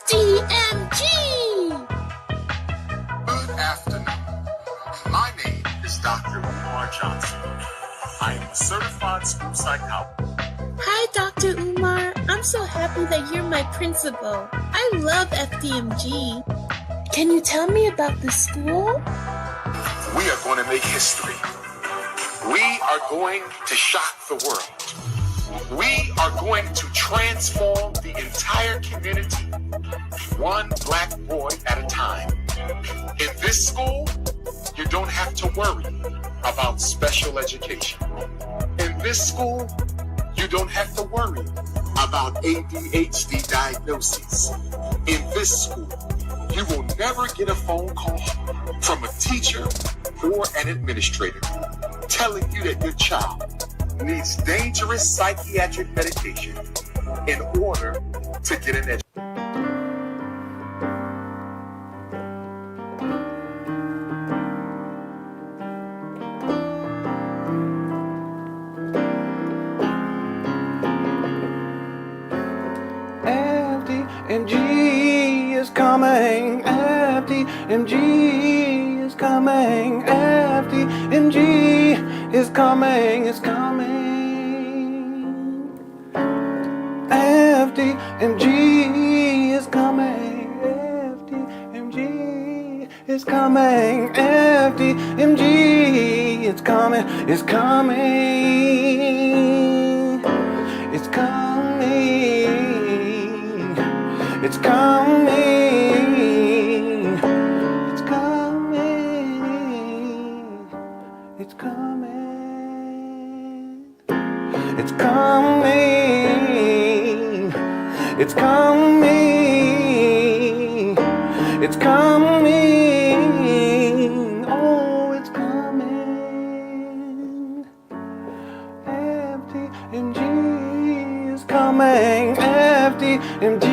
FTMG! Good afternoon. My name is Dr. Umar Johnson. I am a certified school psychologist. Hi, Dr. Umar. I'm so happy that you're my principal. I love FDMG. Can you tell me about the school? We are going to make history. We are going to shock the world. We are going to transform the entire community, one black boy at a time. In this school, you don't have to worry about special education. In this school, you don't have to worry about ADHD diagnoses. In this school, you will never get a phone call from a teacher or an administrator telling you that your child needs dangerous psychiatric medication in order to get an education. FTMG is coming. FTMG is coming. FTMG is coming. It's coming. FTMG is coming. FTMG is coming. FTMG it's coming. It's coming. It's coming. It's coming. It's coming. It's coming. It's coming. It's coming. It's coming. Oh, it's coming. FTMG is coming. FTMG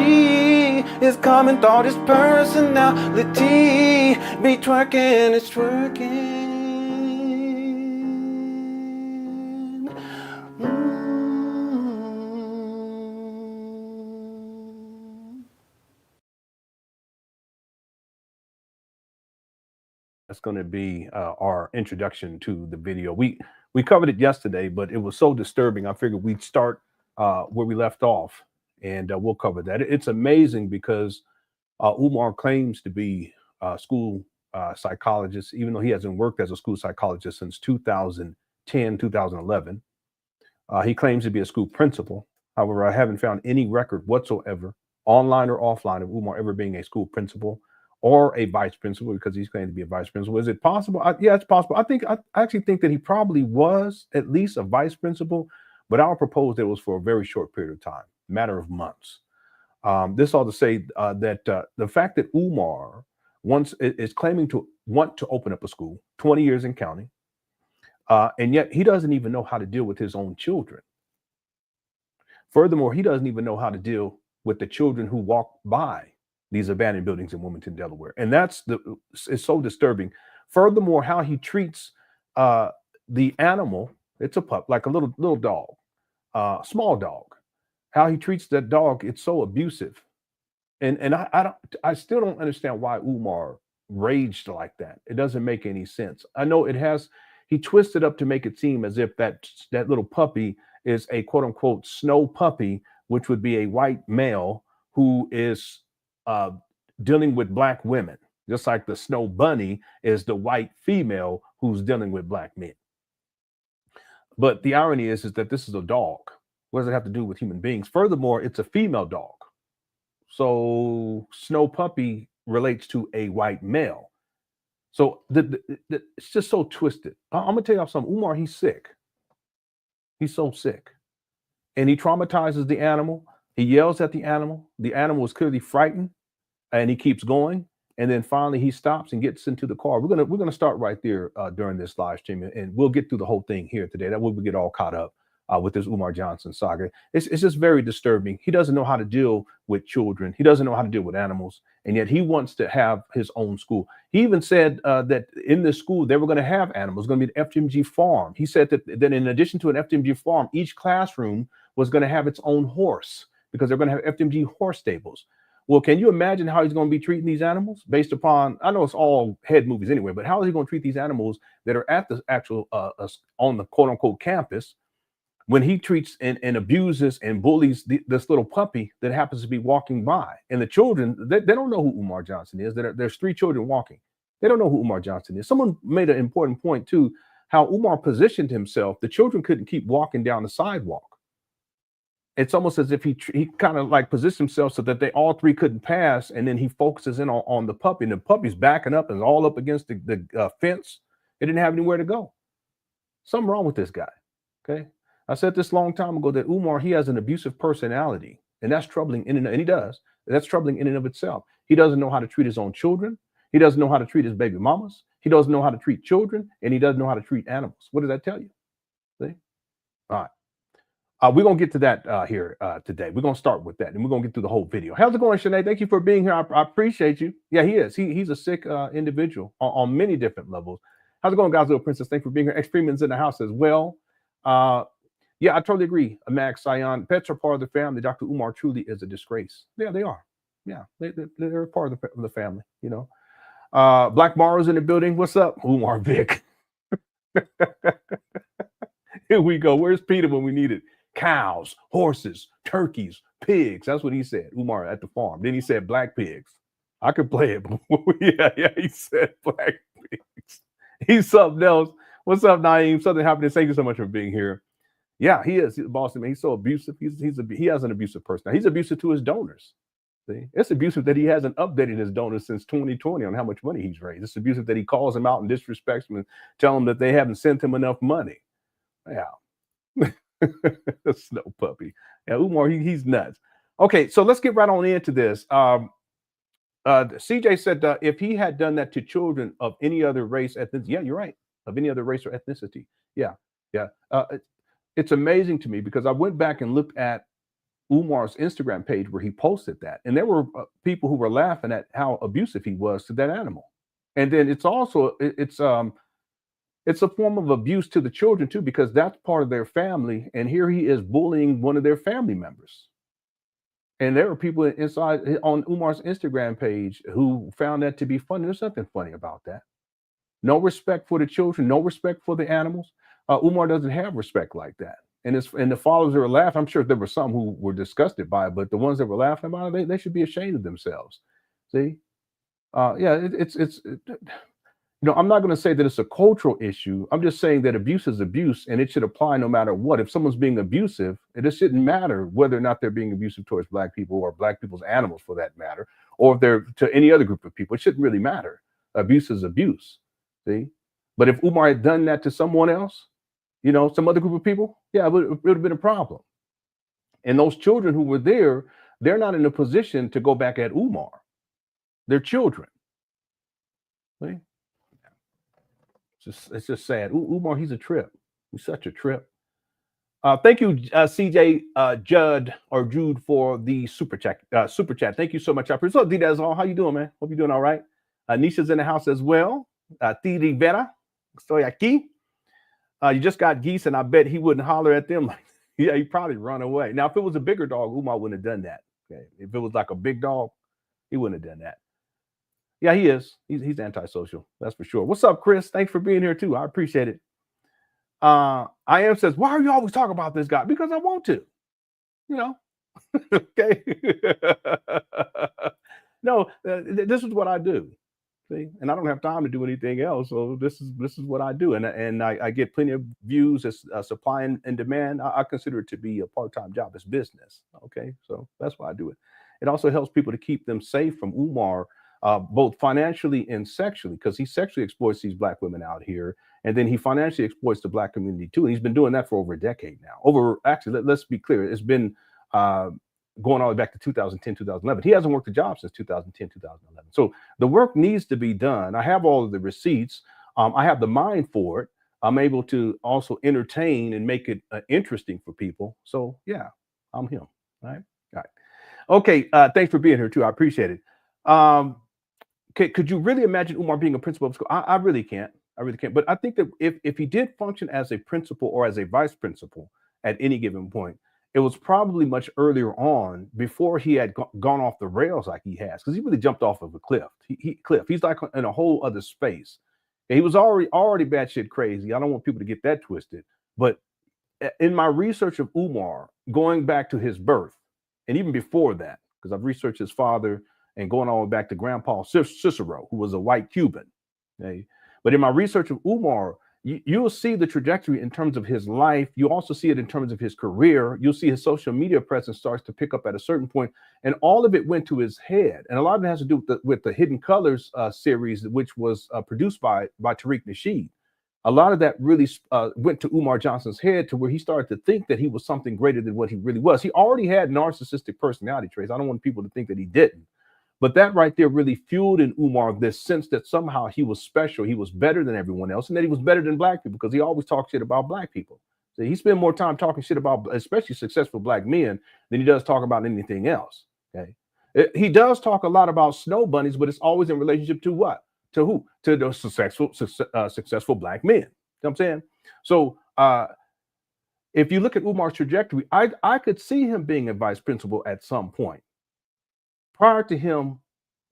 is coming. Thought his personality be twerking. It's twerking. That's going to be our introduction to the video. We covered it yesterday, but it was so disturbing. I figured we'd start where we left off, and we'll cover that. It's amazing because Umar claims to be a school psychologist, even though he hasn't worked as a school psychologist since 2010, 2011. He claims to be a school principal. However, I haven't found any record whatsoever, online or offline, of Umar ever being a school principal or a vice principal, because he's claiming to be a vice principal. Is it possible? Yeah, it's possible. I actually think that he probably was at least a vice principal, but I'll propose that it was for a very short period of time, matter of months. This ought to say that the fact that Umar is claiming to want to open up a school, 20 years in counting, and yet he doesn't even know how to deal with his own children. Furthermore, he doesn't even know how to deal with the children who walk by these abandoned buildings in Wilmington, Delaware. And it's so disturbing. Furthermore, how he treats the animal, it's a pup, like a little dog, small dog. How he treats that dog, it's so abusive. And I still don't understand why Umar raged like that. It doesn't make any sense. I know he twisted up to make it seem as if that little puppy is a quote unquote snow puppy, which would be a white male who is dealing with black women, just like the snow bunny is the white female who's dealing with black men. But the irony is that this is a dog. What does it have to do with human beings? Furthermore, it's a female dog. So Snow Puppy relates to a white male. So it's just so twisted. I'm gonna tell you something. Umar, he's sick. He's so sick. And he traumatizes the animal. He yells at the animal. The animal is clearly frightened, and he keeps going. And then finally he stops and gets into the car. We're gonna start right there during this live stream, and we'll get through the whole thing here today. That way we get all caught up with this Umar Johnson saga. It's just very disturbing. He doesn't know how to deal with children. He doesn't know how to deal with animals, and yet he wants to have his own school. He even said that in this school they were going to have animals. It's going to be an FTMG farm. He said that in addition to an FTMG farm, each classroom was going to have its own horse because they're going to have FTMG horse stables. Well, can you imagine how he's going to be treating these animals based upon, I know it's all head movies anyway, but how is he going to treat these animals that are at the actual, on the quote unquote campus, when he treats and abuses and bullies this little puppy that happens to be walking by? And the children, they don't know who Umar Johnson is. There's 3 children walking. They don't know who Umar Johnson is. Someone made an important point too, how Umar positioned himself. The children couldn't keep walking down the sidewalk. It's almost as if he kind of like positioned himself so that they all 3 couldn't pass, and then he focuses in on the puppy, and the puppy's backing up and all up against the fence. It didn't have anywhere to go. Something wrong with this guy. Okay, I said this a long time ago that Umar, he has an abusive personality, and that's troubling and he does. That's troubling in and of itself. He doesn't know how to treat his own children. He doesn't know how to treat his baby mamas. He doesn't know how to treat children, and he doesn't know how to treat animals. What does that tell you? See? All right. We're going to get to that here today. We're going to start with that, and we're going to get through the whole video. How's it going, Shanae? Thank you for being here. I appreciate you. Yeah, he is. He's a sick individual on many different levels. How's it going, guys? Little Princess? Thanks for being here. Extremians in the house as well. Yeah, I totally agree. Max, Sion, pets are part of the family. Dr. Umar truly is a disgrace. Yeah, they are. Yeah, they're part of the family, you know. Black Morrow's in the building. What's up, Umar Vic? Here we go. Where's PETA when we need it? Cows, horses, turkeys, pigs. That's what he said, Umar, at the farm. Then he said black pigs. I could play it. yeah, he said black pigs. He's something else. What's up, Naeem? Something happened. Thank you so much for being here. Yeah, he is. He's Boston, man. He's so abusive. He has an abusive personality. He's abusive to his donors. See, it's abusive that he hasn't updated his donors since 2020 on how much money he's raised. It's abusive that he calls them out and disrespects them and tell them that they haven't sent him enough money. Yeah. Snow Puppy. Yeah, Umar, he's nuts. Okay, so let's get right on into this. CJ said if he had done that to children of any other race, ethnicity, yeah, you're right, of any other race or ethnicity. Yeah. It's amazing to me because I went back and looked at Umar's Instagram page where he posted that, and there were people who were laughing at how abusive he was to that animal. And then it's also it's a form of abuse to the children too, because that's part of their family. And here he is bullying one of their family members. And there were people inside on Umar's Instagram page who found that to be funny. There's nothing funny about that. No respect for the children, no respect for the animals. Umar doesn't have respect like that. And the followers that were laughing, I'm sure there were some who were disgusted by it, but the ones that were laughing about it, they should be ashamed of themselves. See? You know, I'm not going to say that it's a cultural issue. I'm just saying that abuse is abuse, and it should apply no matter what. If someone's being abusive, it shouldn't matter whether or not they're being abusive towards black people or black people's animals, for that matter, or if they're to any other group of people. It shouldn't really matter. Abuse is abuse. See? But if Umar had done that to someone else, you know, some other group of people, yeah, it would have been a problem. And those children who were there, they're not in a position to go back at Umar. They're children. See? It's just sad. Umar, he's a trip. He's such a trip. Thank you, CJ Jude for the super chat. Thank you so much. I appreciate it. What's up, how you doing, man? Hope you're doing all right. Nisha's in the house as well. Tiri Vera, estoy aquí. You just got geese, and I bet he wouldn't holler at them. Like, yeah, he'd probably run away. Now, if it was a bigger dog, Umar wouldn't have done that. Okay, if it was like a big dog, he wouldn't have done that. Yeah, he is. He's antisocial. That's for sure. What's up, Chris? Thanks for being here too. I appreciate it. I am says, why are you always talking about this guy? Because I want to. You know. Okay. No, this is what I do. See, and I don't have time to do anything else, so this is what I do, and I get plenty of views as supply and demand. I consider it to be a part-time job. It's business, okay? So that's why I do it. It also helps people to keep them safe from Umar, both financially and sexually, because he sexually exploits these black women out here, and then he financially exploits the black community too. And he's been doing that for over a decade now. Actually, let's be clear, it's been going all the way back to 2010, 2011. He hasn't worked a job since 2010, 2011. So the work needs to be done. I have all of the receipts. I have the mind for it. I'm able to also entertain and make it interesting for people. So yeah, I'm him. All right. Okay. Thanks for being here too. I appreciate it. Could you really imagine Umar being a principal of school? I really can't. I really can't. But I think that if he did function as a principal or as a vice principal at any given point, it was probably much earlier on, before he had gone off the rails like he has, because he really jumped off of a cliff. He's like in a whole other space. And he was already batshit crazy. I don't want people to get that twisted. But in my research of Umar, going back to his birth, and even before that, because I've researched his father and going all the way back to Grandpa Cicero, who was a white Cuban. Okay? But in my research of Umar, you'll see the trajectory in terms of his life. You also see it in terms of his career. You'll see his social media presence starts to pick up at a certain point, and all of it went to his head. And a lot of it has to do with the Hidden Colors series, which was produced by Tariq Nasheed. A lot of that really went to Umar Johnson's head, to where he started to think that he was something greater than what he really was. He already had narcissistic personality traits. I don't want people to think that he didn't. But that right there really fueled in Umar this sense that somehow he was special, he was better than everyone else, and that he was better than black people, because he always talked shit about black people. So he spent more time talking shit about especially successful black men than he does talk about anything else. Okay, he does talk a lot about snow bunnies, but it's always in relationship to what? To who? To those successful black men. You know what I'm saying? So if you look at Umar's trajectory, I could see him being a vice principal at some point, prior to him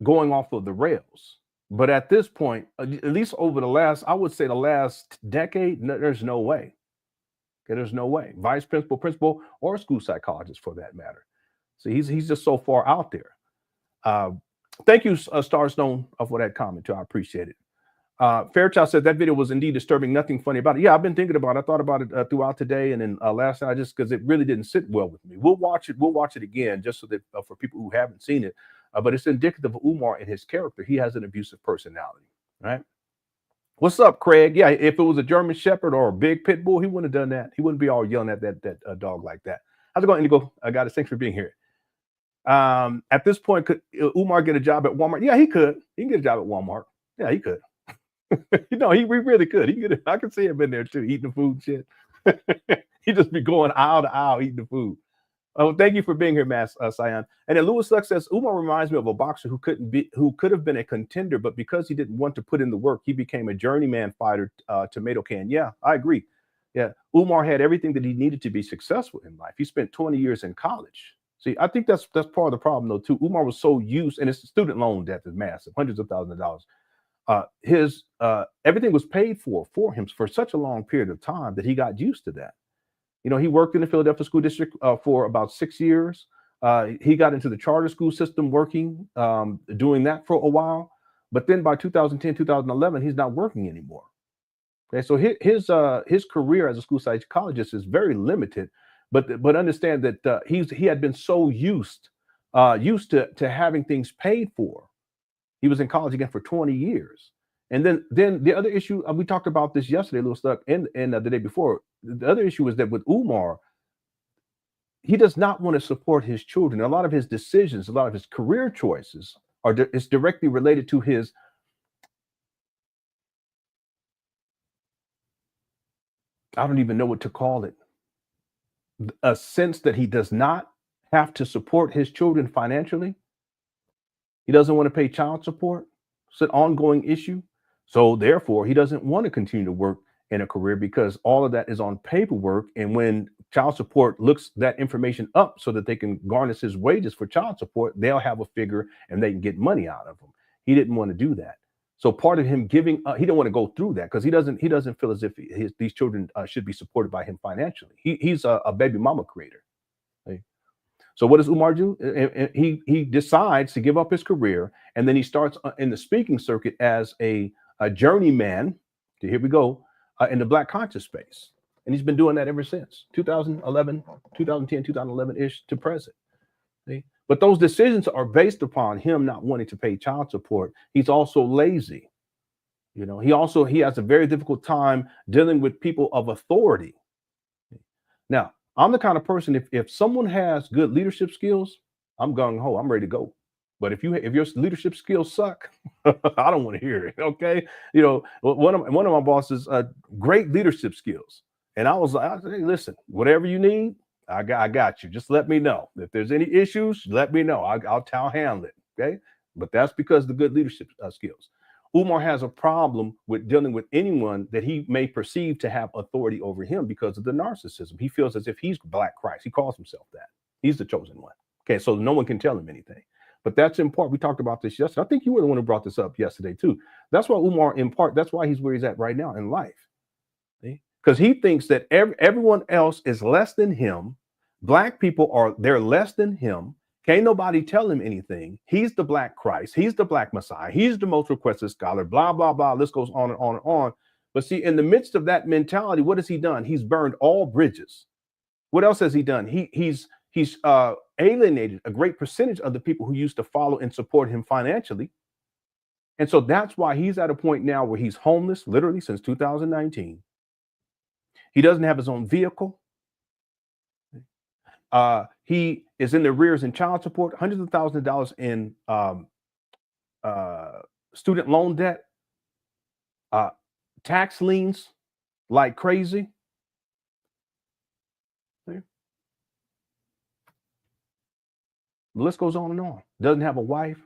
going off of the rails. But at this point, at least over the last, I would say the last decade, there's no way. Okay, there's no way. Vice principal, or school psychologist for that matter. So he's just so far out there. Thank you, Star Stone, for that comment too. I appreciate it. Fairchild said that video was indeed disturbing. Nothing funny about it. Yeah, I've been thinking about it. I thought about it throughout today, and then last night, because it really didn't sit well with me. We'll watch it again, just so that for people who haven't seen it. But it's indicative of Umar and his character. He has an abusive personality, right? What's up, Craig? Yeah, if it was a German Shepherd or a big pit bull, he wouldn't have done that. He wouldn't be all yelling at that dog like that. How's it going, Indigo? I got it. Thanks for being here. At this point, could Umar get a job at Walmart? Yeah, he could. He can get a job at Walmart. Yeah, he could. He really could. He could. I could see him in there too, eating the food shit. He'd just be going aisle to aisle eating the food. Oh, thank you for being here, Mass Sion. And then Lewis Luck says Umar reminds me of a boxer who could have been a contender, but because he didn't want to put in the work, he became a journeyman fighter, tomato can. Yeah, I agree. Yeah, Umar had everything that he needed to be successful in life. He spent 20 years in college. See, I think that's part of the problem though too. Umar was so used, and his student loan debt is massive, hundreds of thousands of dollars. Everything was paid for him for such a long period of time that he got used to that. He worked in the Philadelphia school district for about 6 years. He got into the charter school system working, doing that for a while. But then by 2010, 2011, he's not working anymore. Okay, so his career as a school psychologist is very limited. But understand that he had been so used to having things paid for. He was in college again for 20 years. And then the other issue, we talked about this yesterday, a little stuck, and the day before. The other issue is that with Umar, he does not want to support his children. A lot of his decisions, a lot of his career choices is directly related to his I don't even know what to call it. A sense that he does not have to support his children financially. He doesn't want to pay child support. It's an ongoing issue. So therefore, he doesn't want to continue to work in a career because all of that is on paperwork. And when child support looks that information up so that they can garnish his wages for child support, they'll have a figure and they can get money out of him. He didn't want to do that. So part of him giving, he didn't want to go through that because he doesn't feel as if these children should be supported by him financially. He's a baby mama creator. Okay? So what does Umar do? He decides to give up his career, and then he starts in the speaking circuit as a journeyman. Here we go, in the Black conscious space. And he's been doing that ever since 2011, 2010, 2011-ish to present. See? But those decisions are based upon him not wanting to pay child support. He's also lazy. You know, he has a very difficult time dealing with people of authority. Now, I'm the kind of person, if someone has good leadership skills, I'm gung ho, I'm ready to go. But if your leadership skills suck, I don't want to hear it. Okay. You know, one of my bosses, great leadership skills. And I was like, hey, listen, whatever you need, I got you. Just let me know. If there's any issues, let me know. I'll handle it. Okay. But that's because of the good leadership skills. Umar has a problem with dealing with anyone that he may perceive to have authority over him because of the narcissism. He feels as if he's Black Christ. He calls himself that. He's the chosen one. Okay. So no one can tell him anything. But that's in part, we talked about this yesterday. I think you were the one who brought this up yesterday too. That's why Umar, in part, that's why he's where he's at right now in life. Because he thinks that everyone else is less than him. Black people they're less than him. Can't nobody tell him anything. He's the Black Christ. He's the Black Messiah. He's the most requested scholar, blah, blah, blah. List goes on and on and on. But see, in the midst of that mentality, what has he done? He's burned all bridges. What else has he done? He's alienated a great percentage of the people who used to follow and support him financially. And so that's why he's at a point now where he's homeless, literally since 2019. He doesn't have his own vehicle. He is in the arrears in child support, hundreds of thousands of dollars in student loan debt, tax liens like crazy. See? The list goes on and on. Doesn't have a wife.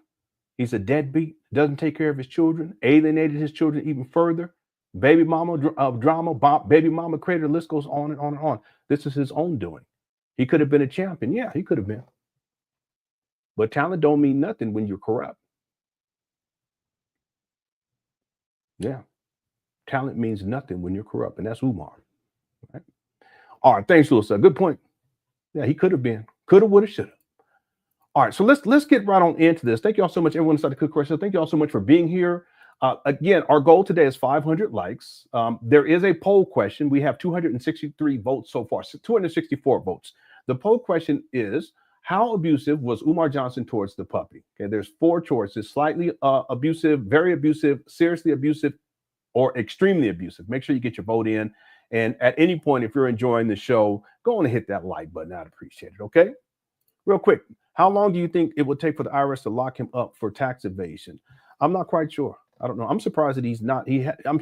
He's a deadbeat. Doesn't take care of his children. Alienated his children even further. Baby mama drama. Baby mama created. The list goes on and on and on. This is his own doing. He could have been a champion. Yeah, he could have been. But talent don't mean nothing when you're corrupt. Yeah. Talent means nothing when you're corrupt. And that's Umar. Right? All right. Thanks, Lisa. Good point. Yeah, he could have been. Could have, would have, should have. All right. So let's get right on into this. Thank you all so much. Everyone started good questions. Thank you all so much for being here. Again, our goal today is 500 likes. There is a poll question. We have 263 votes so far, 264 votes. The poll question is, how abusive was Umar Johnson towards the puppy? Okay, there's 4 choices: slightly abusive, very abusive, seriously abusive, or extremely abusive. Make sure you get your vote in. And at any point, if you're enjoying the show, go on and hit that like button. I'd appreciate it. Okay. Real quick. How long do you think it would take for the IRS to lock him up for tax evasion? I'm not quite sure. I don't know. I'm surprised that he's not. I'm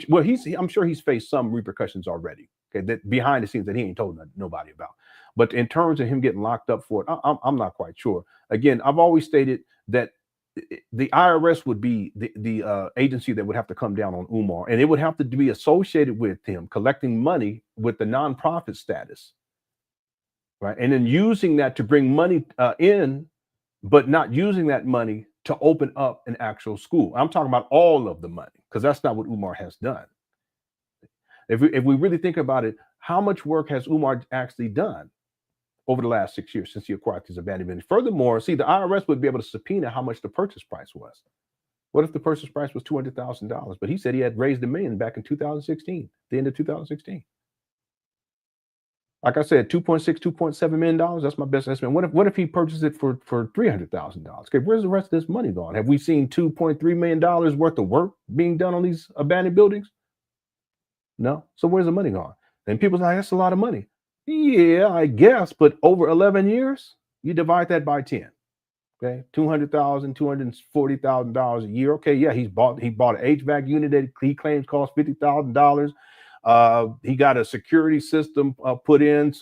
sure he's faced some repercussions already. Okay, that behind the scenes that he ain't told nobody about. But in terms of him getting locked up for it, I'm not quite sure. Again, I've always stated that the IRS would be the agency that would have to come down on Umar, and it would have to be associated with him collecting money with the nonprofit status, right? And then using that to bring money in, but not using that money to open up an actual school. I'm talking about all of the money, because that's not what Umar has done. If we really think about it, how much work has Umar actually done over the last 6 years since he acquired these abandoned buildings? Furthermore, see, the IRS would be able to subpoena how much the purchase price was. What if the purchase price was $200,000? But he said he had raised $1 million back in 2016, the end of 2016. Like I said, $2.7 million. That's my best estimate. What if he purchased it for $300,000? Okay, where's the rest of this money gone? Have we seen $2.3 million worth of work being done on these abandoned buildings? No. So where's the money gone? And people say, that's a lot of money. Yeah, I guess. But over 11 years, you divide that by 10. Okay, $200,000, $240,000 a year. Okay, yeah, he bought an HVAC unit that he claims cost $50,000. He got a security system put in.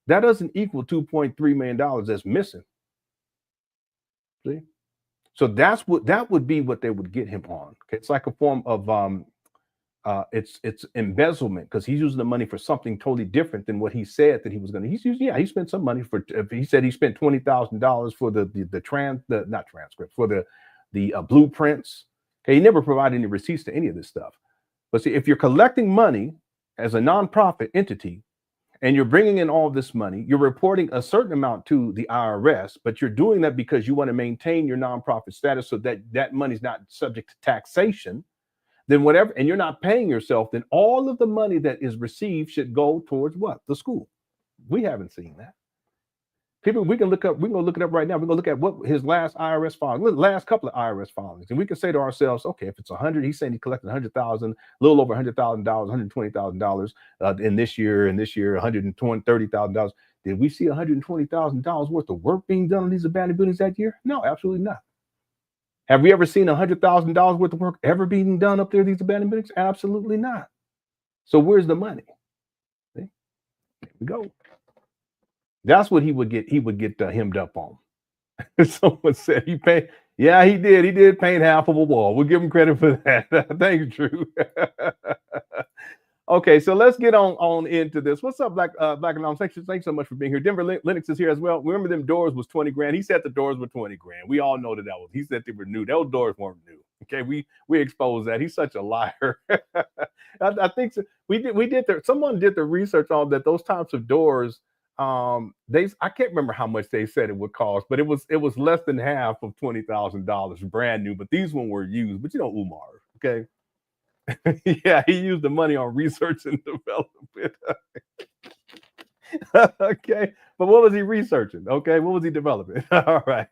That doesn't equal $2.3 million that's missing. See, so that would be what they would get him on. Okay, it's like a form of it's embezzlement, because he's using the money for something totally different than what he said that he was going to. He spent some money for. He said he spent $20,000 for not transcripts, for the blueprints. Okay, he never provided any receipts to any of this stuff. But see, if you're collecting money as a nonprofit entity and you're bringing in all this money, you're reporting a certain amount to the IRS, but you're doing that because you want to maintain your nonprofit status so that that money's not subject to taxation, then whatever, and you're not paying yourself, then all of the money that is received should go towards what? The school. We haven't seen that. People, we can go look it up right now. We're gonna look at what his last IRS filing, last couple of IRS filings, and we can say to ourselves, okay, if it's 100, he's saying he collected 100,000, a little over $100,000, $120,000 in this year, $130,000. Did we see $120,000 worth of work being done on these abandoned buildings that year? No, absolutely not. Have we ever seen $100,000 worth of work ever being done up there, these abandoned buildings? Absolutely not. So where's the money? See? There we go. That's what he would get hemmed up on. Someone said he paid. Yeah, he did. He did paint half of a wall. We'll give him credit for that. Thanks, Drew. Okay, so let's get on into this. What's up, Black and Long? Thanks so much for being here. Denver Linux is here as well. Remember them doors was 20 grand. He said the doors were 20 grand. We all know that was. He said they were new. Those doors weren't new. Okay, we exposed that. He's such a liar. I think so. Someone did the research on that. Those types of doors. I can't remember how much they said it would cost, but it was less than half of $20,000 brand new. But these ones were used. But you know Umar, okay? Yeah, he used the money on research and development. Okay, but what was he researching? Okay, what was he developing? All right,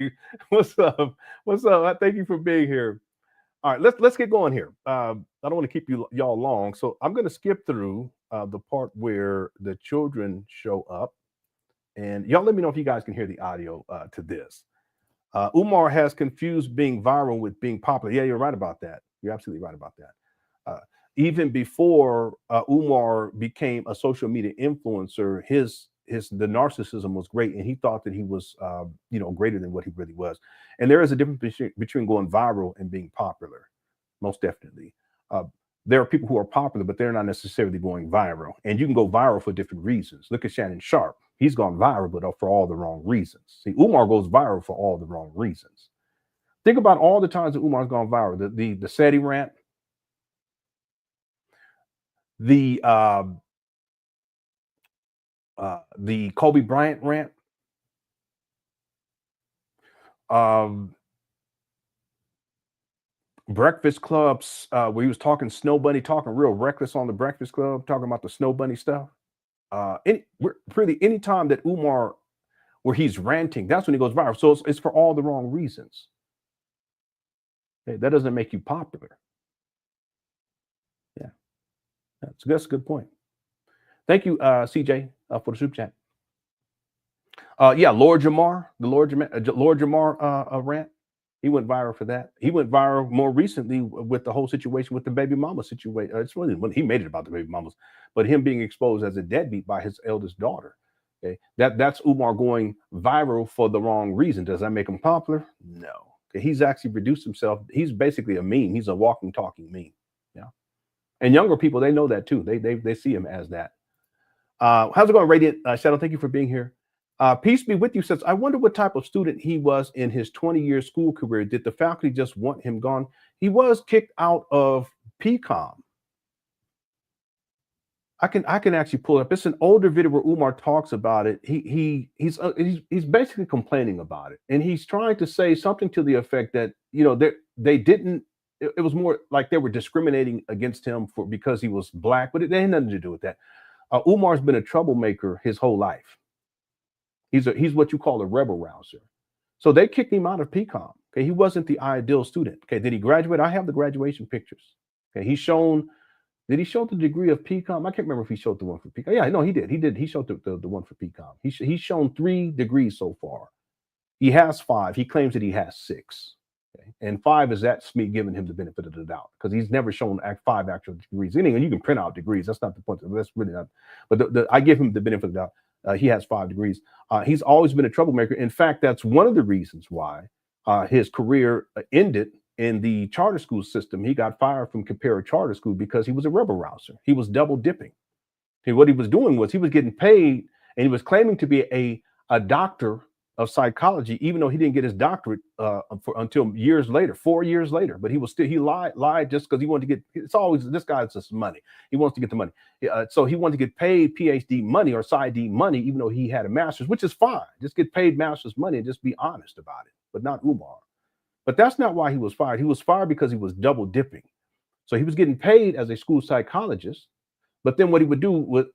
what's up? What's up? Thank you for being here. All right, let's get going here. I don't want to keep y'all long, so I'm going to skip through the part where the children show up. And y'all let me know if you guys can hear the audio to this. Umar has confused being viral with being popular. Yeah, you're right about that. You're absolutely right about that. Even before Umar became a social media influencer, the narcissism was great, and he thought that he was greater than what he really was. And there is a difference between going viral and being popular, most definitely. There are people who are popular, but they're not necessarily going viral. And you can go viral for different reasons. Look at Shannon Sharp. He's gone viral, but for all the wrong reasons. See, Umar goes viral for all the wrong reasons. Think about all the times that Umar's gone viral. The SETI rant, the Kobe Bryant rant, Breakfast Clubs, where he was talking Snow Bunny, talking real reckless on the Breakfast Club, talking about the Snow Bunny stuff. Any time that Umar, where he's ranting, that's when he goes viral. So it's for all the wrong reasons. Okay, that doesn't make you popular. Yeah, that's a good point. Thank you, CJ, for the super chat. Yeah, Lord Jamar, the Lord Jamar rant. He went viral for that. He went viral more recently with the whole situation with the baby mama situation. It's really when he made it about the baby mamas, but him being exposed as a deadbeat by his eldest daughter. Okay, that's Umar going viral for the wrong reason. Does that make him popular? No. Okay, he's actually reduced himself. He's basically a meme. He's a walking, talking meme. Yeah, and younger people, they know that too. They see him as that. How's it going, Radiant Shadow? Thank you for being here. Peace be with you says, I wonder what type of student he was in his 20-year school career. Did the faculty just want him gone? He was kicked out of PCOM. I can actually pull it up. It's an older video where Umar talks about it. He's basically complaining about it, and he's trying to say something to the effect that they didn't. It was more like they were discriminating against him because he was black, but it had nothing to do with that. Umar's been a troublemaker his whole life. He's what you call a rebel rouser. So they kicked him out of PCOM. Okay, he wasn't the ideal student. Okay, did he graduate? I have the graduation pictures. Okay, did he show the degree of PCOM? I can't remember if he showed the one for PCOM. Yeah, no, he did. He showed the one for PCOM. He's shown 3 degrees so far. He has 5. He claims that he has 6. Okay, and 5 is that's me giving him the benefit of the doubt because he's never shown 5 actual degrees. Anyway, you can print out degrees. That's not the point. That's really not. But I give him the benefit of the doubt. He has 5 degrees. He's always been a troublemaker. In fact, that's one of the reasons why his career ended in the charter school system. He got fired from Compare Charter School because he was a rebel rouser. He was double dipping. What he was doing was he was getting paid and he was claiming to be a doctor of psychology, even though he didn't get his doctorate until years later, 4 years later. But he lied just because he wanted to get. It's always this guy's just money. He wants to get the money. So he wanted to get paid PhD money or PsyD money, even though he had a master's, which is fine. Just get paid master's money and just be honest about it. But not Umar. But that's not why he was fired. He was fired because he was double dipping. So he was getting paid as a school psychologist. But then what he would do,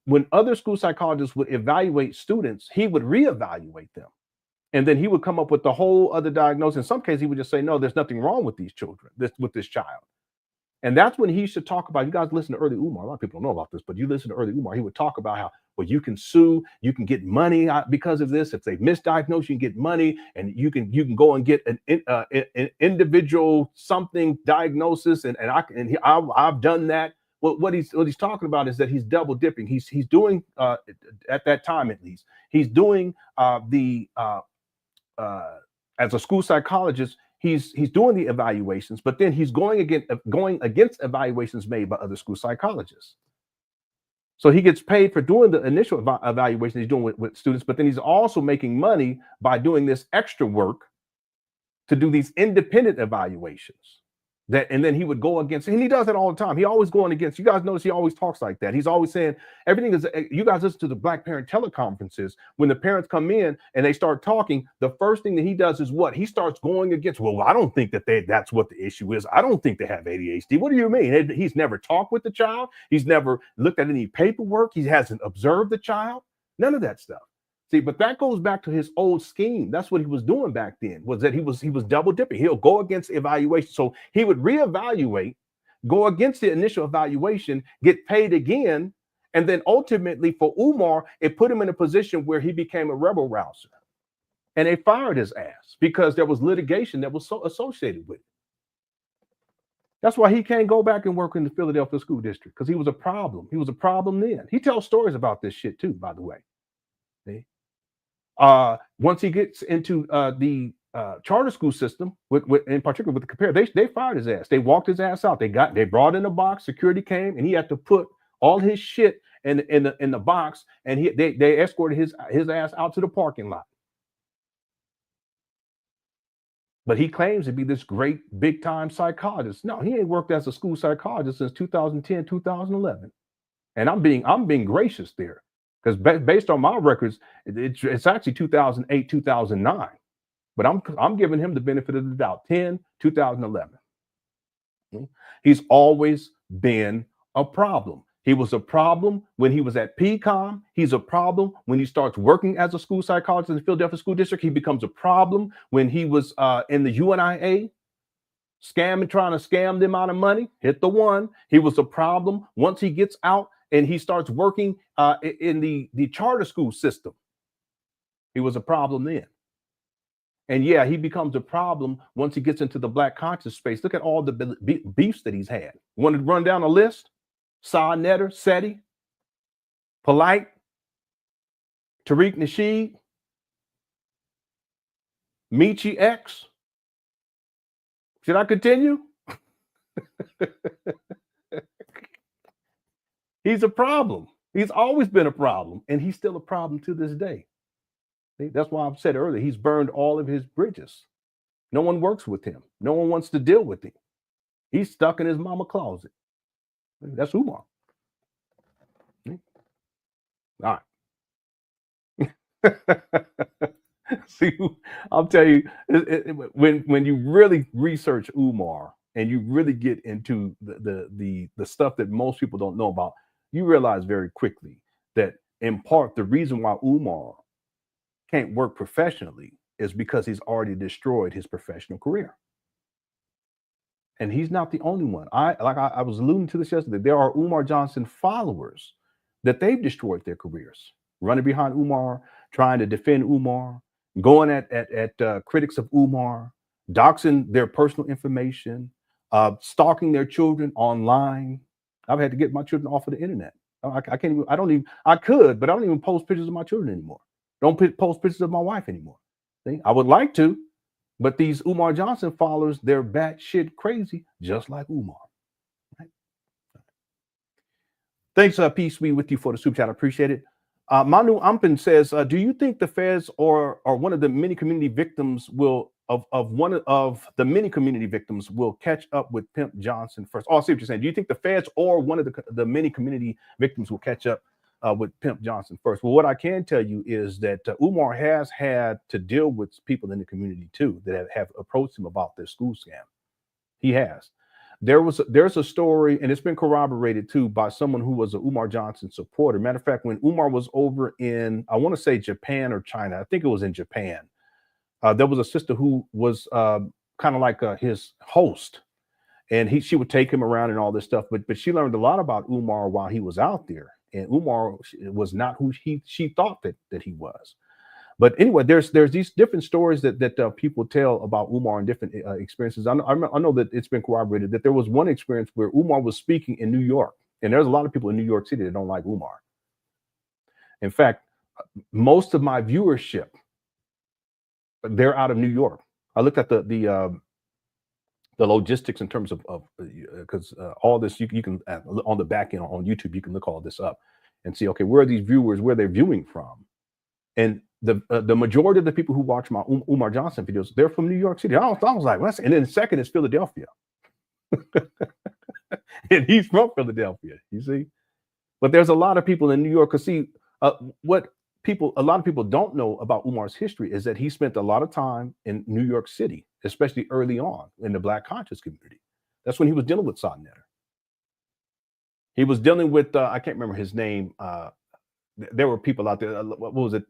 when other school psychologists would evaluate students, he would reevaluate them. And then he would come up with the whole other diagnosis. In some cases, he would just say, no, there's nothing wrong with these children, with this child. And that's when he should talk about, you guys listen to early Umar. A lot of people don't know about this, but you listen to early Umar, he would talk about how, well, you can sue, you can get money because of this. If they misdiagnose, you can get money, and you can go and get an individual something diagnosis. And I've done that. Well, what he's talking about is that he's double dipping. He's doing at that time, at least, he's doing as a school psychologist, he's doing the evaluations, but then he's going against evaluations made by other school psychologists. So he gets paid for doing the initial evaluation he's doing with students, but then he's also making money by doing this extra work to do these independent evaluations. And then he would go against, and he does it all the time. He always going against, you guys notice he always talks like that. He's always saying everything is, you guys listen to the Black parent teleconferences. When the parents come in and they start talking, the first thing that he does is what? He starts going against, well, I don't think that's what the issue is. I don't think they have ADHD. What do you mean? He's never talked with the child. He's never looked at any paperwork. He hasn't observed the child. None of that stuff. See, but that goes back to his old scheme. That's what he was doing back then, was that he was double dipping. He'll go against evaluation. So he would reevaluate, go against the initial evaluation, get paid again. And then ultimately for Umar, it put him in a position where he became a rebel rouser. And they fired his ass because there was litigation that was so associated with it. That's why he can't go back and work in the Philadelphia school district, because he was a problem. He was a problem then. He tells stories about this shit too, by the way. See? Once he gets into the charter school system, in particular with the compare, they fired his ass. They walked his ass out. They brought in a box. Security came, and he had to put all his shit in the box, and they escorted his ass out to the parking lot. But he claims to be this great big time psychologist. No, he ain't worked as a school psychologist since 2010, 2011, and I'm being gracious there. Because based on my records, it's actually 2008, 2009. But I'm giving him the benefit of the doubt. 2011. He's always been a problem. He was a problem when he was at PCOM. He's a problem when he starts working as a school psychologist in the Philadelphia School District. He becomes a problem when he was in the UNIA, trying to scam them out of money. Hit the one. He was a problem once he gets out and he starts working in the charter school system. He was a problem then. And yeah, he becomes a problem once he gets into the Black conscious space. Look at all the beefs that he's had. Want to run down a list? Sa Netter, Seti, Polite, Tariq Nasheed, Michi X. Should I continue? He's a problem. He's always been a problem, and he's still a problem to this day. See, that's why I've said earlier, he's burned all of his bridges. No one works with him. No one wants to deal with him. He's stuck in his mama closet. That's Umar. All right. See, I'll tell you, when you really research Umar and you really get into the stuff that most people don't know about, you realize very quickly that in part the reason why Umar can't work professionally is because he's already destroyed his professional career. And he's not the only one. I was alluding to this yesterday. There are Umar Johnson followers that they've destroyed their careers, running behind Umar, trying to defend Umar, going at critics of Umar, doxing their personal information, stalking their children online. I've had to get my children off of the internet. I could, but I don't even post pictures of my children anymore. Don't post pictures of my wife anymore. See? I would like to, but these Umar Johnson followers, they're batshit crazy, just like Umar. Right? Thanks, Peace be with you for the super chat. I appreciate it. Manu Ampin says, do you think the feds or one of the many community victims will one of the many community victims will catch up with Pimp Johnson first? Oh, I see what you're saying. Do you think the feds or one of the many community victims will catch up with Pimp Johnson first? Well, what I can tell you is that Umar has had to deal with people in the community too that have approached him about their school scam. He has. There's a story, and it's been corroborated too by someone who was a Umar Johnson supporter. Matter of fact, when Umar was over in, I want to say Japan or China, I think it was in Japan, there was a sister who was kind of like his host, and she would take him around and all this stuff. But she learned a lot about Umar while he was out there, and Umar was not who she thought that he was. But anyway, there's these different stories that people tell about Umar and different experiences. I know that it's been corroborated that there was one experience where Umar was speaking in New York, and there's a lot of people in New York City that don't like Umar. In fact, most of my viewership, they're out of New York. I looked at the logistics in terms of because all this you can on the back end on YouTube, you can look all this up and see, okay, where are these viewers, where they're viewing from, and the majority of the people who watch my Umar Johnson videos, they're from New York City. I was like, well, and then second is Philadelphia. And he's from Philadelphia, you see. But there's a lot of people in New York. Because see, what a lot of people don't know about Umar's history is that he spent a lot of time in New York City, especially early on in the Black conscious community. That's when he was dealing with Sodnetter. He was dealing with, I can't remember his name, there were people out there. What was it?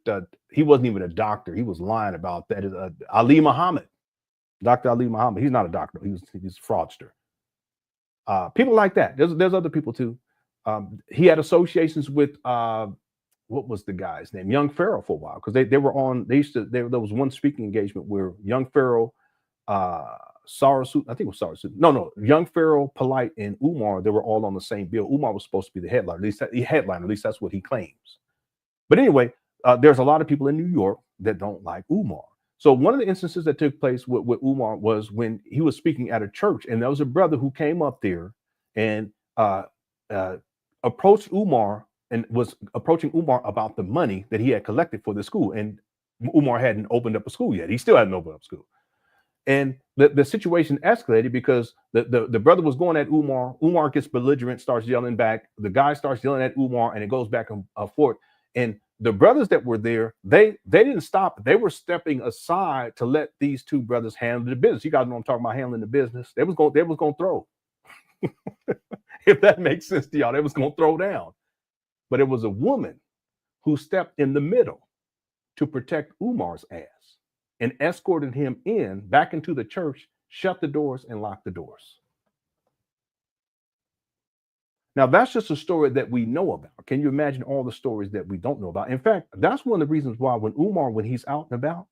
He wasn't even a doctor. He was lying about that. Ali Muhammad, Dr. Ali Muhammad. He's not a doctor. He's a fraudster. People like that. There's other people too. He had associations with what was the guy's name? Young Pharaoh for a while, because they were on. There was one speaking engagement where Young Pharaoh, Sarasu, I think it was Sarasu. No, Young Pharaoh, Polite, and Umar, they were all on the same bill. Umar was supposed to be the headliner. At least that's what he claims. But anyway, there's a lot of people in New York that don't like Umar. So one of the instances that took place with Umar was when he was speaking at a church, and there was a brother who came up there and approached Umar and was approaching Umar about the money that he had collected for the school. And Umar hadn't opened up a school yet. He still hadn't opened up school. And the situation escalated because the brother was going at Umar. Umar gets belligerent, starts yelling back. The guy starts yelling at Umar, and it goes back and forth. And the brothers that were there, they didn't stop. They were stepping aside to let these two brothers handle the business. You guys know what I'm talking about, handling the business. They was going to throw. If that makes sense to y'all, they was going to throw down. But it was a woman who stepped in the middle to protect Umar's ass and escorted him back into the church, shut the doors, and locked the doors. Now, that's just a story that we know about. Can you imagine all the stories that we don't know about? In fact, that's one of the reasons why when he's out and about,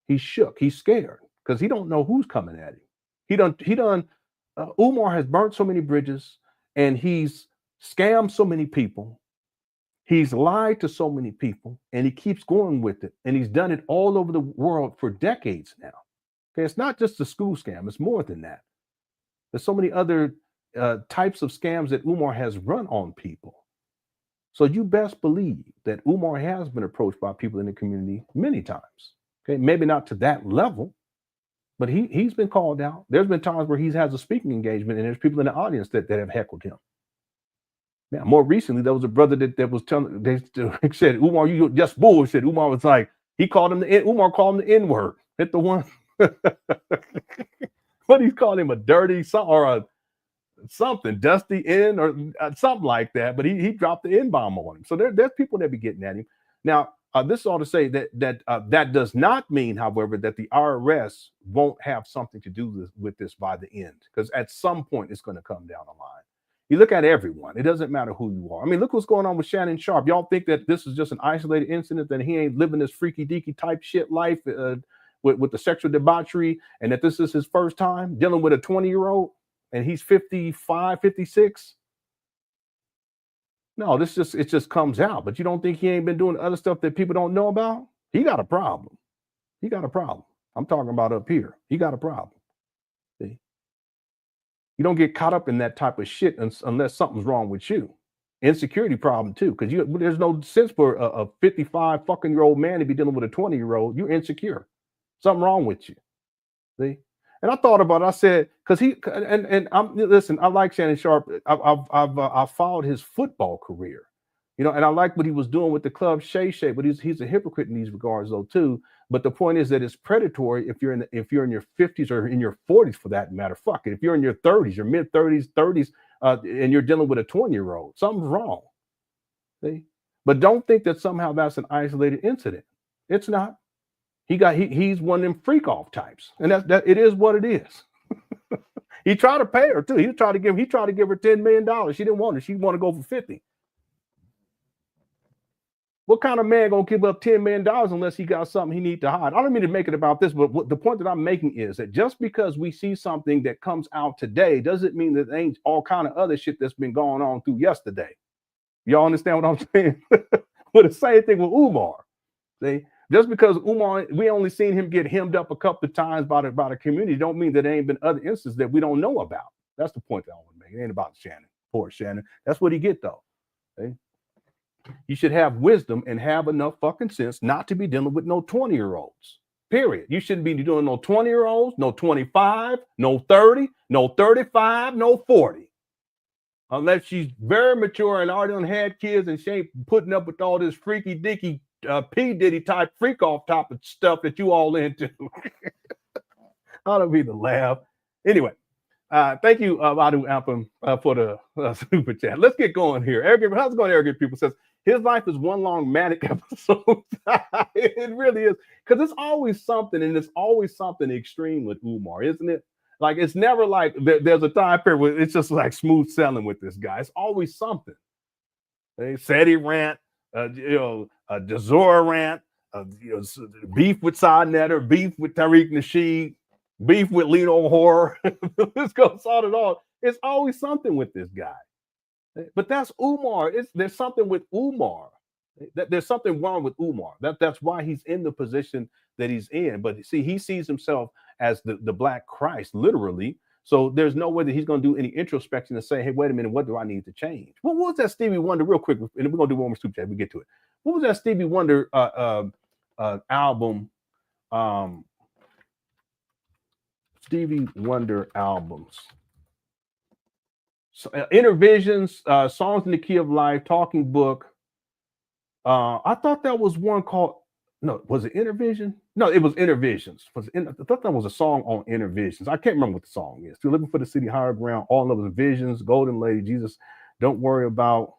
he's shook, he's scared, because he don't know who's coming at him. Umar has burnt so many bridges, and he's scammed so many people. He's lied to so many people, and he keeps going with it. And he's done it all over the world for decades now. Okay, it's not just a school scam. It's more than that. There's so many other types of scams that Umar has run on people. So you best believe that Umar has been approached by people in the community many times. Okay, maybe not to that level, but he's been called out. There's been times where he has a speaking engagement, and there's people in the audience that have heckled him. Now, more recently, there was a brother that was telling, they said, Umar, you just bullshit. Umar was like, Umar called him the N-word. Hit the one. What he's calling him, a dirty or a something, dusty N or something like that. But he dropped the N-bomb on him. So there's people that be getting at him. Now, this is all to say that does not mean, however, that the IRS won't have something to do with this by the end. Because at some point, it's going to come down the line. You look at everyone. It doesn't matter who you are. I mean, look what's going on with Shannon Sharp. Y'all think that this is just an isolated incident, that he ain't living this freaky deaky type shit life with the sexual debauchery, and that this is his first time dealing with a 20-year-old and he's 55, 56? No, it just comes out. But you don't think he ain't been doing other stuff that people don't know about? He got a problem. He got a problem. I'm talking about up here. He got a problem. See? You don't get caught up in that type of shit unless something's wrong with you. insecurity problem too, because there's no sense for a 55 fucking year old man to be dealing with a 20-year-old. You're insecure. Something wrong with you. See? And I thought about it. I said, because listen, I like Shannon Sharp. I've followed his football career, and I like what he was doing with the club Shay, but he's a hypocrite in these regards though too. But the point is that it's predatory if you're in your 50s or in your 40s for that matter. Fuck it. If you're in your 30s, your mid 30s, and you're dealing with a 20-year-old, something's wrong. See? But don't think that somehow that's an isolated incident. It's not. He's one of them freak off types, and that it is what it is. He tried to pay her too. He tried to give her $10 million. She didn't want it. She wanted to go for 50. What kind of man gonna give up $10 million unless he got something he need to hide? I don't mean to make it about this, but the point that I'm making is that just because we see something that comes out today doesn't mean that there ain't all kind of other shit that's been going on through yesterday. Y'all understand what I'm saying? But the same thing with Umar. See? Just because Umar, we only seen him get hemmed up a couple of times by the community, don't mean that there ain't been other instances that we don't know about. That's the point that I want to make. It ain't about Shannon. Poor Shannon. That's what he get though. Okay? You should have wisdom and have enough fucking sense not to be dealing with no 20-year-olds. Period. You shouldn't be doing no 20-year-olds, no 25, no 30, no 35, no 40. Unless she's very mature and already done had kids and she ain't putting up with all this freaky dicky P. Diddy type freak off type of stuff that you all into. I don't mean to laugh. Anyway, thank you, Adu Ampum, for the super chat. Let's get going here. How's it going, arrogant people? Says his life is one long manic episode. It really is, because it's always something, and it's always something extreme with Umar, isn't it? Like it's never like there's a time period where it's just like smooth sailing with this guy. It's always something. They said he rant. A Dezora rant, beef with Sidenetter, beef with Tariq Nasheed, beef with LenonHonor. This goes on and on. It's always something with this guy. But that's Umar. There's something with Umar. There's something wrong with Umar. That's why he's in the position that he's in. But see, he sees himself as the Black Christ, literally. So there's no way that he's going to do any introspection and say, hey, wait a minute, what do I need to change? What was that Stevie Wonder, real quick, and we're going to do one more super chat, we get to it. What was that Stevie Wonder album? Stevie Wonder albums. So, Intervisions, Songs in the Key of Life, Talking Book. I thought that was one called, no, was it Intervision? No, it was Intervisions. I thought that was a song on Intervisions. I can't remember what the song is. Still Living for the City, Higher Ground, All in Love with Visions, Golden Lady, Jesus, Don't Worry About.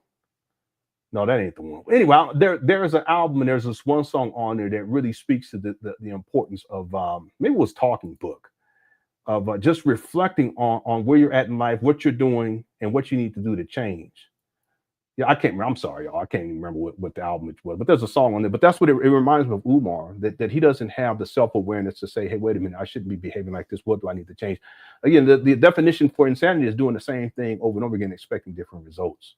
No, that ain't the one. Anyway, there's an album and there's this one song on there that really speaks to the importance of maybe it was Talking Book, of just reflecting on where you're at in life, what you're doing, and what you need to do to change. Yeah, I can't remember. I'm sorry, y'all. I can't even remember what the album was, but there's a song on there. But that's what it reminds me of Umar, that he doesn't have the self-awareness to say, hey, wait a minute, I shouldn't be behaving like this. What do I need to change? Again, the definition for insanity is doing the same thing over and over again, expecting different results.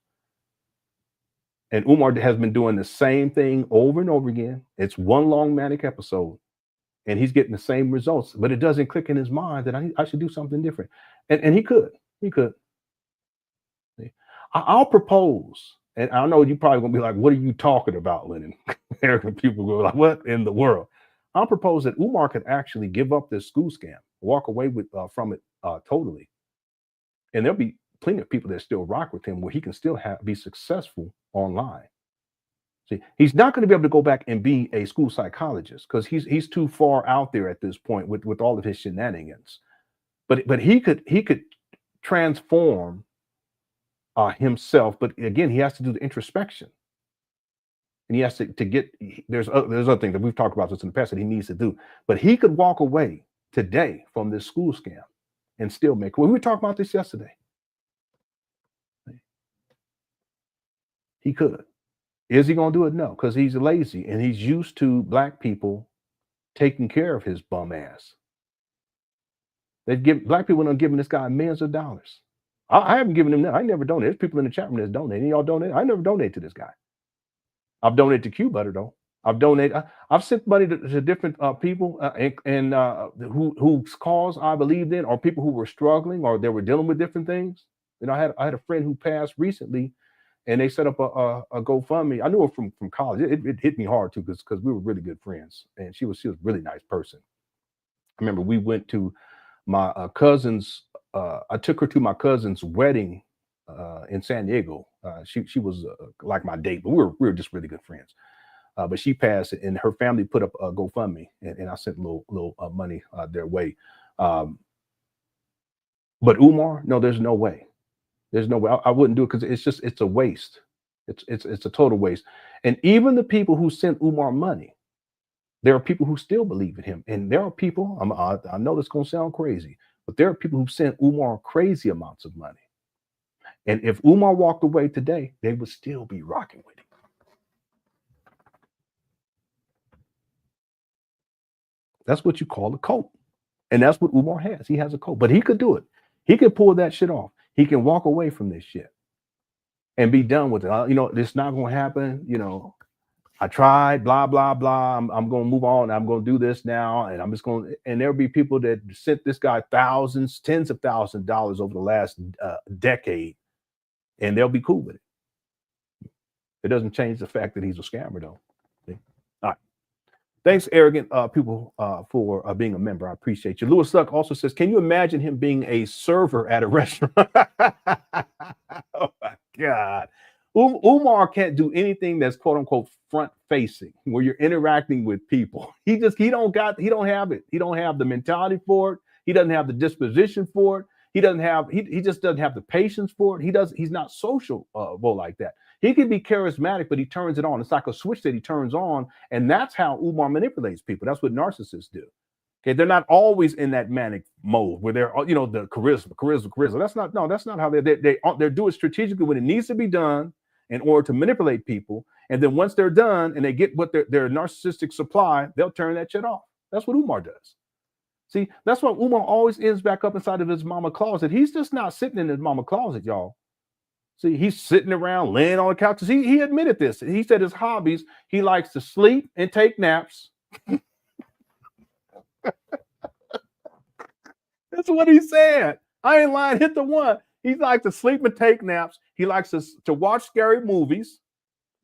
And Umar has been doing the same thing over and over again. It's one long manic episode, and he's getting the same results, but it doesn't click in his mind that I should do something different. And he could. I'll propose, and I know you're probably gonna be like, what are you talking about, Lenon? Arrogant people go like, what in the world? I'll propose that Umar could actually give up this school scam, walk away from it totally. And there'll be plenty of people that still rock with him where he can still be successful online. See, he's not going to be able to go back and be a school psychologist because he's too far out there at this point with all of his shenanigans. But he could transform himself, but again, he has to do the introspection, and he has to get. There's other things that we've talked about this in the past that he needs to do, but he could walk away today from this school scam and still make. Well, we were talking about this yesterday. He could. Is he going to do it? No, because he's lazy and he's used to Black people taking care of his bum ass. Black people are giving this guy millions of dollars. I haven't given him that. I never donated. There's people in the chat room that's donating. Y'all donate? I never donate to this guy. I've donated to Q Butter though. I've sent money to different people and whose cause I believed in, or people who were struggling or they were dealing with different things. You know, I had a friend who passed recently, and they set up a GoFundMe. I knew her from college. It hit me hard too because we were really good friends, and she was a really nice person. I remember we went to my cousin's. I took her to my cousin's wedding in San Diego. She was like my date, but we were just really good friends. But she passed, and her family put up a GoFundMe, and I sent a little money their way. But Umar, no, there's no way. There's no way. I wouldn't do it because it's a waste. It's a total waste. And even the people who sent Umar money, there are people who still believe in him. And there are people, I know this is going to sound crazy, but there are people who sent Umar crazy amounts of money. And if Umar walked away today, they would still be rocking with him. That's what you call a cult. And that's what Umar has. He has a cult, but he could do it. He could pull that shit off. He can walk away from this shit and be done with it. It's not going to happen. I tried, blah, blah, blah. I'm going to move on. I'm going to do this now. And I'm just going to, and there'll be people that sent this guy thousands, tens of thousands of dollars over the last decade, and they'll be cool with it. It doesn't change the fact that he's a scammer, though. See? All right. Thanks, arrogant people, for being a member. I appreciate you. Lewis Suck also says, can you imagine him being a server at a restaurant? Oh, my God. Umar can't do anything that's quote unquote front facing where you're interacting with people. He don't have it. He don't have the mentality for it. He doesn't have the disposition for it. He just doesn't have the patience for it. He's not social like that. He can be charismatic, but he turns it on. It's like a switch that he turns on. And that's how Umar manipulates people. That's what narcissists do. Okay, they're not always in that manic mode where they're, the charisma. That's not how they do it strategically when it needs to be done in order to manipulate people. And then once they're done and they get what their narcissistic supply, they'll turn that shit off. That's what Umar does. See, that's why Umar always ends back up inside of his mama closet. He's just not sitting in his mama closet, y'all. See, he's sitting around laying on the couches. He admitted this. He said his hobbies, he likes to sleep and take naps. That's what he said. I ain't lying. Hit the one. He likes to sleep and take naps. He likes to watch scary movies.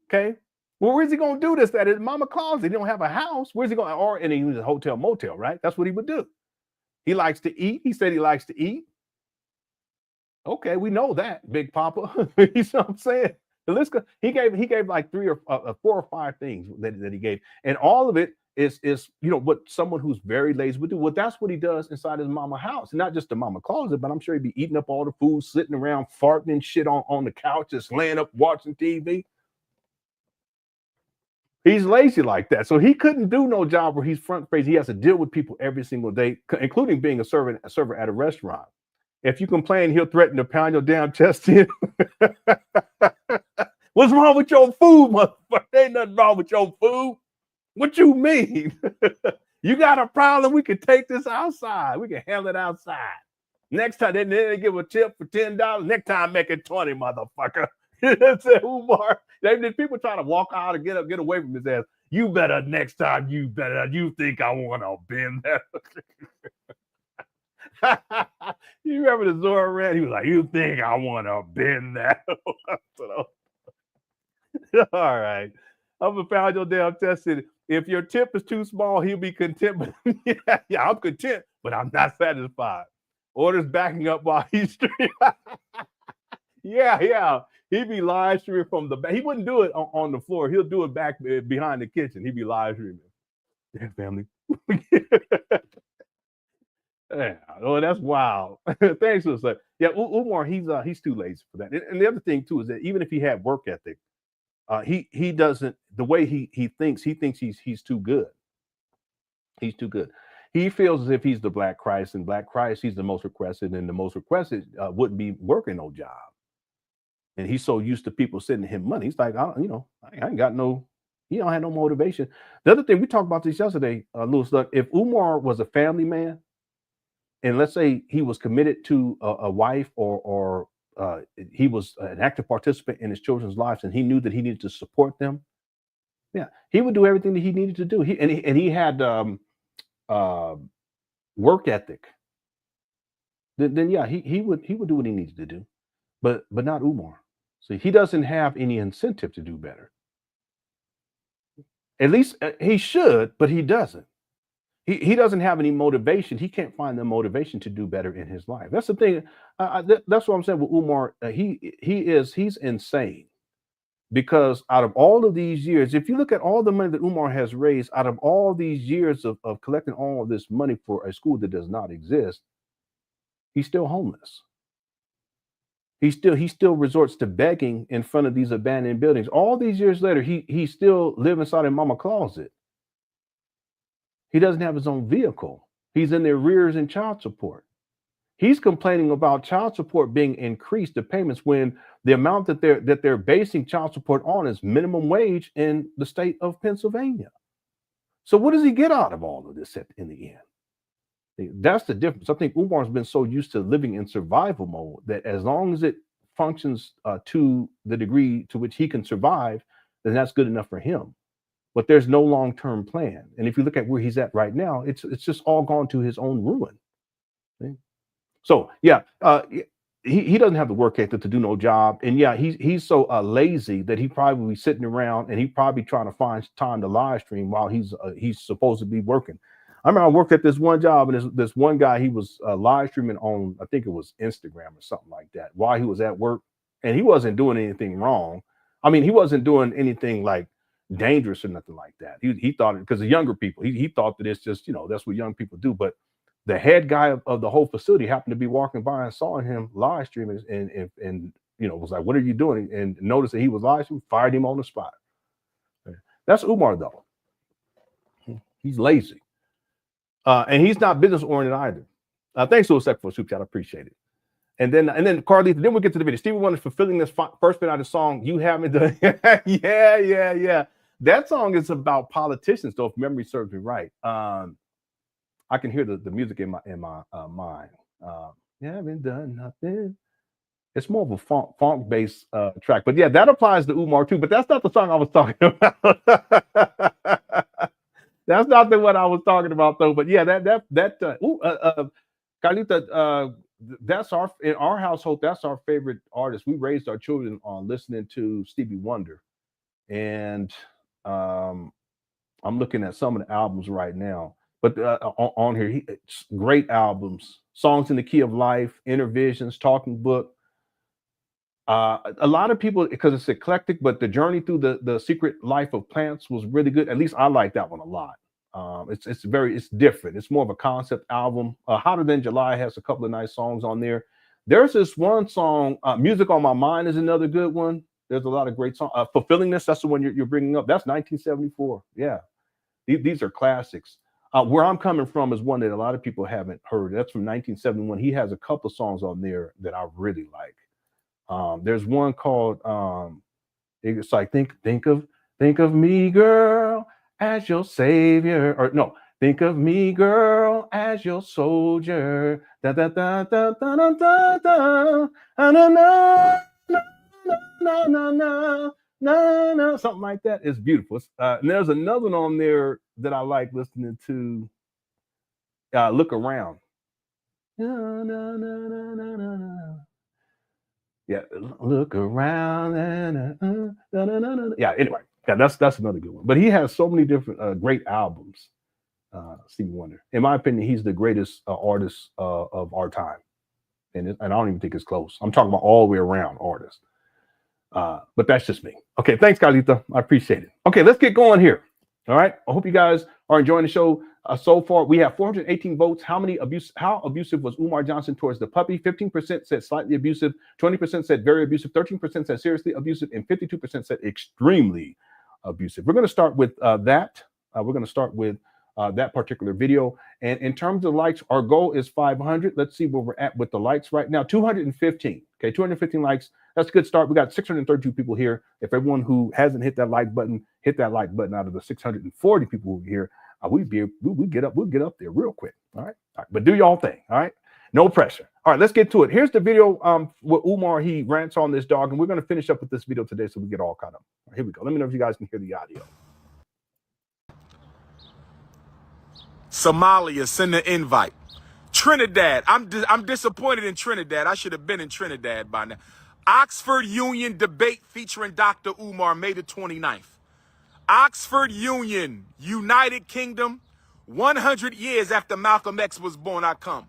Okay. Well, where's he going to do this at his mama closet? He don't have a house. Where's he going? Or in a hotel, motel, right? That's what he would do. He likes to eat. He said he likes to eat. Okay, we know that, Big Papa. You know what I'm saying? The list, he gave like 3 or 4 or 5 things that he gave, and all of it is what someone who's very lazy would do. Well, that's what he does inside his mama house, and not just the mama closet, but I'm sure he'd be eating up all the food, sitting around farting and shit on the couch, just laying up watching TV. He's lazy like that, so he couldn't do no job where he's front facing. He has to deal with people every single day, including being a server at a restaurant. If you complain, he'll threaten to pound your damn chest in. What's wrong with your food, motherfucker? Ain't nothing wrong with your food. What you mean? You got a problem? We can take this outside. We can handle it outside. Next time, they give a tip for $10. Next time, make it 20, motherfucker. That's Umar. People trying to walk out and get away from his ass. You better next time. You think I want to bend that? You remember the Zora rant? He was like, you think I want to bend that? All right. I'm going to pound your damn chest in. If your tip is too small, he'll be content. Yeah, I'm content, but I'm not satisfied. Orders backing up while he's streaming. Yeah. He'd be live streaming from the back. He wouldn't do it on the floor. He'll do it back behind the kitchen. He'd be live streaming. Yeah, family. Yeah, oh, that's wild. Thanks for that. Yeah, Umar, he's too lazy for that. And the other thing too is that even if he had work ethic, he doesn't. The way he thinks he's too good. He's too good. He feels as if he's the Black Christ, and Black Christ, he's the most requested, and the most requested wouldn't be working no job. And he's so used to people sending him money. He's like, I ain't got no. He don't have no motivation. The other thing we talked about this yesterday, Lewis. Look, if Umar was a family man, and let's say he was committed to a wife, or he was an active participant in his children's lives, and he knew that he needed to support them, yeah, he would do everything that he needed to do. He had work ethic. Then yeah, he would do what he needed to do, but not Umar. So he doesn't have any incentive to do better. At least he should, but he doesn't. He doesn't have any motivation. He can't find the motivation to do better in his life. That's the thing. That's what I'm saying with Umar. He's insane, because out of all of these years, if you look at all the money that Umar has raised, out of all these years of collecting all of this money for a school that does not exist, he's still homeless. He still resorts to begging in front of these abandoned buildings. All these years later, he still lives inside a mama closet. He doesn't have his own vehicle. He's in the arrears in child support. He's complaining about child support being increased, the payments, when the amount that they're basing child support on is minimum wage in the state of Pennsylvania. So what does he get out of all of this in the end? That's the difference. I think Umar's been so used to living in survival mode that as long as it functions to the degree to which he can survive, then that's good enough for him. But there's no long-term plan. And if you look at where he's at right now, it's just all gone to his own ruin. Okay? So yeah, he doesn't have the work ethic to do no job. And yeah, he's so lazy that he probably be sitting around, and he probably trying to find time to live stream while he's supposed to be working. I remember I worked at this one job, and this one guy, he was live streaming on, I think it was Instagram or something like that, while he was at work, and he wasn't doing anything wrong. I mean, he wasn't doing anything like dangerous or nothing like that. He thought it, because the younger people, he thought that it's just, that's what young people do. But the head guy of the whole facility happened to be walking by and saw him live streaming, and was like, "What are you doing?" And noticed that he was live streaming, fired him on the spot. That's Umar though. He's lazy. And he's not business oriented either. Thanks to a second for super chat. I appreciate it. And then Carlita, then we'll get to the video. Stevie Wonder's fulfilling this first bit out of the song. You haven't done. Yeah. That song is about politicians, though, if memory serves me right. I can hear the music in my mind. You haven't done nothing. It's more of a funk based track, but yeah, that applies to Umar too. But that's not the song I was talking about. That's not the one I was talking about, though. But yeah, Carlita, that's in our household. That's our favorite artist. We raised our children on listening to Stevie Wonder, and I'm looking at some of the albums right now. But on here, great albums, Songs in the Key of Life, Inner Visions, Talking Book. A lot of people, because it's eclectic, but the journey through the secret life of plants was really good. At least I like that one a lot. It's different. It's more of a concept album. Hotter Than July has a couple of nice songs on there. There's this one song, Music on My Mind is another good one. There's a lot of great songs. Fulfilling This, that's the one you're bringing up. That's 1974. Yeah, these are classics. Where I'm Coming From is one that a lot of people haven't heard. That's from 1971. He has a couple of songs on there that I really like. There's one called it's like think of me, girl, as your savior, or no, think of me, girl, as your soldier. Da da da da da da da da na na na na na na, something like that. It's beautiful. And there's another one on there that I like listening to. Look Around. Na, na, na, na, na, na. Yeah, look around. Yeah, anyway, yeah, that's another good one. But he has so many different great albums. Stevie Wonder, in my opinion, he's the greatest artist of our time, and I don't even think it's close. I'm talking about all the way around artists. But that's just me. Okay, thanks, Carlita. I appreciate it. Okay, let's get going here. All right. I hope you guys are enjoying the show so far. We have 418 votes. How abusive was Umar Johnson towards the puppy? 15% said slightly abusive, 20% said very abusive, 13% said seriously abusive, and 52% said extremely abusive. We're going to start with that. We're going to start with that particular video. And in terms of likes, our goal is 500. Let's see where we're at with the likes right now. 215. Okay, 215 likes. That's a good start. We got 632 people here. If everyone who hasn't hit that like button, hit that like button out of the 640 people who are here, we'll get up there real quick. All right. But do y'all thing. All right. No pressure. All right, let's get to it. Here's the video with Umar. He rants on this dog, and we're going to finish up with this video today so we get all caught up. All right, here we go. Let me know if you guys can hear the audio. Somalia, send an invite. Trinidad, I'm disappointed in Trinidad. I should have been in Trinidad by now. Oxford Union debate featuring Dr. Umar, May the 29th. Oxford Union, United Kingdom, 100 years after Malcolm X was born, I come.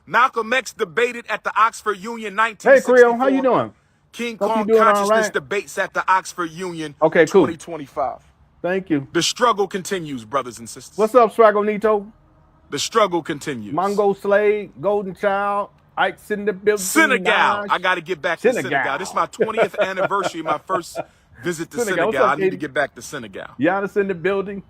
Malcolm X debated at the Oxford Union, Hey, 1964. Creole, how you doing? King Hope you Kong doing all Consciousness right. debates at the Oxford Union, Okay, cool. 2025. Thank you. The struggle continues, brothers and sisters. What's up, Swagonito? The struggle continues. Mongo Slade, Golden Child, Ike's in the building. Senegal. Nash. I got to get back to Senegal. This is my 20th anniversary, my first visit to Senegal. What's up, I need to Katie? get back to Senegal. Giannis in the building.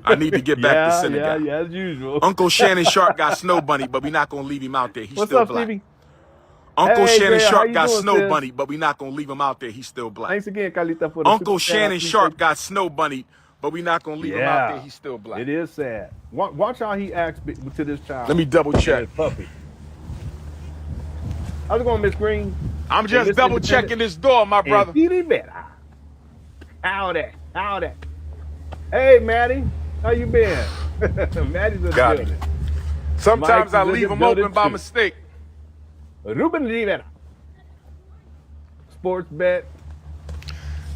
I need to get back to Senegal. Yeah, as usual. Uncle Shannon Sharp got Snow Bunny, but we're not going to leave him out there. He's What's still up, black. Stevie? Uncle Hey, Shannon Jay, how Sharp you got doing, Snow sis? Bunny, but we're not going to leave him out there. He's still black. Thanks again, Carlita, for the Uncle super chat. Shannon Sharp got Snow Bunny, but we're not going to leave him out there. He's still black. It is sad. Watch how he acts to this child. Let me double check. Puppy. How's it going, Miss Green? I'm just double checking this door, my brother. Howdy. Hey, Maddie. How you been? Maddie's in the Got it. building. Sometimes I Mike's in leave the them open building, by too. mistake. Ruben Rivera. Sports bet.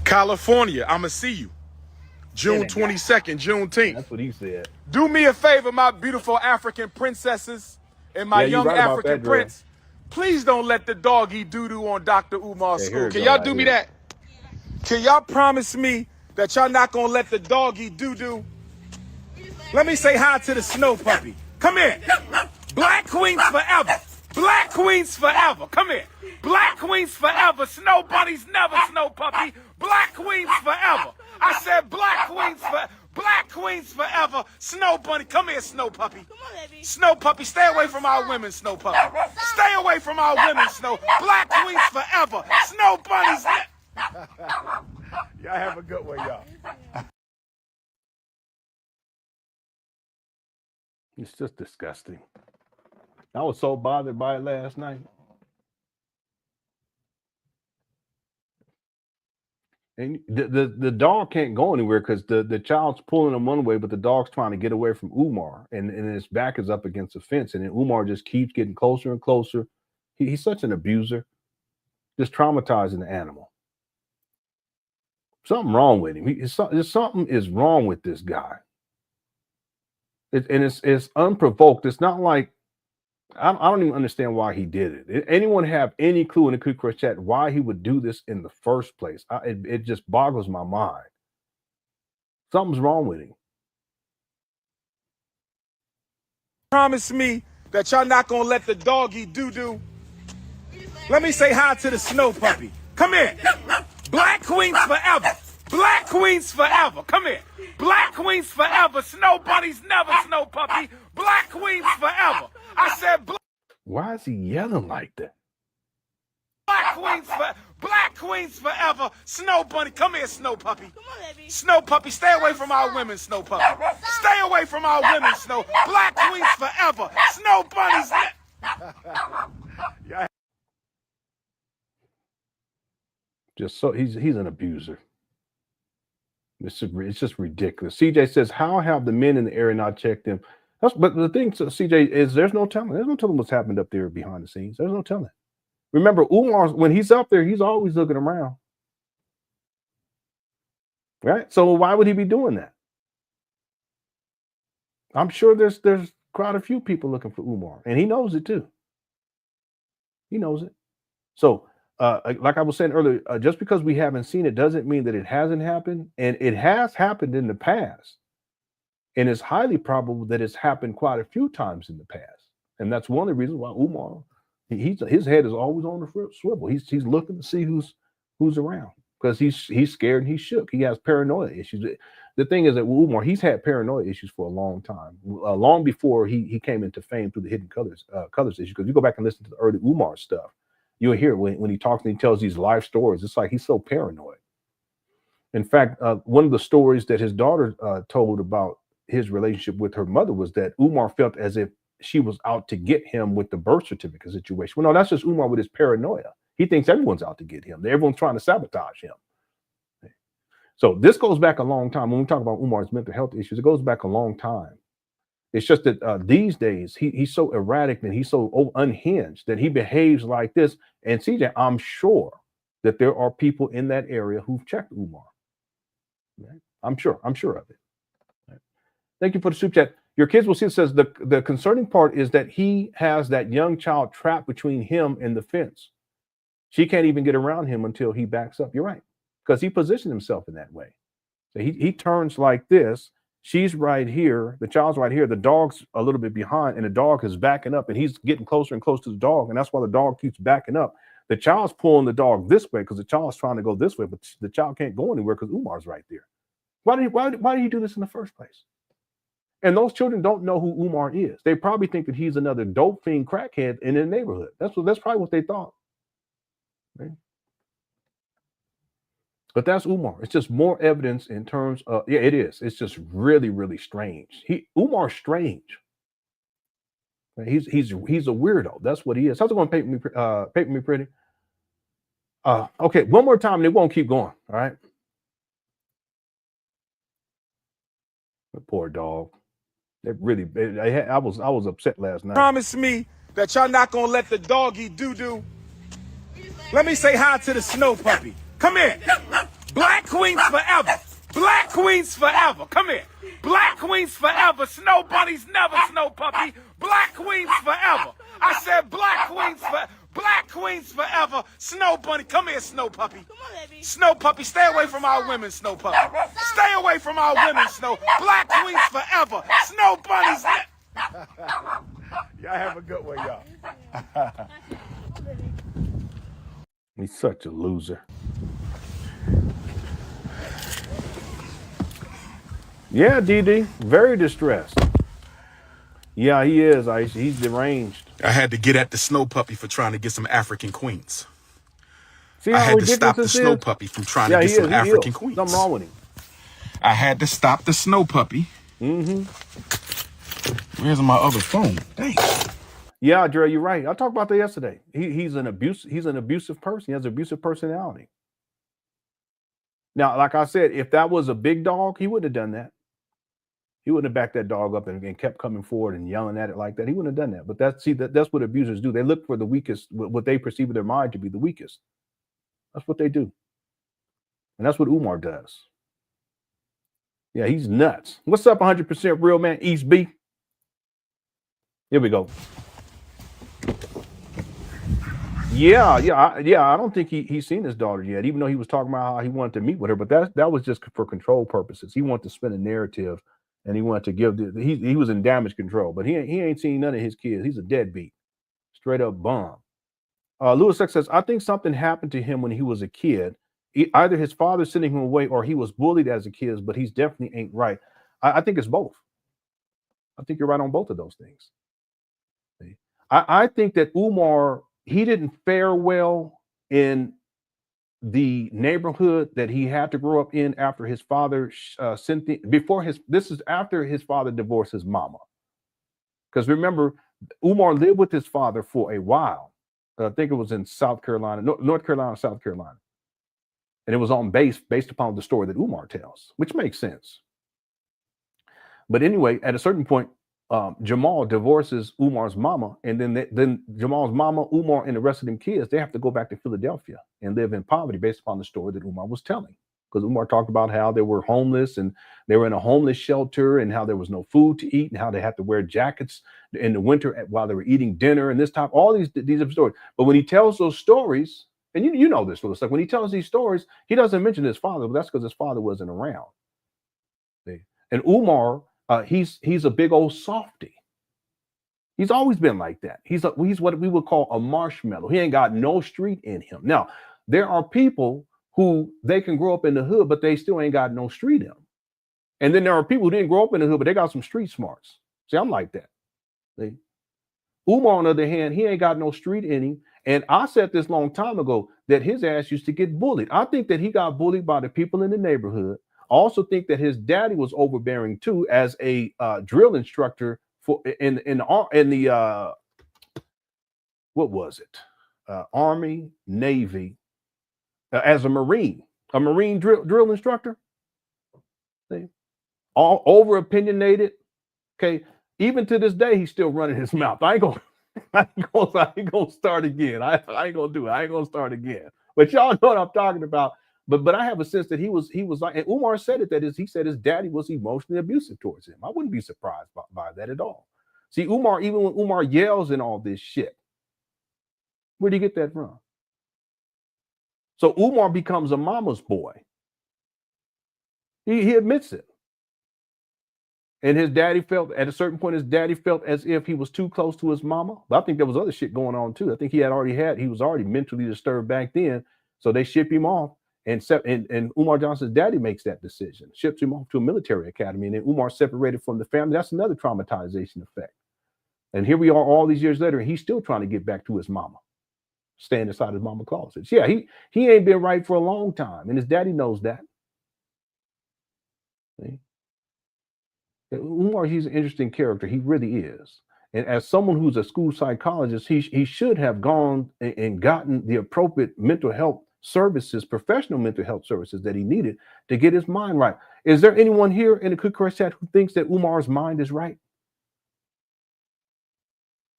California, I'm going to see you. June 22nd, Juneteenth. That's what he said. Do me a favor, my beautiful African princesses and my Yeah, you're young right about African that, Dre. prince. Please don't let the dog eat doo-doo on Dr. Umar's Hey, school. here it Can go y'all right do me here. that? Can y'all promise me that y'all not going to let the dog eat doo-doo? Let me say hi to the snow puppy. Come here. Black queens forever. Black queens forever. Come here. Black queens forever. Snow bunnies never, snow puppy. Black queens forever. I said black queens forever. Black queens forever. Snow bunny. Come here, snow puppy. Come on, baby. Snow puppy, stay away from our women, snow puppy. Stay away from our women, snow. Black queens forever. Snow bunnies. Y'all have a good one, y'all. It's just disgusting. I was so bothered by it last night. And the dog can't go anywhere because the child's pulling him one way, but the dog's trying to get away from Umar, and his back is up against the fence, and then Umar just keeps getting closer and closer. He's such an abuser, just traumatizing the animal. Something wrong with him. Something is wrong with this guy. It's unprovoked. It's not like I don't even understand why he did it. Anyone have any clue in the Quick Crush chat why he would do this in the first place? It just boggles my mind. Something's wrong with him. Promise me that y'all not gonna let the dog eat doo-doo. Let me say hi to the snow puppy. Come here. Black queens forever. Black queens forever. Come here. Black queens forever. Snow bunnies never, snow puppy. Black queens forever. I said Why is he yelling like that? Black queens forever. Snow bunny. Come here, snow puppy. Come on, baby. Snow puppy, stay away from our women, snow puppy. Stay away from our women, snow. Black queens forever. Snow bunnies. Just so he's an abuser. It's just ridiculous. CJ says, how have the men in the area not checked him? But the thing, CJ, is there's no telling. There's no telling what's happened up there behind the scenes. There's no telling. Remember, Umar, when he's up there, he's always looking around. Right? So why would he be doing that? I'm sure there's quite a few people looking for Umar, and he knows it too. He knows it. So, like I was saying earlier, just because we haven't seen it doesn't mean that it hasn't happened, and it has happened in the past. And it's highly probable that it's happened quite a few times in the past. And that's one of the reasons why Umar, his head is always on the swivel. He's looking to see who's around because he's scared and he's shook. He has paranoia issues. The thing is that Umar, he's had paranoia issues for a long time, long before he came into fame through the hidden colors issue. Because you go back and listen to the early Umar stuff, you'll hear when he talks and he tells these life stories, it's like he's so paranoid. In fact, one of the stories that his daughter told about his relationship with her mother was that Umar felt as if she was out to get him with the birth certificate situation. Well, no, that's just Umar with his paranoia. He thinks everyone's out to get him. Everyone's trying to sabotage him. So this goes back a long time. When we talk about Umar's mental health issues, it goes back a long time. It's just that these days he's so erratic and he's so unhinged that he behaves like this. And CJ, I'm sure that there are people in that area who've checked Umar. Right? I'm sure of it. Right? Thank you for the super chat. Your kids will see. It says the concerning part is that he has that young child trapped between him and the fence. She can't even get around him until he backs up. You're right, because he positioned himself in that way. So he turns like this. She's right here. The child's right here. The dog's a little bit behind, and the dog is backing up, and he's getting closer and closer to the dog, and that's why the dog keeps backing up. The child's pulling the dog this way because the child's trying to go this way, but the child can't go anywhere because Umar's right there. Why did he do this in the first place? And those children don't know who Umar is. They probably think that he's another dope fiend crackhead in their neighborhood. That's probably what they thought. Right? But that's Umar. It's just more evidence in terms of, yeah, it is. It's just really, really strange. Umar's strange. He's a weirdo. That's what he is. How's it going to paint me pretty? Okay, one more time and it won't keep going. All right. The poor dog. I was upset last night. Promise me that y'all not gonna let the doggy do. Let me say hi to the snow puppy. Come here. Black queens forever. Black queens forever. Come here. Black queens forever. Snow bunnies never, snow puppy. Black queens forever. I said black queens forever. Snow bunny. Come here, snow puppy. Come on, baby. Snow puppy, stay away from our women, snow puppy. Stay away from our women, snow. Black queens forever. Snow bunnies. Y'all have a good one, y'all. He's such a loser. Yeah, DD, very distressed. Yeah, he is. He's deranged. I had to get at the snow puppy for trying to get some African queens. See I how had to ridiculous stop the this snow is? puppy from trying to get some African queens. Something wrong with him. I had to stop the snow puppy. Mm-hmm. Where's my other phone? Dang. Yeah, Dre, you're right. I talked about that yesterday. He's an abusive person. He has an abusive personality. Now, like I said, if that was a big dog, he wouldn't have done that. He wouldn't have backed that dog up and kept coming forward and yelling at it like that. He wouldn't have done that. But that's what abusers do. They look for the weakest, what they perceive in their mind to be the weakest. That's what they do. And that's what Umar does. Yeah, he's nuts. What's up, 100% real man, East B? Here we go. Yeah. I don't think he's seen his daughter yet, even though he was talking about how he wanted to meet with her. But that was just for control purposes. He wanted to spin a narrative, and he wanted to give. He was in damage control, but he ain't seen none of his kids. He's a deadbeat, straight up bum. Lewis X says, I think something happened to him when he was a kid. Either his father sending him away, or he was bullied as a kid. But he's definitely ain't right. I think it's both. I think you're right on both of those things. I think that Umar, he didn't fare well in the neighborhood that he had to grow up in after his father this is after his father divorced his mama. Because remember, Umar lived with his father for a while. I think it was in South Carolina, North Carolina, South Carolina. And it was based upon the story that Umar tells, which makes sense. But anyway, at a certain point, Jamal divorces Umar's mama, and then Jamal's mama, Umar, and the rest of them kids, they have to go back to Philadelphia and live in poverty based upon the story that Umar was telling. Because Umar talked about how they were homeless and they were in a homeless shelter and how there was no food to eat and how they had to wear jackets in the winter while they were eating dinner and this type, all these stories. But when he tells those stories, and you know this, Louis, like when he tells these stories, he doesn't mention his father, but that's because his father wasn't around. And Umar, he's a big old softy. He's always been like that. He's what we would call a marshmallow. He ain't got no street in him. Now, there are people who they can grow up in the hood, but they still ain't got no street in them. And then there are people who didn't grow up in the hood, but they got some street smarts. See, I'm like that. See? Umar, on the other hand, he ain't got no street in him. And I said this long time ago that his ass used to get bullied. I think that he got bullied by the people in the neighborhood. I also think that his daddy was overbearing too, as a drill instructor in the what was it? Army, Navy, as a Marine drill instructor. See? All over opinionated. Okay, even to this day, he's still running his mouth. I ain't gonna start again. I ain't gonna do it. I ain't gonna start again. But y'all know what I'm talking about. But I have a sense that he was like, and Umar said it, he said his daddy was emotionally abusive towards him. I wouldn't be surprised by that at all. See, Umar, even when Umar yells and all this shit, where do you get that from? So Umar becomes a mama's boy. He admits it. And his daddy felt, at a certain point, his daddy felt as if he was too close to his mama. But I think there was other shit going on too. I think he was already mentally disturbed back then. So they ship him off. And Umar Johnson's daddy makes that decision, ships him off to a military academy. And then Umar separated from the family. That's another traumatization effect. And here we are all these years later, and he's still trying to get back to his mama, staying inside his mama closets. Yeah, he ain't been right for a long time. And his daddy knows that. See? Umar, he's an interesting character. He really is. And as someone who's a school psychologist, he should have gone and gotten the appropriate mental health services, professional mental health services that he needed to get his mind right. Is there anyone here in the Quick Course chat who thinks that Umar's mind is right?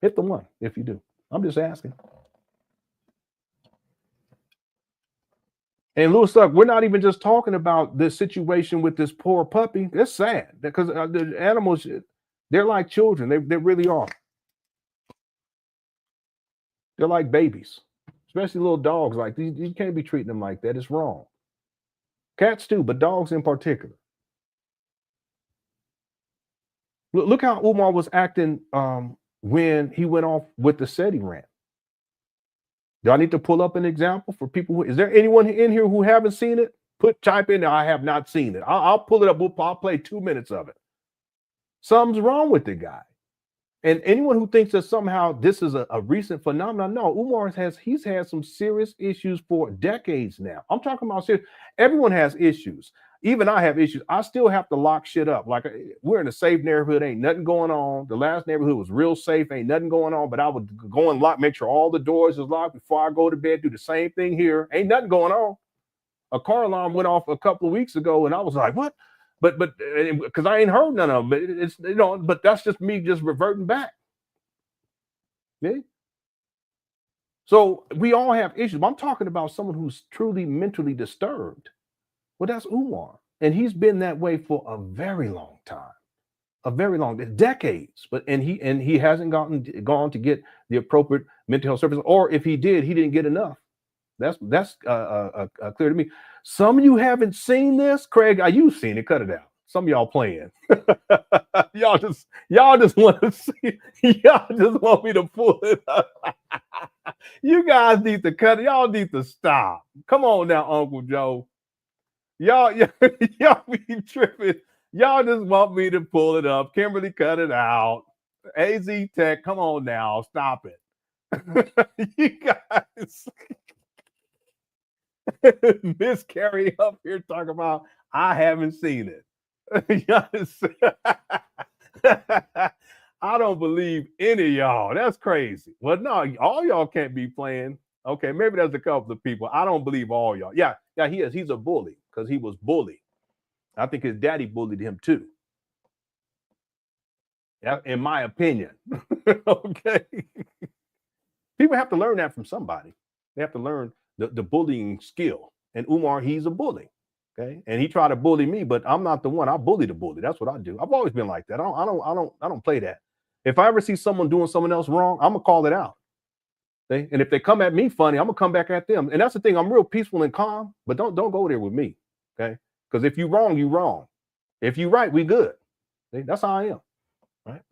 Hit the one if you do. I'm just asking. And Louis Suck, we're not even just talking about this situation with this poor puppy. It's sad because the animals, they're like children. They really are. They're like babies, especially little dogs. Like these, you can't be treating them like that. It's wrong. Cats too, but dogs in particular. Look how Umar was acting when he went off with the SETI rant. Do I need to pull up an example for people? Is there anyone in here who haven't seen it? Type in, I have not seen it. I'll pull it up. I'll play 2 minutes of it. Something's wrong with the guy. And anyone who thinks that somehow this is a recent phenomenon, no, Umar he's had some serious issues for decades now. I'm talking about serious. Everyone has issues. Even I have issues. I still have to lock shit up. Like we're in a safe neighborhood, ain't nothing going on. The last neighborhood was real safe, ain't nothing going on. But I would go and lock, make sure all the doors is locked before I go to bed. Do the same thing here. Ain't nothing going on. A car alarm went off a couple of weeks ago, and I was like, "What?" But because I ain't heard none of them. It's But that's just me just reverting back. Yeah. So we all have issues. But I'm talking about someone who's truly mentally disturbed. Well, that's Umar. And he's been that way for a very long time, decades. But he hasn't gone to get the appropriate mental health service, or if he did, he didn't get enough. That's clear to me. Some of you haven't seen this, Craig. You've seen it. Cut it out. Some of y'all playing. y'all just want to see. Y'all just want me to pull it up. You guys need to cut it. Y'all need to stop. Come on now, Uncle Joe. Y'all be tripping. Y'all just want me to pull it up. Kimberly, cut it out. AZ Tech, come on now. Stop it. You guys. Miss Carrie up here talking about, I haven't seen it. I don't believe any of y'all. That's crazy. Well, no, all y'all can't be playing. Okay, maybe there's a couple of people. I don't believe all y'all. Yeah, he is. He's a bully because he was bullied. I think his daddy bullied him too. Yeah, in my opinion. Okay. People have to learn that from somebody. They have to learn the bullying skill. And Umar, he's a bully. Okay. And he tried to bully me, but I'm not the one. I bully the bully. That's what I do. I've always been like that. I don't play that. If I ever see someone doing someone else wrong, I'm gonna call it out. Okay? And if they come at me funny, I'm gonna come back at them. And that's the thing. I'm real peaceful and calm, but don't go there with me. Okay. Because if you wrong, you wrong. If you right, we good. Okay? That's how I am. Right.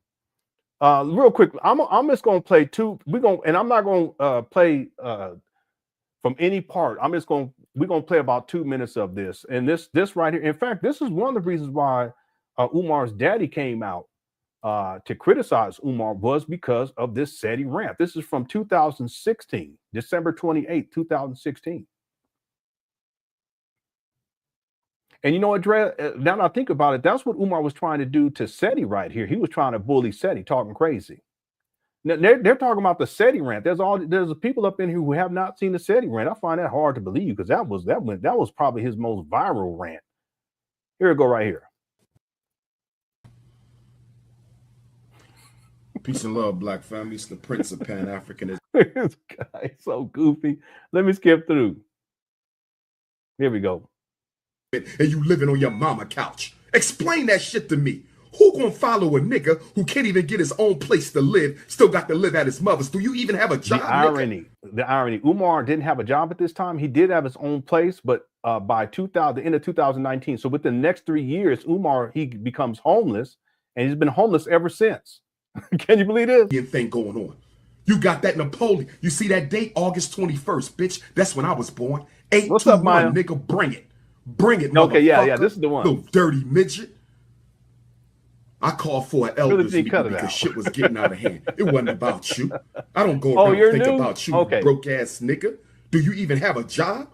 Real quick, I'm just gonna play two. And I'm not gonna play from any part. We're gonna play about 2 minutes of this. And this right here. In fact, this is one of the reasons why Umar's daddy came out to criticize Umar, was because of this SETI rant. This is from 2016, December 28, 2016. And you know what, Dre, now that I think about it, that's what Umar was trying to do to SETI right here. He was trying to bully SETI, talking crazy. Now, they're talking about the SETI rant. There's people up in here who have not seen the SETI rant. I find that hard to believe because that was probably his most viral rant. Here we go right here. Peace and love, Black family. It's the Prince of Pan Africanism. This guy's so goofy. Let me skip through. Here we go. And you living on your mama couch. Explain that shit to me. Who gonna follow a nigga who can't even get his own place to live, still got to live at his mother's? Do you even have a job, The irony. Umar didn't have a job at this time. He did have his own place, but by the end of 2019, so within the next 3 years, Umar, he becomes homeless, and he's been homeless ever since. Can you believe this? Thing going on. You got that Napoleon. You see that date, August 21st, bitch. That's when I was born. 821, what's up, Maya? Nigga, bring it. Bring it, okay, yeah, this is the one. Little dirty midget. I called for an elders meeting because shit was getting out of hand. It wasn't about you. I don't go around and think about you, broke ass nigga. Do you even have a job?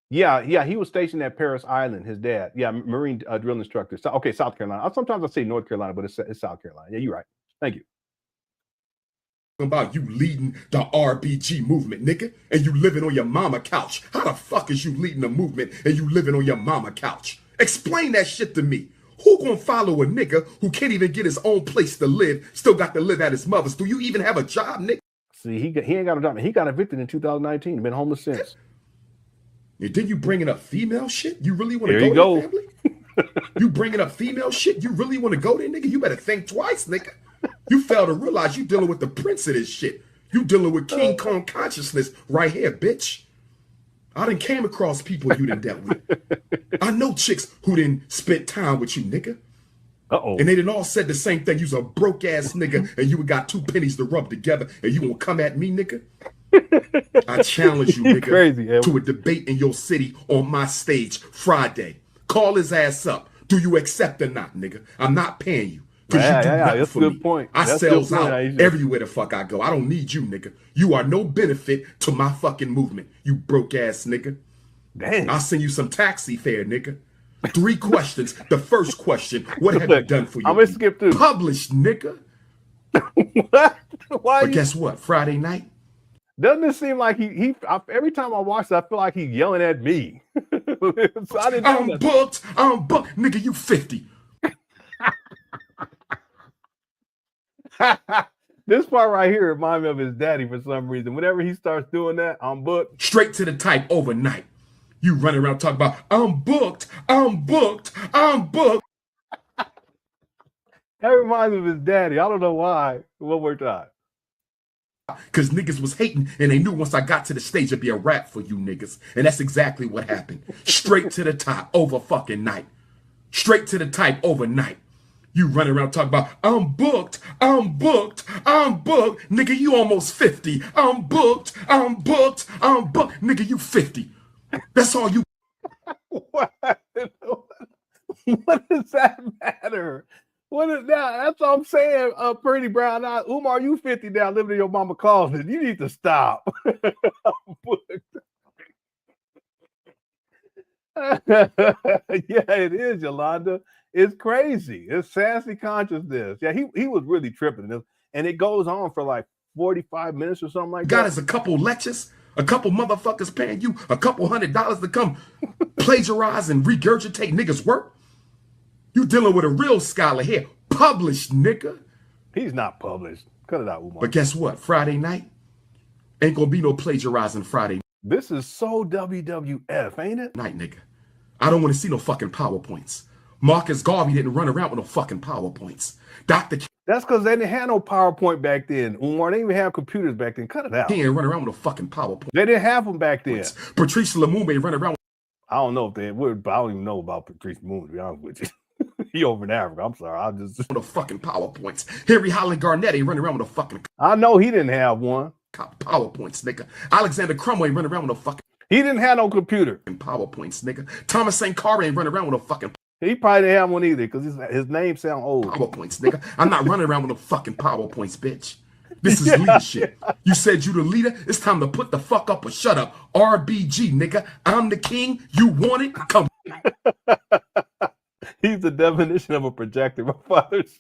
Yeah, he was stationed at Paris Island, his dad. Yeah, Marine drill instructor. Okay, South Carolina. Sometimes I say North Carolina, but it's South Carolina. Yeah, you're right. Thank you. About you leading the RBG movement, nigga, and you living on your mama couch. How the fuck is you leading the movement and you living on your mama couch? Explain that shit to me. Who gonna follow a nigga who can't even get his own place to live, still got to live at his mother's? Do you even have a job, nigga? See, he ain't got a job. He got evicted in 2019. Been homeless since. And then you bringing up female shit? You really want to go there, family? You bringing up female shit? You really want to go there, nigga? You better think twice, nigga. You fail to realize you dealing with the prince of this shit. You dealing with King Kong consciousness right here, bitch. I done came across people you done dealt with. I know chicks who didn't spend time with you, nigga. And they done all said the same thing. You's a broke ass nigga and you got 2 pennies to rub together and you gonna come at me, nigga? I challenge you, nigga, to a debate in your city on my stage Friday. Call his ass up. Do you accept or not, nigga? I'm not paying you. That's a good point. I sells out everywhere the fuck I go. I don't need you, nigga. You are no benefit to my fucking movement, you broke ass nigga. Damn. I'll send you some taxi fare, nigga. 3 questions. The first question, what have you done for you? I'm gonna skip through. Published, nigga. What? Why? But guess what? Friday night. Doesn't it seem like he every time I watch it, I feel like he's yelling at me. So I'm booked. Nigga, you 50. This part right here reminds me of his daddy for some reason. Whenever he starts doing that, I'm booked. Straight to the type overnight. You running around talking about, I'm booked. That reminds me of his daddy. I don't know why. One more time. Because niggas was hating and they knew once I got to the stage it'd be a wrap for you niggas. And that's exactly what happened. Straight to the top over fucking night. Straight to the type overnight. You running around talking about, I'm booked. Nigga, you almost 50. I'm booked. Nigga, you 50. That's all you. What does that matter? What is that? That's what I'm saying, pretty brown eyes. Umar, you 50 now, living in your mama closet. You need to stop. Yeah, it is, Yolanda. It's crazy. It's sassy consciousness. Yeah, he was really tripping. And it goes on for like 45 minutes or something like that. Got us a couple lectures, a couple motherfuckers paying you a couple $100 to come plagiarize and regurgitate niggas' work. You dealing with a real scholar here. Published, nigga. He's not published. Cut it out, Umar. But guess what? Friday night ain't gonna be no plagiarizing Friday. This is so WWF, ain't it? Night, nigga. I don't want to see no fucking PowerPoints. Marcus Garvey didn't run around with no fucking PowerPoints. That's because they didn't have no PowerPoint back then, Umar. They didn't even have computers back then. Cut it out. He didn't run around with no fucking PowerPoint. They didn't have them back then. Patrice Lumumba run around. I don't know if they would, but I don't even know about Patrice Lumumba, to be honest with you. He over in Africa. I'm sorry. I just the fucking PowerPoints. Henry Highland Garnett ain't running around with a fucking. I know he didn't have one. PowerPoints, nigga. Alexander Cromwell ain't running around with a fucking. He didn't have no computer. PowerPoints, nigga. Thomas St. Carr ain't running around with a fucking. He probably didn't have one either because his name sound old. PowerPoints, nigga. I'm not running around with no fucking PowerPoints, bitch. This is leadership. You said you the leader. It's time to put the fuck up or shut up. RBG, nigga. I'm the king. You want it? Come. He's the definition of a projector. My father's.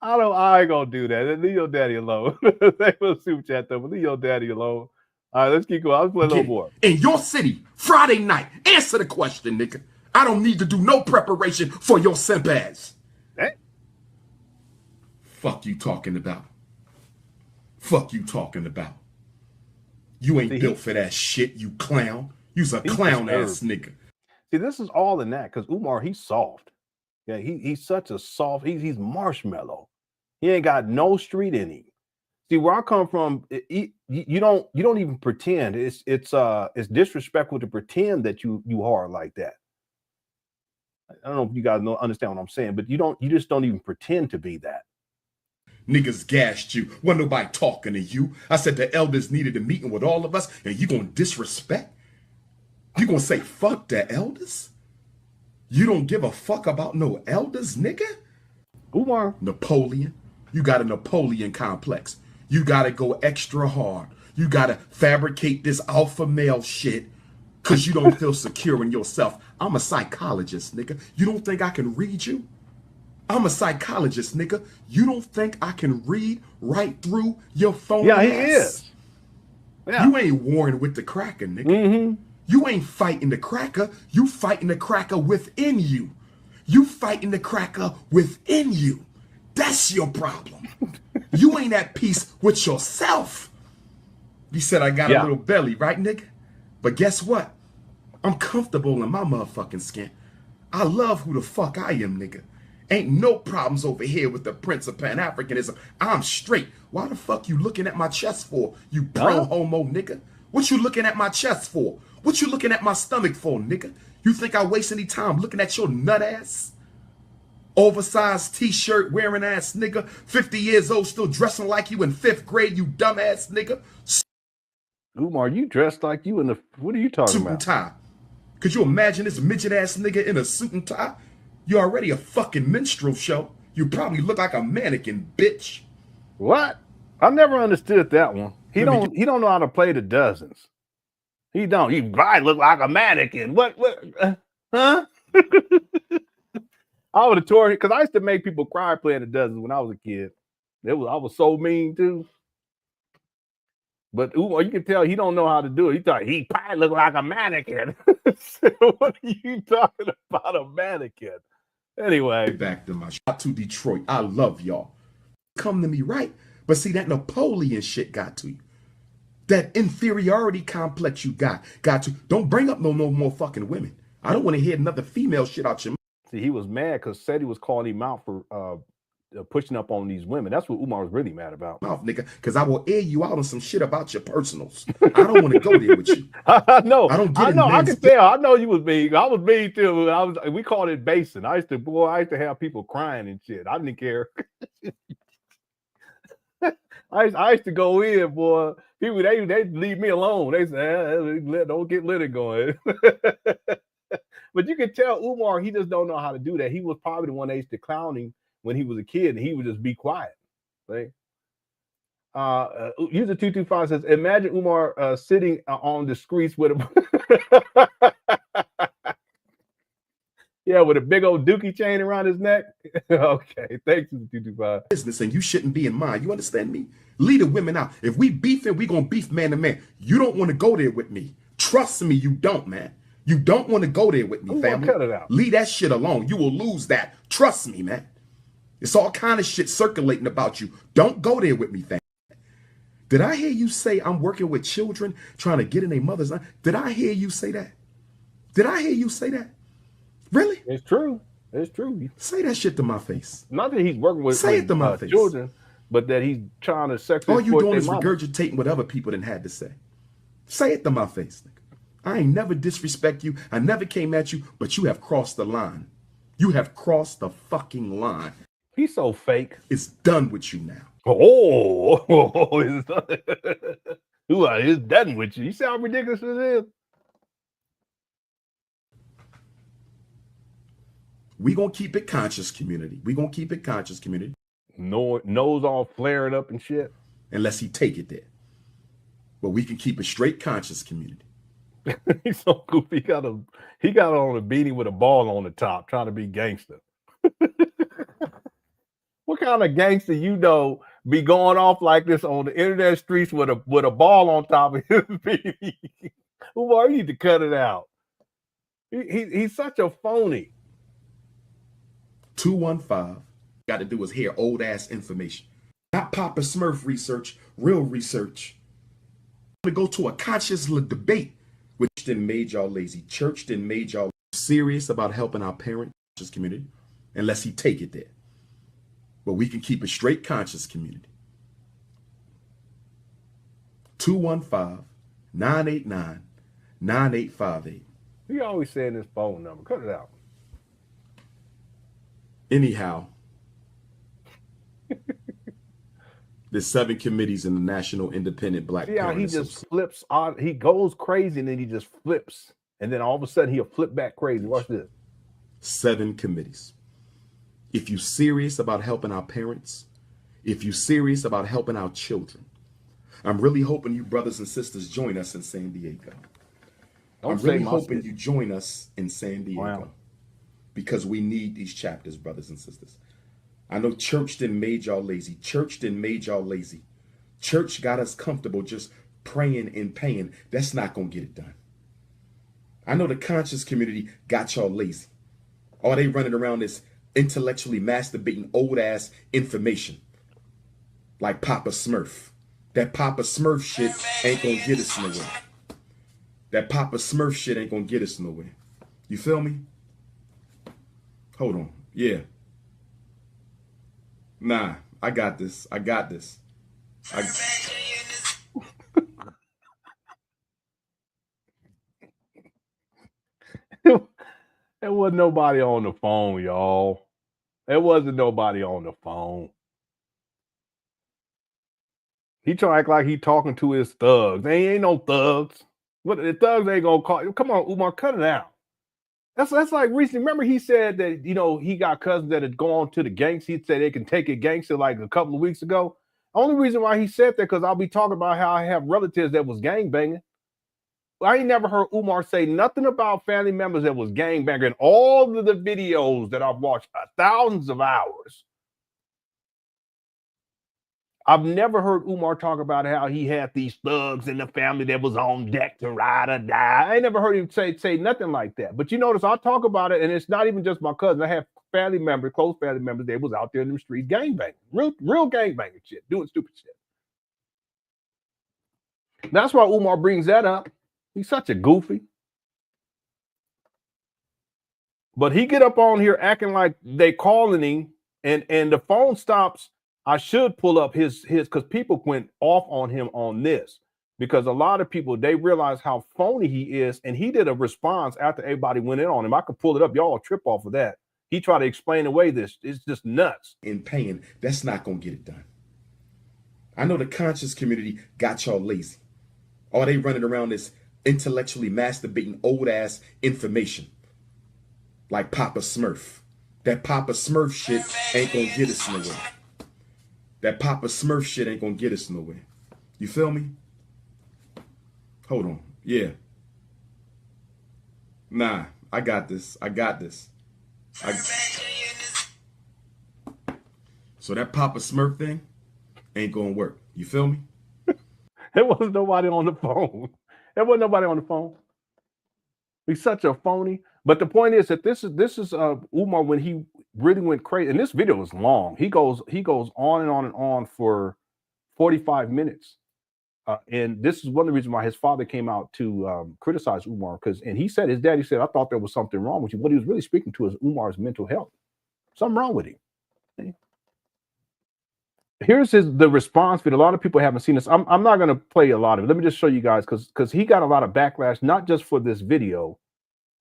I ain't gonna do that. Leave your daddy alone. They will super chat though, but leave your daddy alone. All right, let's keep going. I'll play a little more. In your city, Friday night. Answer the question, nigga. I don't need to do no preparation for your simp ass. Hey. Fuck you talking about. Fuck you talking about. You ain't built for that shit, you clown. You's a clown ass nigga. See, this is all in that because Umar, he's soft. Yeah, he's such a soft. He's marshmallow. He ain't got no street in him. See, where I come from, you don't even pretend. It's disrespectful to pretend that you hard like that. I don't know if you guys understand what I'm saying, but you just don't even pretend to be that. Niggas gassed you. Wasn't nobody talking to you. I said the elders needed a meeting with all of us, and you gonna disrespect? You gonna say fuck the elders? You don't give a fuck about no elders, nigga? Umar. Napoleon. You got a Napoleon complex. You gotta go extra hard. You gotta fabricate this alpha male shit because you don't feel secure in yourself. I'm a psychologist, nigga. You don't think I can read you? I'm a psychologist, nigga. You don't think I can read right through your phone? Yeah, he is. Yeah. You ain't warring with the cracker, nigga. You ain't fighting the cracker. You fighting the cracker within you. You fighting the cracker within you. That's your problem. You ain't at peace with yourself. You said I got a little belly, right, nigga? But guess what? I'm comfortable in my motherfucking skin. I love who the fuck I am, nigga. Ain't no problems over here with the Prince of Pan Africanism. I'm straight. Why the fuck you looking at my chest for, you pro-homo nigga? What you looking at my chest for? What you looking at my stomach for, nigga? You think I waste any time looking at your nut ass? Oversized t-shirt wearing ass nigga, 50 years old, still dressing like you in 5th grade, you dumbass nigga. Umar, you dressed like you in the, what are you talking about? Suit and tie. Could you imagine this midget ass nigga in a suit and tie? You're already a fucking minstrel show. You probably look like a mannequin, bitch. What? I never understood that one. He don't know how to play the dozens. He don't. He probably look like a mannequin. What? Huh? I would have tore it because I used to make people cry playing the dozens when I was a kid. I was so mean too. But Umar, you can tell he don't know how to do it. He thought he probably look like a mannequin. What are you talking about, a mannequin? Anyway, back to my shot to Detroit. I love y'all. Come to me, right? But see, that Napoleon shit got to you. That inferiority complex you got to. Don't bring up no more fucking women. I don't want to hear another female shit out your mouth. See, he was mad because Seti was calling him out for pushing up on these women. That's what Umar was really mad about. Mouth, nigga, because I will air you out on some shit about your personals. I don't want to go there with you. I know. I know. I can tell. I know you was mean. I was mean too. We called it basing. I used to have people crying and shit. I didn't care. I used to go in, boy. People they leave me alone. They say, don't get Lenon going. But you can tell Umar, he just don't know how to do that. He was probably the one that used to clown him when he was a kid, and he would just be quiet. Right? User 225 says, imagine Umar sitting on the streets with a with a big old dookie chain around his neck. Okay, thanks, 225. Business, and you shouldn't be in mine. You understand me? Lead the women out. If we beefing, we gonna beef man to man. You don't want to go there with me. Trust me, you don't, man. You don't want to go there with me, family. Cut it out. Leave that shit alone. You will lose that. Trust me, man. It's all kind of shit circulating about you. Don't go there with me, family. Did I hear you say I'm working with children trying to get in their mother's life? Did I hear you say that? Did I hear you say that? Really? It's true. It's true. Say that shit to my face. Not that he's working with say it to my face. Children, but that he's trying to sexually. All you doing is regurgitating what other people didn't had to say. Say it to my face, nigga. I ain't never disrespect you. I never came at you, but you have crossed the line. You have crossed the fucking line. He's so fake. It's done with you now. It's done with you. You see how ridiculous it is? We gonna keep it conscious, community. We gonna keep it conscious, community. Nose all flaring up and shit. Unless he take it there. But we can keep it straight conscious, community. He's so goofy. He got on a beanie with a ball on the top, trying to be gangster. What kind of gangster be going off like this on the internet streets with a ball on top of his beanie? Umar, you need to cut it out. He's such a phony. 215. Got to do is hear old ass information. Not Papa Smurf research, real research. To go to a conscious debate which then made y'all lazy. Church then made y'all serious about helping our parent community, unless he take it there. But we can keep a straight conscious community. 215-989-9858. He always saying his phone number. Cut it out. Anyhow, there's 7 committees in the National Independent Black Yeah, Parent he just flips on. He goes crazy and then he just flips. And then all of a sudden he'll flip back crazy. Watch this. 7 committees. If you're serious about helping our parents, if you're serious about helping our children, I'm really hoping you brothers and sisters join us in San Diego. I'm really hoping you join us in San Diego, because we need these chapters, brothers and sisters. I know church didn't made y'all lazy. Church didn't made y'all lazy. Church got us comfortable just praying and paying. That's not going to get it done. I know the conscious community got y'all lazy. Or they running around this intellectually masturbating old ass information like Papa Smurf. That Papa Smurf shit ain't going to get us nowhere. That Papa Smurf shit ain't going to get us nowhere. You feel me? Hold on. Yeah. Nah, I got this. I got this. There wasn't nobody on the phone, y'all. There wasn't nobody on the phone. He trying to act like he talking to his thugs. They ain't no thugs. What the thugs ain't gonna call? Come on, Umar, cut it out. That's like recently. Remember, he said that, you know, he got cousins that had gone to the gangs. He said they can take it gangster like a couple of weeks ago. Only reason why he said that because I'll be talking about how I have relatives that was gangbanging. I ain't never heard Umar say nothing about family members that was gangbanging. All of the videos that I've watched, thousands of hours, I've never heard Umar talk about how he had these thugs in the family that was on deck to ride or die. I ain't never heard him say nothing like that. But you notice I talk about it, and it's not even just my cousin. I have family members, close family members, that was out there in the streets gangbanging, real gangbanging shit, doing stupid shit. That's why Umar brings that up. He's such a goofy. But he get up on here acting like they calling him, and the phone stops. I should pull up his because people went off on him on this, because a lot of people, they realize how phony he is, and he did a response after everybody went in on him. I could pull it up. Y'all trip off of that. He tried to explain away this. It's just nuts. In pain, that's not going to get it done. I know the conscious community got y'all lazy. Or they running around this intellectually masturbating old ass information like Papa Smurf. That Papa Smurf shit ain't going to get us nowhere. That Papa Smurf shit ain't going to get us nowhere. You feel me? Hold on. Yeah. Nah, I got this. I got this. So that Papa Smurf thing ain't going to work. You feel me? There wasn't nobody on the phone. There wasn't nobody on the phone. He's such a phony. But the point is that this is Umar when he really went crazy. And this video is long. He goes on and on and on for 45 minutes. And this is one of the reasons why his father came out to criticize Umar, and he said, his daddy said, I thought there was something wrong with you. What he was really speaking to is Umar's mental health. Something wrong with him. Here's the response video. A lot of people haven't seen this. I'm not going to play a lot of it. Let me just show you guys, because he got a lot of backlash, not just for this video,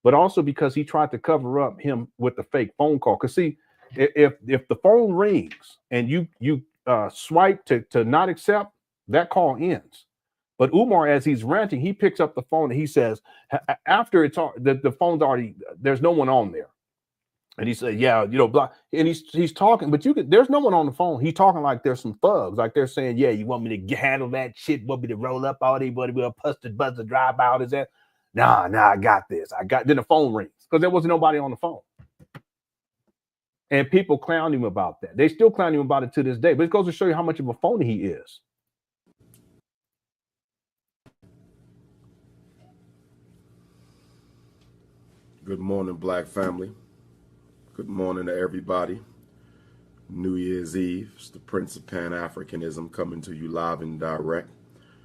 but also because he tried to cover up him with the fake phone call. Because see, if the phone rings and you swipe to not accept, that call ends. But Umar, as he's ranting, he picks up the phone and he says, after it's the phone's already, there's no one on there. And he said, yeah, you know, blah. And he's talking, but there's no one on the phone. He's talking like there's some thugs, like they're saying, yeah, you want me to handle that shit? Want me to roll up all these, we'll buzz the drive out? Is that? Nah, I got this. Then the phone rings because there wasn't nobody on the phone. And people clown him about that. They still clown him about it to this day. But it goes to show you how much of a phony he is. Good morning, Black family. Good morning to everybody. New Year's Eve. It's the Prince of Pan Africanism coming to you live and direct.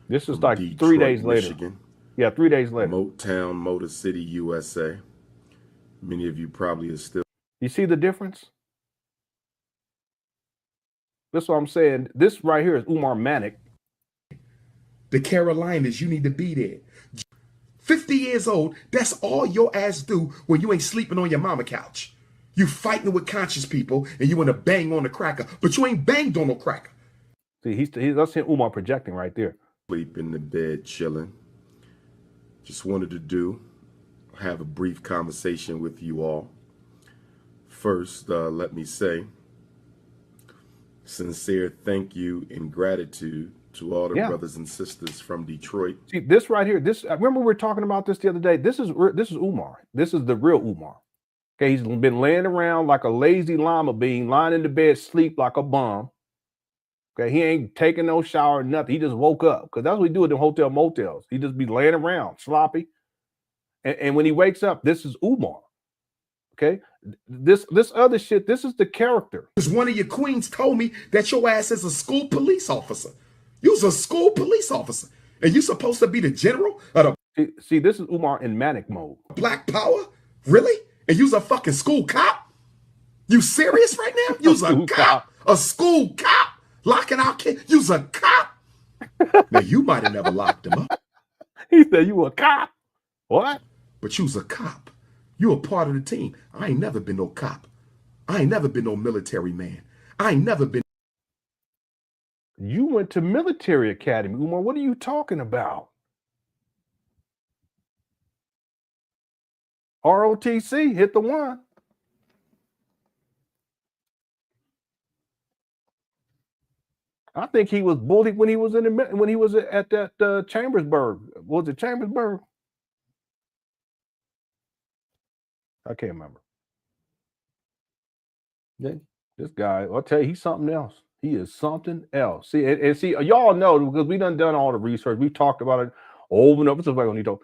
This is like Detroit, 3 days later. Michigan. Yeah, 3 days later. Motown, Motor City, USA. Many of you probably are still. You see the difference? That's what I'm saying. This right here is Umar Manic. The Carolinas, you need to be there. 50 years old, that's all your ass do when you ain't sleeping on your mama couch. You fighting with conscious people and you want to bang on the cracker, but you ain't banged on no cracker. See, that's Umar projecting right there. Sleep in the bed, chilling. Just wanted to have a brief conversation with you all. First, let me say sincere thank you and gratitude to all the brothers and sisters from Detroit. See, this right here, I remember we were talking about this the other day. This is Umar. This is the real Umar. Okay, he's been laying around like a lazy llama bean, lying in the bed, sleep like a bum. Okay, he ain't taking no shower, nothing. He just woke up, because that's what we do at the hotel motels. He just be laying around, sloppy. And when he wakes up, this is Umar. Okay, this other shit, this is the character. Because one of your queens told me that your ass is a school police officer. You's a school police officer, and you supposed to be the general of the. See, this is Umar in manic mode. Black power, really? And you's a fucking school cop? You serious right now? You's a cop, a school cop, locking our kids. You's a cop. Now you might have never locked him up. He said you a cop. What? But you's a cop. You a part of the team. I ain't never been no cop. I ain't never been no military man. I ain't never been. You went to military academy, Umar. What are you talking about? ROTC, hit the one. I think he was bullied when he was at that Chambersburg. Was it Chambersburg? I can't remember. Yeah, this guy, I'll tell you, he's something else. He is something else. See, and see, y'all know, because we done all the research. We talked about it over and over. It's like when you talk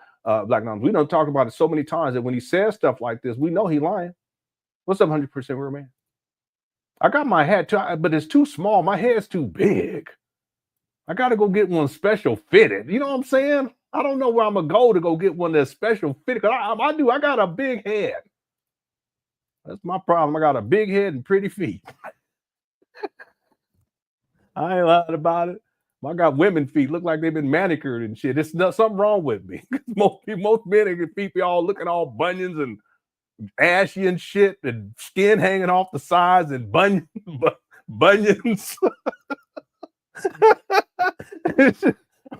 Black Nuns. We done talked about it so many times that when he says stuff like this, we know he lying. What's up, 100% real man? I got my hat too, but it's too small. My head's too big. I got to go get one special fitted. You know what I'm saying? I don't know where I'm gonna go get one that's special fitted. Cause I got a big head. That's my problem. I got a big head and pretty feet. I ain't lying about it. I got women feet, look like they've been manicured and shit. It's not something wrong with me. most men feet be all looking all bunions and ashy and shit, and skin hanging off the sides and bunions.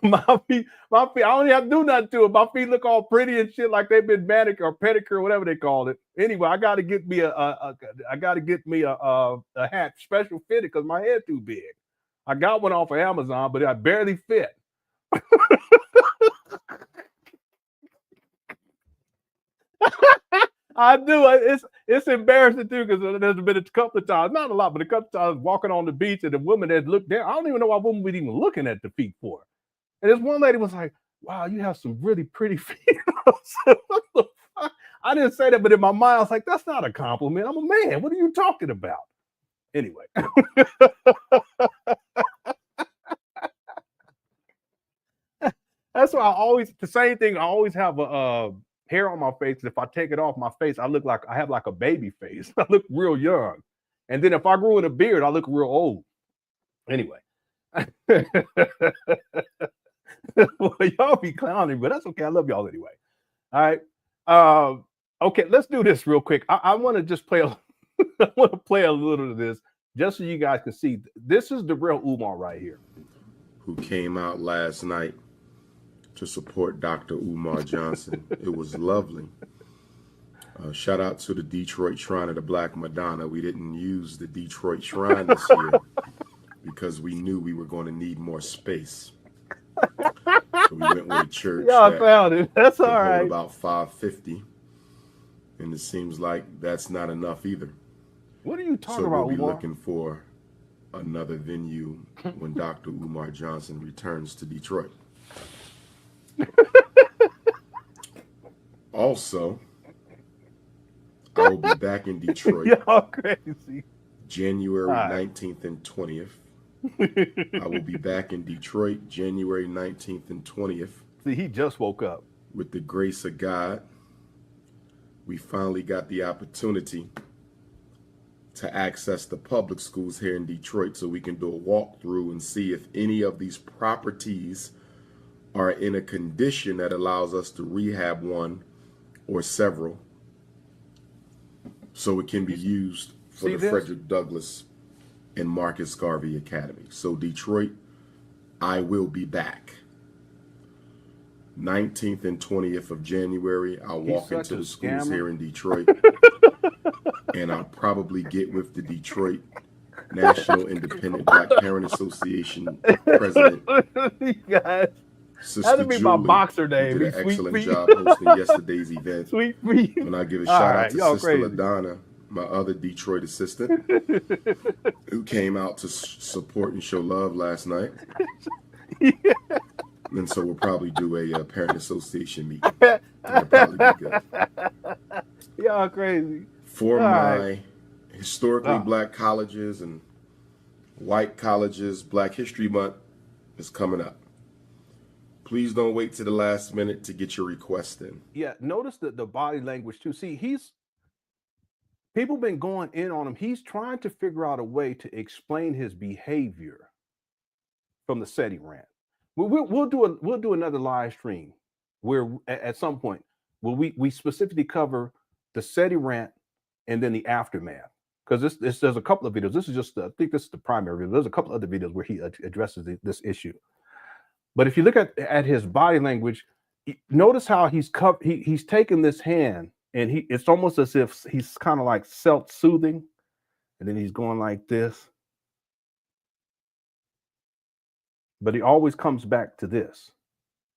My feet, I don't have to do nothing to it. My feet look all pretty and shit, like they've been manicured or pedicure, whatever they call it. Anyway, I got to get me a hat special fitted because my head too big. I got one off of Amazon, but I barely fit. I do. It's embarrassing too, because there's been a couple of times, not a lot, but a couple of times walking on the beach and the women that looked down. I don't even know why women would even looking at the feet for. And this one lady was like, "Wow, you have some really pretty feet." I said, "What the fuck?" I didn't say that, but in my mind, I was like, "That's not a compliment. I'm a man. What are you talking about?" Anyway. That's why the same thing. I always have a hair on my face. If I take it off my face, I have like a baby face. I look real young. And then if I grew in a beard, I look real old. Anyway. Well, y'all be clowning, but that's okay. I love y'all anyway. All right. Okay, let's do this real quick. I want to just play I want to play a little of this just so you guys can see. This is the real Umar right here. Who came out last night to support Dr. Umar Johnson. It was lovely. Shout out to the Detroit Shrine of the Black Madonna. We didn't use the Detroit Shrine this year because we knew we were going to need more space. So we went with a church. Yeah, I found it. That's all right. About 550. And it seems like that's not enough either. What are you talking about, Umar? So we'll be looking for another venue when Dr. Umar Johnson returns to Detroit. Also, I will be back in Detroit. Y'all crazy. January 19th and 20th. I will be back in Detroit January 19th and 20th See, he just woke up. With the grace of God, we finally got the opportunity to access the public schools here in Detroit so we can do a walkthrough and see if any of these properties are in a condition that allows us to rehab one or several so it can be used for the Frederick Douglass and Marcus Garvey Academy. So Detroit, I will be back. 19th and 20th of January, I'll walk into the schools here in Detroit and I'll probably get with the Detroit National Independent Black Parent Association president. That'll be my boxer name. Did an excellent job hosting yesterday's event. Sweet Pea. And I give a shout out to Sister LaDonna, my other Detroit assistant, who came out to support and show love last night. And so we'll probably do a parent association meeting. That'll probably be good. Y'all crazy. For my historically black colleges and white colleges, Black History Month is coming up. Please don't wait to the last minute to get your request in. Yeah, notice the body language too. See, people been going in on him. He's trying to figure out a way to explain his behavior from the SETI rant. We'll do another live stream where at some point we specifically cover the SETI rant and then the aftermath, because there's a couple of videos. This is just I think this is the primary video. There's a couple other videos where he addresses this issue. But if you look at his body language, notice how he's taken this hand and it's almost as if he's kind of like self-soothing, and then he's going like this. But he always comes back to this.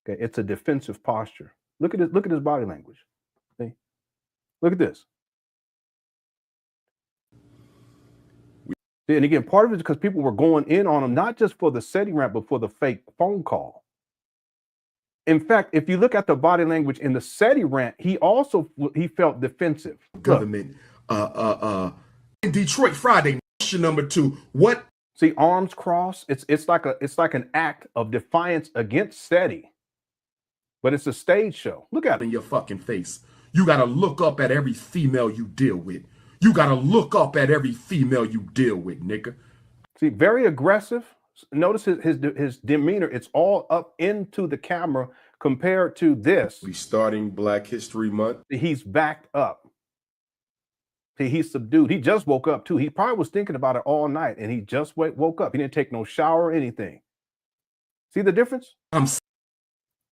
Okay, it's a defensive posture. Look at his body language. See? Look at this. And again, part of it is because people were going in on him, not just for the SETI rant, but for the fake phone call. In fact, if you look at the body language in the SETI rant, he felt defensive. Government, in Detroit Friday, question number 2. What? See, arms crossed. It's like an act of defiance against SETI, but it's a stage show. Look at it. In your fucking face. You got to look up at every female you deal with. You got to look up at every female you deal with, nigga. See, very aggressive. Notice his demeanor. It's all up into the camera compared to this. We starting Black History Month. He's backed up. See, he's subdued. He just woke up too. He probably was thinking about it all night, and he just woke up. He didn't take no shower or anything. See the difference? I'm 6'3",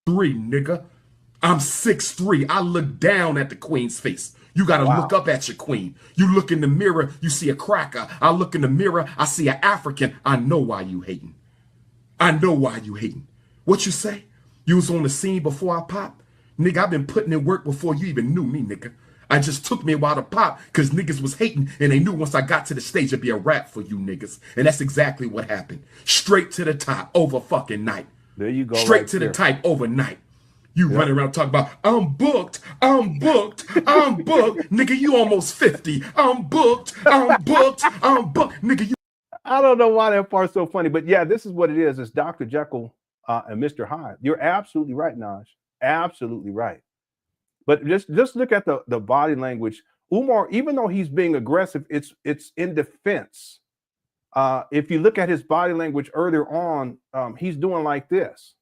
nigga. I'm 6'3". I look down at the queen's face. You got to look up at your queen. You look in the mirror, you see a cracker. I look in the mirror, I see an African. I know why you hating. I know why you hating. What you say? You was on the scene before I popped? Nigga, I've been putting in work before you even knew me, nigga. I just took me a while to pop because niggas was hating and they knew once I got to the stage it'd be a wrap for you niggas. And that's exactly what happened. Straight to the top over fucking night. There you go. Straight to the top overnight. You running around talking about, I'm booked, I'm booked, I'm booked. Nigga, you almost 50. I'm booked, I'm booked, I'm booked. Nigga, you. I don't know why that part's so funny, but yeah, this is what it is. It's Dr. Jekyll and Mr. Hyde. You're absolutely right, Naj. Absolutely right. But just look at the body language. Umar, even though he's being aggressive, it's in defense. If you look at his body language earlier on, he's doing like this.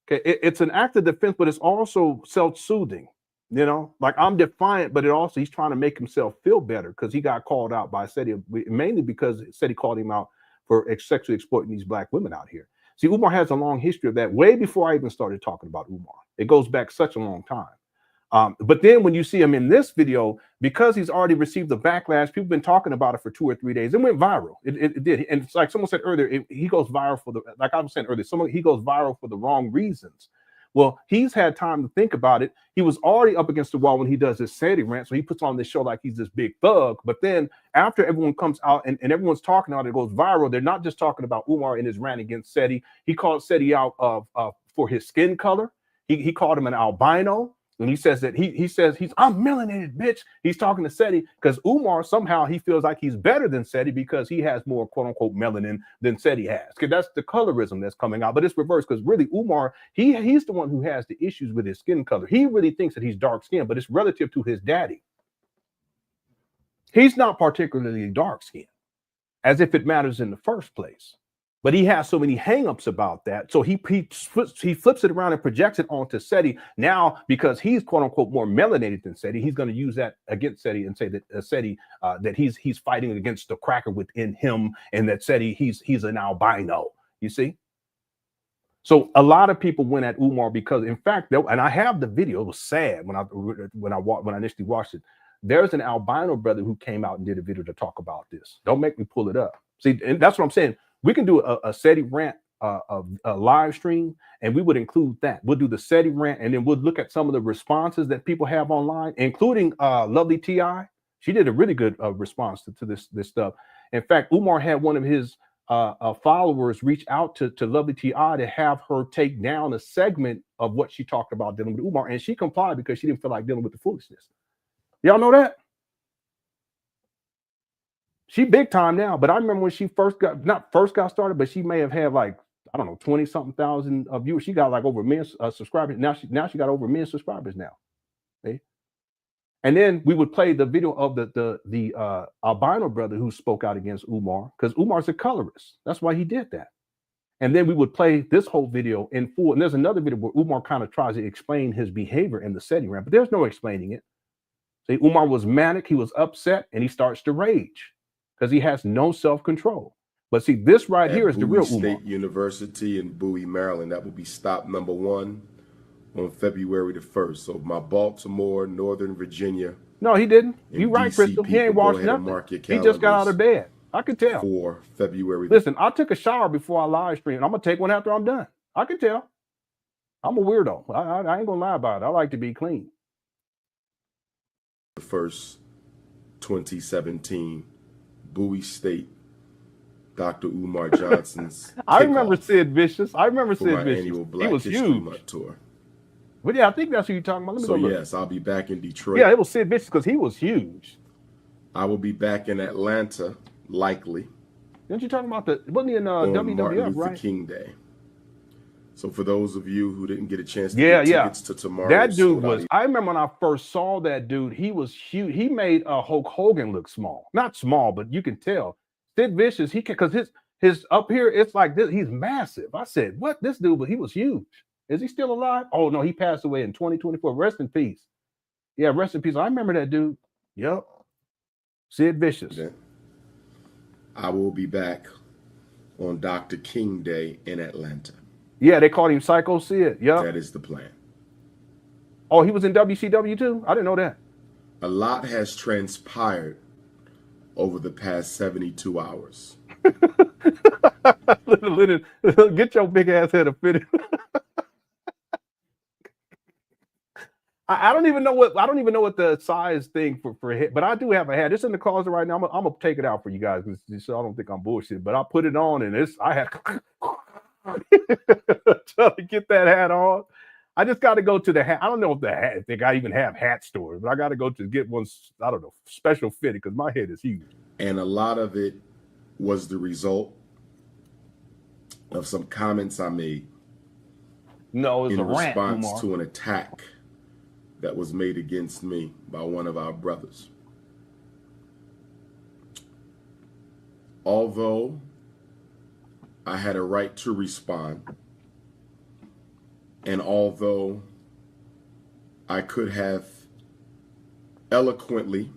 Okay, it's an act of defense, but it's also self-soothing. You know, like I'm defiant, but he's trying to make himself feel better because he got called out by SETI, mainly because SETI called him out for sexually exploiting these black women out here. See, Umar has a long history of that way before I even started talking about Umar. It goes back such a long time. But then when you see him in this video, because he's already received the backlash, people have been talking about it for 2 or 3 days. It went viral. It did. And it's like someone said earlier, he goes viral like I was saying earlier, he goes viral for the wrong reasons. Well, he's had time to think about it. He was already up against the wall when he does his SETI rant. So he puts on this show like he's this big thug. But then after everyone comes out and everyone's talking about it, it goes viral. They're not just talking about Umar in his rant against SETI. He called SETI out for his skin color. He called him an albino. And he says that he says I'm melanated, bitch. He's talking to Seti because Umar somehow he feels like he's better than Seti because he has more quote unquote melanin than Seti has. Because that's the colorism that's coming out. But it's reversed because really Umar, he's the one who has the issues with his skin color. He really thinks that he's dark skinned, but it's relative to his daddy. He's not particularly dark skinned, as if it matters in the first place. But he has so many hangups about that. So he flips it around and projects it onto Seti. Now, because he's quote unquote more melanated than Seti, he's going to use that against Seti and say that Seti, that he's fighting against the cracker within him, and that Seti, he's an albino. You see? So a lot of people went at Umar because, in fact, and I have the video. It was sad when I initially watched it. There's an albino brother who came out and did a video to talk about this. Don't make me pull it up. See, and that's what I'm saying. We can do a Seti rant, a live stream, and we would include that. We'll do the Seti rant, and then we'll look at some of the responses that people have online, including Lovely T.I. She did a really good response to this stuff. In fact, Umar had one of his followers reach out to Lovely T.I. to have her take down a segment of what she talked about dealing with Umar, and she complied because she didn't feel like dealing with the foolishness. Y'all know that? She big time now, but I remember when she not first got started, but she may have had like, I don't know, 20-something thousand viewers. She got like over 1 million subscribers. Now she got over 1 million subscribers now. Okay? And then we would play the video of the albino brother who spoke out against Umar, because Umar's a colorist. That's why he did that. And then we would play this whole video in full. And there's another video where Umar kind of tries to explain his behavior in the Seti rant, but there's no explaining it. See, Umar was manic, he was upset, and he starts to rage because he has no self-control. But see, this right here is the real Umar. State University in Bowie, Maryland. That will be stop number 1 on February the 1st. So my Baltimore, Northern Virginia. No, he didn't. You right, Crystal. He ain't washed nothing. He just got out of bed. I could tell. For February. Listen, I took a shower before I live streamed. I'm gonna take one after I'm done. I can tell. I'm a weirdo. I ain't gonna lie about it. I like to be clean. The 1st, 2017, Bowie State, Dr. Umar Johnson's. I remember Sid Vicious. I remember Sid Vicious. Annual Black he was History huge. Month tour. But yeah, I think that's who you're talking about. Let me So go look. yes, I'll be back in Detroit. Yeah, it was Sid Vicious because he was huge. I will be back in Atlanta, likely. Didn't you talk about wasn't he in on WWF, Martin Luther right? King Day. So for those of you who didn't get a chance to get tickets to tomorrow, that dude was. I remember when I first saw that dude. He was huge. He made Hulk Hogan look small. Not small, but you can tell. Sid Vicious. He can, because his up here. It's like this. He's massive. I said, what? This dude? But he was huge. Is he still alive? Oh no, he passed away in 2024. Rest in peace. Yeah, rest in peace. I remember that dude. Yep. Sid Vicious. Okay. I will be back on Dr. King Day in Atlanta. Yeah, they called him Psycho Sid. Yeah, that is the plan. Oh, he was in WCW too? I didn't know that. A lot has transpired over the past 72 hours. Lenon, get your big ass head of fitted. I don't even know what the size thing for head, but I do have a hat. It's in the closet right now. I'm gonna take it out for you guys so I don't think I'm bullshit. But I put it on and I had trying to get that hat on. I just got to go to the hat. I don't know if the guy even have hat stores, but I got to go to get one. I don't know, special fitted because my head is huge. And a lot of it was the result of some comments I made. No, it's in a rant, response Umar. to an attack that was made against me by one of our brothers. Although I had a right to respond, and although I could have eloquently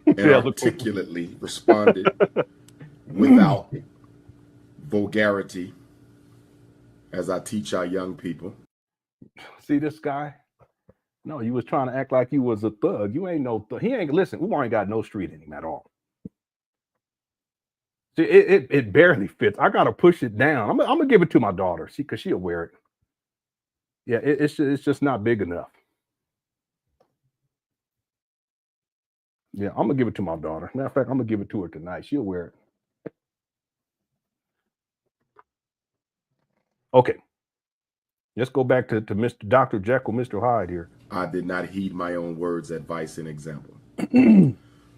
and articulately responded without vulgarity, as I teach our young people. See this guy? No, you was trying to act like you was a thug. You ain't no thug. He ain't, listen, Umar ain't got no street in him at all. See, it barely fits. I got to push it down. I'm going to give it to my daughter, see, because she'll wear it. Yeah, it's just not big enough. Yeah, I'm going to give it to my daughter. Matter of fact, I'm going to give it to her tonight. She'll wear it. Okay. Let's go back to Mr. Dr. Jekyll, Mr. Hyde here. I did not heed my own words, advice, and example.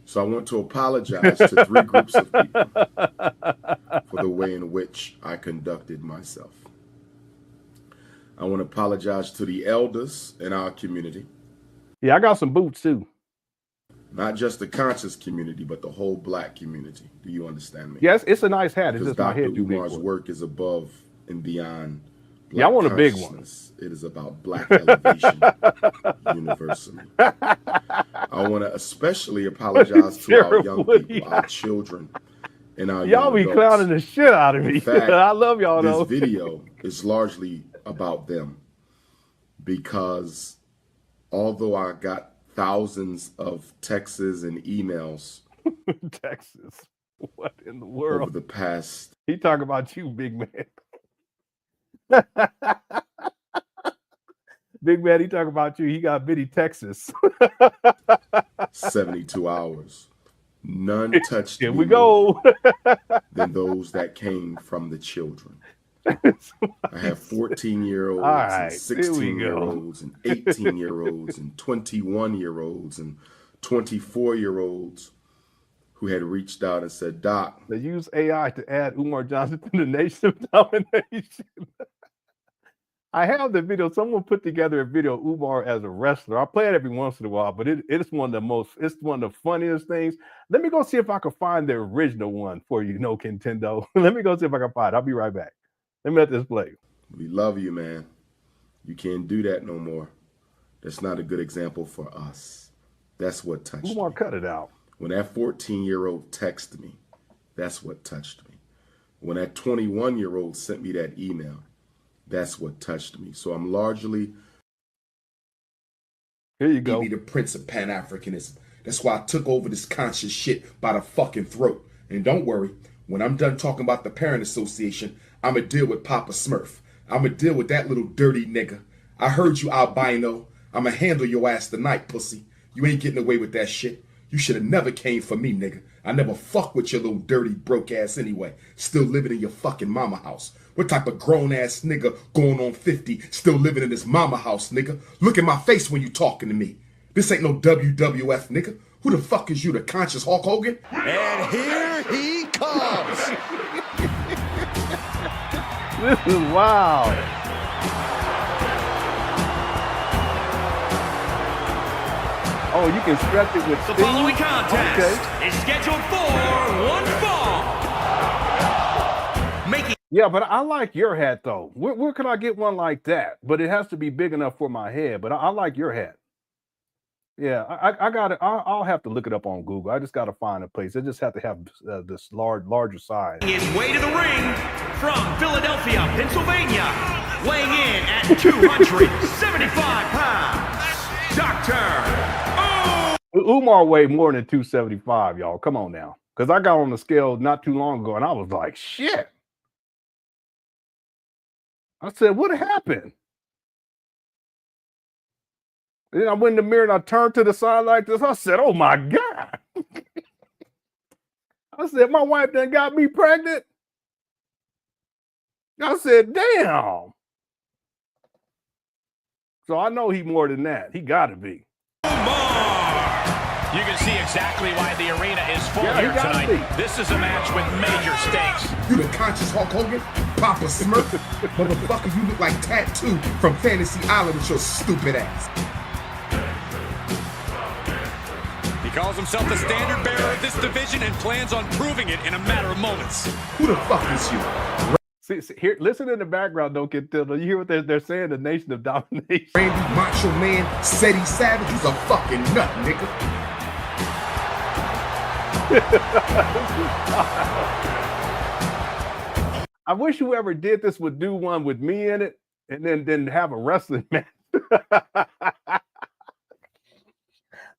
So I want to apologize to 3 groups of people for the way in which I conducted myself. I want to apologize to the elders in our community. Yeah, I got some boots too. Not just the conscious community, but the whole black community. Do you understand me? Yes, it's a nice hat. It's because just my Dr. head too big Umar's for it. work is above and beyond black Yeah, I want a big one. It is about black elevation universally. I want to especially apologize to our young people, our children, and our y'all be adults. clowning the shit out of me. In fact, I love y'all though. This video is largely about them because although I got thousands of texts and emails Texas. What in the world? over the past He talking about you, big man. Big man, he talking about you. He got bitty Texas. 72 hours. None touched Here me we go. than those that came from the children. I have 14-year-olds right, and 16-year-olds and 18-year-olds and 21-year-olds and 24-year-olds who had reached out and said, Doc, They use AI to add Umar Johnson to the nation of domination. I have the video. Someone put together a video of Umar as a wrestler. I play it every once in a while, but it's one of the funniest things. Let me go see if I can find the original one for you, no Nintendo. Let me go see if I can find it. I'll be right back. Let me let this play. we love you, man. You can't do that no more. That's not a good example for us. That's what touched Umar, me. cut it out. When that 14-year-old texted me, that's what touched me. When that 21-year-old sent me that email, that's what touched me. So I'm largely Here you go. be the prince of Pan Africanism. That's why I took over this conscious shit by the fucking throat. And don't worry, when I'm done talking about the Parent Association, I'ma deal with Papa Smurf. I'ma deal with that little dirty nigga. I heard you, albino. I'ma handle your ass tonight, pussy. You ain't getting away with that shit. You should have never came for me, nigga. I never fuck with your little dirty broke ass anyway. Still living in your fucking mama house. What type of grown ass nigga going on 50 still living in his mama house, nigga? Look at my face when you talking to me. This ain't no WWF, nigga. Who the fuck is you, the conscious Hulk Hogan? And here he comes. This is wild. Oh, you can stretch it with The speed? following contest Okay. is scheduled for one fall. Making Yeah, but I like your hat though. Where can I get one like that? But it has to be big enough for my head. But I like your hat. Yeah, I got it. I'll have to look it up on Google. I just got to find a place. I just have to have this larger size. his way to the ring from Philadelphia, Pennsylvania, weighing in at 275 pounds, Dr. Umar weighed more than 275, y'all. Come on now. Because I got on the scale not too long ago and I was like, shit. I said, what happened? And then I went in the mirror and I turned to the side like this. I said, oh my God. I said, my wife done got me pregnant. I said, damn. So I know he more than that. He got to be. You can see exactly why the arena is full Yeah, he here gotta tonight. This is a match with major stakes. You the conscious Hulk Hogan? Papa Smurf? Motherfucker, you look like Tattoo from Fantasy Island with your stupid ass. He calls himself the standard bearer of this division and plans on proving it in a matter of moments. Who the fuck is you? See, here, listen in the background, don't get tilted. You hear what they're saying? The nation of domination. Randy Macho Man, Seti Savage, you's a fucking nut, nigga. I wish whoever did this would do one with me in it and then have a wrestling match.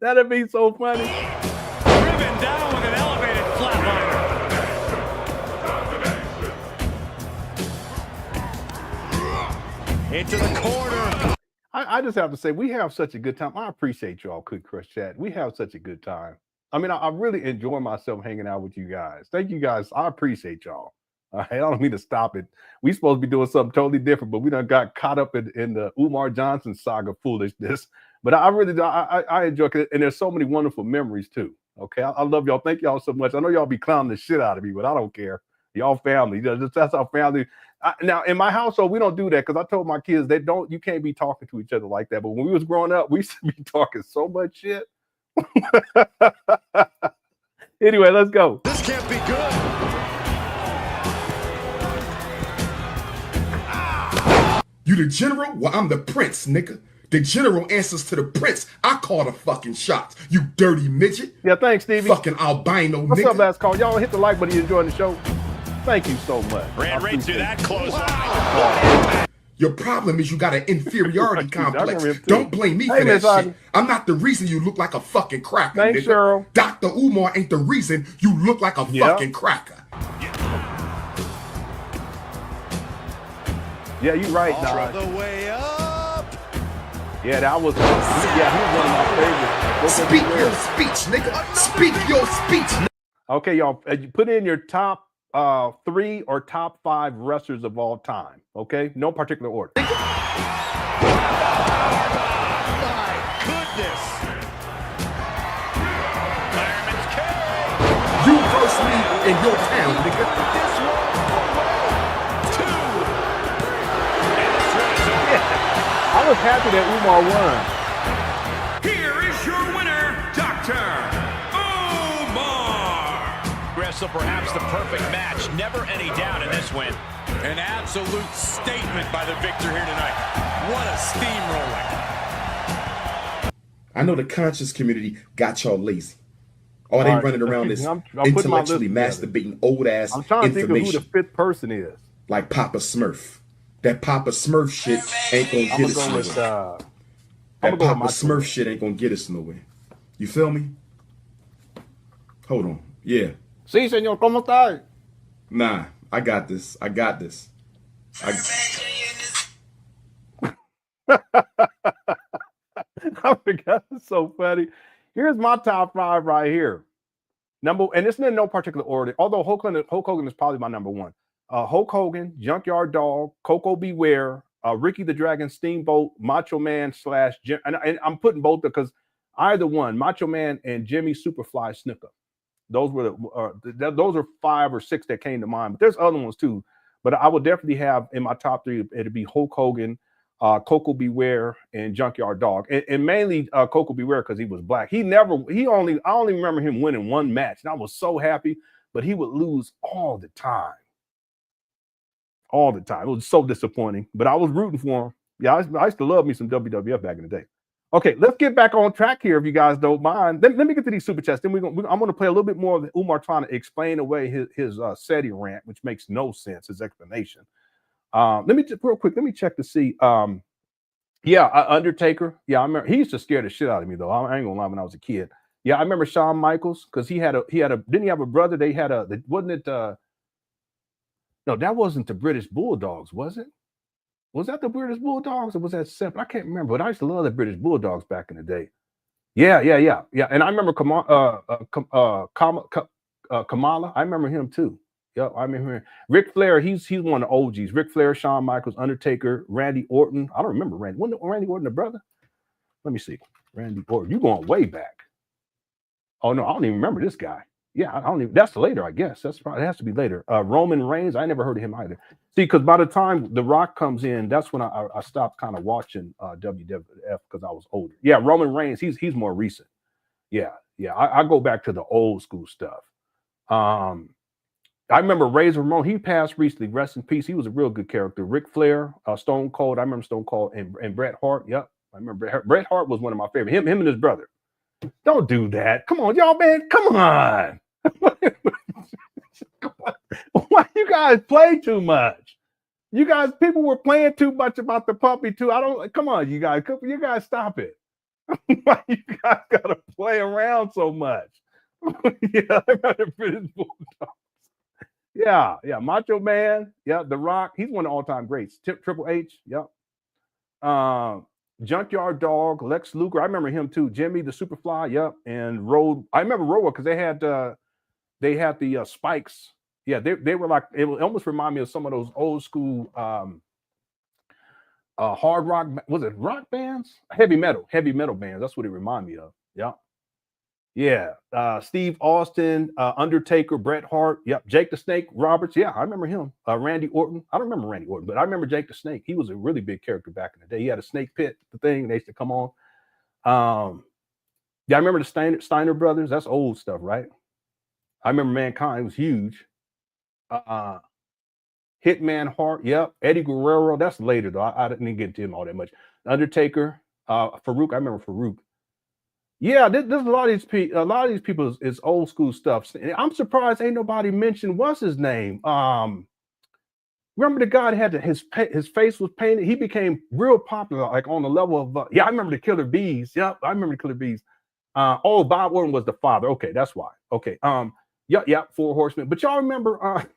That'd be so funny. Driven down with an elevated flatliner. Into the corner. I just have to say, we have such a good time. I appreciate y'all, Quick Crush Chat. We have such a good time. I mean, I really enjoy myself hanging out with you guys. Thank you guys. I appreciate y'all. All right, I don't mean to stop it. We supposed to be doing something totally different, but we done got caught up in the Umar Johnson saga foolishness. But I really, I enjoy it, and there's so many wonderful memories too. Okay, I love y'all. Thank y'all so much. I know y'all be clowning the shit out of me, but I don't care. Y'all family. That's our family. Now in my household, we don't do that because I told my kids you can't be talking to each other like that. But when we was growing up, we used to be talking so much shit. Anyway, let's go. This can't be good. You the general? Well, I'm the prince, nigga. The general answers to the prince. I call the fucking shots. You dirty midget. Yeah, thanks, Stevie. Fucking albino What's nigga. up, last call? Y'all hit the like button. You enjoying the show? Thank you so much. Ran right through that close line. Your problem is you got an inferiority complex. I Don't blame me for that shit. I'm not the reason you look like a fucking cracker, Thanks, nigga. Cheryl. Dr. Umar ain't the reason you look like a fucking cracker. Yeah, you right, All Naj. the way up. Yeah, that was. Yeah, he was one of my favorites. Speak your speech, nigga. Speak your speech. Okay, y'all. You put in your top 3 or top 5 wrestlers of all time. Okay, no particular order. My goodness. Fireman's carry. You verse me in your town, nigga. This one away. 2. And this one is over. Yeah. I was happy that Umar won. Here is your winner, Dr. Umar. Wrestle perhaps the perfect match. Never any doubt in this win. An absolute statement by the victor here tonight. What a steamroller. I know the conscious community got y'all lazy. Or they running around this I'm putting my intellectually list masturbating old ass I'm trying to think of who information the 5th person is. like Papa Smurf. That Papa Smurf shit ain't gonna I'm get gonna us go with. nowhere. I'm That gonna go Papa with Smurf shit ain't gonna get us nowhere. You feel me? Hold on. Yeah. Sí, señor, ¿cómo está? Nah, I got this. I got this. I forgot. It's so funny. Here's my top 5 right here. And it's in no particular order. Although Hulk Hogan is probably my number 1. Hulk Hogan, Junkyard Dog, Coco Beware, Ricky the Dragon Steamboat, Macho Man / Jim, and I'm putting both because either one, Macho Man and Jimmy Superfly Snuka. Those were those are 5 or 6 that came to mind. But there's other ones too. But I would definitely have in my top 3. It'd be Hulk Hogan, Coco Beware, and Junkyard Dog, and mainly Coco Beware because he was black. I only remember him winning 1 match, and I was so happy. But he would lose all the time. All the time. It was so disappointing. But I was rooting for him. Yeah, I used to love me some WWF back in the day. Okay, let's get back on track here if you guys don't mind. Let me get to these super chats. Then I'm going to play a little bit more of Umar trying to explain away his SETI rant, which makes no sense, his explanation. Let me just real quick. Let me check to see. Undertaker. Yeah, I remember he used to scare the shit out of me though. I ain't gonna lie when I was a kid. Yeah, I remember Shawn Michaels because he had a didn't he have a brother? They had wasn't it no, that wasn't the British Bulldogs, was it? Was that the British Bulldogs or was that separate? I can't remember, but I used to love the British Bulldogs back in the day. Yeah. And I remember Kamala. I remember him too. Yep, I remember him. Ric Flair, he's one of the OGs. Ric Flair, Shawn Michaels, Undertaker, Randy Orton. I don't remember Randy. Wasn't Randy Orton a brother? Let me see. Randy Orton. You going way back. Oh no, I don't even remember this guy. Yeah, I don't even. That's later, I guess. That's probably it has to be later. Roman Reigns. I never heard of him either. See, because by the time The Rock comes in, that's when I stopped kind of watching WWF because I was older. Yeah, Roman Reigns. He's more recent. Yeah. I go back to the old school stuff. I remember Razor Ramon. He passed recently. Rest in peace. He was a real good character. Ric Flair, Stone Cold. I remember Stone Cold and Bret Hart. Yep, I remember Bret Hart was one of my favorite. Him and his brother. Don't do that. Come on, y'all, man. Come on. Why you guys play too much? You guys, people were playing too much about the puppy too. Come on, you guys stop it. Why you guys gotta play around so much? Yeah, I remember British Bulldogs. Yeah, Macho Man. Yeah, The Rock. He's one of the all-time greats. Triple H. Yep. Junkyard Dog, Lex Luger. I remember him too. Jimmy the Superfly. Yep. And Road. I remember Road because they had the spikes. Yeah, they were like, it almost reminded me of some of those old school hard rock, was it rock bands? Heavy metal bands. That's what it reminded me of. Yeah. Yeah. Steve Austin, Undertaker, Bret Hart. Yep. Jake the Snake Roberts. Yeah, I remember him. Randy Orton. I don't remember Randy Orton, but I remember Jake the Snake. He was a really big character back in the day. He had a snake pit, the thing. They used to come on. Yeah, I remember the Steiner brothers. That's old stuff, right? I remember Mankind. It was huge. Hitman Hart. Yep. Eddie Guerrero. That's later, though. I didn't get to him all that much. Undertaker. Farouk. I remember Farouk. Yeah, there's a lot of these people is old school stuff. And I'm surprised ain't nobody mentioned what's his name. Remember the guy that had his face was painted. He became real popular, like on the level of yeah. I remember the Killer Bees. Yep, I remember the Killer Bees. Oh, Bob Orton was the father. Okay, that's why. Okay. Yeah, Four Horsemen. But y'all remember?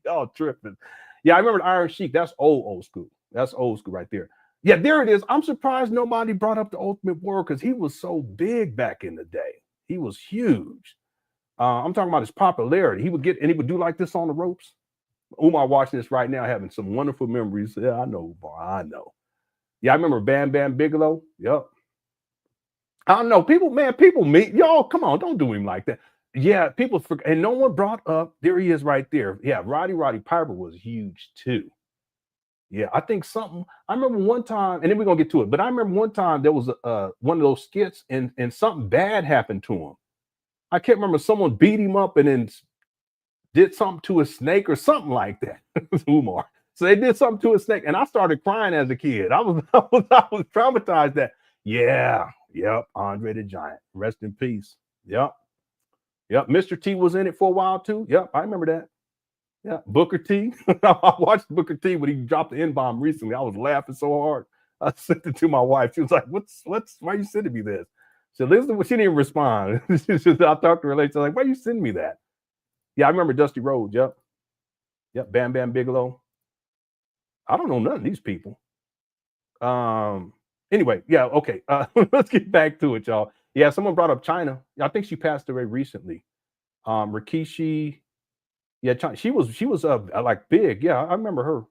Y'all tripping. Yeah, I remember the Iron Sheik. That's old school. That's old school right there. Yeah, there it is. I'm surprised nobody brought up the Ultimate Warrior because he was so big back in the day. He was huge. I'm talking about his popularity. He would do like this on the ropes. Umar watching this right now, having some wonderful memories. Yeah, I know, boy. I know. Yeah, I remember Bam Bam Bigelow. Yep. I don't know. People meet y'all. Come on, don't do him like that. Yeah, people forget, and no one brought up. There he is, right there. Yeah, Roddy Piper was huge too. Yeah, I think something. I remember one time, and then we're gonna get to it. But I remember one time there was one of those skits, and something bad happened to him. I can't remember. Someone beat him up and then did something to a snake or something like that. Umar. So they did something to a snake, and I started crying as a kid. I was traumatized. That yep. Andre the Giant, rest in peace. Yep. Mr. T was in it for a while too. Yep, I remember that. Yeah, Booker T. I watched Booker T when he dropped the N-bomb recently. I was laughing so hard. I sent it to my wife. She was like, why are you sending me this? So listen, she didn't even respond. I talked to her later. Like, why are you sending me that? Yeah, I remember Dusty Rhodes. Yep. Bam Bam Bigelow. I don't know none of these people. Anyway, yeah, okay. Let's get back to it, y'all. Yeah, someone brought up China. I think she passed away recently. Rikishi. Yeah, China. She was like big. Yeah, I remember her.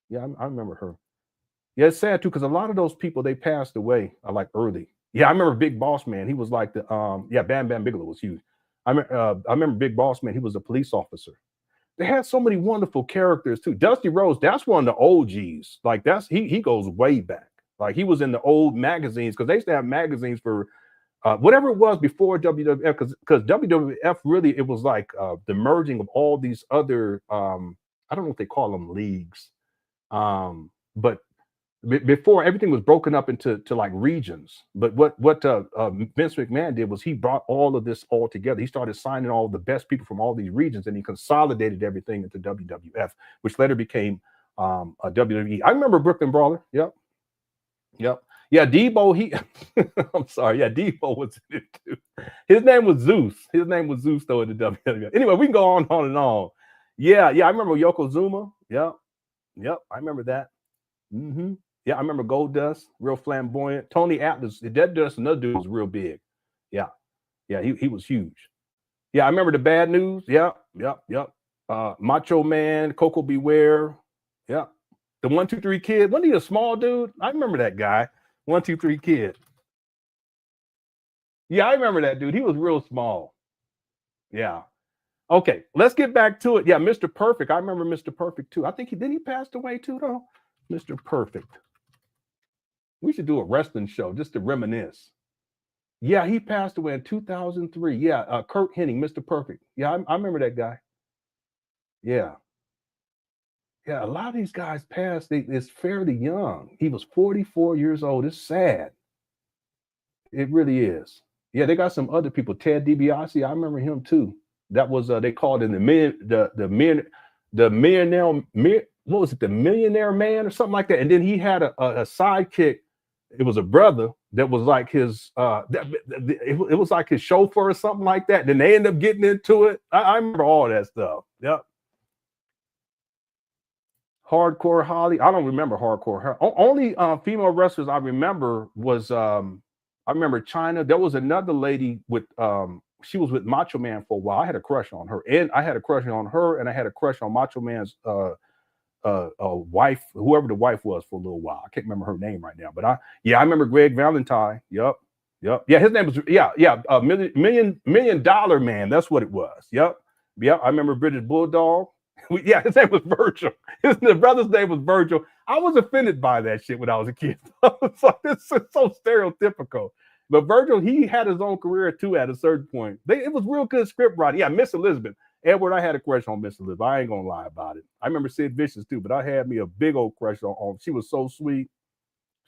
Yeah, I remember her. Yeah, it's sad too because a lot of those people they passed away like early. Yeah, I remember Big Boss Man. He was like the Bam Bam Bigelow was huge. I remember Big Boss Man. He was a police officer. They had so many wonderful characters too. Dusty Rhodes, that's one of the OGs. Like he goes way back. Like he was in the old magazines because they used to have magazines for whatever it was before WWF, because WWF really, it was like the merging of all these other, I don't know if they call them leagues, but before everything was broken up into like regions. But what Vince McMahon did was he brought all of this all together. He started signing all the best people from all these regions, and he consolidated everything into WWF, which later became a WWE. I remember Brooklyn Brawler. Yep. Yeah, Debo, I'm sorry. Yeah, Debo was in it too. His name was Zeus. Though in the WWF. Anyway, we can go on and on. Yeah, I remember Yokozuna. Yep, I remember that. Yeah, I remember Goldust, real flamboyant. Tony Atlas, another dude was real big. Yeah, he was huge. Yeah, I remember the Bad News. Yep. Macho Man, Coco Beware. Yep. The 1, 2, 3 Kid. Wasn't he a small dude? I remember that guy. 1, 2, 3 Kid. Yeah, I remember that dude. He was real small. Yeah. Okay, let's get back to it. Yeah, Mr. Perfect. I remember Mr. Perfect too. I think he passed away too, though. Mr. Perfect. We should do a wrestling show just to reminisce. Yeah, he passed away in 2003. Yeah, Kurt Hennig, Mr. Perfect. Yeah, I remember that guy. Yeah, a lot of these guys passed. It's fairly young. He was 44 years old. It's sad. It really is. Yeah, they got some other people. Ted DiBiase, I remember him too. That was they called him the Millionaire Man or something like that. And then he had a sidekick. It was a brother that was like his it was like his chauffeur or something like that. Then they end up getting into it. I remember all that stuff. Yep. Hardcore Holly. I don't remember Hardcore. Only female wrestlers I remember was I remember China. There was another lady with she was with Macho Man for a while. I had a crush on her, and I had a crush on her, and I had a crush on Macho Man's wife, whoever the wife was for a little while. I can't remember her name right now, but I remember Greg Valentine. Yep. Yeah, his name was $1 million man. That's what it was. Yep. I remember British Bulldog. His name was Virgil. His brother's name was Virgil. I was offended by that shit when I was a kid. I was like, this is so stereotypical. But Virgil, he had his own career too at a certain point. It was real good script writing. Yeah, Miss Elizabeth. Edward, I had a crush on Miss Elizabeth. I ain't gonna lie about it. I remember Sid Vicious too, but I had me a big old crush on. She was so sweet.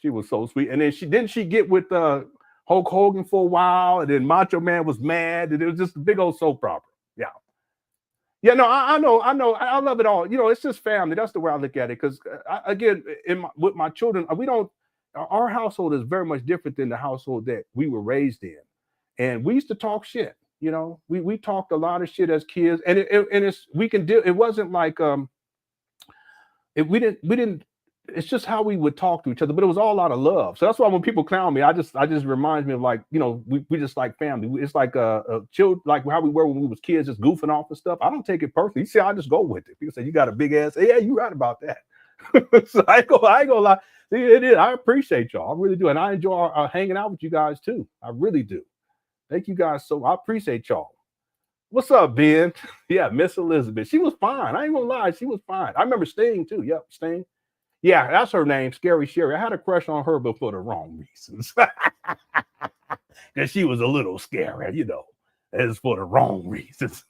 She was so sweet. And then she get with Hulk Hogan for a while, and then Macho Man was mad, and it was just a big old soap opera. Yeah, no, I know. I love it all. You know, it's just family. That's the way I look at it. Because again, with my children, our household is very much different than the household that we were raised in, and we used to talk shit. You know, we talked a lot of shit as kids, and we can do. It wasn't like we didn't. It's just how we would talk to each other, but it was all out of love. So that's why when people clown me, I just reminds me of, like, you know, we just like family. It's like a chill, like how we were when we was kids, just goofing off and stuff. I don't take it personally. You see, I just go with it. People say you got a big ass. Hey, yeah, you right about that. So I ain't gonna lie. See, it is. I appreciate y'all. I really do, and I enjoy hanging out with you guys too. I really do. Thank you guys. So I appreciate y'all. What's up, Ben? Yeah, Miss Elizabeth. She was fine. I ain't gonna lie. She was fine. I remember Sting too. Yep, Sting. Yeah, that's her name, Scary Sherry. I had a crush on her, but for the wrong reasons. Because she was a little scary, you know. It's for the wrong reasons.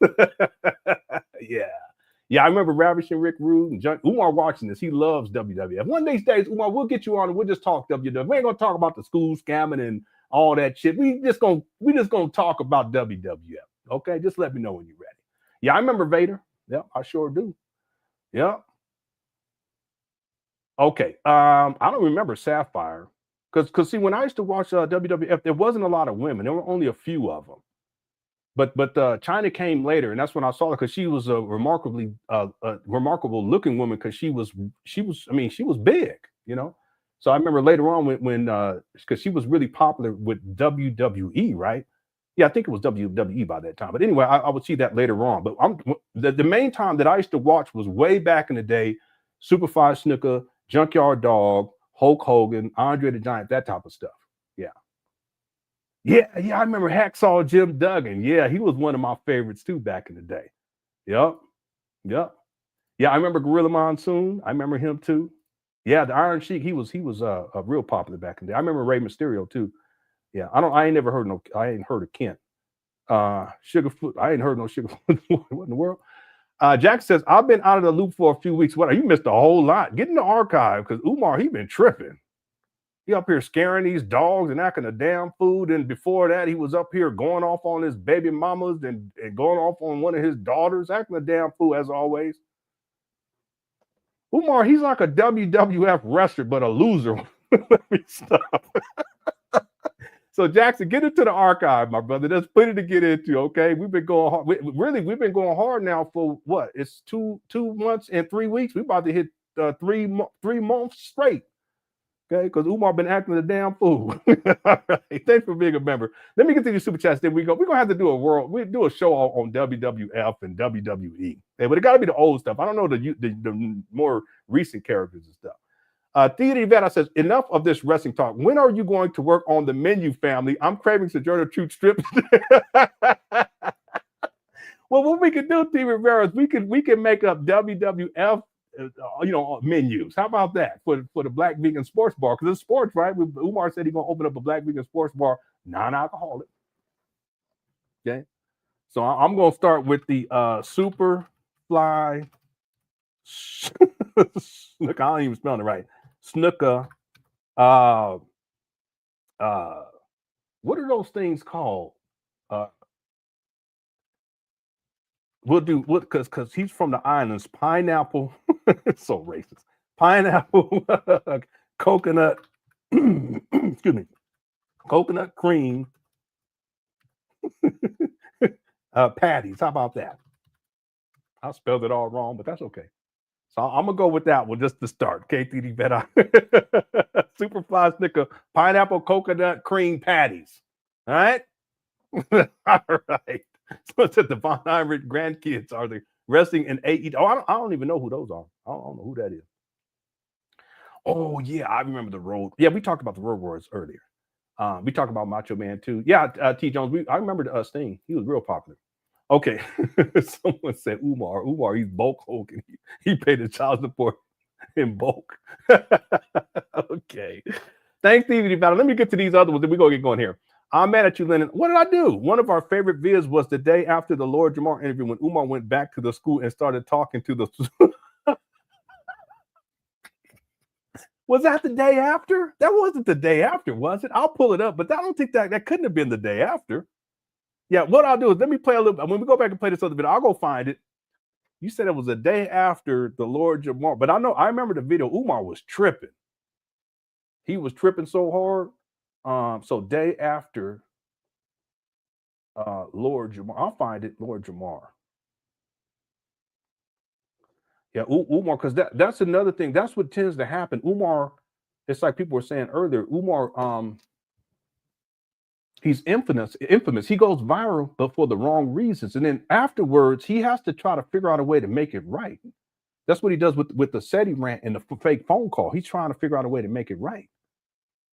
Yeah, I remember Ravishing Rick Rude and Umar watching this. He loves WWF. One of these days, Umar, we'll get you on and we'll just talk WWF. We ain't gonna talk about the school scamming and all that shit. We just gonna talk about WWF. Okay, just let me know when you're ready. Yeah, I remember Vader. Yeah, I sure do. Yeah. Okay, I don't remember Sapphire because see, when I used to watch WWF, there wasn't a lot of women. There were only a few of them. But China came later, and that's when I saw her because she was a remarkable looking woman because she was big, you know. So I remember later on when because she was really popular with WWE, right? Yeah, I think it was WWE by that time. But anyway, I would see that later on. But the main time that I used to watch was way back in the day, Superfly Snuka, Junkyard Dog, Hulk Hogan, Andre the Giant, that type of stuff. Yeah, I remember Hacksaw Jim Duggan. Yeah, he was one of my favorites too back in the day. Yep. Yeah, I remember Gorilla Monsoon. I remember him too. Yeah, the Iron Sheik, he was real popular back in the day. I remember Rey Mysterio too. Yeah, I ain't heard of Kent. Sugarfoot, I ain't heard no Sugarfoot. What in the world? Jack says, I've been out of the loop for a few weeks. What? You missed a whole lot. Get in the archive because Umar, he been tripping. He up here scaring these dogs and acting a damn fool. And before that, he was up here going off on his baby mamas and going off on one of his daughters, acting a damn fool as always. Umar, he's like a WWF wrestler, but a loser. Let me stop. So Jackson, get into the archive, my brother. There's plenty to get into. Okay, we've been going hard. We've been going hard now for what? It's 2 months and 3 weeks. We're about to hit 3 months straight. Okay, because Umar been acting a damn fool. All right, thanks for being a member. Let me get to the super chats. Then we're gonna have to do a show on WWF and WWE. Okay, but it got to be the old stuff. I don't know the more recent characters and stuff. Theater Ivana says, enough of this wrestling talk. When are you going to work on the menu, family? I'm craving Sojourner Truth strips. Well, what we can do, T. Rivera, is we can make up WWF, menus. How about that for the Black Vegan Sports Bar? Because it's sports, right? Umar said he's gonna open up a Black Vegan Sports Bar, non-alcoholic. Okay, so I'm gonna start with the Super Fly. Look, I don't even spell it right. Snuka. What are those things called? We'll do what because he's from the islands. Pineapple. It's so racist. Pineapple, coconut, excuse me, coconut cream, patties. How about that? I spelled it all wrong, but that's okay. So I'm gonna go with that one just to start. KTD better. Superfly Snicker, pineapple, coconut cream patties. All right. All right. So it said the Von Heinrich grandkids are the Wrestling and AEW. Oh, I don't even know who those are. I don't know who that is. Oh, yeah, I remember the Road. Yeah, we talked about the Road Warriors earlier. We talked about Macho Man too. Yeah, T. Jones. I remember Sting. He was real popular. Okay. Someone said Umar, he's bulk Hogan. He paid the child support in bulk. Okay. Thanks, Stevie Battle. Let me get to these other ones, then we're going to get going here. I'm mad at you, Lenon. What did I do? One of our favorite vids was the day after the Lord Jamar interview when Umar went back to the school and started talking to the... Was that the day after? That wasn't the day after, was it? I'll pull it up, but I don't think that couldn't have been the day after. Yeah, what I'll do is let me play a little. When we go back and play this other video, I'll go find it. You said it was a day after the Lord Jamar, but I remember the video. Umar was tripping. He was tripping so hard. So day after Lord Jamar, I'll find it. Lord Jamar. Yeah, Umar, because that's another thing. That's what tends to happen. Umar, it's like people were saying earlier. Umar, he's infamous. He goes viral, but for the wrong reasons. And then afterwards, he has to try to figure out a way to make it right. That's what he does with the SETI rant and the fake phone call. He's trying to figure out a way to make it right.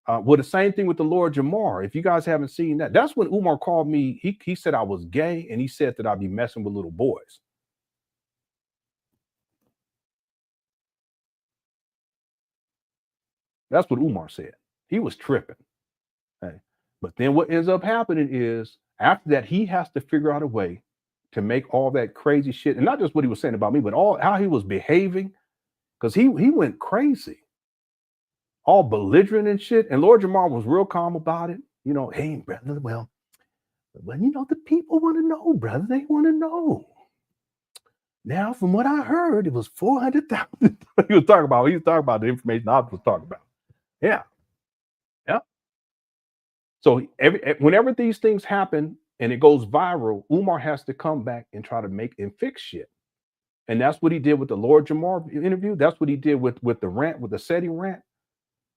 Well, the same thing with the Lord Jamar. If you guys haven't seen that, that's when Umar called me. He said I was gay, and he said that I'd be messing with little boys. That's what Umar said. He was tripping. Okay? But then what ends up happening is after that, he has to figure out a way to make all that crazy shit, and not just what he was saying about me, but all how he was behaving, because he went crazy, all belligerent and shit. And Lord Jamar was real calm about it. You know, hey, brother, well, you know, the people want to know, brother. They want to know. Now, from what I heard, it was 400,000. He was talking about the information I was talking about. Yeah. So whenever these things happen and it goes viral, Umar has to come back and try to make and fix shit. And that's what he did with the Lord Jamar interview. That's what he did with the rant, with the SETI rant.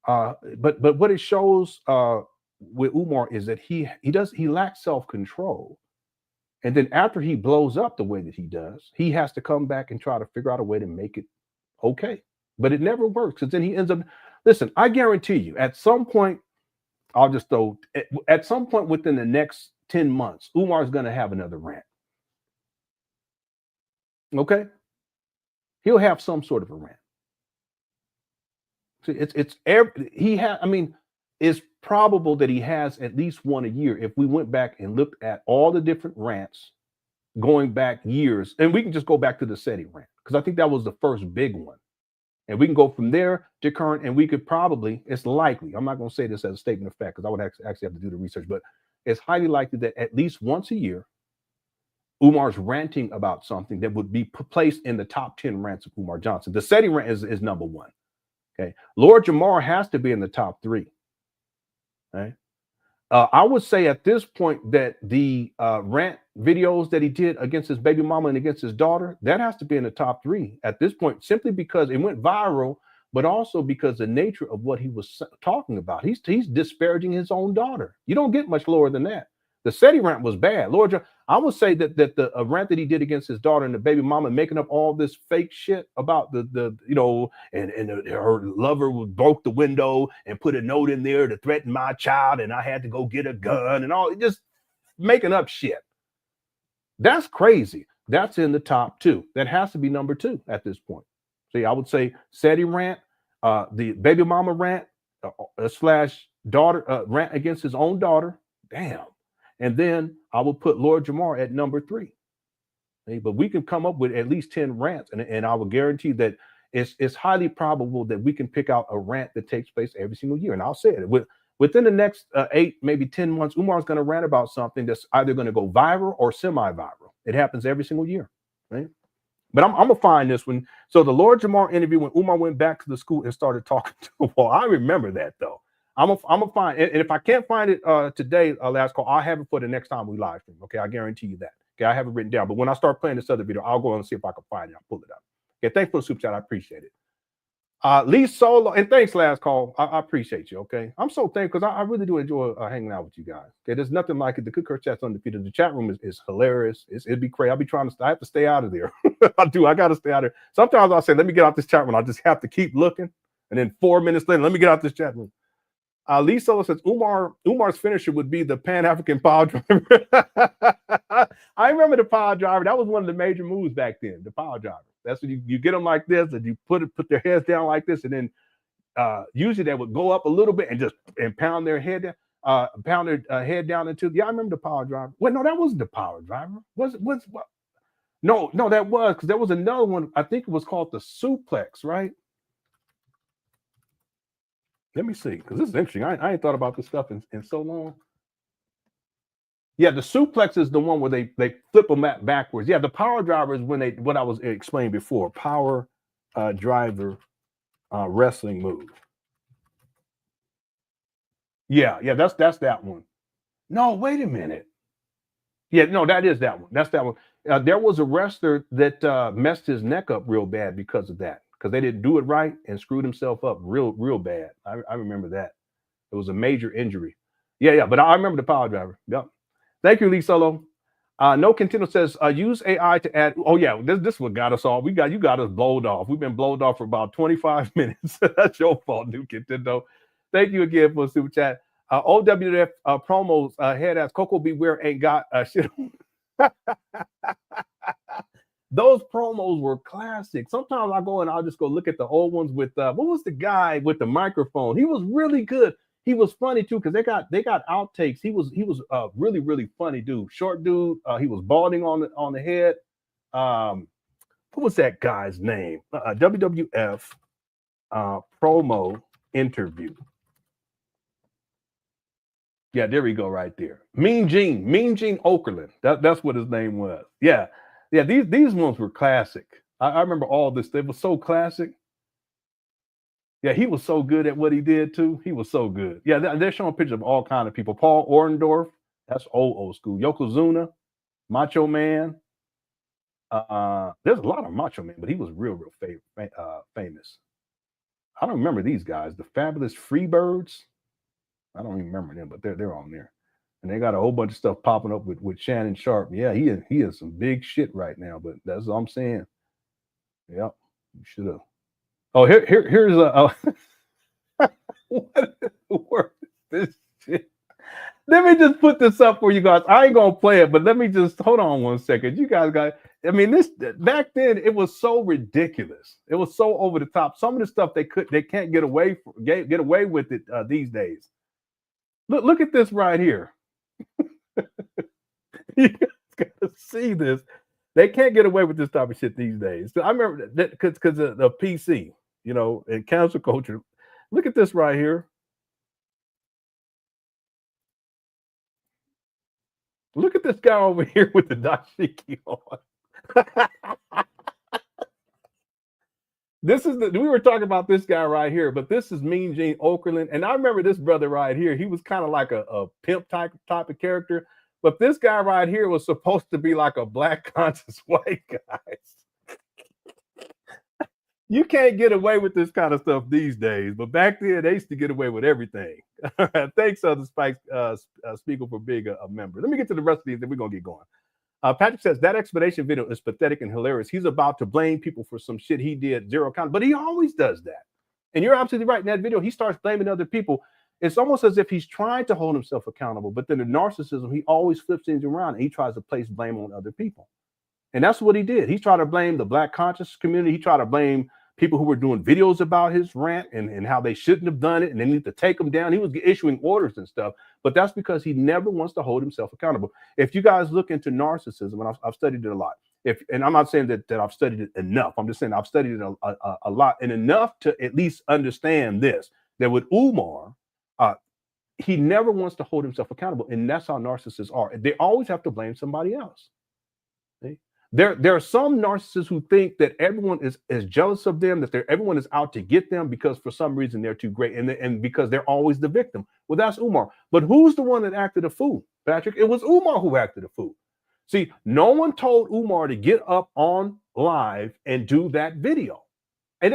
But what it shows with Umar is that he lacks self-control. And then after he blows up the way that he does, he has to come back and try to figure out a way to make it okay. But it never works, because then he ends up, listen, I guarantee you, at some point, at some point within the next 10 months, Umar is going to have another rant. Okay? He'll have some sort of a rant. It's probable that he has at least one a year if we went back and looked at all the different rants going back years. And we can just go back to the SETI rant, because I think that was the first big one. And we can go from there to current, and we could probably, it's likely, I'm not going to say this as a statement of fact, because I would actually have to do the research, but it's highly likely that at least once a year, Umar's ranting about something that would be placed in the top 10 rants of Umar Johnson. The SETI rant is number one. Okay. Lord Jamar has to be in the top 3. Okay. I would say at this point that the rant videos that he did against his baby mama and against his daughter, that has to be in the top 3 at this point, simply because it went viral, but also because the nature of what he was talking about. He's disparaging his own daughter. You don't get much lower than that. The SETI rant was bad. Lord, I would say that the rant that he did against his daughter and the baby mama, making up all this fake shit about her lover broke the window and put a note in there to threaten my child, and I had to go get a gun and all, just making up shit. That's crazy. That's in the top 2. That has to be number 2 at this point. See, I would say SETI rant, the baby mama rant / daughter rant against his own daughter. Damn. And then I will put Lord Jamar at number 3. Okay? But we can come up with at least 10 rants, and I will guarantee that it's highly probable that we can pick out a rant that takes place every single year. And I'll say it, within the next 8, maybe 10 months, Umar's going to rant about something that's either going to go viral or semi-viral. It happens every single year. Right? But I'm going to find this one. So the Lord Jamar interview, when Umar went back to the school and started talking to him, well, I remember that, though. I'm gonna find it, and if I can't find it today, last call, I'll have it for the next time we live stream. Okay, I guarantee you that. Okay, I have it written down. But when I start playing this other video, I'll go and see if I can find it. I'll pull it up. Okay, thanks for the super chat. I appreciate it. Lee Solo, and thanks, last call. I appreciate you. Okay, I'm so thankful, because I really do enjoy hanging out with you guys. Okay, there's nothing like it. The Good Curse Chat's undefeated. The chat room is hilarious. It'd be crazy. I have to stay out of there. I do. I got to stay out there. Sometimes I'll say, let me get out this chat room. I just have to keep looking. And then 4 minutes later, let me get out this chat room. Lee Solo says, Umar's finisher would be the Pan African power driver. I remember the power driver. That was one of the major moves back then, the power driver. That's when you get them like this, and you put their heads down like this, and then usually they would go up a little bit and pound their head down, pound their head down into. Yeah, I remember the power driver. Well, no, that wasn't the power driver. Was what? No, that was, because there was another one. I think it was called the suplex, right? Let me see, because this is interesting. I ain't thought about this stuff in so long. Yeah, the suplex is the one where they flip them backwards. Yeah, the power driver is when what I was explaining before, power driver wrestling move. Yeah, that's that one. No, wait a minute. Yeah, no, that is that one. That's that one. There was a wrestler that messed his neck up real bad because of that, because they didn't do it right and screwed himself up real bad. I remember that. It was a major injury. Yeah, but I remember the power driver. Yep. Thank you, Lee Solo. No Contento says, use AI to add. Oh, yeah, this is what got us all. You got us blowed off. We've been blowed off for about 25 minutes. That's your fault, New Contento. Thank you again for the super chat. OWF promos head ass Coco Beware ain't got shit. Those promos were classic. Sometimes I go and I'll just go look at the old ones with what was the guy with the microphone? He was really good. He was funny too, because they got outtakes. He was really funny dude. Short dude. He was balding on the head. What was that guy's name? WWF promo interview. Yeah, there we go, right there. Mean Gene Okerlund. That's what his name was. Yeah. These ones were classic. I remember all this. They were so classic. Yeah, he was so good at what he did too. He was so good. Yeah, they're showing pictures of all kinds of people. Paul Orndorff, that's old school. Yokozuna, Macho Man. There's a lot of Macho Man, but he was real famous. I don't remember these guys. The Fabulous Freebirds. I don't even remember them, but they're on there. And they got a whole bunch of stuff popping up with Shannon Sharp. Yeah, he is some big shit right now, but that's what I'm saying. Yep, you should have. Oh, here's a what is the word? This shit. Let me just put this up for you guys. I ain't gonna play it, but let me just hold on one second. You guys got. I mean, this back then it was so ridiculous. It was so over the top. Some of the stuff they can't get away with it these days. Look at this right here. You guys gotta see this. They can't get away with this type of shit these days. So I remember that because of the PC, and cancel culture. Look at this right here. Look at this guy over here with the dashiki on. We were talking about this guy right here, but this is Mean Gene Okerlund. And I remember this brother right here. He was kind of like a pimp type of character. But this guy right here was supposed to be like a black conscious white guy. You can't get away with this kind of stuff these days. But back then, they used to get away with everything. Thanks, Spike Spiegel, for being a member. Let me get to the rest of these, then we're going to get going. Patrick says, that explanation video is pathetic and hilarious. He's about to blame people for some shit he did, zero count. But he always does that. And you're absolutely right. In that video, he starts blaming other people. It's almost as if he's trying to hold himself accountable, but then the narcissism, he always flips things around and he tries to place blame on other people. And that's what he did. He tried to blame the black conscious community. He tried to blame people who were doing videos about his rant and how they shouldn't have done it and they need to take him down. He was issuing orders and stuff, but that's because he never wants to hold himself accountable. If you guys look into narcissism, and I've studied it a lot, and I'm not saying that I've studied it enough. I'm just saying I've studied it a lot and enough to at least understand this, that with Umar, he never wants to hold himself accountable. And that's how narcissists are. They always have to blame somebody else. See? There are some narcissists who think that everyone is jealous of them, that everyone is out to get them because for some reason they're too great and because they're always the victim. Well, that's Umar. But who's the one that acted a fool, Patrick? It was Umar who acted a fool. See, no one told Umar to get up on live and do that video. And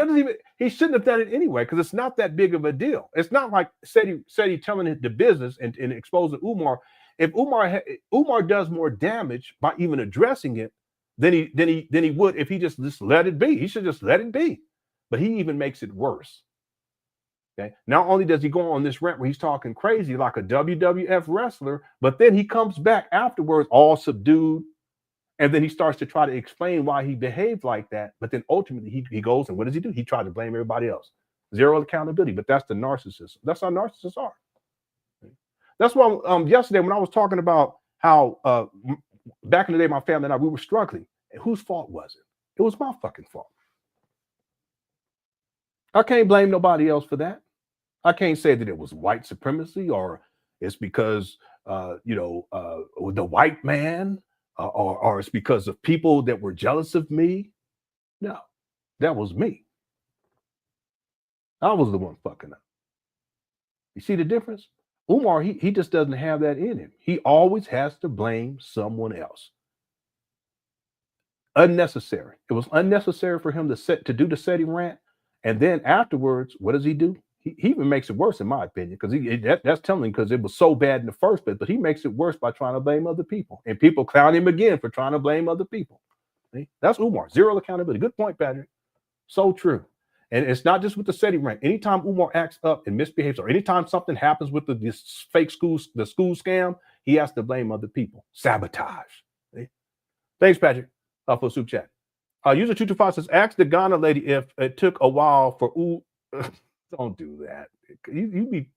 he shouldn't have done it anyway, because it's not that big of a deal. It's not like Seti telling the business and exposing Umar. If Umar does more damage by even addressing it than he would if he just let it be. He should just let it be. But he even makes it worse. Okay. Not only does he go on this rant where he's talking crazy like a WWF wrestler, but then he comes back afterwards all subdued. And then he starts to try to explain why he behaved like that. But then ultimately he goes and what does he do? He tries to blame everybody else. Zero accountability. But that's the narcissism. That's how narcissists are. That's why yesterday when I was talking about how back in the day, my family and I, we were struggling. And whose fault was it? It was my fucking fault. I can't blame nobody else for that. I can't say that it was white supremacy or it's because, the white man or it's because of people that were jealous of me. No, that was me. I was the one fucking up. You see the difference? Umar, he just doesn't have that in him. He always has to blame someone else. Unnecessary. It was unnecessary for him to do the SETI rant. And then afterwards, what does he do? He even makes it worse, in my opinion, because that's telling because it was so bad in the first place. But he makes it worse by trying to blame other people, and people clown him again for trying to blame other people. See? That's Umar. Zero accountability. Good point, Patrick. So true. And it's not just with the SETI rant. Anytime Umar acts up and misbehaves, or anytime something happens with this fake school scam, he has to blame other people. Sabotage. See? Thanks, Patrick, for super chat. User 225 says, ask the Ghana lady if it took a while for don't do that. You be,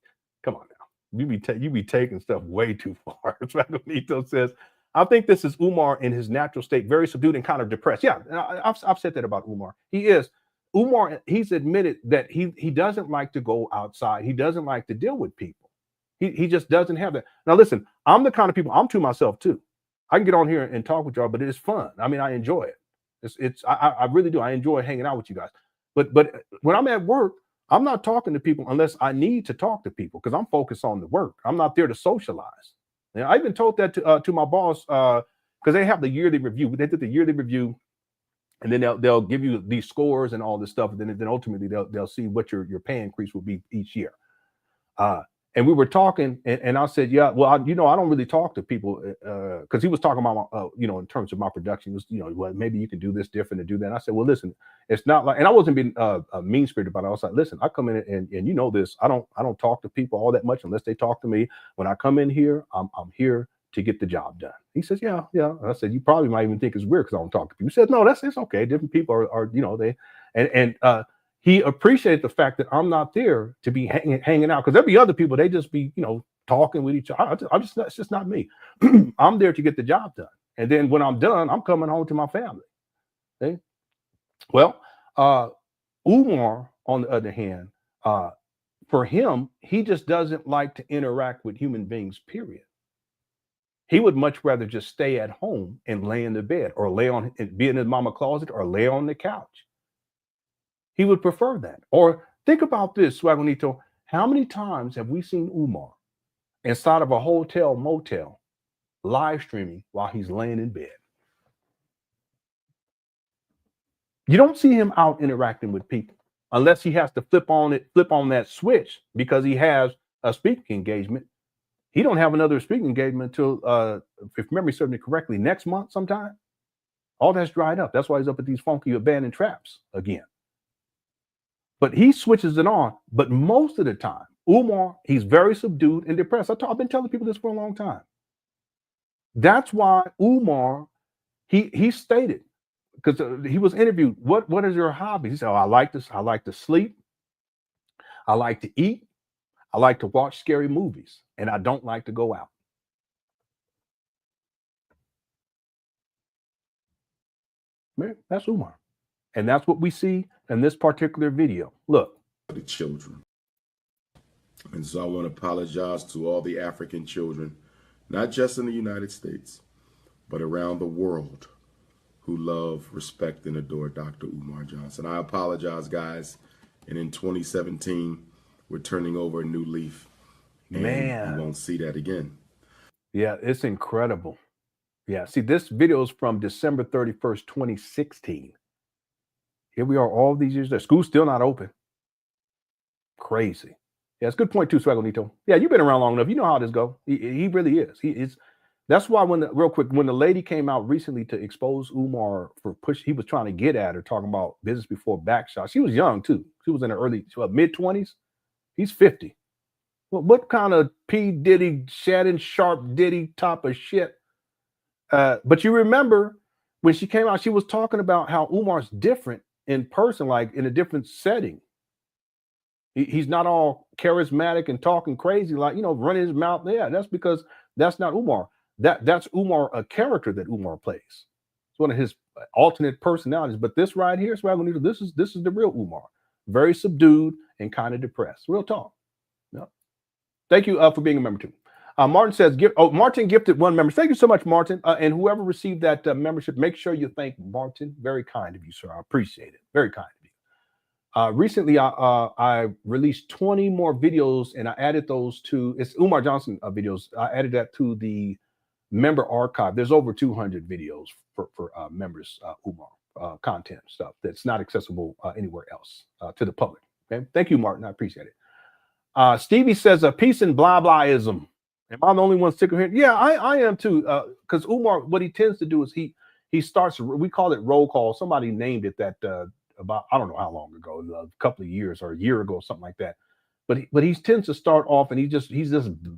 come on now. You be taking stuff way too far. Dragonito says, I think this is Umar in his natural state, very subdued and kind of depressed. Yeah, I've said that about Umar. He is. Umar, he's admitted that he doesn't like to go outside. He doesn't like to deal with people. He just doesn't have that. Now, listen, I'm the kind of people, I'm to myself too. I can get on here and talk with y'all, but it is fun. I mean, I enjoy it. I really do. I enjoy hanging out with you guys. But when I'm at work, I'm not talking to people unless I need to talk to people because I'm focused on the work. I'm not there to socialize. And I even told that to my boss because they have the yearly review. They did the yearly review, and then they'll give you these scores and all this stuff. And then ultimately they'll see what your pay increase will be each year. And we were talking, and I said, yeah, well, I don't really talk to people because he was talking about, in terms of my production, was, well, maybe you can do this different and do that. And I said, well, listen, it's not like, and I wasn't being mean spirited about it. I was like, listen, I come in and you know this, I don't talk to people all that much unless they talk to me. When I come in here, I'm here to get the job done. He says, yeah. And I said, you probably might even think it's weird because I don't talk to people. He said, no, it's okay. Different people are he appreciated the fact that I'm not there to be hanging out because there'll be other people. They just be, talking with each other. It's just not me. I'm there to get the job done. And then when I'm done, I'm coming home to my family. Okay? Well, Umar, on the other hand, for him, he just doesn't like to interact with human beings, period. He would much rather just stay at home and lay in the bed or be in his mama closet or lay on the couch. He would prefer that. Or think about this, Swagonito. How many times have we seen Umar inside of a hotel motel live streaming while he's laying in bed? You don't see him out interacting with people unless he has to flip on that switch because he has a speaking engagement. He don't have another speaking engagement until, if memory serves me correctly, next month sometime. All that's dried up. That's why he's up at these funky abandoned traps again. But he switches it on. But most of the time, Umar, he's very subdued and depressed. I've been telling people this for a long time. That's why Umar, he stated, because he was interviewed, what is your hobby? He said, I like to sleep. I like to eat. I like to watch scary movies. And I don't like to go out. Man, that's Umar. And that's what we see in this particular video. Look. The children. And so I want to apologize to all the African children, not just in the United States, but around the world, who love, respect, and adore Dr. Umar Johnson. I apologize, guys. And in 2017, we're turning over a new leaf. And you won't see that again. Yeah, it's incredible. Yeah, see, this video is from December 31st, 2016. Here we are all these years. The school's still not open. Crazy. Yeah, it's a good point too, Swagonito. Yeah, you've been around long enough. You know how this goes. He really is. He is. That's why when the lady came out recently to expose Umar for he was trying to get at her, talking about business before backshot. She was young too. She was in her mid-20s. He's 50. Well, what kind of P. Diddy, Shannon Sharp Diddy type of shit? But you remember when she came out, she was talking about how Umar's different in person, like in a different setting. He's not all charismatic and talking crazy, like, running his mouth. Yeah, that's because that's not Umar. That's Umar, a character that Umar plays. It's one of his alternate personalities. But this right here, this is the real Umar. Very subdued and kind of depressed. Real talk. Yeah. Thank you for being a member too. Martin says, Martin gifted 1 member. Thank you so much, Martin. And whoever received that membership, make sure you thank Martin. Very kind of you, sir. I appreciate it. Very kind of you. Recently, I released 20 more videos, and I added those to, it's Umar Johnson videos. I added that to the member archive. There's over 200 videos for members, Umar content stuff that's not accessible anywhere else to the public. Okay, thank you, Martin. I appreciate it. Stevie says, peace and blah blahism. Am I the only one sticking here? Yeah, I am too. Because Umar, what he tends to do is he starts. We call it roll call. Somebody named it that about, I don't know how long ago, a couple of years or a year ago, something like that. But he tends to start off and he's just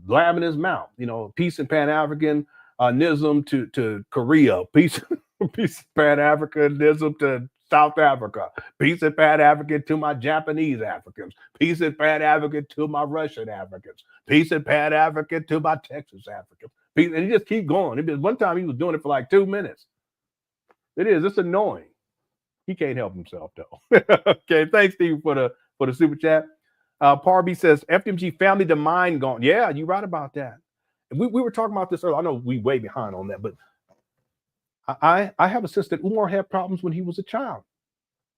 blabbing his mouth. Peace and Pan Africanism to Korea. Peace Pan Africanism to South Africa. Peace and Pan African to my Japanese Africans. Peace and Pan African to my Russian Africans. Peace and Pan African to my Texas Africans. Peace, and he just keep going. One time he was doing it for like 2 minutes. It's annoying. He can't help himself though. Okay, thanks Steve for the super chat. Parby says, FTMG family to mind gone. Yeah, you're right about that. And we were talking about this earlier. I know we way behind on that, but I have a sense that Umar had problems when he was a child.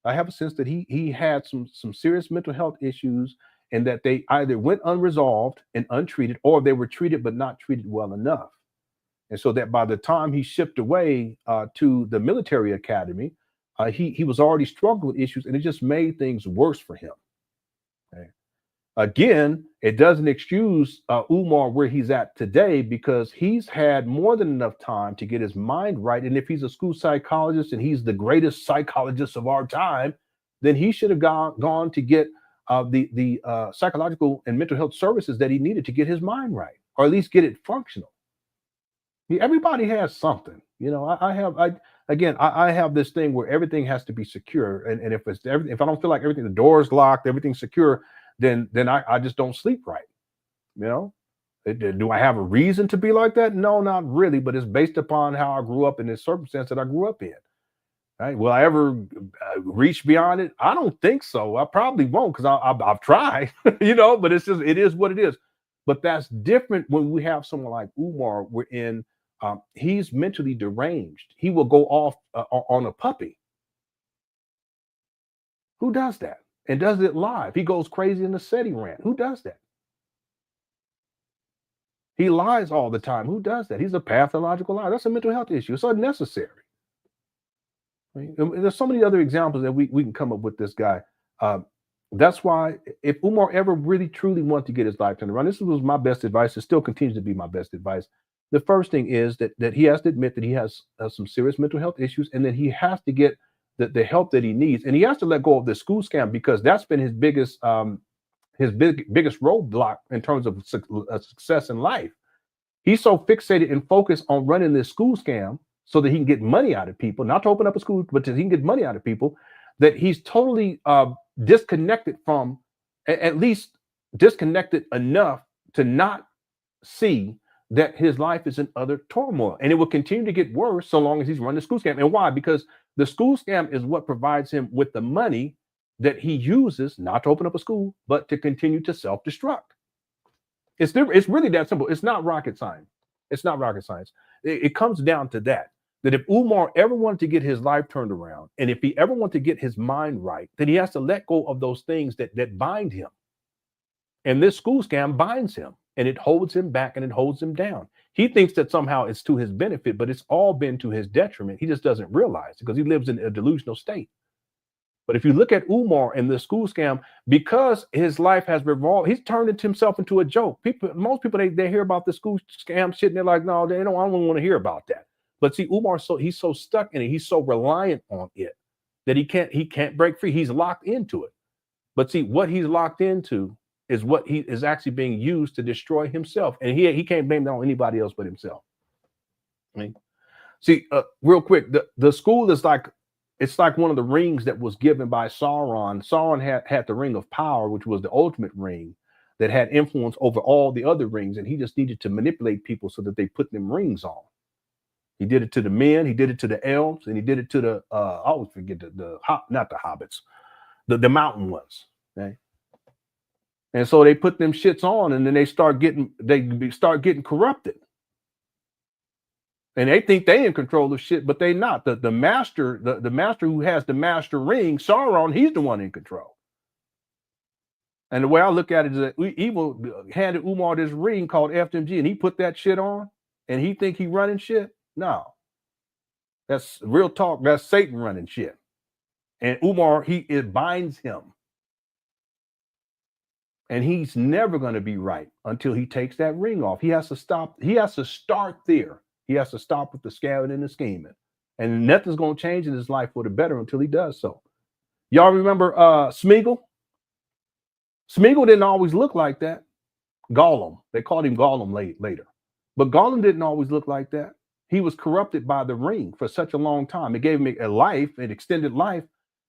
I have a sense that he had some serious mental health issues, and that they either went unresolved and untreated, or they were treated but not treated well enough. And so that by the time he shipped away to the military academy, he was already struggling with issues, and it just made things worse for him. Okay. Again, it doesn't excuse Umar where he's at today, because he's had more than enough time to get his mind right. And if he's a school psychologist and he's the greatest psychologist of our time, then he should have gone to get the psychological and mental health services that he needed to get his mind right, or at least get it functional. Everybody has something, I have this thing where everything has to be secure. And if I don't feel like everything, the door's locked, everything's secure, then I just don't sleep right. Do I have a reason to be like that? No, not really, but it's based upon how I grew up in this circumstance that I grew up in. Right? Will I ever reach beyond it? I don't think so. I probably won't, because I've tried, but it is what it is. But that's different when we have someone like Umar, wherein he's mentally deranged. He will go off on a puppy. Who does that? And does it live? He goes crazy in the SETI rant. Who does that? He lies all the time. Who does that? He's a pathological liar. That's a mental health issue. It's unnecessary. There's so many other examples that we can come up with this guy. That's why if Umar ever really truly wanted to get his life turned around, this was my best advice. It still continues to be my best advice. The first thing is that he has to admit that he has some serious mental health issues, and then he has to get the help that he needs, and he has to let go of the school scam, because that's been his biggest roadblock in terms of success in life. He's so fixated and focused on running this school scam so that he can get money out of people, not to open up a school, but so he can get money out of people, that he's totally disconnected from, at least disconnected enough to not see that his life is in utter turmoil, and it will continue to get worse so long as he's running the school scam. And why? Because the school scam is what provides him with the money that he uses not to open up a school, but to continue to self-destruct. It's really that simple. It's not rocket science. It's not rocket science. It comes down to that if Umar ever wanted to get his life turned around, and if he ever wanted to get his mind right, then he has to let go of those things that bind him. And this school scam binds him, and it holds him back and it holds him down. He thinks that somehow it's to his benefit, but it's all been to his detriment. He just doesn't realize it because he lives in a delusional state. But if you look at Umar and the school scam, because his life has revolved, he's turned himself into a joke. Most people, they hear about the school scam shit and they're like, no, I don't want to hear about that. But see, Umar, he's so stuck in it, he's so reliant on it that he can't break free. He's locked into it. But see, what he's locked into is what he is actually being used to destroy himself. And he can't blame that on anybody else but himself. I mean, see, real quick, the school is like, it's like one of the rings that was given by Sauron. Sauron had the ring of power, which was the ultimate ring that had influence over all the other rings. And he just needed to manipulate people so that they put them rings on. He did it to the men, he did it to the elves, and he did it to the, I always forget not the hobbits, the mountain ones. Okay? And so they put them shits on, and then they start getting corrupted. And they think they in control of shit, but they not. The master who has the master ring, Sauron, he's the one in control. And the way I look at it is that Evil handed Umar this ring called FTMG, and he put that shit on, and he think he running shit. No, that's real talk. That's Satan running shit. And Umar, it binds him. And he's never going to be right until he takes that ring off. He has to stop. He has to start there. He has to stop with the scamming and the scheming. And nothing's going to change in his life for the better until he does so. Y'all remember Smeagol? Smeagol didn't always look like that. Gollum. They called him Gollum later. But Gollum didn't always look like that. He was corrupted by the ring for such a long time. It gave him a life, an extended life,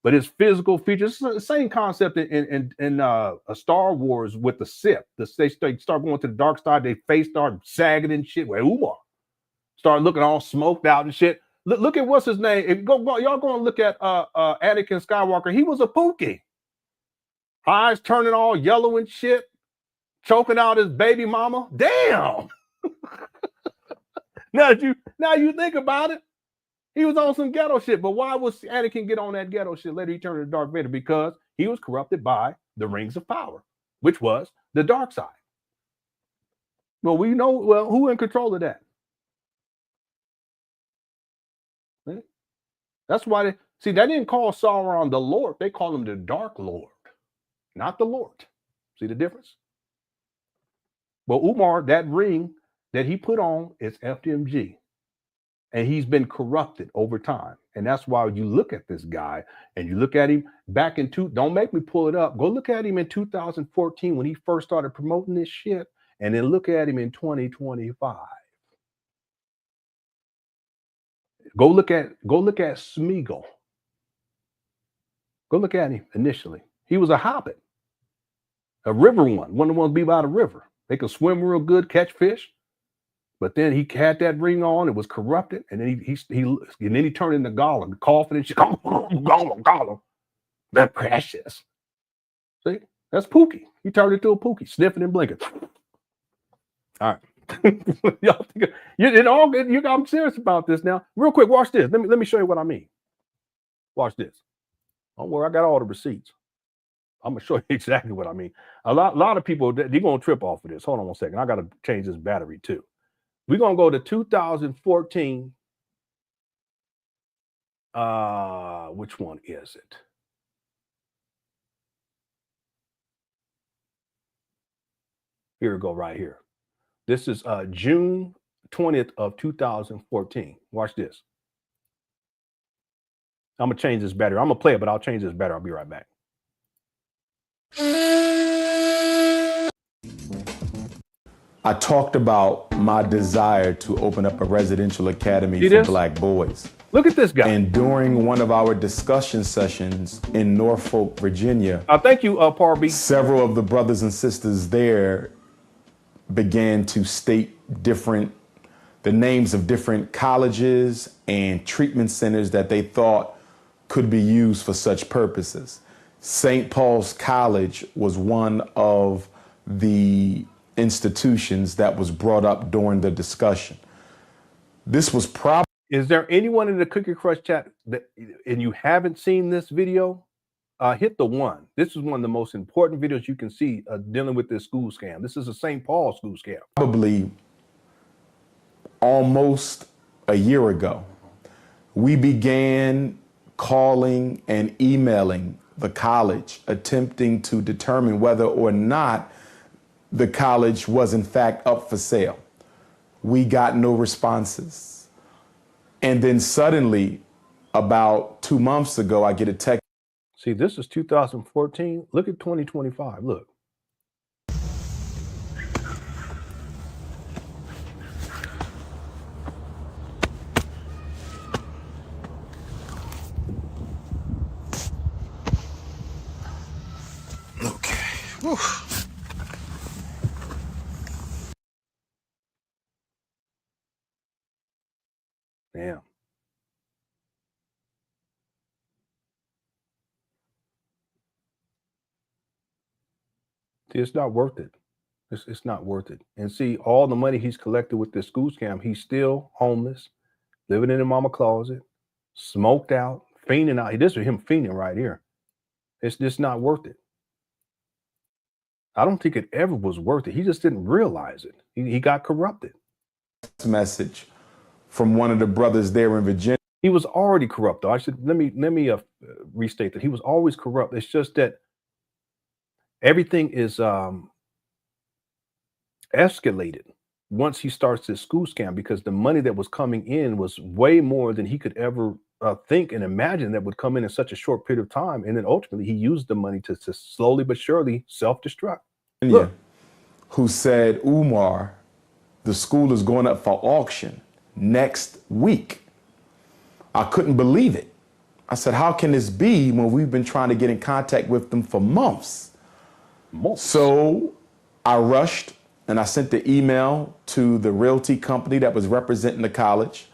but his physical features, the same concept in Star Wars with the Sith. They start going to the dark side, their face start sagging and shit. Where Umar start looking all smoked out and shit. Look at what's his name. Y'all go and look at Anakin Skywalker. He was a Pookie. Eyes turning all yellow and shit, choking out his baby mama. Damn. Now you think about it, he was on some ghetto shit. But why was Anakin get on that ghetto shit? Later he turned to Darth Vader because he was corrupted by the rings of power, which was the dark side. Well, we know who in control of that. That's why they didn't call Sauron the Lord. They call him the Dark Lord, not the Lord. See the difference? Well, Umar, that ring that he put on is FDMG, and he's been corrupted over time. And that's why you look at this guy and you look at him back in don't make me pull it up. Go look at him in 2014 when he first started promoting this shit, and then look at him in 2025. Go look at Smeagol. Go look at him initially. He was a hobbit, a river one of the ones be by the river. They could swim real good, catch fish. But then he had that ring on, it was corrupted, and then he turned into Gollum, coughing and shit. Gollum. That precious. See, that's Pookie. He turned into a Pookie, sniffing and blinking. All right. Y'all think it all good? I'm serious about this now. Real quick, watch this. Let me show you what I mean. Watch this. Don't worry, I got all the receipts. I'm gonna show you exactly what I mean. A lot of people, they're gonna trip off of this. Hold on one second. I gotta change this battery too. We're going to go to 2014. Which one is it? Here we go right here. This is June 20th of 2014. Watch this. I'm going to change this battery. I'm going to play it, but I'll change this battery. I'll be right back. I talked about my desire to open up a residential academy for Black boys. Look at this guy. And during one of our discussion sessions in Norfolk, Virginia, thank you, Parby. Several of the brothers and sisters there began to state the names of different colleges and treatment centers that they thought could be used for such purposes. St. Paul's College was one of the institutions that was brought up during the discussion. This was probably. Is there anyone in the Cookie Crush chat and you haven't seen this video? Hit the one. This is one of the most important videos you can see dealing with this school scam. This is a St. Paul school scam. Probably almost a year ago, we began calling and emailing the college, attempting to determine whether or not the college was in fact up for sale. We got no responses. And then suddenly, about 2 months ago, I get a text. See, this is 2014. Look at 2025. Look. Okay. Whew. Damn. See, it's not worth it. It's not worth it. And see, all the money he's collected with this school scam, he's still homeless, living in a mama closet, smoked out, fiending out. This is him fiending right here. It's just not worth it. I don't think it ever was worth it. He just didn't realize it. He got corrupted. Message from one of the brothers there in Virginia. He was already corrupt, though. Let me restate that he was always corrupt. It's just that everything is escalated once he starts this school scam, because the money that was coming in was way more than he could ever think and imagine that would come in such a short period of time. And then ultimately he used the money to slowly but surely self-destruct. Look. Who said, Umar, the school is going up for auction next week. I couldn't believe it. I said, how can this be when we've been trying to get in contact with them for months? So I rushed and I sent the email to the realty company that was representing the college.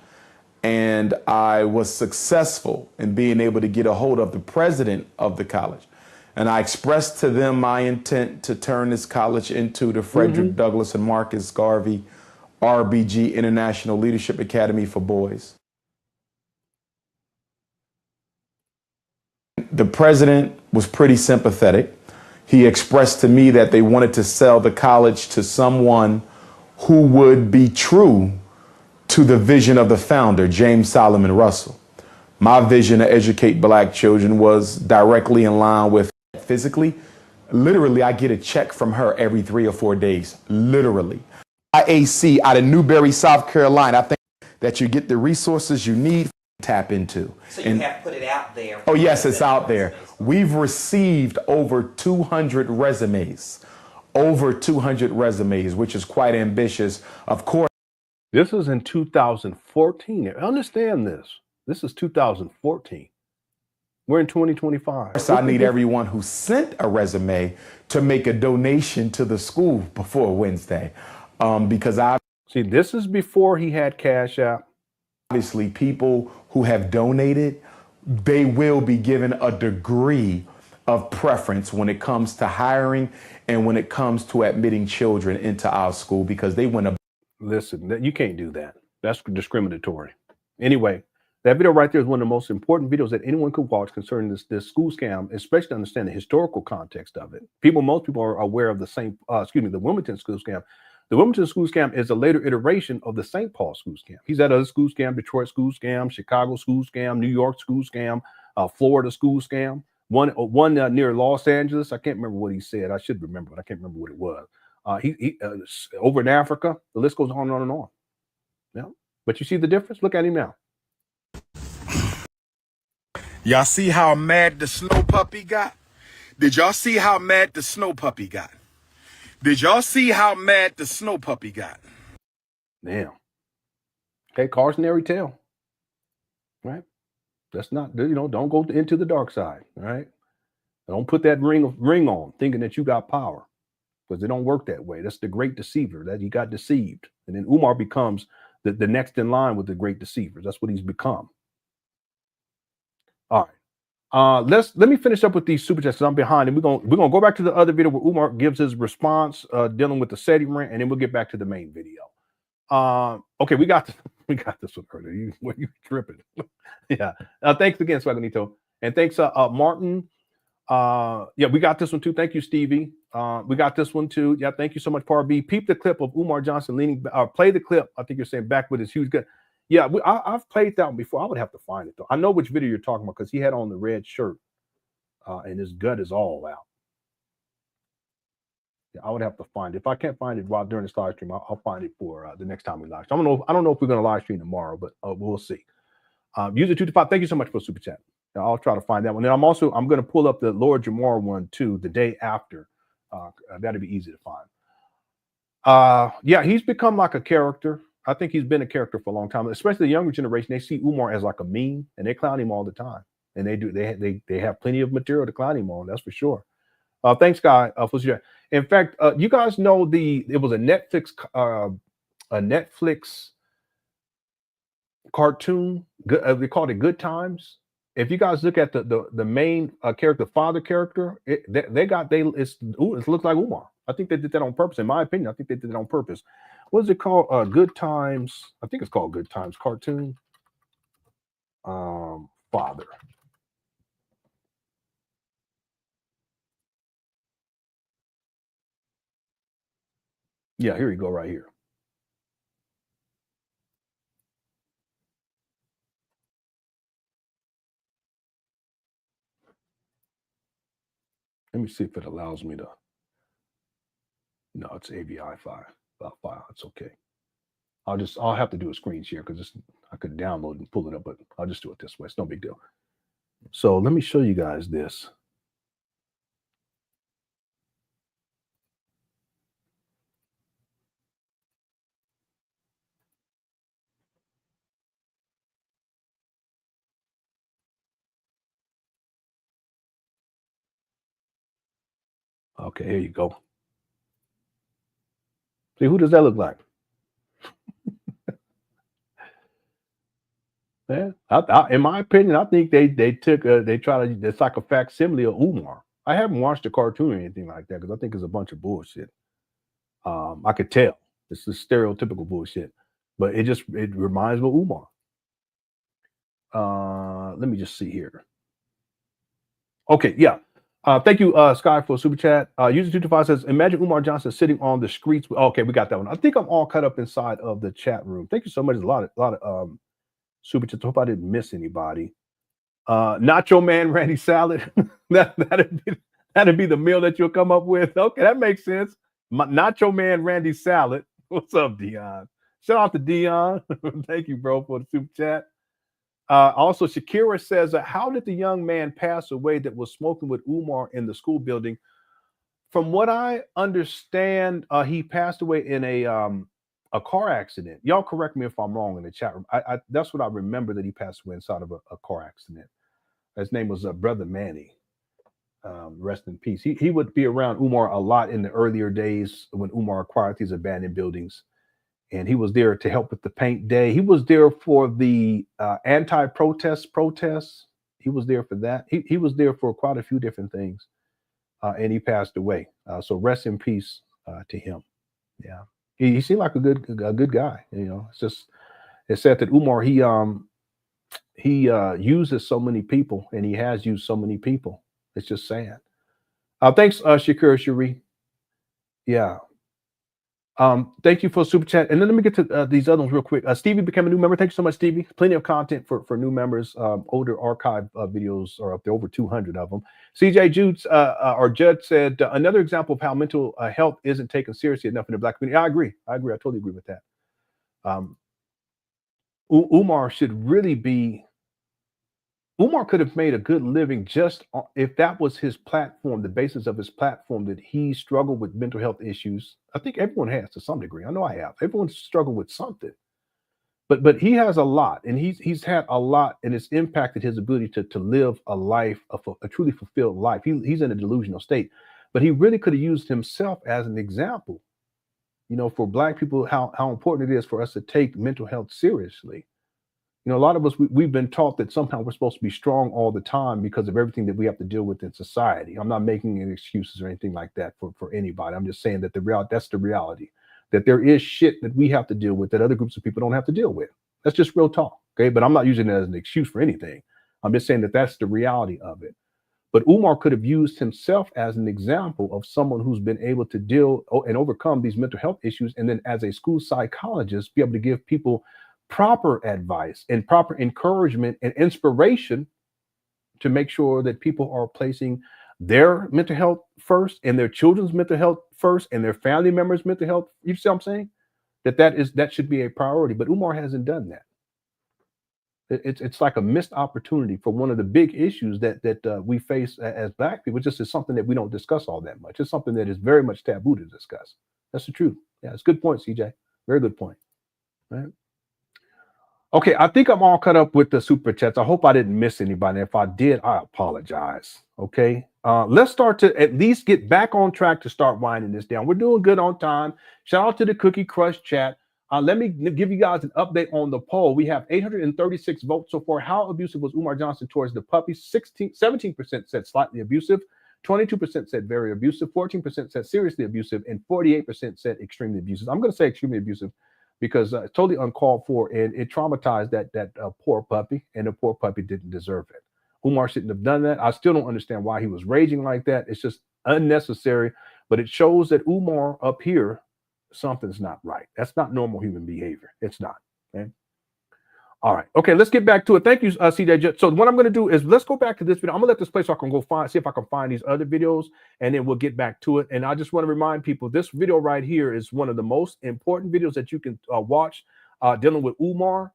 And I was successful in being able to get a hold of the president of the college. And I expressed to them my intent to turn this college into the Frederick Douglass and Marcus Garvey RBG International Leadership Academy for Boys. The president was pretty sympathetic. He expressed to me that they wanted to sell the college to someone who would be true to the vision of the founder, James Solomon Russell. My vision to educate black children was directly in line with physically. Literally, I get a check from her every 3 or 4 days, literally. IAC out of Newberry, South Carolina. I think that you get the resources you need to tap into. So you have put it out there. Oh, yes, it's out there. We've received over 200 resumes, which is quite ambitious. Of course. This is in 2014. Understand this. This is 2014. We're in 2025. So I need everyone who sent a resume to make a donation to the school before Wednesday. Because I see, this is before he had CashApp. Obviously, people who have donated, they will be given a degree of preference when it comes to hiring and when it comes to admitting children into our school, because they went above. Listen, you can't do that. That's discriminatory. Anyway, that video right there is one of the most important videos that anyone could watch concerning this school scam, especially to understand the historical context of it. Most people are aware of the Wilmington school scam. The Wilmington school scam is a later iteration of the St. Paul school scam. He's had other school scam, Detroit school scam, Chicago school scam, New York school scam, Florida school scam. One near Los Angeles. I can't remember what he said. I should remember, but I can't remember what it was. He over in Africa. The list goes on and on and on. Yeah, but you see the difference. Look at him now. Y'all see how mad the snow puppy got? Did y'all see how mad the snow puppy got? Did y'all see how mad the snow puppy got? Damn. Hey, cautionary tale. Right? That's not, don't go into the dark side. All right? Don't put that ring on thinking that you got power, because it don't work that way. That's the great deceiver, that he got deceived. And then Umar becomes the next in line with the great deceivers. That's what he's become. All right. Let me finish up with these super chats, because I'm behind, and we're gonna go back to the other video where Umar gives his response dealing with the SETI rant, and then we'll get back to the main video. Okay, we got this one earlier. You tripping? Yeah. Thanks again, Swaganito, and thanks Martin. Yeah, we got this one too. Thank you, Stevie. We got this one too. Yeah, thank you so much, Par B. Peep the clip of Umar Johnson leaning. Play the clip. I think you're saying back with his huge gun. Yeah, I've played that one before. I would have to find it though. I know which video you're talking about because he had on the red shirt, and his gut is all out. Yeah, I would have to find it. If I can't find it while during this live stream, I'll find it for the next time we live stream. I don't know if we're going to live stream tomorrow, but we'll see. User 225, thank you so much for super chat. I'll try to find that one. And I'm going to pull up the Lord Jamar one too the day after. That'd be easy to find. Yeah, he's become like a character. I think he's been a character for a long time, especially the younger generation. They see Umar as like a meme, and they clown him all the time. And they have plenty of material to clown him on. That's for sure. Thanks, Guy. For sure. In fact, you guys know it was a Netflix cartoon. They called it Good Times. If you guys look at the main character, father character, it looks like Umar. I think they did that on purpose. In my opinion, I think they did it on purpose. What is it called? Good Times. I think it's called Good Times cartoon. Father. Yeah, here you go, right here. Let me see if it allows me to. No, it's AVI file. It's okay. I'll have to do a screen share because I could download and pull it up, but I'll just do it this way. It's no big deal. So let me show you guys this. Okay, here you go. See, who does that look like? Yeah, in my opinion, I think they try to. It's like a facsimile of Umar. I haven't watched a cartoon or anything like that because I think it's a bunch of bullshit. I could tell it's the stereotypical bullshit, but it reminds me of Umar. Let me just see here. Okay, yeah. Thank you, Sky, for super chat. User 225 says, imagine Umar Johnson sitting on the streets. Okay, we got that one. I think I'm all cut up inside of the chat room. Thank you so much. There's a lot of super chats. Hope I didn't miss anybody. Nacho Man Randy Salad. that'd be the meal that you'll come up with. Okay, that makes sense. Nacho Man Randy Salad. What's up, Dion? Shout out to Dion. Thank you, bro, for the super chat. Also, Shakira says, how did the young man pass away that was smoking with Umar in the school building? From what I understand, he passed away in a car accident. Y'all correct me if I'm wrong in the chat room. That's what I remember, that he passed away inside of a car accident. His name was Brother Manny. Rest in peace. He would be around Umar a lot in the earlier days when Umar acquired these abandoned buildings. And he was there to help with the paint day. He was there for the anti-protest protests. He was there for that. He was there for quite a few different things. And he passed away. So rest in peace to him. Yeah. He seemed like a good guy. You know, it's sad that Umar, he uses so many people, and he has used so many people. It's just sad. Thanks, Shakira Cherie. Yeah. Thank you for super chat. And then let me get to these other ones real quick. Stevie became a new member. Thank you so much, Stevie. Plenty of content for new members. Older archive videos are up there, over 200 of them. CJ Judd said, another example of how mental health isn't taken seriously enough in the Black community. I agree. I totally agree with that. Umar should really be. Umar could have made a good living just if that was his platform, the basis of his platform, that he struggled with mental health issues. I think everyone has to some degree. I know I have. Everyone's struggled with something. But he has a lot, and he's had a lot, and it's impacted his ability to live a life, a truly fulfilled life. He's in a delusional state. But he really could have used himself as an example, you know, for Black people, how important it is for us to take mental health seriously. You know, a lot of us, we've been taught that somehow we're supposed to be strong all the time because of everything that we have to deal with in society. I'm not making any excuses or anything like that for anybody. I'm just saying that that's the reality, that there is shit that we have to deal with that other groups of people don't have to deal with. That's just real talk, okay? But I'm not using it as an excuse for anything. I'm just saying that that's the reality of it. But Umar could have used himself as an example of someone who's been able to deal and overcome these mental health issues, and then as a school psychologist, be able to give people proper advice and proper encouragement and inspiration to make sure that people are placing their mental health first and their children's mental health first and their family members' mental health. You see what I'm saying? That should be a priority. But Umar hasn't done that. It's like a missed opportunity for one of the big issues that we face as Black people. Just is something that we don't discuss all that much. It's something that is very much taboo to discuss. That's the truth. Yeah, it's a good point, CJ. Very good point. Right. Okay, I think I'm all cut up with the super chats. I hope I didn't miss anybody. If I did, I apologize. Okay, let's start to at least get back on track to start winding this down. We're doing good on time. Shout out to the Cookie Crush chat. Let me give you guys an update on the poll. We have 836 votes so far. How abusive was Umar Johnson towards the puppy? 17% said slightly abusive, 22% said very abusive, 14% said seriously abusive, and 48% said extremely abusive. I'm going to say extremely abusive because it's totally uncalled for, and it traumatized that poor puppy, and the poor puppy didn't deserve it. Umar shouldn't have done that. I still don't understand why he was raging like that. It's just unnecessary, but it shows that Umar up here, something's not right. That's not normal human behavior. It's not. Okay. All right. Okay, let's get back to it. Thank you, CJ. So what I'm going to do is let's go back to this video. I'm going to let this play so I can go see if I can find these other videos, and then we'll get back to it. And I just want to remind people, this video right here is one of the most important videos that you can watch dealing with Umar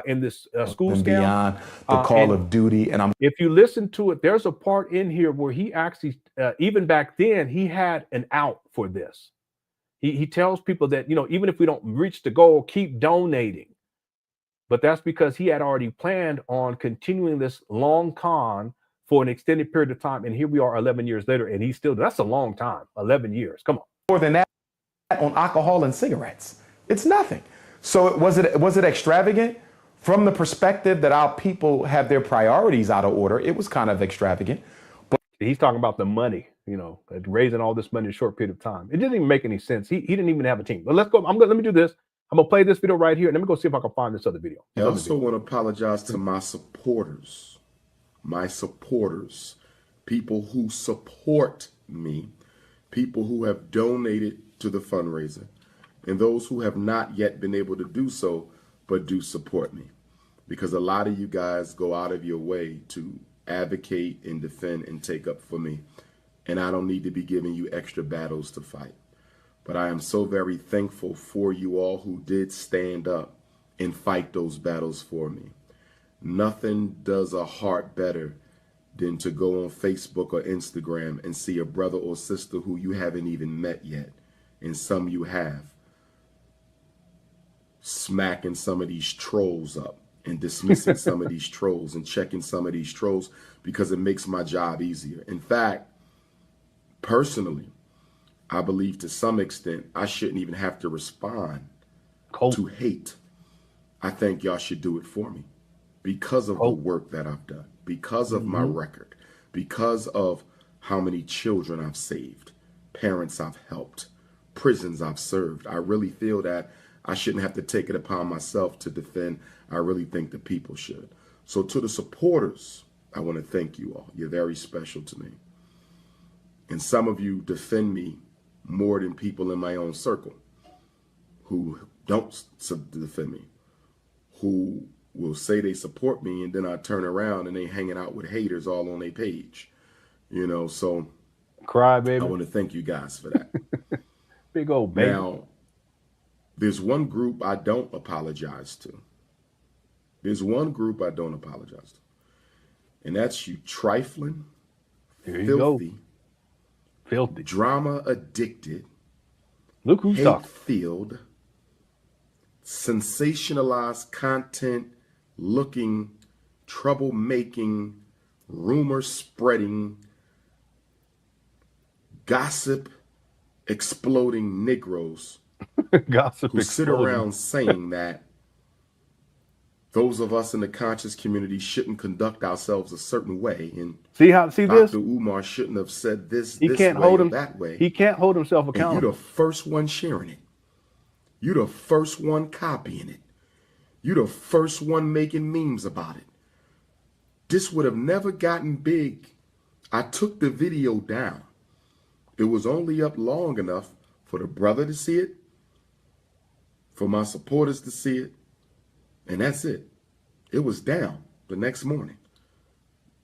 in this school scam. Beyond the call of duty. And if you listen to it, there's a part in here where he actually, even back then, he had an out for this. He tells people that, even if we don't reach the goal, keep donating. But that's because he had already planned on continuing this long con for an extended period of time. And here we are 11 years later, and he's still, that's a long time, 11 years. Come on. More than that on alcohol and cigarettes. It's nothing. So was it extravagant? From the perspective that our people have their priorities out of order, it was kind of extravagant. But he's talking about the money, raising all this money in a short period of time. It didn't even make any sense. He didn't even have a team. But let's go. Let me do this. I'm going to play this video right here, and let me go see if I can find this other video. I also want to apologize to my supporters, people who support me, people who have donated to the fundraiser, and those who have not yet been able to do so, but do support me. Because a lot of you guys go out of your way to advocate and defend and take up for me. And I don't need to be giving you extra battles to fight. But I am so very thankful for you all who did stand up and fight those battles for me. Nothing does a heart better than to go on Facebook or Instagram and see a brother or sister who you haven't even met yet, and some you have, smacking some of these trolls up and dismissing some of these trolls and checking some of these trolls, because it makes my job easier. In fact, personally, I believe to some extent I shouldn't even have to respond to hate. I think y'all should do it for me because of the work that I've done, because of my record, because of how many children I've saved, parents I've helped, prisons I've served. I really feel that I shouldn't have to take it upon myself to defend. I really think the people should. So to the supporters, I want to thank you all. You're very special to me. And some of you defend me more than people in my own circle who don't defend me, who will say they support me, and then I turn around and they hanging out with haters all on their page. So cry, baby. I want to thank you guys for that. Big old baby. Now, there's one group I don't apologize to. There's one group I don't apologize to. And that's you trifling, filthy, drama addicted, look who's talking, hate-filled, sensationalized content looking, troublemaking, rumor spreading, gossip exploding Negroes who sit around saying that those of us in the conscious community shouldn't conduct ourselves a certain way, and Dr. Umar shouldn't have said this way or that way. He can't hold himself accountable. And you're the first one sharing it. You're the first one copying it. You're the first one making memes about it. This would have never gotten big. I took the video down. It was only up long enough for the brother to see it, for my supporters to see it, And that's it. It was down the next morning.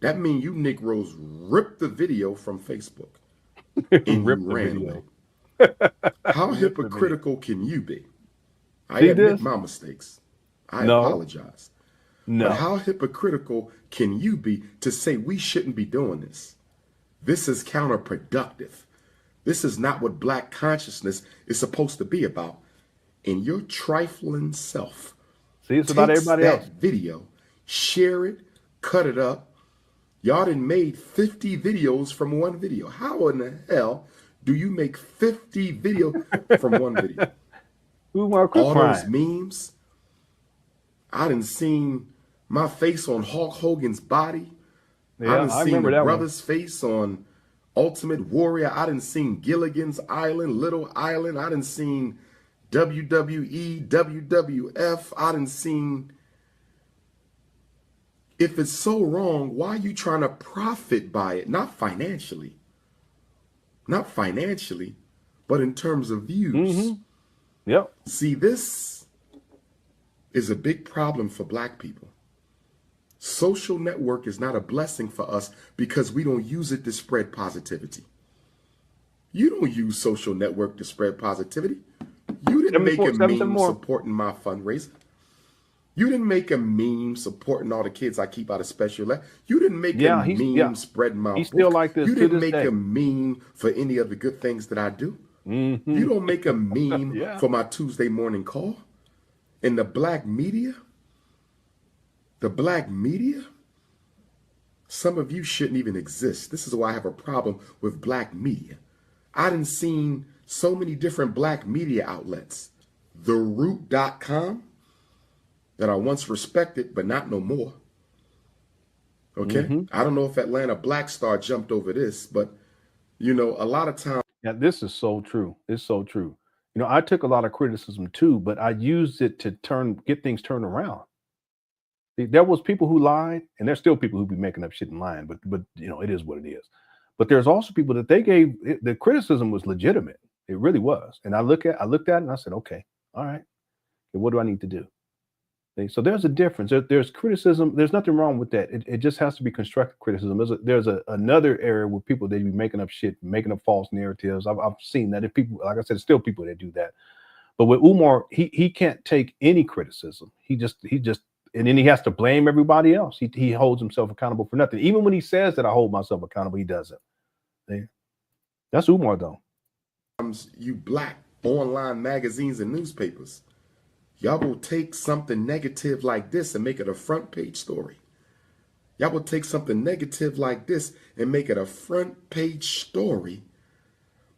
That means you Negroes ripped the video from Facebook and you ran with it. How hypocritical can you be? I admit my mistakes. I apologize. No. But how hypocritical can you be to say we shouldn't be doing this? This is counterproductive. This is not what black consciousness is supposed to be about. And your trifling self it's about everybody that else. video, share it, cut it up. Y'all done made 50 videos from one video. How in the hell do you make 50 videos from one video? All those memes. I done seen my face on Hulk Hogan's body. Yeah, I done seen the brother's face on Ultimate Warrior. I done seen Gilligan's Island, Little Island. I done seen WWE, WWF. I done seen. If it's so wrong, why are you trying to profit by it? Not financially. Not financially, but in terms of views. Yep. See, this is a big problem for black people. Social network is not a blessing for us because we don't use it to spread positivity. You don't use social network to spread positivity. You didn't make a meme supporting my fundraiser. You didn't make a meme supporting all the kids I keep out of special ed. You didn't make a meme spreading my book. Still like this. You didn't make a meme for any of the good things that I do. You don't make a meme for my Tuesday morning call. And the black media, some of you shouldn't even exist. This is why I have a problem with black media. I done seen so many different black media outlets. TheRoot.com, that I once respected, but not no more. Okay? I don't know if Atlanta Black Star jumped over this, but, you know, a lot of times. Yeah, this is so true. It's so true. You know, I took a lot of criticism too, but I used it to get things turned around. There was people who lied, and there's still people who be making up shit and lying, but you know, it is what it is. But there's also people that they gave, the criticism was legitimate. It really was. And I looked at it and I said, okay, all right, what do I need to do? So there's a difference. There's criticism. There's nothing wrong with that. It just has to be constructive criticism. There's another area where people, they be making up shit, making up false narratives. I've seen that. If people, like I said, still people that do that. But with Umar, he can't take any criticism. He just, and then he has to blame everybody else. He holds himself accountable for nothing. Even when he says that I hold myself accountable, he doesn't. That's Umar though. You black online magazines and newspapers, y'all will take something negative like this and make it a front page story. Y'all will take something negative like this and make it a front page story,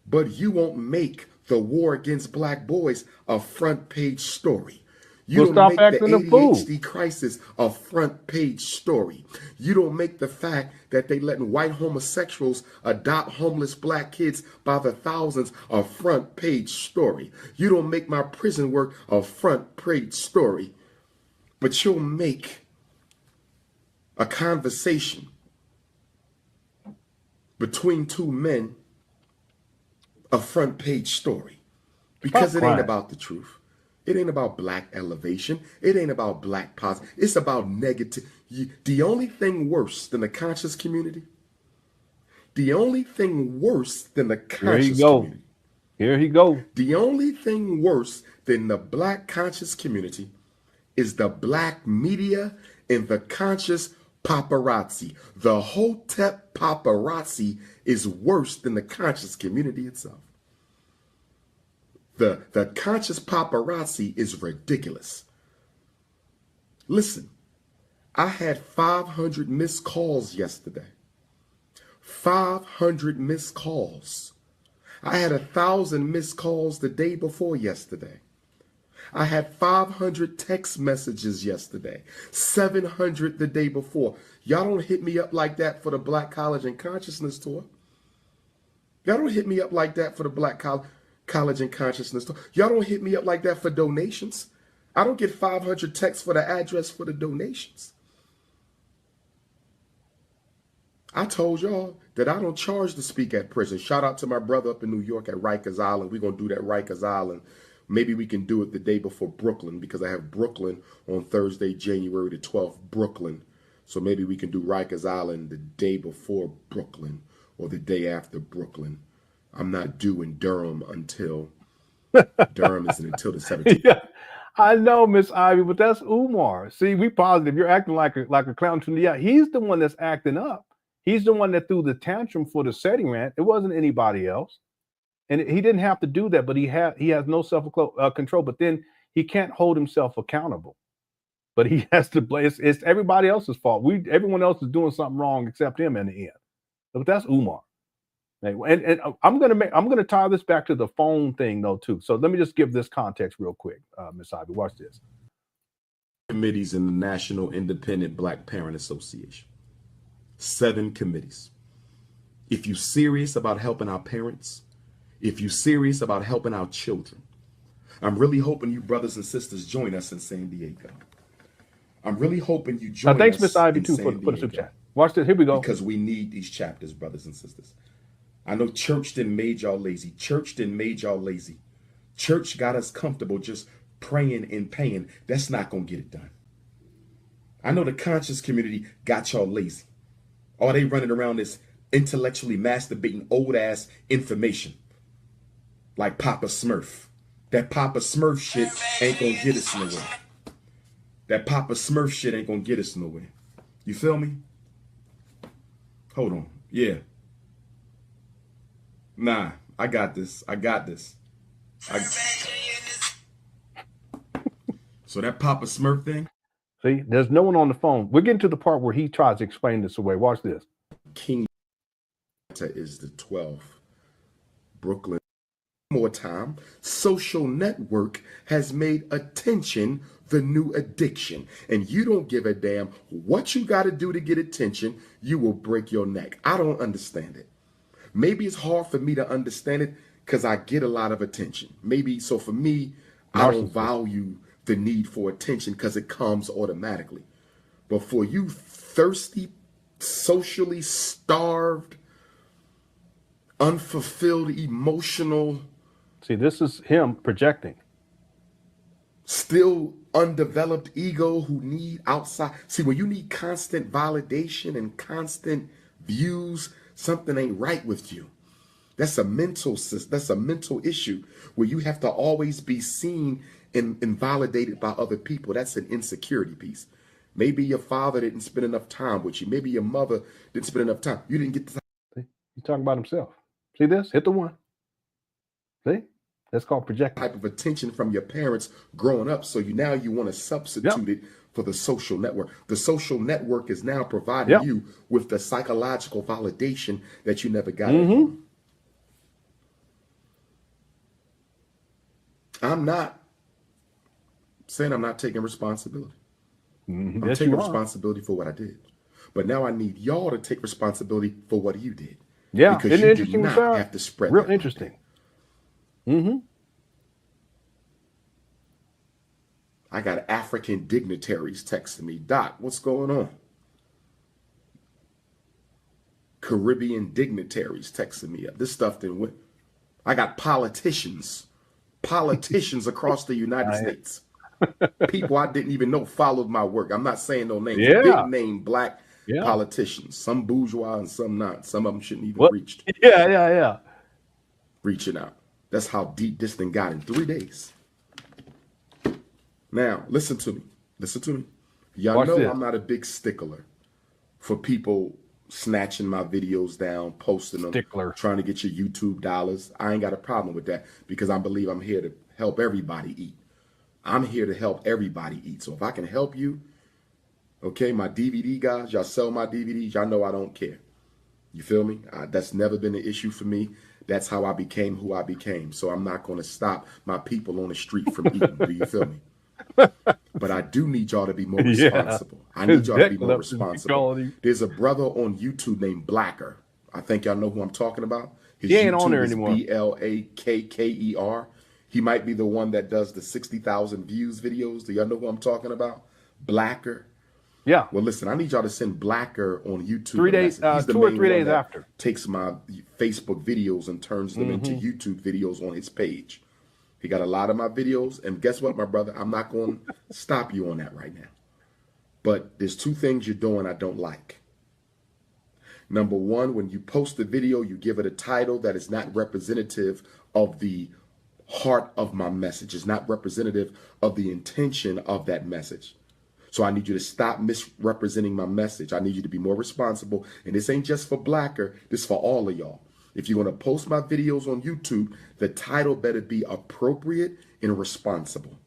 but you won't make the war against black boys a front page story. You don't make the ADHD crisis a front page story. You don't make the fact that they letting white homosexuals adopt homeless black kids by the thousands a front page story. You don't make my prison work a front page story. But you'll make a conversation between two men a front page story. Because it ain't about the truth. It ain't about black elevation. It ain't about black positive. It's about negative. The only thing worse than the conscious community, the only thing worse than the conscious community. Here he go. The only thing worse than the black conscious community is the black media and the conscious paparazzi. The Hotep paparazzi is worse than the conscious community itself. The conscious paparazzi is ridiculous. Listen, I had 500 missed calls yesterday. 500 missed calls. I had 1,000 missed calls the day before yesterday. I had 500 text messages yesterday. 700 the day before. Y'all don't hit me up like that for the Black College and Consciousness Tour. Y'all don't hit me up like that for the Black College and Consciousness Tour. Y'all don't hit me up like that for donations. I don't get 500 texts for the address for the donations. I told y'all that I don't charge to speak at prison. Shout out to my brother up in New York at Rikers Island. We're going to do that Rikers Island Maybe we can do it the day before Brooklyn, because I have Brooklyn on Thursday, January the 12th, Brooklyn. So maybe we can do Rikers Island the day before Brooklyn or the day after Brooklyn. I'm not due in Durham until Durham isn't until the 17th. Yeah, I know, Miss Ivy, but that's Umar. See, we positive. You're acting like a clown. Yeah, he's the one that's acting up. He's the one that threw the tantrum for the setting rant. It wasn't anybody else. And he didn't have to do that, but he has no self-control. But then he can't hold himself accountable. But he has to blame. It's everybody else's fault. Everyone else is doing something wrong except him in the end. But that's Umar. And I'm gonna tie this back to the phone thing though too. So let me just give this context real quick, Miss Ivy. Watch this. Committees in the National Independent Black Parent Association. 7 committees. If you're serious about helping our parents, if you're serious about helping our children, I'm really hoping you brothers and sisters join us in San Diego. I'm really hoping you join us. Thanks, Miss Ivy, too, for the super chat. Watch this. Here we go. Because we need these chapters, brothers and sisters. I know church didn't made y'all lazy. Church didn't made y'all lazy. Church got us comfortable just praying and paying. That's not going to get it done. I know the conscious community got y'all lazy. Or they running around this intellectually masturbating old-ass information. Like Papa Smurf. That Papa Smurf shit ain't going to get us nowhere. That Papa Smurf shit ain't going to get us nowhere. You feel me? Hold on. Yeah. Nah, I got this. I got this. So that Papa Smurf thing? See, there's no one on the phone. We're getting to the part where he tries to explain this away. Watch this. King is the 12th. Brooklyn. More time. Social network has made attention the new addiction. And you don't give a damn what you got to do to get attention. You will break your neck. I don't understand it. Maybe it's hard for me to understand it because I get a lot of attention. Maybe so for me, I don't value the need for attention because it comes automatically. But for you thirsty, socially starved, unfulfilled, emotional. See, this is him projecting. Still undeveloped ego who need outside. See, when you need constant validation and constant views, something ain't right with you. That's a mental issue where you have to always be seen and validated by other people. That's an insecurity piece. Maybe your father didn't spend enough time with you. Maybe your mother didn't spend enough time. You didn't get the time. He's talking about himself. See this? Hit the one. See? That's called projecting. Type of attention from your parents growing up. So now you want to substitute it for the social network. The social network is now providing you with the psychological validation that you never got. I'm not saying I'm not taking responsibility. I'm taking responsibility for what I did. But now I need y'all to take responsibility for what you did. Yeah, because you did not have to spread. Real interesting. I got African dignitaries texting me, Doc, what's going on? Caribbean dignitaries texting me up. This stuff didn't win. I got politicians across the United States. People I didn't even know followed my work. I'm not saying no names. Big name black politicians. Some bourgeois and some not. Some of them shouldn't even reach. Reaching out. That's how deep this thing got in 3 days. Now, listen to me. Listen to me. Y'all know I'm not a big stickler for people snatching my videos down, posting them, trying to get your YouTube dollars. I ain't got a problem with that because I believe I'm here to help everybody eat. I'm here to help everybody eat. So if I can help you, okay, my DVD guys, y'all sell my DVDs, y'all know I don't care. You feel me? That's never been an issue for me. That's how I became who I became. So I'm not going to stop my people on the street from eating. Do you feel me? But I do need y'all to be more responsible. I need y'all to be more responsible. There's a brother on YouTube named Blacker. I think y'all know who I'm talking about. His he ain't YouTube on there is anymore. BLAKKER. He might be the one that does the 60,000 views videos. Do y'all know who I'm talking about? Blacker. Yeah. Well, listen, I need y'all to send Blacker on YouTube. 3 days, 2 or 3 days after. Takes my Facebook videos and turns them into YouTube videos on his page. He got a lot of my videos. And guess what, my brother? I'm not going to stop you on that right now. But there's two things you're doing I don't like. Number one, when you post a video, you give it a title that is not representative of the heart of my message. It's not representative of the intention of that message. So I need you to stop misrepresenting my message. I need you to be more responsible. And this ain't just for Blacker. This is for all of y'all. If you're going to post my videos on YouTube, the title better be appropriate and responsible.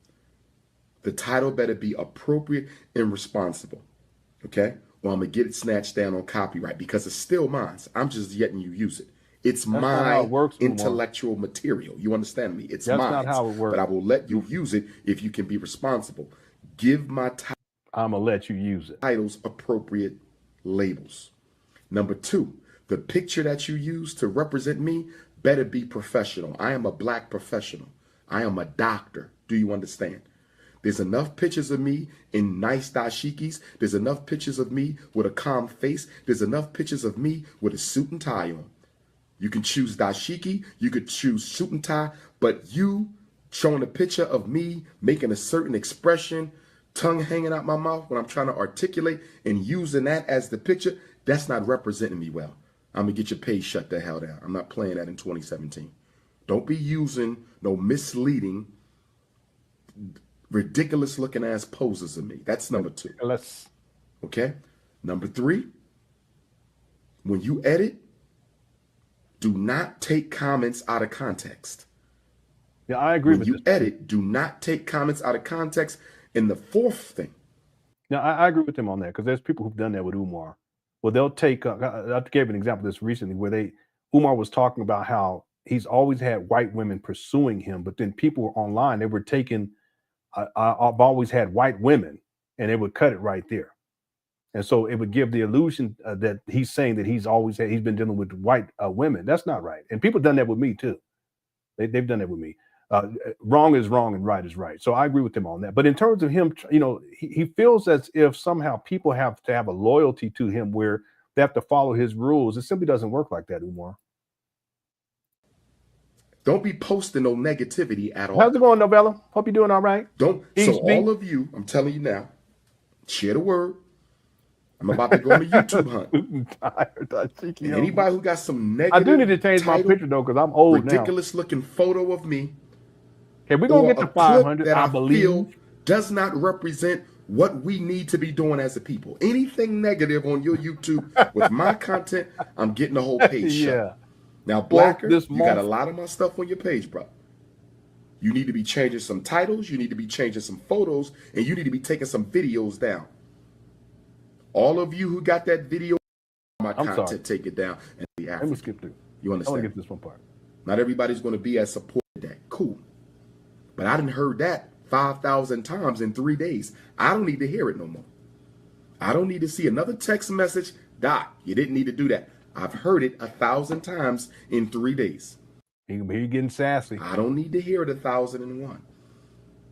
The title better be appropriate and responsible. Okay? Or I'm going to get it snatched down on copyright because it's still mine. I'm just letting you use it. It's my intellectual material. You understand me? It's mine. That's not how it works. But I will let you use it if you can be responsible. Give my I'm going to let you use it. Titles appropriate labels. Number two, the picture that you use to represent me better be professional. I am a black professional. I am a doctor. Do you understand? There's enough pictures of me in nice dashikis. There's enough pictures of me with a calm face. There's enough pictures of me with a suit and tie on. You can choose dashiki. You could choose suit and tie. But you showing a picture of me making a certain expression, tongue hanging out my mouth when I'm trying to articulate and using that as the picture, that's not representing me well. I'm going to get your page shut the hell down. I'm not playing that in 2017. Don't be using no misleading, ridiculous looking ass poses of me. That's number two. Okay. Number three, when you edit, do not take comments out of context. Yeah, I agree with you. When you edit, do not take comments out of context. And the fourth thing. Now, I agree with him on that because there's people who've done that with Umar. Well, they'll take, I gave an example of this recently where Umar was talking about how he's always had white women pursuing him, but then people were online, they were taking, I've always had white women, and they would cut it right there. And so it would give the illusion that he's saying that he's been dealing with white women. That's not right. And people have done that with me too. They've done that with me. Wrong is wrong and right is right. So I agree with him on that. But in terms of him, he feels as if somehow people have to have a loyalty to him where they have to follow his rules. It simply doesn't work like that, Umar. Don't be posting no negativity at all. How's it going, Novella? Hope you're doing all right. So all of you, I'm telling you now, share the word. I'm about to go on a YouTube hunt. And anybody who got some negative, I do need to change my picture though because I'm old now. Ridiculous looking photo of me. Okay, we're gonna get to 500. That I believe does not represent what we need to be doing as a people. Anything negative on your YouTube with my content, I'm getting the whole page shut. Now, Blacker, you got a lot of my stuff on your page, bro. You need to be changing some titles. You need to be changing some photos, and you need to be taking some videos down. All of you who got that video, my content, take it down. And be African. Let me skip through. You understand? I want to get this one part. Not everybody's going to be as supportive of that. Cool. But I didn't heard that 5,000 times in 3 days. I don't need to hear it no more. I don't need to see another text message. Doc, you didn't need to do that. I've heard it 1,000 times in 3 days. You're getting sassy. I don't need to hear it 1,001.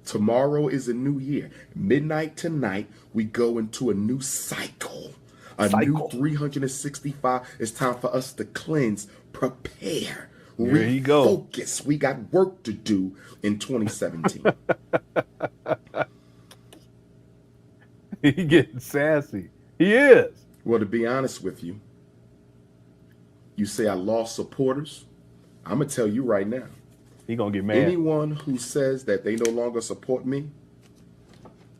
Tomorrow is a new year. Midnight tonight, we go into a new cycle. New 365. It's time for us to cleanse, prepare, refocus. We got work to do in 2017. He getting sassy. He is. Well, to be honest with you, you say I lost supporters. I'm going to tell you right now. He gonna get mad. Anyone who says that they no longer support me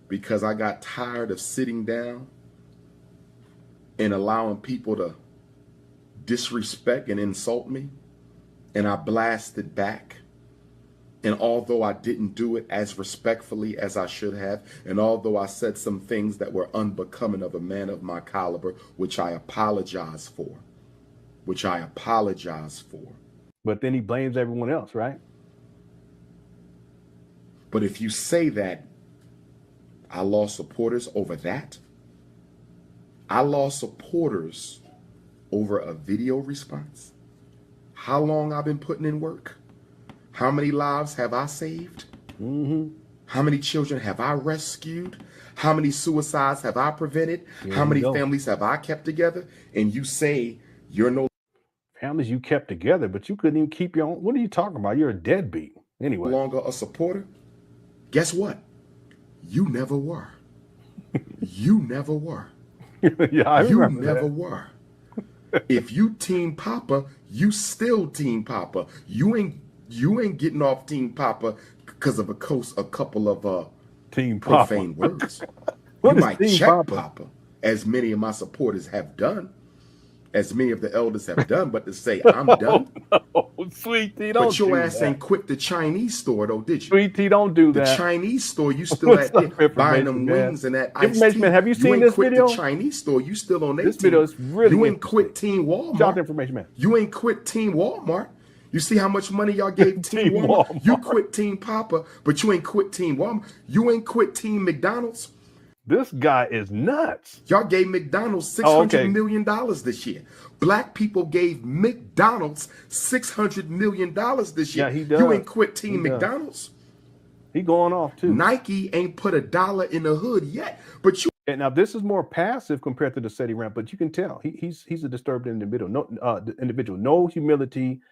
because I got tired of sitting down and allowing people to disrespect and insult me, and I blasted back, and although I didn't do it as respectfully as I should have, and although I said some things that were unbecoming of a man of my caliber, which I apologize for, But then he blames everyone else, right? But if you say that I lost supporters over that, I lost supporters over a video response, how long I've been putting in work, how many lives have I saved, how many children have I rescued, how many suicides have I prevented, how many families have I kept together, and you say you're no families you kept together, but you couldn't even keep your own. What are you talking about? You're a deadbeat. Anyway. No longer a supporter? Guess what? You never were. You never were. Yeah, I you remember never that. were. If you Team Papa, you still Team Papa. You ain't getting off Team Papa because of a couple of Team profane Papa. words. What You is might Team check Papa? Papa, as many of my supporters have done, as many of the elders have done, but to say I'm done. Oh, Sweet Tea, don't But your do ass that. ain't quit the Chinese store though, did you? Sweet Tea, don't do The that. Chinese store, you still What's at there up, buying information, them man? wings and that iced Information, tea. man, have you seen ain't this quit video? the Chinese store, you still on their This team. video is really You ain't quit interesting. Team Walmart. Shout out to information, man. You ain't quit Team Walmart. You see how much money y'all gave Team Team Walmart? Walmart. You quit Team Papa, but you ain't quit Team Walmart. You ain't quit Team McDonald's. This guy is nuts. Y'all gave McDonald's $600 million this year. Black people gave McDonald's $600 million this year. Yeah, he does. You ain't quit Team He does. McDonald's. He going off too. Nike ain't put $1 in the hood yet, but you. And now this is more passive compared to the SETI rant, but you can tell he's a disturbed individual. No humility.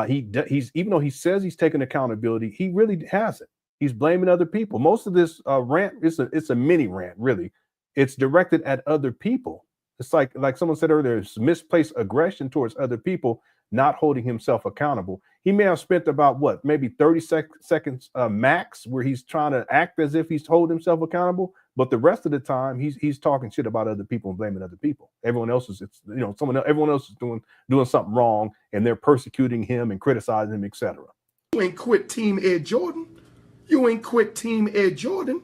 He's even though he says he's taking accountability, he really hasn't. He's blaming other people. Most of this rant it's a mini rant, really. It's directed at other people. It's like someone said earlier, it's misplaced aggression towards other people, not holding himself accountable. He may have spent about maybe 30 seconds max where he's trying to act as if he's holding himself accountable, but the rest of the time he's talking shit about other people and blaming other people. Everyone else is everyone else is doing something wrong and they're persecuting him and criticizing him, etc. You ain't quit Team Air Jordan. You ain't quit Team Air Jordan.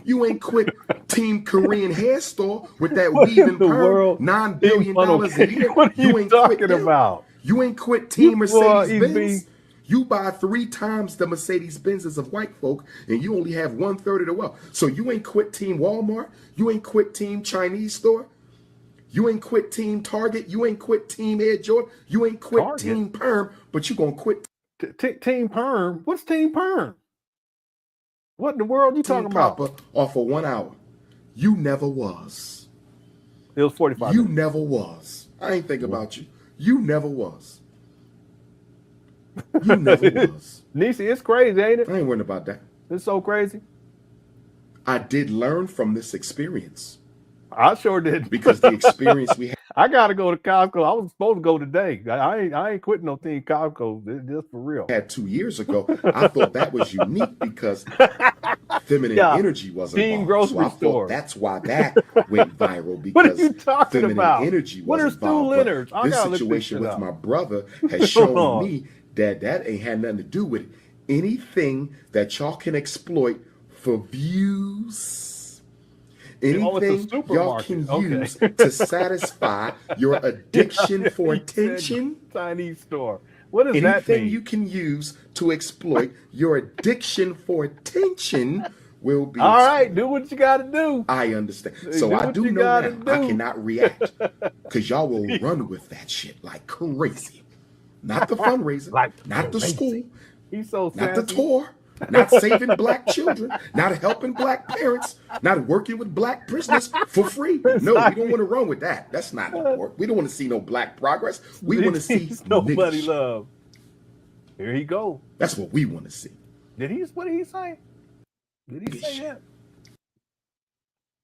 You ain't quit Team Korean Hair Store with that What weave in and the perm, world? $9 billion a year. What are you ain't talking quit them. about? You ain't quit Team Mercedes EB. Benz. You buy 3 times the Mercedes Benzes of white folk, and you only have 1/3 of the wealth. So you ain't quit Team Walmart. You ain't quit Team Chinese store. You ain't quit Team Target. You ain't quit Team Air Jordan. You ain't quit Target? Team Perm, but you gonna quit Team Perm? What's Team Perm? What in the world you Team talking about? Papa off for 1 hour. You never was. It was 45 You minutes. never was. I ain't think about you. You never was. You never was. Nisi, it's crazy, ain't it? I ain't worried about that. It's so crazy. I did learn from this experience I sure did. because the experience we had. I gotta go to Costco. I was supposed to go today. I ain't quitting no Team Costco. Just for real. Had 2 years ago, I thought that was unique because feminine Yeah, energy was Team involved. So I grocery store. thought that's why that went viral because What are you talking feminine about? energy What was are Stu involved. Leonard's? But I this gotta look this situation shit with up. my brother has Hold shown on. me that ain't had nothing to do with it. Anything that y'all can exploit for views. Oh, it's a Anything y'all supermarket. can Okay. use to satisfy your addiction for He said attention. Chinese store. What does that Anything mean? you can use to exploit your addiction for attention will be All right, exploited. do what you gotta do. I understand. So Do I what do you know now gotta I do. cannot react because y'all will run with that shit like crazy. Not the fundraiser, Like not the crazy. school, He's so not the sassy. tour, not saving black children, not helping black parents, not working with black prisoners for free. No, we don't want to run with that. That's not important. We don't want to see no black progress. We want to see nobody nigga shit. love. Here he go. That's what we want to see. What did he say? Did he say that?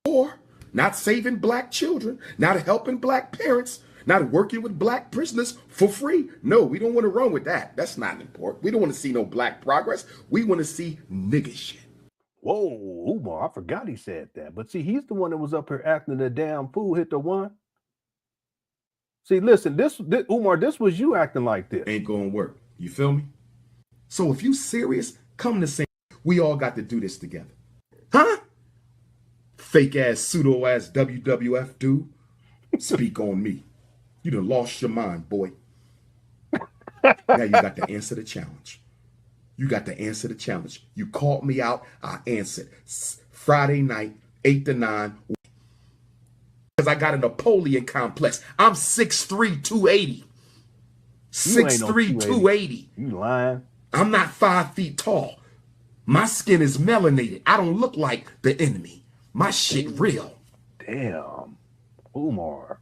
Or not saving black children, not helping black parents, not working with black prisoners for free. No, we don't want to run with that. That's not important. We don't want to see no black progress. We want to see nigga shit. Whoa, Umar, I forgot he said that. But see, he's the one that was up here acting the damn fool, hit the one. See, listen, this Umar, this was you acting like this. Ain't gonna work. You feel me? So if you serious, come to say we all got to do this together. Huh? Fake ass, pseudo ass WWF dude. Speak on me. You done lost your mind, boy. Now you got to answer the challenge. You got to answer the challenge. You called me out, I answered. Friday night, 8 to 9. Because I got a Napoleon complex. I'm 6'3", 280. 6'3", 280. You lying. I'm not 5 feet tall. My skin is melanated. I don't look like the enemy. My shit real. Damn. Umar.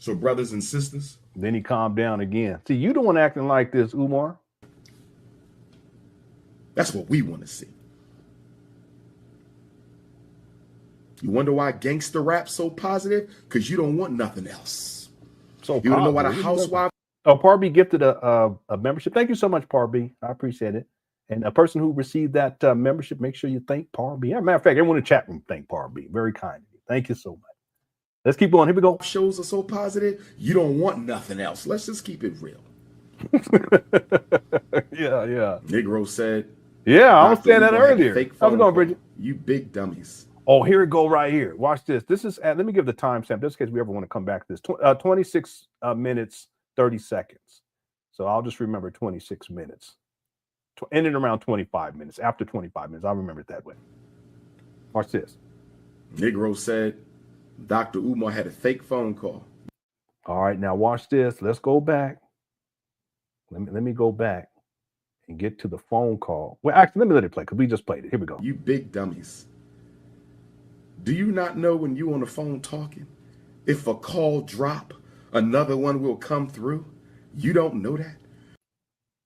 So brothers and sisters. Then he calmed down again. See, you the one acting like this, Umar. That's what we want to see. You wonder why gangster rap's so positive? Because you don't want nothing else. So you don't know why the housewife. Oh, Parby gifted a membership. Thank you so much, Parby. I appreciate it. And a person who received that membership, make sure you thank Parby. As a matter of fact, everyone in the chat room thank Parby. Very kind. Thank you so much. Let's keep going. Here we go. Shows are so positive, you don't want nothing else. Let's just keep it real. Yeah. Negro said. Yeah, I was saying that earlier. How's it going, Bridget? You big dummies. Oh, here it go right here. Watch this. This is, let me give the timestamp just in case we ever want to come back to this. 26 minutes, 30 seconds. So I'll just remember 26 minutes. Ending around 25 minutes. After 25 minutes, I'll remember it that way. Watch this. Negro said Dr. Umar had a fake phone call. All right, now watch this. Let's go back. Let me go back and get to the phone call. Well, actually, let me let it play because we just played it. Here we go. You big dummies. Do you not know when you on the phone talking, if a call drop, another one will come through? You don't know that?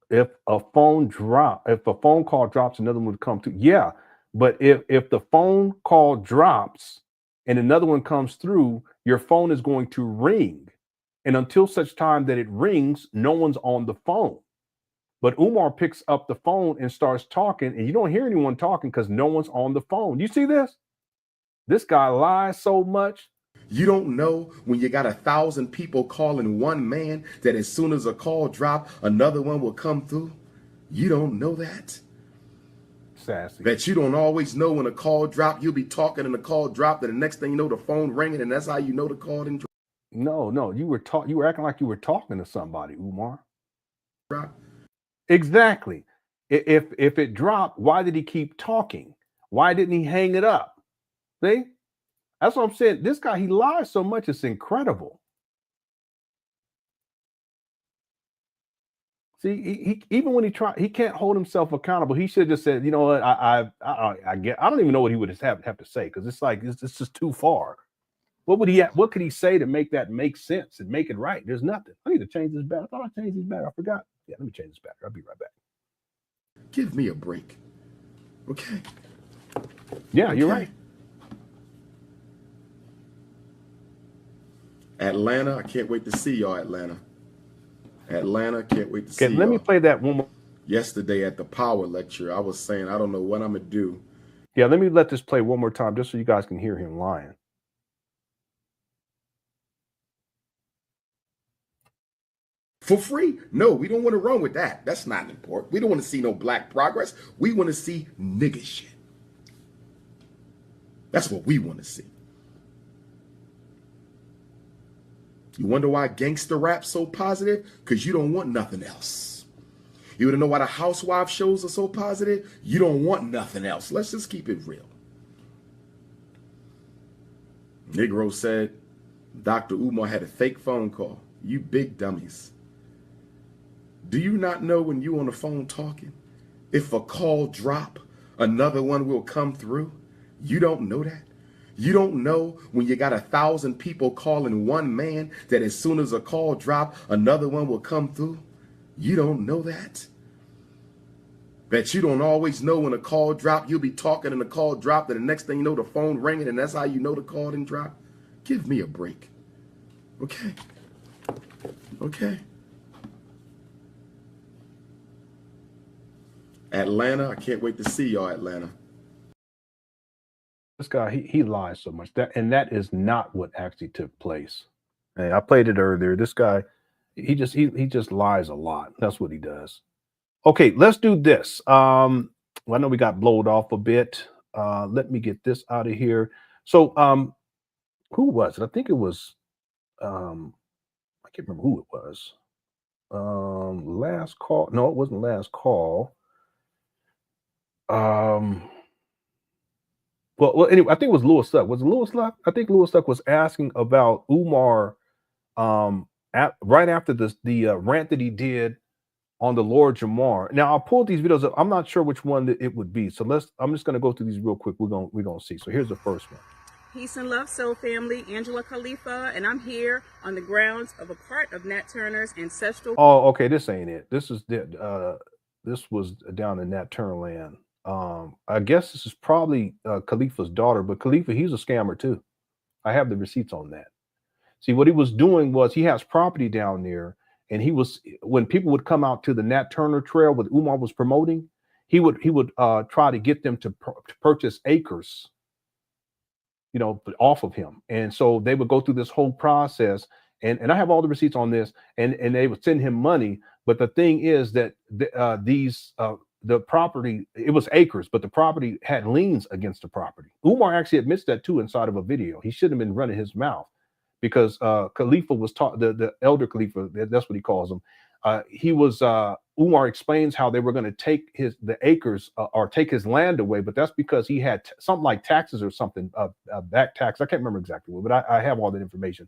If a phone call drops, another one would come through. Yeah, but if the phone call drops and another one comes through, your phone is going to ring. And until such time that it rings, no one's on the phone. But Umar picks up the phone and starts talking, and you don't hear anyone talking because no one's on the phone. You see this? This guy lies so much. You don't know when you got 1,000 people calling one man that as soon as a call drop, another one will come through? You don't know that? Sassy. That you don't always know when a call drop, you'll be talking and the call dropped, and the next thing you know, the phone ringing, and that's how you know the call didn't drop. No, you were acting like you were talking to somebody, Umar. Drop. Exactly. If it dropped, why did he keep talking? Why didn't he hang it up? See? That's what I'm saying. This guy, he lies so much, it's incredible. See, he even when he can't hold himself accountable. He should have just said, you know what, I don't even know what he would have to say, because it's like it's just too far. What could he say to make that make sense and make it right? There's nothing. I need to change this battery. I thought I changed this battery. I forgot. Yeah, let me change this battery. I'll be right back. Give me a break. Okay. Yeah, you're right. Atlanta, I can't wait to see y'all, Atlanta. Atlanta, can't wait to see y'all. Let me play that one more. Yesterday at the power lecture, I was saying, I don't know what I'm going to do. Yeah, let me let this play one more time just so you guys can hear him lying. For free? No, we don't want to run with that. That's not important. We don't want to see no black progress. We want to see nigga shit. That's what we want to see. You wonder why gangster rap's so positive? Because you don't want nothing else. You want to know why the housewife shows are so positive? You don't want nothing else. Let's just keep it real. Negro said Dr. Umar had a fake phone call. You big dummies. Do you not know when you on the phone talking, if a call drop, another one will come through? You don't know that? You don't know when you got 1,000 people calling one man that as soon as a call drop, another one will come through? You don't know that? That you don't always know when a call drop, you'll be talking and the call dropped, and the next thing you know, the phone ringing, and that's how you know the call didn't drop? Give me a break. Okay. Okay. Atlanta, I can't wait to see y'all, Atlanta. This guy, he lies so much. That is not what actually took place. Hey, I played it earlier. This guy, he just lies a lot. That's what he does. Okay, let's do this. Well, I know we got blowed off a bit. Let me get this out of here. So, who was it? I think it was. I can't remember who it was. Last call. No, it wasn't last call. Well, anyway, I think it was Lewis Luck. Was it Lewis Luck? I think Lewis Luck was asking about Umar right after the rant that he did on the Lord Jamar. Now I'll pull these videos up. I'm not sure which one that it would be. So I'm just gonna go through these real quick. We're gonna see. So here's the first one. Peace and love, soul family. Angela Khalifa, and I'm here on the grounds of a part of Nat Turner's ancestral. Oh, okay. This ain't it. This is this was down in Nat Turner land. I guess this is probably Khalifa's daughter, but Khalifa, he's a scammer too. I have the receipts on that. See, what he was doing was he has property down there, and he was, when people would come out to the Nat Turner Trail what Umar was promoting, he would try to get them to purchase acres, you know, off of him. And so they would go through this whole process, and I have all the receipts on this, and they would send him money. But the thing is that the property, it was acres, but the property had liens against the property. Umar actually admits that too inside of a video. He shouldn't have been running his mouth, because Khalifa was taught, the elder Khalifa, that's what he calls him. Umar explains how they were going to take the acres or take his land away, but that's because he had something like taxes or something, back tax. I can't remember exactly what, but I have all that information.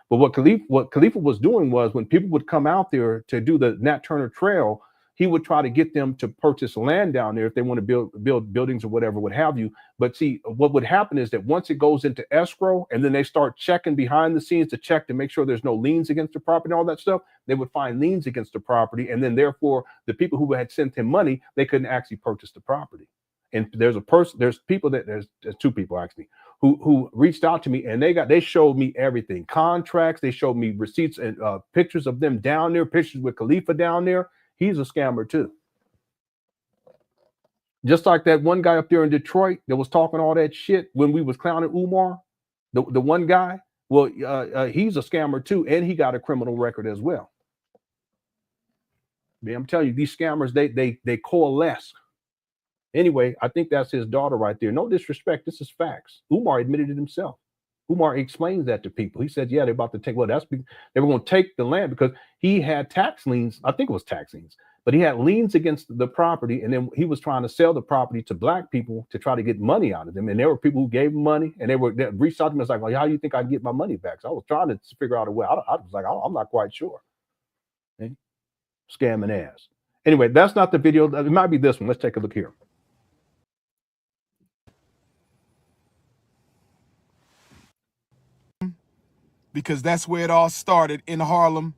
But what Khalifa was doing was, when people would come out there to do the Nat Turner Trail, he would try to get them to purchase land down there if they want to build buildings or whatever, what have you. But see, what would happen is that once it goes into escrow, and then they start checking behind the scenes to check to make sure there's no liens against the property and all that stuff, they would find liens against the property. And then therefore, the people who had sent him money, they couldn't actually purchase the property. And there's two people actually who reached out to me, and they showed me everything, contracts. They showed me receipts and pictures of them down there, pictures with Khalifa down there. He's a scammer too. Just like that one guy up there in Detroit that was talking all that shit when we was clowning Umar, the one guy. Well, he's a scammer too, and he got a criminal record as well. Man, I'm telling you, these scammers, they coalesce. Anyway, I think that's his daughter right there. No disrespect, this is facts. Umar admitted it himself. Umar explains that to people. He said, yeah, they're about to take, well, they were going to take the land because he had tax liens. I think it was tax liens, but he had liens against the property. And then he was trying to sell the property to black people to try to get money out of them. And there were people who gave him money, and they reached out to me. It's like, well, how do you think I can get my money back? So I was trying to figure out a way. I was like, I'm not quite sure. Okay? Scamming ass. Anyway, that's not the video. It might be this one. Let's take a look here. Because that's where it all started, in Harlem,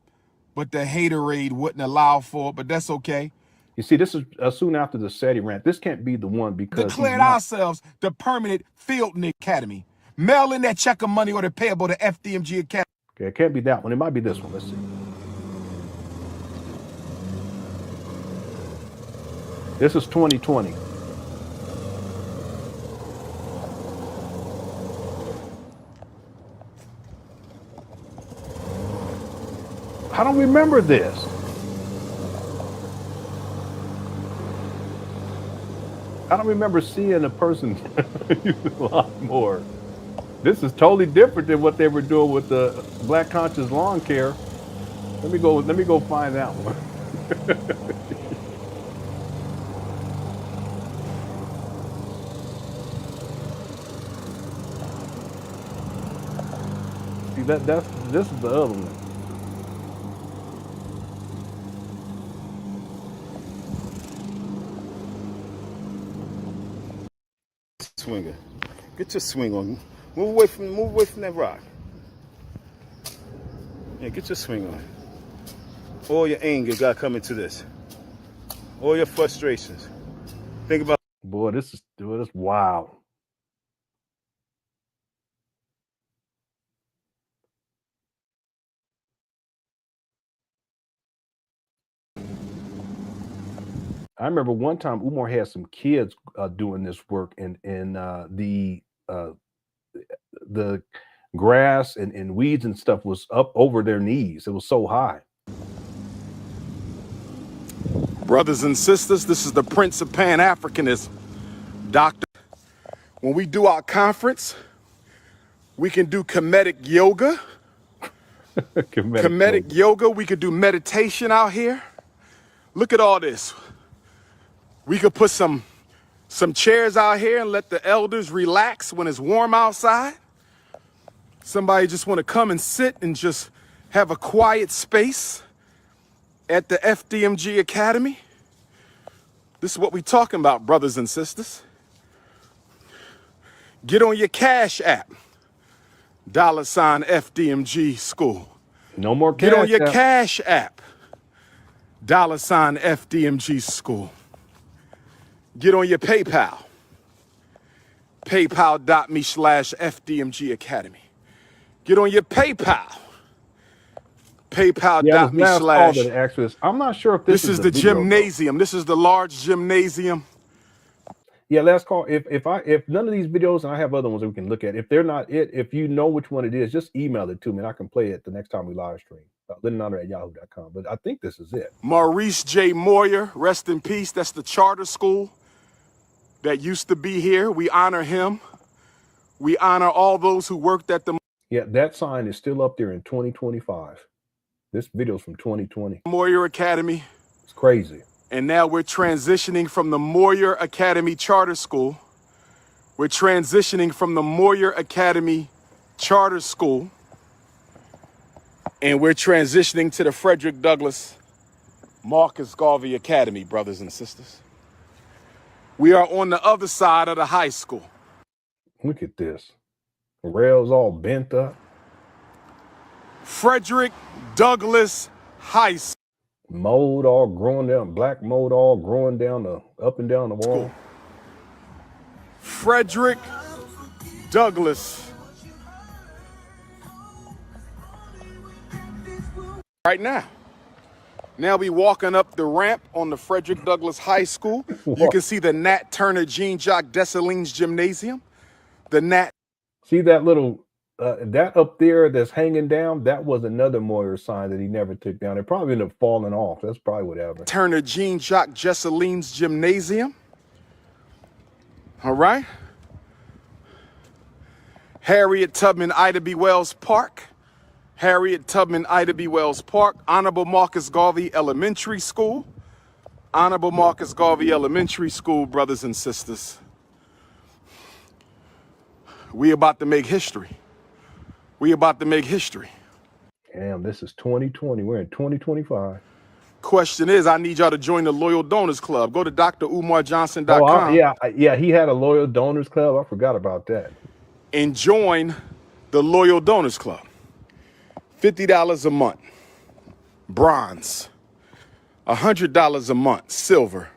but the haterade wouldn't allow for it, but that's okay. You see, this is soon after the SETI rant. This can't be the one because declared ourselves the permanent Field Academy. Mail in that check of money or the payable to FDMG Academy. Okay, it can't be that one. It might be this one. Let's see. This is 2020. I don't remember this. I don't remember seeing a person use a lot more. This is totally different than what they were doing with the Black Conscious Lawn Care. Let me go find that one. See, this is the other one. Swinger, get your swing on. Move away from that rock. Yeah, get your swing on. All your anger got to come into this. All your frustrations. Think about. Boy, this is wild. I remember one time Umar had some kids doing this work, and the grass and weeds and stuff was up over their knees. It was so high. Brothers and sisters, this is the Prince of Pan Africanism, Doctor. When we do our conference, we can do comedic yoga. Comedic yoga. We could do meditation out here. Look at all this. We could put some chairs out here and let the elders relax when it's warm outside. Somebody just want to come and sit and just have a quiet space at the FDMG Academy. This is what we're talking about, brothers and sisters. Get on your Cash App. $FDMG school. No more Get on your App. Cash App. $FDMG school. Get on your PayPal. PayPal.me/FDMG Academy. Get on your PayPal. Yeah, this last call to PayPal.me/. the actress. I'm not sure if This is the video, gymnasium. This is the large gymnasium. Yeah, last call. If none of these videos, and I have other ones that we can look at, if they're not it, if you know which one it is, just email it to me and I can play it the next time we live stream. LenonHonor@yahoo.com. But I think this is it. Maurice J. Moyer, rest in peace. That's the charter school that used to be here. We honor him. We honor all those who worked at the Yeah, that sign is still up there in 2025. This video's from 2020. Moyer Academy. It's crazy. And now we're transitioning from the Moyer Academy Charter School. We're transitioning from the Moyer Academy Charter School. And we're transitioning to the Frederick Douglass Marcus Garvey Academy, brothers and sisters. We are on the other side of the high school. Look at this. Rails all bent up. Frederick Douglass High School. Mold all growing down, black mold all growing down up and down the wall. Frederick Douglass. Right now. Now we walking up the ramp on the Frederick Douglass High School. You can see the Nat Turner Jean Jacques Dessalines Gymnasium. The Nat. See that little, that up there that's hanging down? That was another Moyer sign that he never took down. It probably ended up falling off. That's probably what happened. Turner Jean Jacques Dessalines Gymnasium. All right. Harriet Tubman Ida B. Wells Park. Harriet Tubman Ida B. Wells Park. Honorable Marcus Garvey Elementary School. Honorable Marcus Garvey Elementary School, brothers and sisters. We about to make history. We about to make history. Damn, this is 2020. We're in 2025. Question is, I need y'all to join the Loyal Donors Club. Go to drumarjohnson.com. Yeah, he had a Loyal Donors Club. I forgot about that. And join the Loyal Donors Club. $50 a month, bronze. $100 a month, silver.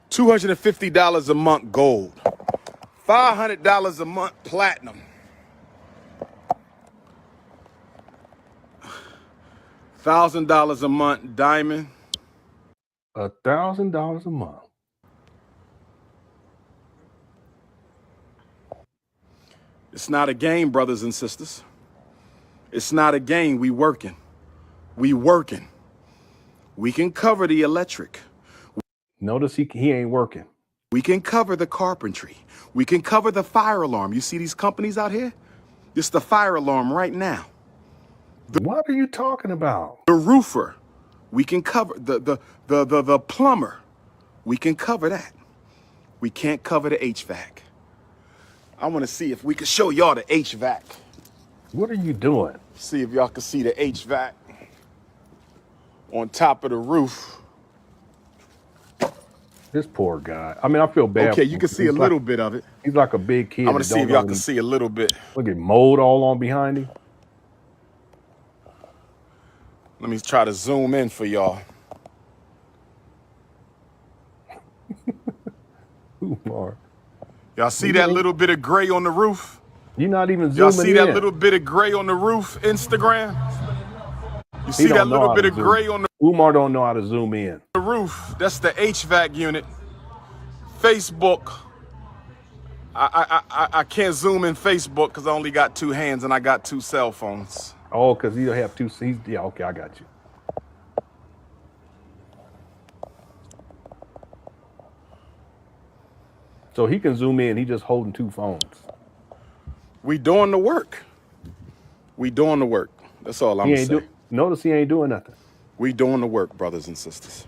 $250 a month, gold. $500 a month, platinum. $1,000 a month, diamond. $1,000 a month. It's not a game, brothers and sisters. It's not a game. We working. We working. We can cover the electric. Notice he ain't working. We can cover the carpentry. We can cover the fire alarm. You see these companies out here? It's the fire alarm right now. What are you talking about? The roofer. We can cover the plumber. We can cover that. We can't cover the HVAC. I want to see if we can show y'all the HVAC. What are you doing? See if y'all can see the HVAC on top of the roof. This poor guy. I mean, I feel bad. Okay, you can see a little bit of it. He's like a big kid. I want to see if y'all can see a little bit. Look at mold all on behind him. Let me try to zoom in for y'all. Umar. Y'all see that little bit of gray on the roof? You're not even zooming in. Y'all see that little bit of gray on the roof, Instagram? You see that little bit of gray on the Umar don't know how to zoom in. The roof, that's the HVAC unit. Facebook, I can't zoom in Facebook because I only got two hands and I got two cell phones. Oh, because you have two seats. Yeah, okay, I got you. So he can zoom in. He just holding two phones. We doing the work. We doing the work. That's all I'm gonna say. Notice he ain't doing nothing. We doing the work, brothers and sisters.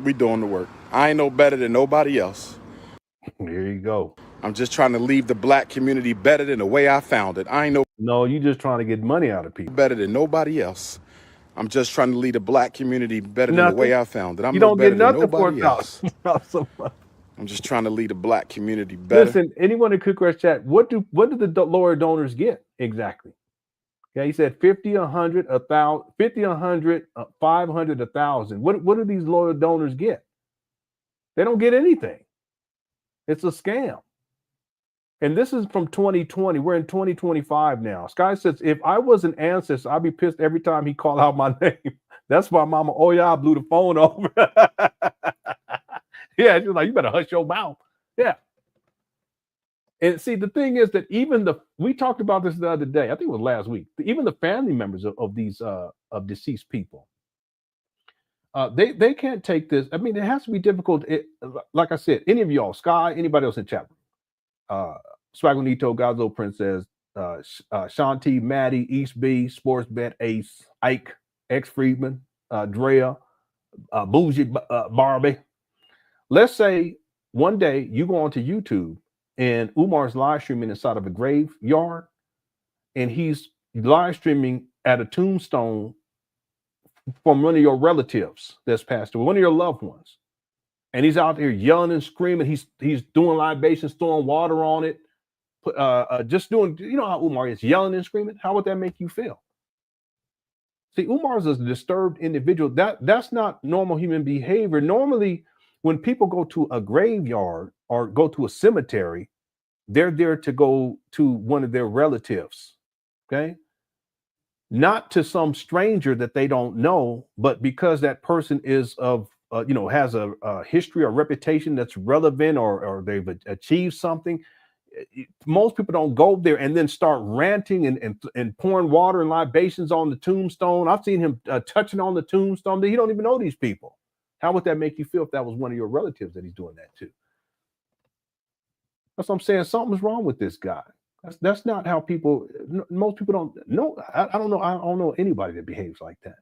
We doing the work. I ain't no better than nobody else. There you go. I'm just trying to leave the black community better than the way I found it. I ain't no. No, you just trying to get money out of people. Better than nobody else. I'm just trying to lead the black community better than the way I found it. I'm you no don't better get nothing than for nobody else. I'm just trying to lead the black community better. Listen, anyone in Cookrush chat, what do the loyal donors get exactly? Yeah, he said 50, 100, 1,000, 50, 100, 500, 1,000. What do these loyal donors get? They don't get anything. It's a scam. And this is from 2020. We're in 2025 now. Sky says, if I was an ancestor, I'd be pissed every time he called out my name. That's why Mama Oya blew the phone over. Yeah, she's like, you better hush your mouth. Yeah. And see, the thing is that we talked about this the other day, I think it was last week, even the family members of these of deceased people, they can't take this. I mean, it has to be difficult. Like I said, any of y'all, Sky, anybody else in chat room, Swagonito, Gazo Princess, Shanti, Maddie, East B, Sports Bet, Ace, Ike, X Friedman, Drea, Bougie, Barbie. Let's say one day you go onto YouTube and Umar's live streaming inside of a graveyard, and he's live streaming at a tombstone from one of your relatives that's passed away, one of your loved ones. And he's out there yelling and screaming. He's doing libations, throwing water on it, just doing, you know how Umar is, yelling and screaming. How would that make you feel? See, Umar is a disturbed individual. That's not normal human behavior. Normally, when people go to a graveyard or go to a cemetery, they're there to go to one of their relatives, okay? Not to some stranger that they don't know, but because that person is has a history or reputation that's relevant, or they've achieved something. Most people don't go there and then start ranting and pouring water and libations on the tombstone. I've seen him touching on the tombstone. He don't even know these people. How would that make you feel if that was one of your relatives that he's doing that to? That's what I'm saying. Something's wrong with this guy. That's not how people. Most people don't know. I don't know. I don't know anybody that behaves like that.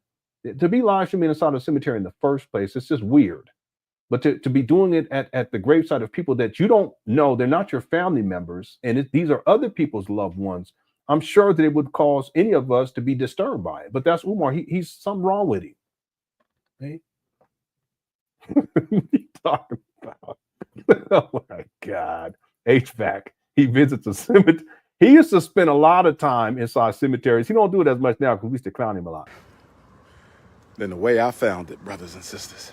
To be live streaming inside a cemetery in the first place, it's just weird. But to be doing it at the graveside of people that you don't know, they're not your family members, and these are other people's loved ones, I'm sure that it would cause any of us to be disturbed by it. But that's Umar. He's something wrong with him. Hey? What are you talking about? Oh my God. HVAC. He visits a cemetery. He used to spend a lot of time inside cemeteries. He don't do it as much now because we used to clown him a lot. Then the way I found it, brothers and sisters,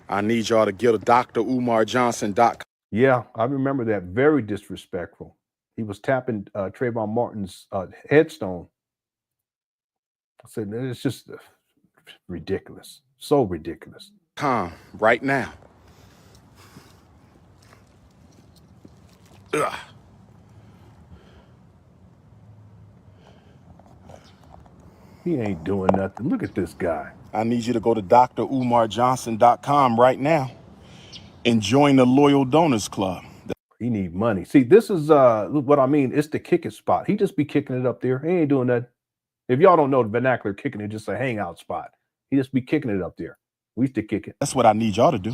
I need y'all to get a DrUmarJohnson.com. Yeah, I remember that. Very disrespectful. He was tapping Trayvon Martin's headstone. I said, it's just ridiculous. So ridiculous. Right now. Ugh. He ain't doing nothing. Look at this guy. I need you to go to DrUmarJohnson.com right now and join the Loyal Donors Club. He need money. See, this is what I mean. It's the kick it spot. He just be kicking it up there. He ain't doing that. If y'all don't know the vernacular, kicking it just a hangout spot. He just be kicking it up there. We used to kick it. That's what I need y'all to do.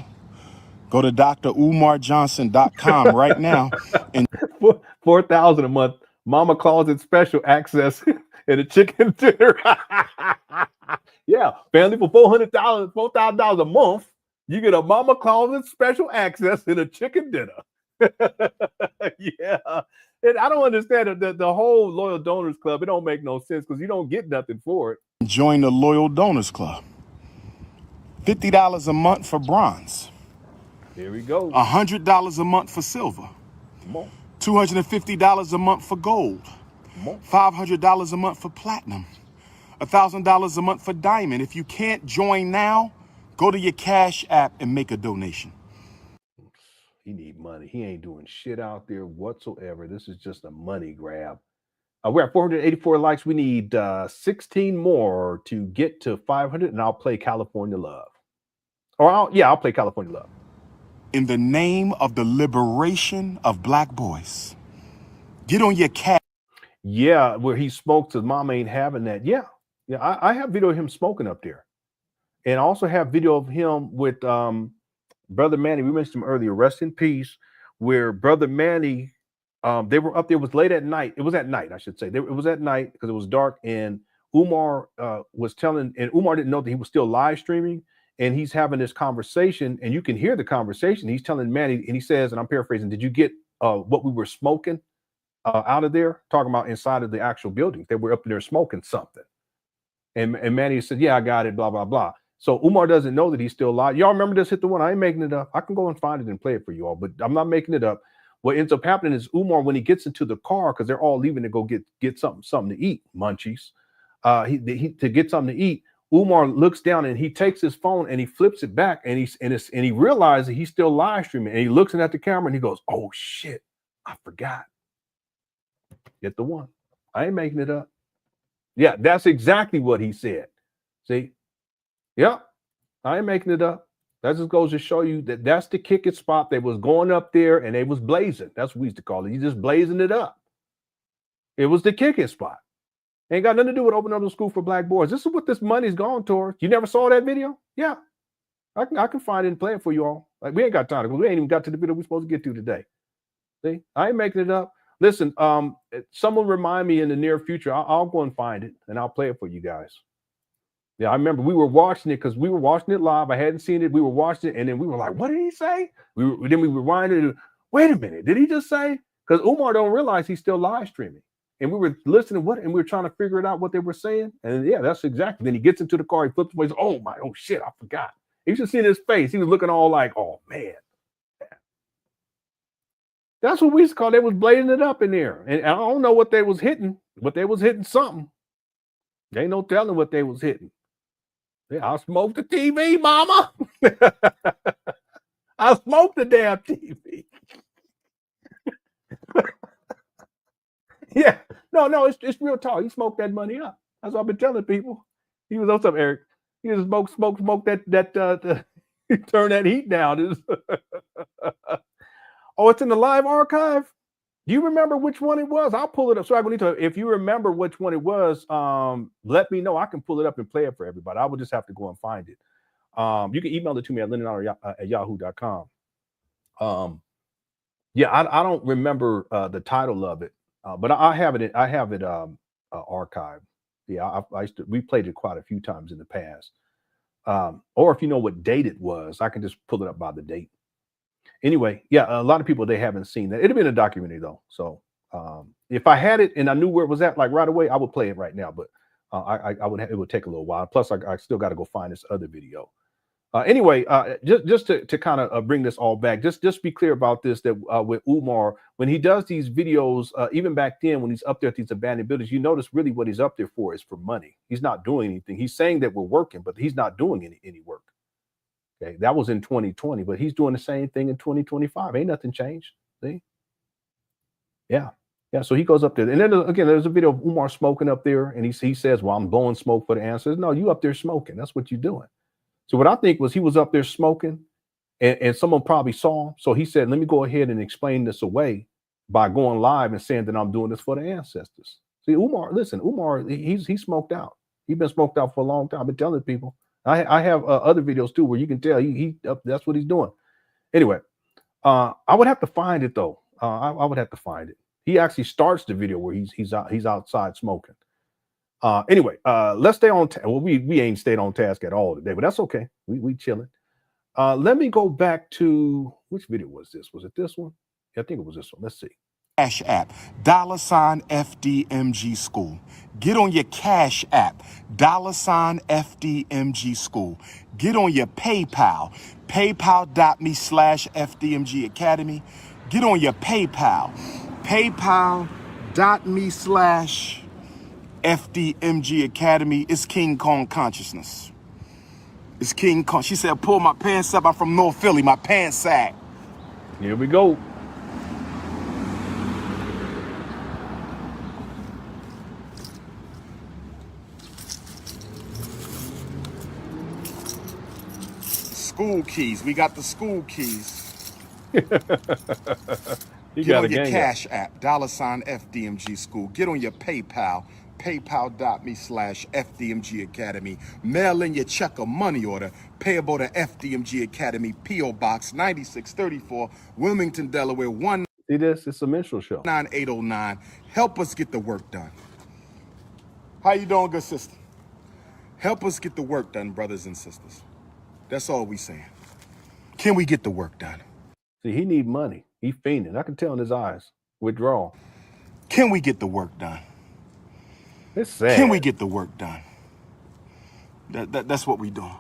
Go to DrUmarJohnson.com right now. And $4,000 a month. Mama Closet special access and a chicken dinner. Yeah, family for $4,000 a month. You get a Mama Closet special access and a chicken dinner. Yeah, and I don't understand the whole Loyal Donors Club. It don't make no sense because you don't get nothing for it. Join the Loyal Donors Club. $50 a month for bronze. Here we go. $100 a month for silver. $250 a month for gold. $500 a month for platinum. $1,000 a month for diamond. If you can't join now, go to your Cash App and make a donation. He need money. He ain't doing shit out there whatsoever. This is just a money grab. We're at 484 likes. We need 16 more to get to 500, and I'll play California Love. I'll play California Love. In the name of the liberation of black boys, get on your cash. Yeah, where he smokes, his mom ain't having that. Yeah, I have video of him smoking up there. And I also have video of him with Brother Manny. We mentioned him earlier, rest in peace, where Brother Manny, they were up there. It was late at night. It was at night, I should say. It was at night because it was dark. And Umar was telling, and Umar didn't know that he was still live streaming. and he's having this conversation, and you can hear the conversation. He's telling Manny, and he says, and I'm paraphrasing, did you get what we were smoking out of there? Talking about inside of the actual building. They were up in there smoking something. And Manny said, yeah, I got it, blah, blah, blah. So Umar doesn't know that he's still alive. Y'all remember this? Hit the one. I ain't making it up. I can go and find it and play it for you all, but I'm not making it up. What ends up happening is Umar, when he gets into the car, because they're all leaving to go get something to eat, munchies, to get something to eat, Umar looks down and he takes his phone and he flips it back and he realizes he's still live streaming, and he looks at the camera and he goes, oh shit, I forgot. Get the one. I ain't making it up. Yeah, that's exactly what he said. See? Yeah, I ain't making it up. That just goes to show you that that's the kick it spot. They was going up there and they was blazing. That's what we used to call it. You just blazing it up. It was the kick it spot. Ain't got nothing to do with opening up a school for black boys. This is what this money's gone towards. You never saw that video? Yeah. I can find it and play it for you all. Like, we ain't got time, because we ain't even got to the video we're supposed to get to today. See? I ain't making it up. Listen, someone remind me in the near future. I'll go and find it and I'll play it for you guys. Yeah, I remember we were watching it because we were watching it live. I hadn't seen it. We were watching it, and then we were like, what did he say? Then we rewinded it. Wait a minute. Did he just say? Because Umar don't realize he's still live streaming. And we were listening and we were trying to figure it out what they were saying. And yeah, that's exactly. Then he gets into the car. He flips away. Oh shit, I forgot. You should see his face. He was looking all like, oh man. That's what we used to call. They was blazing it up in there. And I don't know what they was hitting, but they was hitting something. There ain't no telling what they was hitting. Yeah, I smoked the TV, mama. I smoked the damn TV. Yeah, no, it's real talk. He smoked that money up. That's what I've been telling people. He was, what's up, Eric? He just smoke that turn that heat down. Oh, it's in the live archive. Do you remember which one it was? I'll pull it up. So I need to. If you remember which one it was, let me know. I can pull it up and play it for everybody. I would just have to go and find it. You can email it to me at LenonHonor@yahoo.com. Yeah, I don't remember the title of it, but I have it. I have it archived. Yeah, we played it quite a few times in the past. Or if you know what date it was, I can just pull it up by the date. Anyway, yeah, a lot of people, they haven't seen that. It'd have been a documentary though. So if I had it and I knew where it was at, like right away, I would play it right now. But I would. It would take a little while. Plus, I still got to go find this other video. Anyway, just to kind of bring this all back, just be clear about this, that with Umar, when he does these videos, even back then when he's up there at these abandoned buildings, you notice really what he's up there for is for money. He's not doing anything. He's saying that we're working, but he's not doing any work. Okay, that was in 2020, but he's doing the same thing in 2025. Ain't nothing changed. See? Yeah. So he goes up there, and then again, there's a video of Umar smoking up there, and he says, "Well, I'm blowing smoke for the answers." No, you up there smoking. That's what you're doing. So what I think was he was up there smoking, and someone probably saw him. So he said, "Let me go ahead and explain this away by going live and saying that I'm doing this for the ancestors." See, Umar, listen, Umar, he's smoked out. He's been smoked out for a long time. I've been telling people. I have other videos too where you can tell he that's what he's doing. Anyway, I would have to find it though. I would have to find it. He actually starts the video where he's outside smoking. Anyway, let's stay on. Well, we ain't stayed on task at all today, but that's okay. We chilling. Let me go back to, which video was this? Was it this one? Yeah, I think it was this one. Let's see. Cash App, $FDMG School. Get on your Cash App, $FDMG School. Get on your PayPal, paypal.me/FDMG Academy. Get on your PayPal, paypal.me/FDMG Academy. It's King Kong consciousness. It's King Kong. She said, pull my pants up. I'm from North Philly. My pants sag. Here we go. School keys. We got the school keys. You Get on your Cash App, $FDMG School. Get on your PayPal, paypal.me/FDMG Academy. Mail in your check or money order payable to FDMG Academy, P.O. Box 9634, Wilmington, Delaware 1. See this? It's a minstrel show. 9809. Help us get the work done. How you doing, good sister? Help us get the work done, brothers and sisters. That's all we saying. Can we get the work done? See, he need money. He fiending. I can tell in his eyes. Withdrawal. Can we get the work done? It's sad. Can we get the work done? That's what we doing.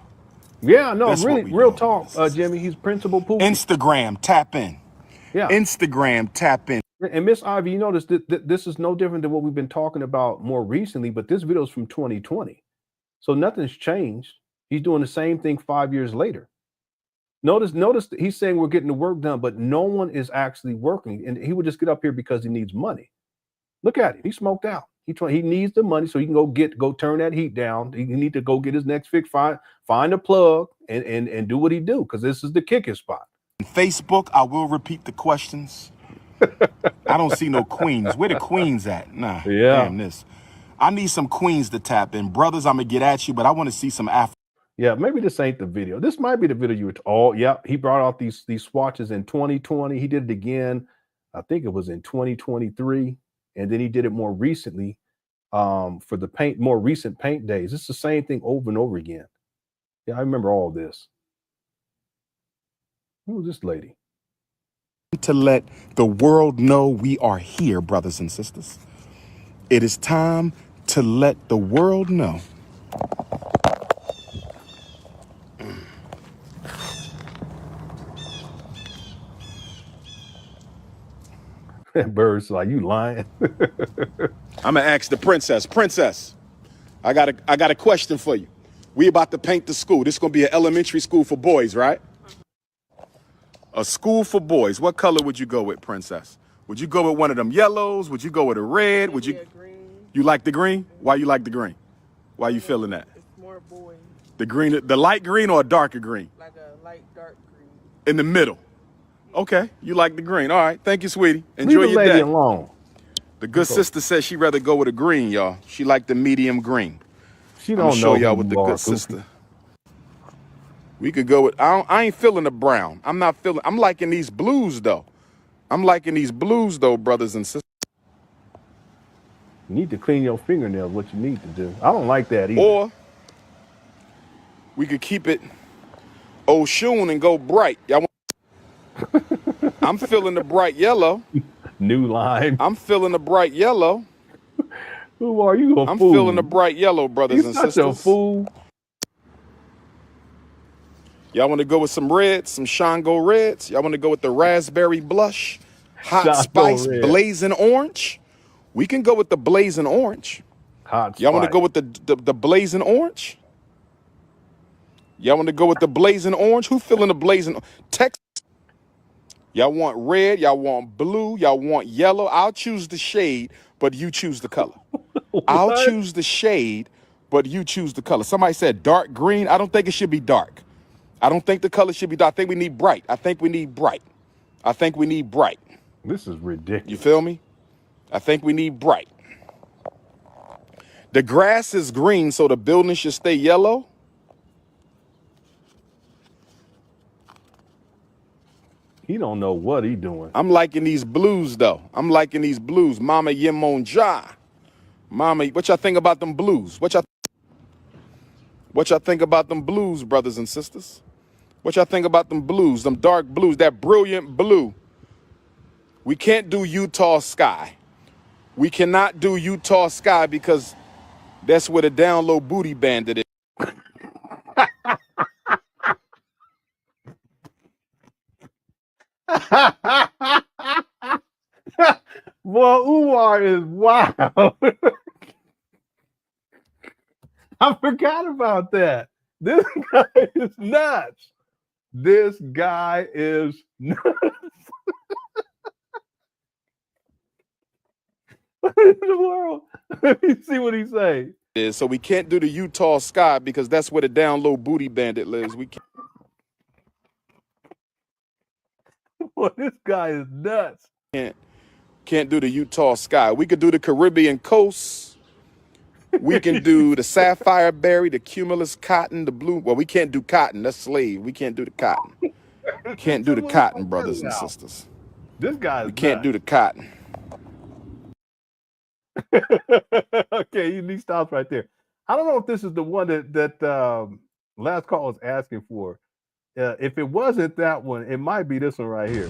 Yeah, no, That's really, real talk, Jimmy. He's Principal Pookie. Instagram, tap in. Yeah. Instagram, tap in. And Miss Ivy, you notice that this is no different than what we've been talking about more recently, but this video is from 2020. So nothing's changed. He's doing the same thing 5 years later. Notice that he's saying we're getting the work done, but no one is actually working. And he would just get up here because he needs money. Look at him. He smoked out. He needs the money so he can go turn that heat down. He need to go get his next fix, find a plug and do what he do, because this is the kicking spot. Facebook, I will repeat the questions. I don't see no queens. Where the queens at? Nah. Yeah. Damn this. I need some queens to tap in. Brothers, I'm gonna get at you, but I want to see some Yeah, maybe this ain't the video. This might be the video you were all. Yeah, he brought out these swatches in 2020. He did it again. I think it was in 2023, and then he did it more recently for the more recent paint days. It's the same thing over and over again. Yeah, I remember all this. Who was this lady? To let the world know we are here, brothers and sisters. It is time to let the world know. Bird's like, you lying? I'm gonna ask the princess. I got a question for you. We about to paint the school. This is gonna be an elementary school for boys, right? A school for boys. What color would you go with, princess? Would you go with one of them yellows? Would you go with a red? Would you? Green. You like the green? Why you like the green? Why you feeling that? It's more boy. The green, the light green or a darker green? Like a light dark green. In the middle. Okay, you like the green. All right, thank you, sweetie. Enjoy your day. Alone. The good sister says she'd rather go with a green, y'all. She like the medium green. She don't show know y'all with the good sister. We could go with, I ain't feeling the brown. I'm liking these blues though. Brothers and sisters. You need to clean your fingernails, what you need to do. I don't like that either. Or we could keep it Oshun and go bright. Y'all I'm feeling the bright yellow. New line. I'm feeling the bright yellow. Who are you? I'm feeling the bright yellow, brothers and sisters. You're such a fool. Y'all want to go with some reds, some Shango reds? Y'all want to go with the raspberry blush, hot Shango spice, red. blazing orange? We can go with the blazing orange. Hot Y'all want to spice. go with the blazing orange? Y'all want to go with the blazing orange? Who feeling the blazing? Text. Y'all want red, y'all want blue, y'all want yellow. I'll choose the shade, but you choose the color. I'll choose the shade, but you choose the color. Somebody said dark green. I don't think it should be dark. I don't think the color should be dark. I think we need bright. I think we need bright. This is ridiculous. You feel me? I think we need bright. The grass is green, so the building should stay yellow. He don't know what he doing. I'm liking these blues, though. Mama Yemonja. Mama, what y'all think about them blues? What y'all think about them blues, brothers and sisters? What y'all think about them blues, them dark blues, that brilliant blue? We can't do Utah sky. We cannot do Utah sky because that's where the down low booty bandit is. Boy, Umar is wild. I forgot about that. This guy is nuts. This guy is nuts. What in the world? Let me see what he's saying. So we can't do the Utah sky because that's where the down low booty bandit lives. We can't. Boy, this guy is nuts. Can't do the Utah sky. We could do the Caribbean coast. We can do the sapphire berry, the cumulus cotton, the blue. Well, we can't do cotton. That's slave. We can't do the cotton. Can't do the cotton, brothers and sisters. This guy is We can't do the cotton. Okay, he stops right there. I don't know if this is the one that Last call is asking for. If it wasn't that one, it might be this one right here.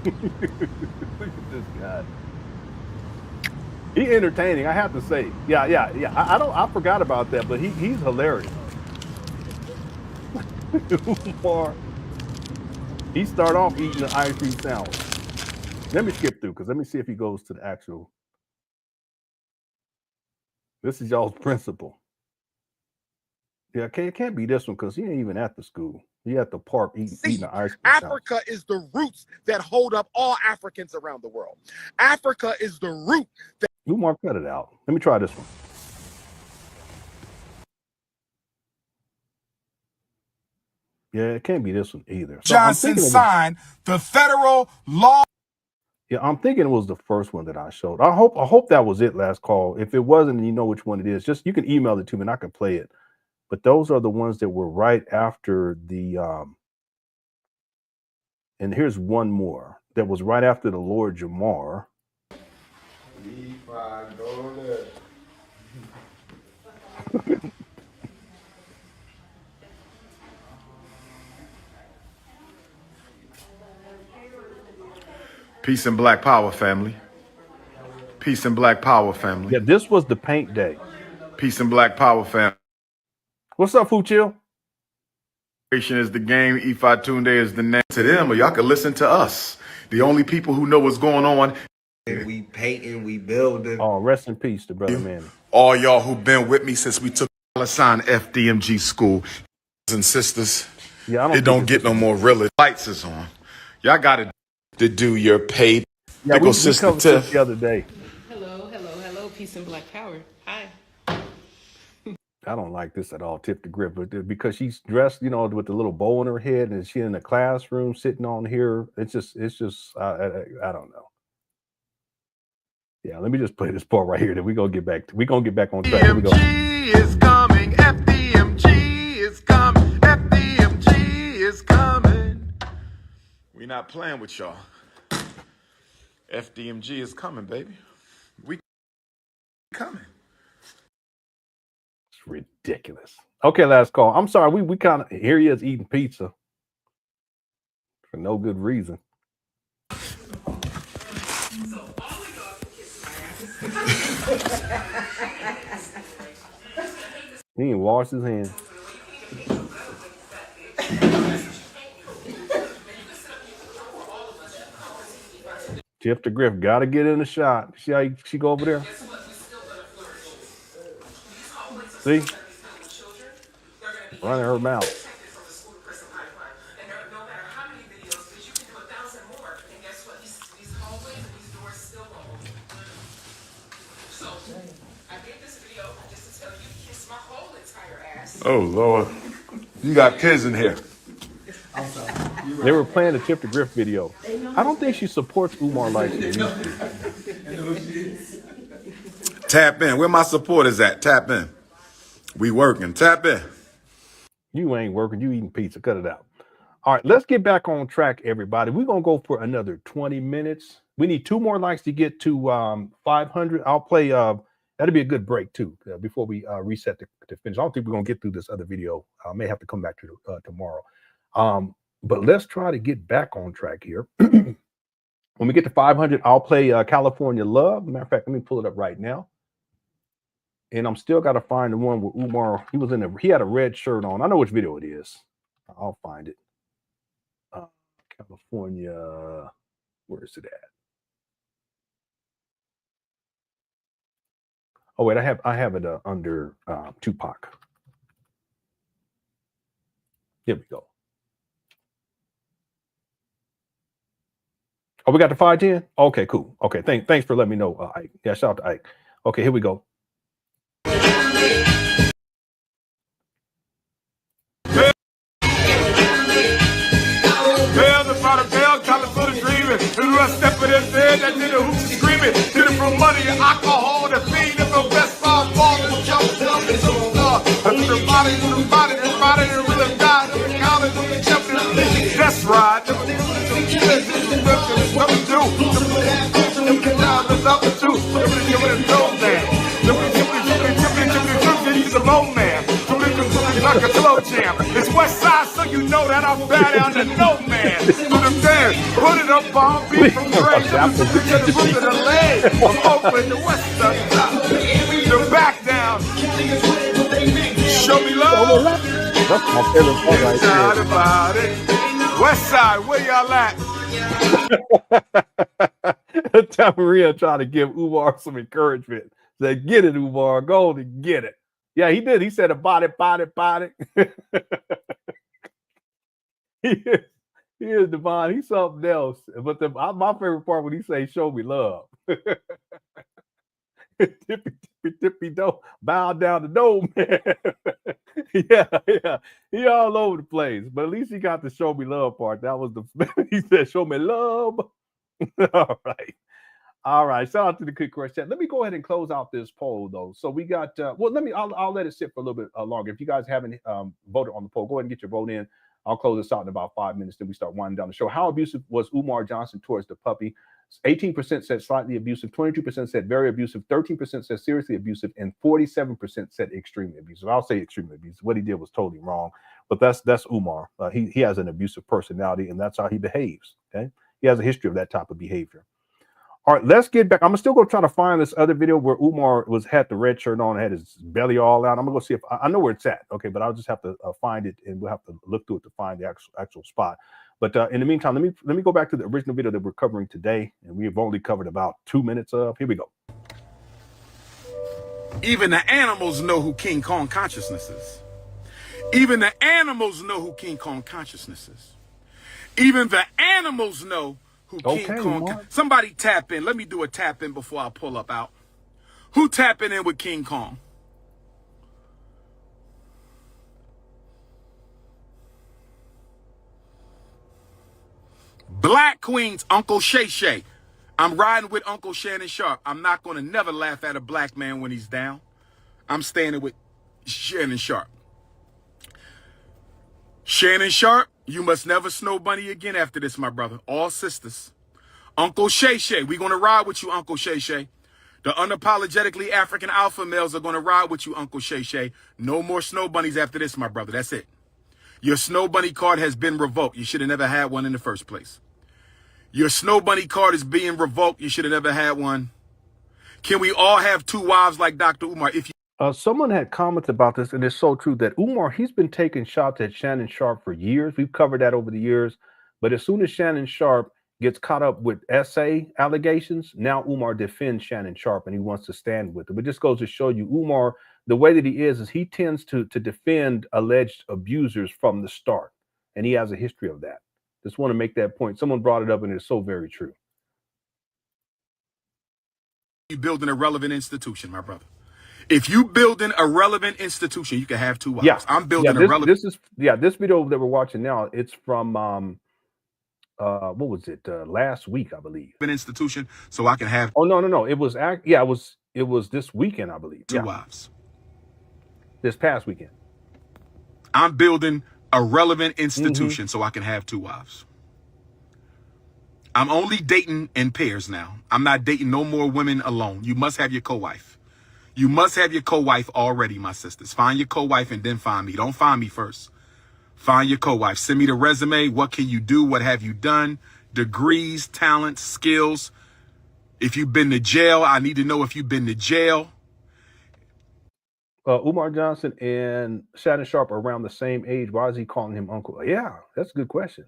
Look at this guy. He entertaining, I have to say. Yeah. I forgot about that, but he's hilarious. Umar, he start off eating the ice cream sandwich. Let me skip through because let me see if he goes to the actual. This is y'all's principal. Yeah, it can't be this one because he ain't even at the school. He at the park eating the ice cream. Africa is the roots that hold up all Africans around the world. Africa is the root that. Umar, cut it out. Let me try this one. Yeah, it can't be this one either. So Johnson signed the federal law. Yeah, I'm thinking it was the first one that I showed. I hope that was it, last call. If it wasn't, you know which one it is. Just you can email it to me and I can play it. But those are the ones that were right after the and here's one more that was right after the Lord Jamar. Peace and black power, family. Peace and black power, family. Yeah, this was the paint day. Peace and black power, family. What's up, Fuchil? Is the game. Ifa Tunde is the name to them, or y'all can listen to us. The only people who know what's going on. We painting, we building. Oh, rest in peace to brother Manny. All y'all who've been with me since we took $sign FDMG school and sisters. Yeah, it don't get no more real. Lights is on. Y'all got to do your paid. Yeah, we covered this the other day. Hello. Peace and black power. Hi. I don't like this at all, Tip the Grip, but because she's dressed, you know, with the little bow in her head, and she's in a classroom sitting on here. It's just, I don't know. Yeah, let me just play this part right here. Then we're gonna get back on track. Here we go. FDMG is coming. FDMG is coming. FDMG is coming. We not playing with y'all. FDMG is coming, baby. We coming. Ridiculous. Okay, last call. I'm sorry. We kind of here he is eating pizza for no good reason. He didn't wash his hands. Tip the Griff got to get in the shot. See how she go over there? See? Running her mouth. Oh, Lord. You got kids in here. They were playing the Tip the Griff video. I don't think she supports Umar like she used to. Tap in. Where my supporters at? Tap in. We working. Tap in. You ain't working. You eating pizza. Cut it out. All right, let's get back on track, everybody. We're going to go for another 20 minutes. We need 2 more likes to get to 500. I'll play. That'll be a good break, too, before we reset to finish. I don't think we're going to get through this other video. I may have to come back to tomorrow. But let's try to get back on track here. When we get to 500, I'll play California Love. Matter of fact, let me pull it up right now. And I'm still got to find the one where Umar, he had a red shirt on. I know which video it is. I'll find it. California, where is it at? Oh wait, I have it under Tupac. Here we go. Oh, we got the 510? Okay, cool. Okay, thanks for letting me know, Ike. Yeah, shout out to Ike. Okay, here we go. California dreaming. And we step in this bed, that nigga who's screaming. Did it from money and alcohol, the feed of the best five ball, and jump, and superstar. I took the body, and really died. College, and champion. That's right. What we do. Give it a toe, man. like a slow jam. It's West Side, so you know that I'm bow down to no man. Put them down, put it up on beat from Grand to the roof of the leg. From Oakland to West Side, the back down. Show me love. That's my favorite part right there. About it. West Side, where y'all at? Tamaria trying to give Umar some encouragement. Said, get it, Umar. Go and get it. Yeah, he did. He said, about it. He is divine. He's something else. But my favorite part when he say, show me love. tippy, don't bow down to no man. yeah. He all over the place. But at least he got the show me love part. That was he said, show me love. All right. Shout out to the Good Question. Let me go ahead and close out this poll though. So we got I'll let it sit for a little bit longer. If you guys haven't voted on the poll, go ahead and get your vote in. I'll close this out in about 5 minutes. Then we start winding down the show. How abusive was Umar Johnson towards the puppy? 18% said slightly abusive, 22% said very abusive, 13% said seriously abusive, and 47% said extremely abusive. I'll say extremely abusive. What he did was totally wrong, but that's Umar. He has an abusive personality, and that's how he behaves. Okay, he has a history of that type of behavior. All right, let's get back. I'm still going to try to find this other video where Umar had the red shirt on, had his belly all out. I'm going to go see if I know where it's at. Okay, but I'll just have to find it, and we'll have to look through it to find the actual spot. But in the meantime, let me go back to the original video that we're covering today, and we've only covered about 2 minutes of. Here we go. Even the animals know who King Kong consciousness is. Even the animals know who King Kong consciousness is. Even the animals know who King Kong. Somebody tap in. Let me do a tap in before I pull up out. Who tapping in with King Kong? Black Queens, Uncle Shay Shay. I'm riding with Uncle Shannon Sharp. I'm not going to never laugh at a black man when he's down. I'm standing with Shannon Sharp. Shannon Sharp, you must never snow bunny again after this, my brother. All sisters. Uncle Shay Shay, we're going to ride with you, Uncle Shay Shay. The unapologetically African alpha males are going to ride with you, Uncle Shay Shay. No more snow bunnies after this, my brother. That's it. Your snow bunny card has been revoked. You should have never had one in the first place. Your snow bunny card is being revoked. You should have never had one. Can we all have two wives like Dr. Umar? If you someone had commented about this, and it's so true that Umar, he's been taking shots at Shannon Sharp for years. We've covered that over the years. But as soon as Shannon Sharp gets caught up with essay allegations, now Umar defends Shannon Sharp and he wants to stand with him. It just goes to show you Umar, the way that he is he tends to defend alleged abusers from the start. And he has a history of that. Just want to make that point. Someone brought it up and it's so very true. You building a relevant institution, my brother. If you building a relevant institution, you can have two wives. Yeah, I'm building a relevant. This video that we're watching now, it's from what was it? Last week, I believe. An institution, so I can have. Oh no. It was it was this weekend, I believe. Two wives. This past weekend. I'm building a relevant institution so I can have two wives. I'm only dating in pairs now. I'm not dating no more women alone. You must have your co-wife. You must have your co-wife already, my sisters. Find your co-wife and then find me. Don't find me first. Find your co-wife. Send me the resume. What can you do? What have you done? Degrees, talents, skills. If you've been to jail, I need to know if you've been to jail. Umar Johnson and Shannon Sharp are around the same age. Why is he calling him uncle? Yeah, that's a good question.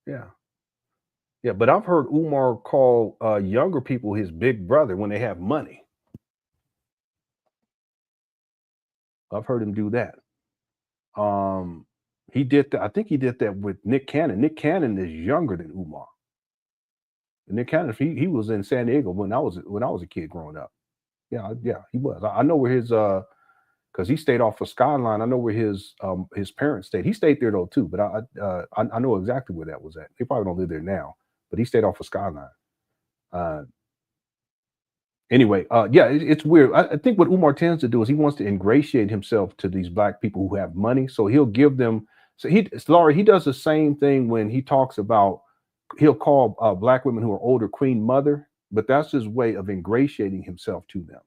Yeah, but I've heard Umar call younger people his big brother when they have money. I've heard him do that. He did that. I think he did that with Nick Cannon. Nick Cannon is younger than Umar. And Nick Cannon, he was in San Diego when I was a kid growing up. Yeah, he was. I know where his because he stayed off of Skyline. I know where his parents stayed. He stayed there though too, but I know exactly where that was at. They probably don't live there now, but he stayed off of Skyline. Anyway, it's weird. I think what Umar tends to do is he wants to ingratiate himself to these black people who have money. So he'll give them. So Laurie, he does the same thing when he talks about. He'll call black women who are older queen mother, but that's his way of ingratiating himself to them.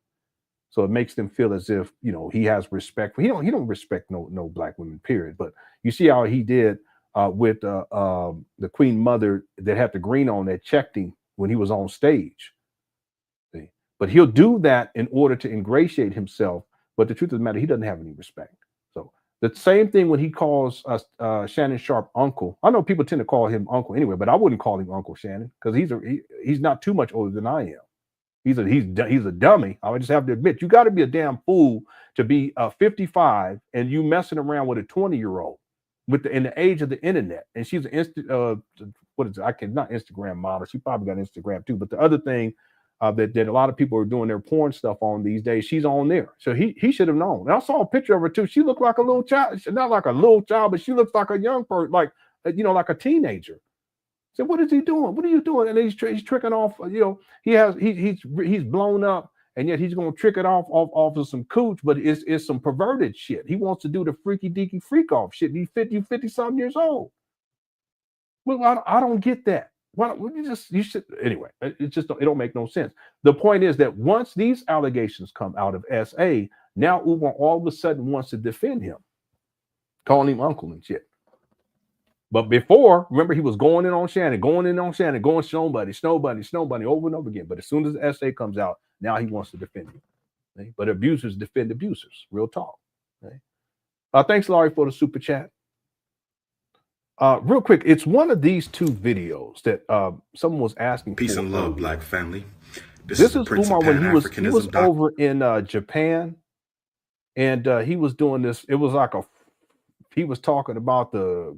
So it makes them feel as if, you know, he has respect. He don't respect no black women, period. But you see how he did with the Queen Mother that had the green on that checked him when he was on stage. See? But he'll do that in order to ingratiate himself. But the truth of the matter, he doesn't have any respect. So the same thing when he calls Shannon Sharpe uncle. I know people tend to call him uncle anyway, but I wouldn't call him Uncle Shannon because he's not too much older than I am. He's a dummy. I would just have to admit, you got to be a damn fool to be 55 and you messing around with a 20-year-old in the age of the internet. And she's an not Instagram model. She probably got Instagram too. But the other thing that a lot of people are doing their porn stuff on these days, she's on there. So he should have known. And I saw a picture of her too. She looked like a little child, not like a little child, but she looks like a young person, like like a teenager. So what is he doing? What are you doing? And he's tricking off. He's blown up, and yet he's going to trick it off of some cooch, but it's some perverted shit. He wants to do the freaky deaky freak off shit. He's 50-something years old. Well, I don't get that. Why you should anyway? It don't make no sense. The point is that once these allegations come out of SA, now Umar all of a sudden wants to defend him, calling him uncle and shit. But before, remember, he was going in on Shannon, going Snowbunny over and over again. But as soon as the essay comes out, now he wants to defend him. Okay? But abusers defend abusers. Real talk. Okay? Thanks, Laurie, for the super chat. Real quick, it's one of these two videos that someone was asking. Peace and love, black family. This is Umar when he was over in Japan, and he was doing this. It was like he was talking about the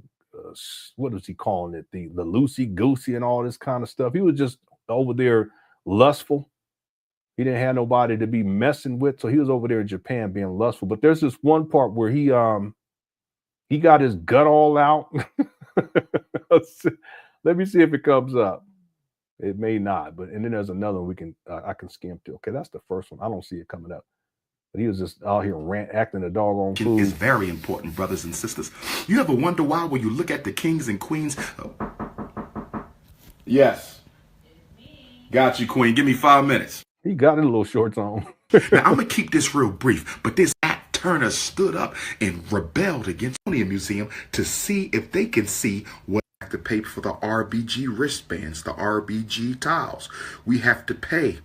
what was he calling it? The loosey goosey and all this kind of stuff. He was just over there lustful. He didn't have nobody to be messing with, so he was over there in Japan being lustful. But there's this one part where he got his gut all out. Let me see if it comes up. It may not, and then there's another one I can skim to. Okay, that's the first one. I don't see it coming up. But he was just out here acting a doggone fool. It's very important, brothers and sisters. You ever wonder why when you look at the kings and queens? Yes. Got you, queen. Give me 5 minutes. He got his little shorts on. Now, I'm going to keep this real brief, but this Nat Turner stood up and rebelled against the museum to see if they can see what we have to pay for the RBG wristbands, the RBG tiles. We have to pay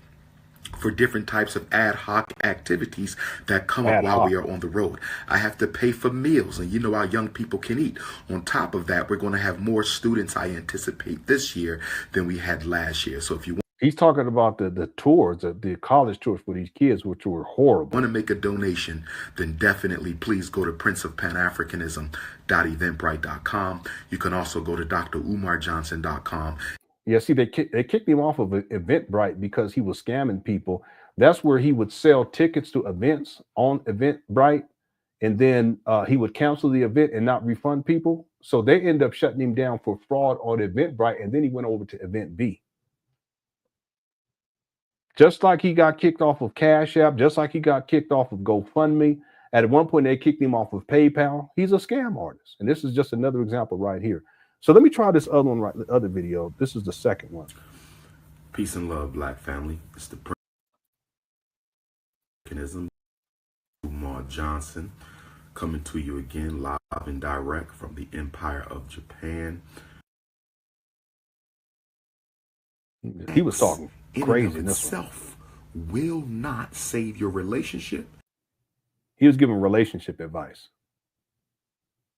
for different types of ad hoc activities that come up while we are on the road. I have to pay for meals, and you know our young people can eat. On top of that, we're going to have more students, I anticipate, this year than we had last year. So if you want, he's talking about the tours, the college tours for these kids, which were horrible. Want to make a donation, then definitely please go to princeofpanafricanism.eventbrite.com. You can also go to drumarjohnson.com. Yeah, see, they kicked him off of Eventbrite because he was scamming people. That's where he would sell tickets to events on Eventbrite, and then he would cancel the event and not refund people. So they end up shutting him down for fraud on Eventbrite, and then he went over to Event B. Just like he got kicked off of CashApp, just like he got kicked off of GoFundMe. At one point, they kicked him off of PayPal. He's a scam artist, and this is just another example right here. So let me try this other one, the other video. This is the second one. Peace and love, black family. It's the Pan-Africanism. Umar Johnson coming to you again live and direct from the Empire of Japan. He was talking crazy. In itself will not save your relationship. He was giving relationship advice.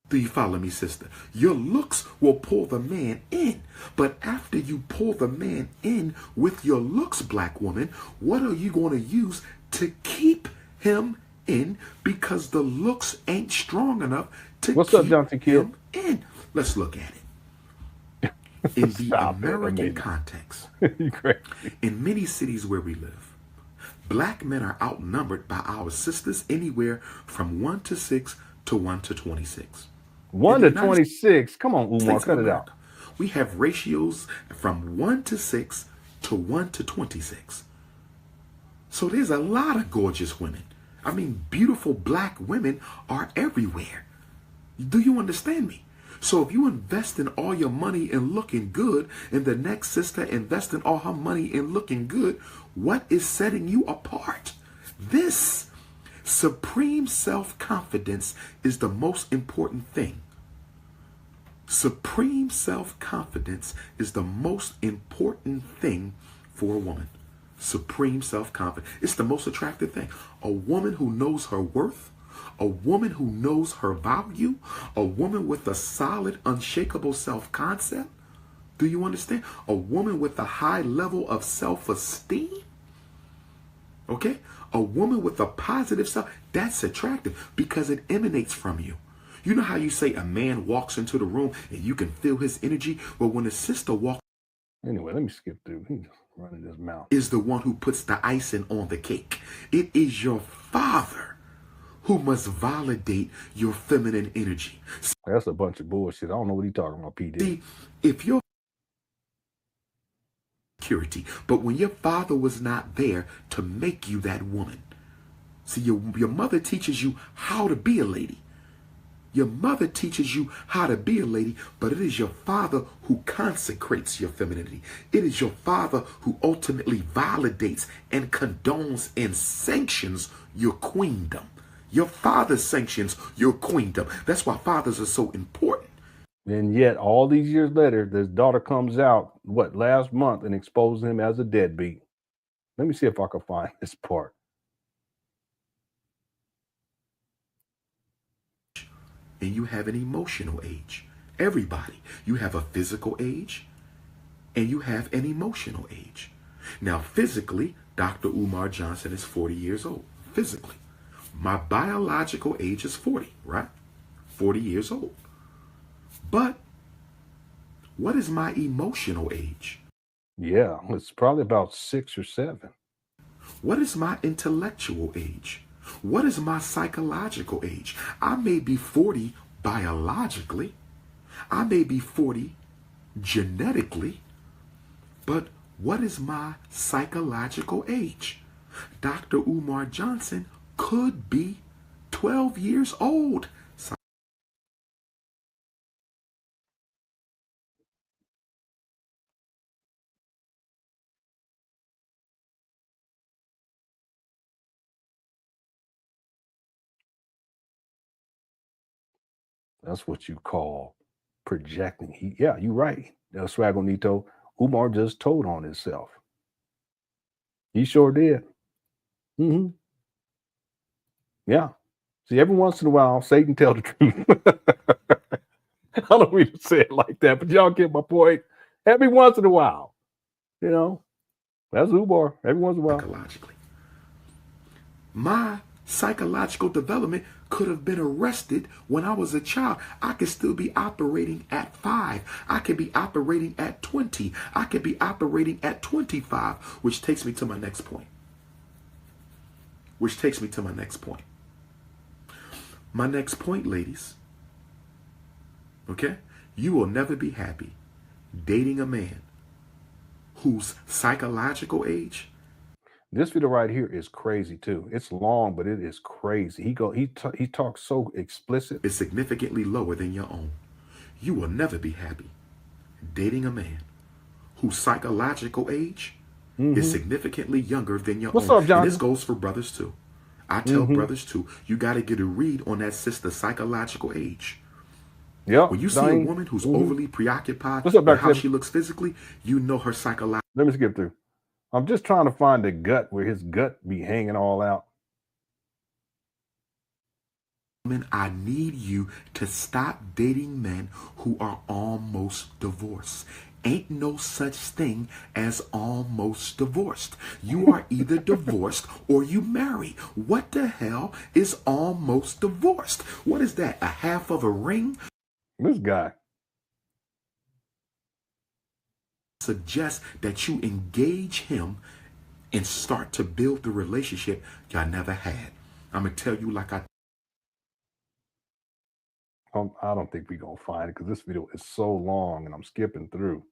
Do you follow me, sister? Your looks will pull the man in. But after you pull the man in with your looks, black woman, what are you going to use to keep him in? Because the looks ain't strong enough to keep him in. Let's look at it. In the American context, in many cities where we live, black men are outnumbered by our sisters anywhere from 1 to 6 to 1 to 26. 1 to 26. Come on, Umar, cut it out. We have ratios from 1 to 6 to 1 to 26. So there's a lot of gorgeous women. I mean, beautiful black women are everywhere. Do you understand me? So if you invest in all your money in looking good, and the next sister investing all her money in looking good, what is setting you apart? This supreme self-confidence is the most important thing. Supreme self-confidence is the most important thing for a woman. Supreme self-confidence. It's the most attractive thing. A woman who knows her worth, a woman who knows her value, a woman with a solid, unshakable self-concept. Do you understand? A woman with a high level of self-esteem. Okay? A woman with a positive self, that's attractive because it emanates from you. You know how you say a man walks into the room and you can feel his energy? Well, when a sister walks, anyway, let me skip through. He's running his mouth. Is the one who puts the icing on the cake. It is your father who must validate your feminine energy. That's a bunch of bullshit. I don't know what he's talking about, PD. See, if you're security, but when your father was not there to make you that woman. See, your mother teaches you how to be a lady. Your mother teaches you how to be a lady, but it is your father who consecrates your femininity. It is your father who ultimately validates and condones and sanctions your queendom. Your father sanctions your queendom. That's why fathers are so important. And yet, all these years later, this daughter comes out, last month, and exposes him as a deadbeat. Let me see if I can find this part. And you have an emotional age. Everybody. You have a physical age and you have an emotional age. Now, physically, Dr. Umar Johnson is 40 years old. Physically. My biological age is 40, right? 40 years old. But what is my emotional age? Yeah, it's probably about 6 or 7. What is my intellectual age? What is my psychological age? I may be 40 biologically. I may be 40 genetically. But what is my psychological age? Dr. Umar Johnson could be 12 years old. That's what you call projecting. Yeah, you're right. Swagonito. Umar just told on himself. He sure did. Mm-hmm. Yeah. See, every once in a while, Satan tell the truth. I don't mean to say it like that, but y'all get my point. Every once in a while, that's Umar. Every once in a while. Psychologically. My psychological development could have been arrested when I was a child. I could still be operating at 5. I could be operating at 20. I could be operating at 25, which takes me to my next point. My next point, ladies. Okay? You will never be happy dating a man whose psychological age. This video right here is crazy too. It's long, but it is crazy. He talks so explicit. Is significantly lower than your own. You will never be happy dating a man whose psychological age is significantly younger than your own. What's up, John? And this goes for brothers too. I tell brothers too, you got to get a read on that sister's psychological age. Yeah. When you see a woman who's overly preoccupied with how she looks physically, you know her psychological. Let me skip through. I'm just trying to find the gut where his gut be hanging all out. I need you to stop dating men who are almost divorced. Ain't no such thing as almost divorced. You are either divorced or you marry. What the hell is almost divorced? What is that? A half of a ring? This guy suggests that you engage him and start to build the relationship y'all never had. I'm going to tell you like I don't think we're going to find it because this video is so long and I'm skipping through.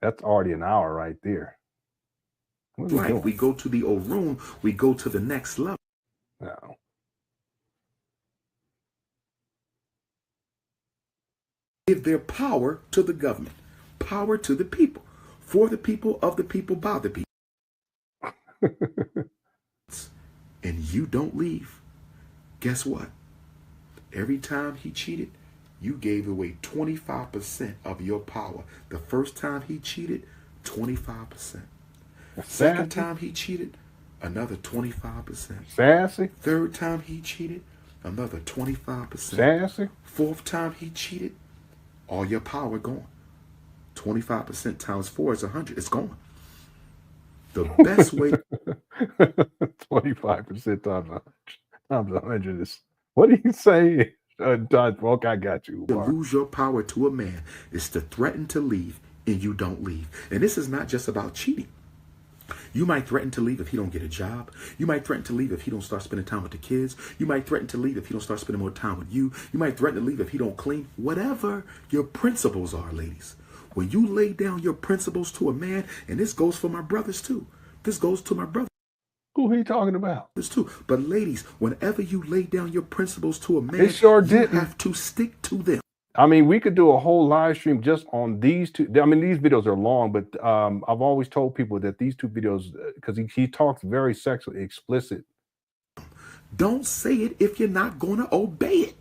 That's already an hour right there. Right. We go to the Orun, we go to the next level. No. Give their power to the government, power to the people, for the people, of the people, by the people. and you don't leave, guess what? Every time he cheated, you gave away 25% of your power. The first time he cheated, 25%. Second time he cheated, another 25%. Sassy. Third time he cheated, another 25%. Sassy. Fourth time he cheated, all your power gone. 25% times 4 is 100. It's gone. The best way 25% times 100 is, what do you say? Okay, I got you. To lose your power to a man is to threaten to leave and you don't leave. And this is not just about cheating. You might threaten to leave if he don't get a job. You might threaten to leave if he don't start spending time with the kids. You might threaten to leave if he don't start spending more time with you. You might threaten to leave if he don't clean. Whatever your principles are, ladies. When you lay down your principles to a man, and this goes for my brothers too. This goes to my brothers. Who he talking about? This too. But ladies, whenever you lay down your principles to a man, it sure you didn't. have to stick to them. I mean, we could do a whole live stream just on these two. I mean, these videos are long, but I've always told people that these two videos, because he talks very sexually explicit. Don't say it if you're not going to obey it.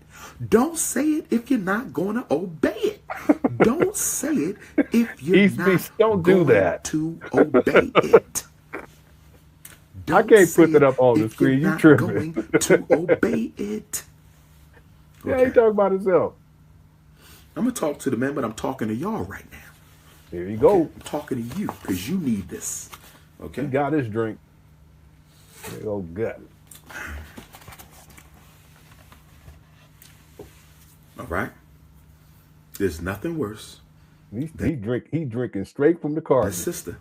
Don't say it if you're not going to obey it. Don't say it if you're not don't do that. to obey it. I can't put that up on the screen. You tripping? Going to obey it. Okay. Yeah, he talking about himself. I'm gonna talk to the man, but I'm talking to y'all right now. Here you go. I'm talking to you because you need this. Okay. He got his drink. There you go, gut. All right. There's nothing worse. He drinking straight from the car. My sister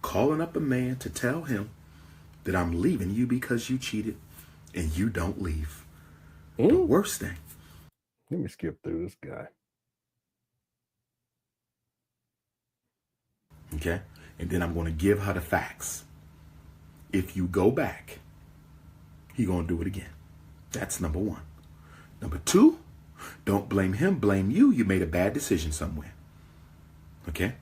calling up a man to tell him that I'm leaving you because you cheated and you don't leave. The worst thing. Let me skip through this guy. Okay. And then I'm going to give her the facts. If you go back, he going to do it again. That's number one. Number two, don't blame him, blame you. You made a bad decision somewhere. Okay.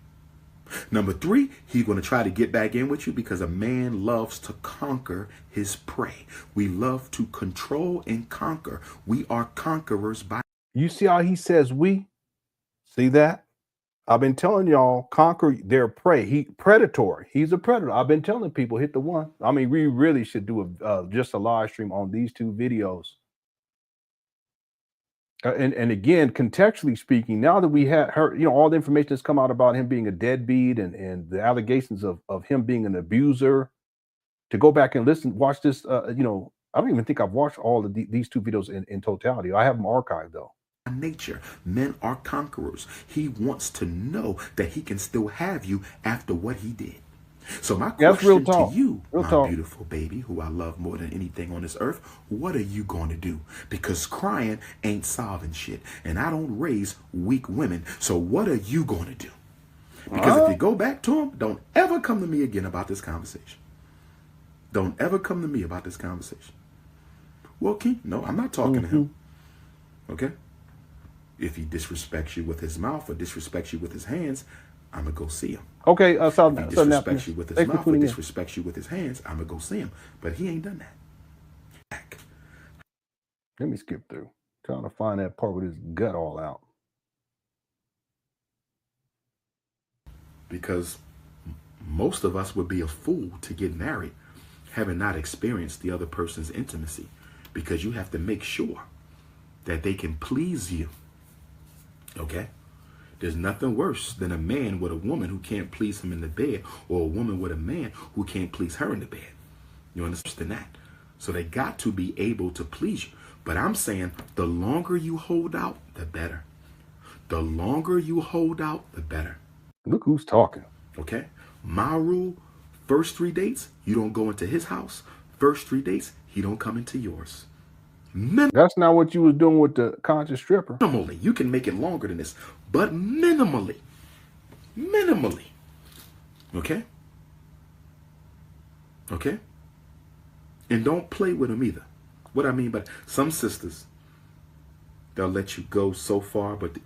Number three, he's going to try to get back in with you because a man loves to conquer his prey. We love to control and conquer. We are conquerors by. You see how he says we? See that? I've been telling y'all, conquer their prey. He predatory. He's a predator. I've been telling people, hit the one. I mean, we really should do just a live stream on these two videos. And again, contextually speaking, now that we had heard, all the information that's come out about him being a deadbeat and the allegations of him being an abuser, to go back and watch this, I don't even think I've watched all of these two videos in totality. I have them archived though. Nature, men are conquerors. He wants to know that he can still have you after what he did. So my question to you, my beautiful baby, who I love more than anything on this earth, what are you going to do? Because crying ain't solving shit. And I don't raise weak women. So what are you going to do? Because if you go back to him, don't ever come to me again about this conversation. Don't ever come to me about this conversation. Well, King, no, I'm not talking to him. Okay? If he disrespects you with his mouth or disrespects you with his hands, I'm going to go see him. Okay, if he disrespects you with his mouth or disrespects you with his hands, I'm going to go see him. But he ain't done that. Let me skip through. Trying to find that part with his gut all out. Because most of us would be a fool to get married having not experienced the other person's intimacy. Because you have to make sure that they can please you. Okay? There's nothing worse than a man with a woman who can't please him in the bed, or a woman with a man who can't please her in the bed. You understand that? So they got to be able to please you. But I'm saying the longer you hold out, the better. The longer you hold out, the better. Look who's talking. Okay? My rule, first 3 dates, you don't go into his house. First 3 dates, he don't come into yours. That's not what you was doing with the conscious stripper. Minimally. You can make it longer than this, but minimally. Minimally. Okay? Okay? And don't play with them either. What I mean by some sisters, they'll let you go so far, but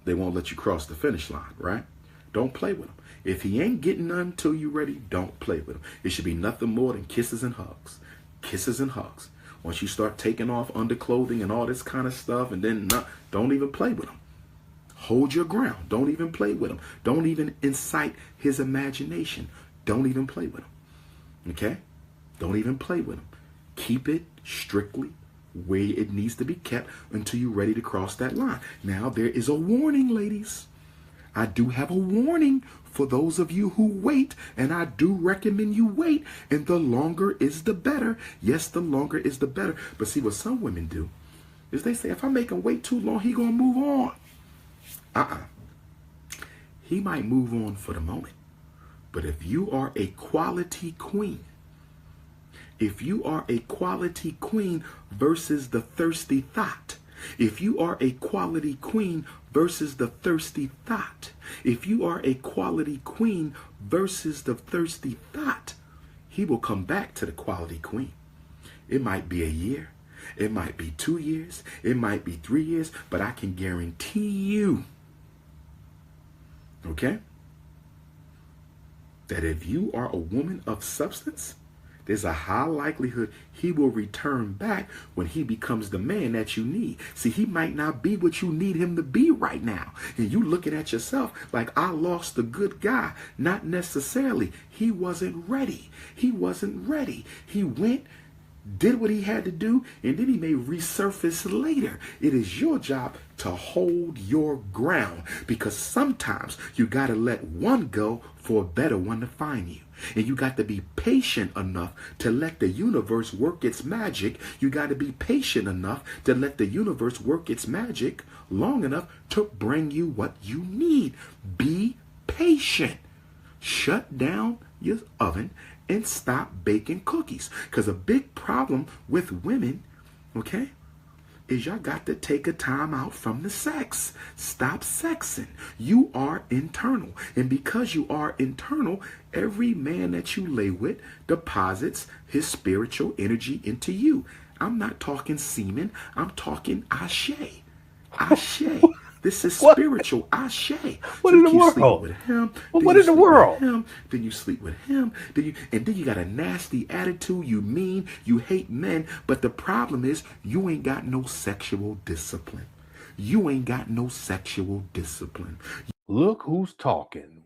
they won't let you cross the finish line, right? Don't play with him. If he ain't getting none till you ready, don't play with him. It should be nothing more than kisses and hugs. kisses and hugs. Once you start taking off underclothing and all this kind of stuff, and then don't even play with him. Hold your ground. Don't even play with him. Don't even incite his imagination. Don't even play with him. Okay? Don't even play with him. Keep it strictly where it needs to be kept until you're ready to cross that line. Now, there is a warning, ladies. I do have a warning for those of you who wait, and I do recommend you wait, and the longer is the better. Yes, the longer is the better. But see, what some women do is they say, if I make him wait too long, he gonna move on. He might move on for the moment. But if you are a quality queen, if you are a quality queen versus the thirsty thought, if you are a quality queen versus the thirsty thought, if you are a quality queen versus the thirsty thought, he will come back to the quality queen. It might be a year. It might be 2 years. It might be 3 years. But I can guarantee you, okay, that if you are a woman of substance, there's a high likelihood he will return back when he becomes the man that you need. See, he might not be what you need him to be right now. And you looking at yourself like, I lost a good guy. Not necessarily. He wasn't ready. He wasn't ready. He went, did what he had to do, and then he may resurface later. It is your job to hold your ground, because sometimes you got to let one go for a better one to find you. And you got to be patient enough to let the universe work its magic. You got to be patient enough to let the universe work its magic long enough to bring you what you need. Be patient. Shut down your oven and stop baking cookies. Because a big problem with women, okay, is y'all got to take a time out from the sex. Stop sexing. You are internal. And because you are internal, every man that you lay with deposits his spiritual energy into you. I'm not talking semen. I'm talking ashe. Ashe. This is spiritual ashe. What in the world? With him, what in the world? Then you sleep with him. Then you got a nasty attitude. You mean, you hate men. But the problem is you ain't got no sexual discipline. You ain't got no sexual discipline. Look who's talking.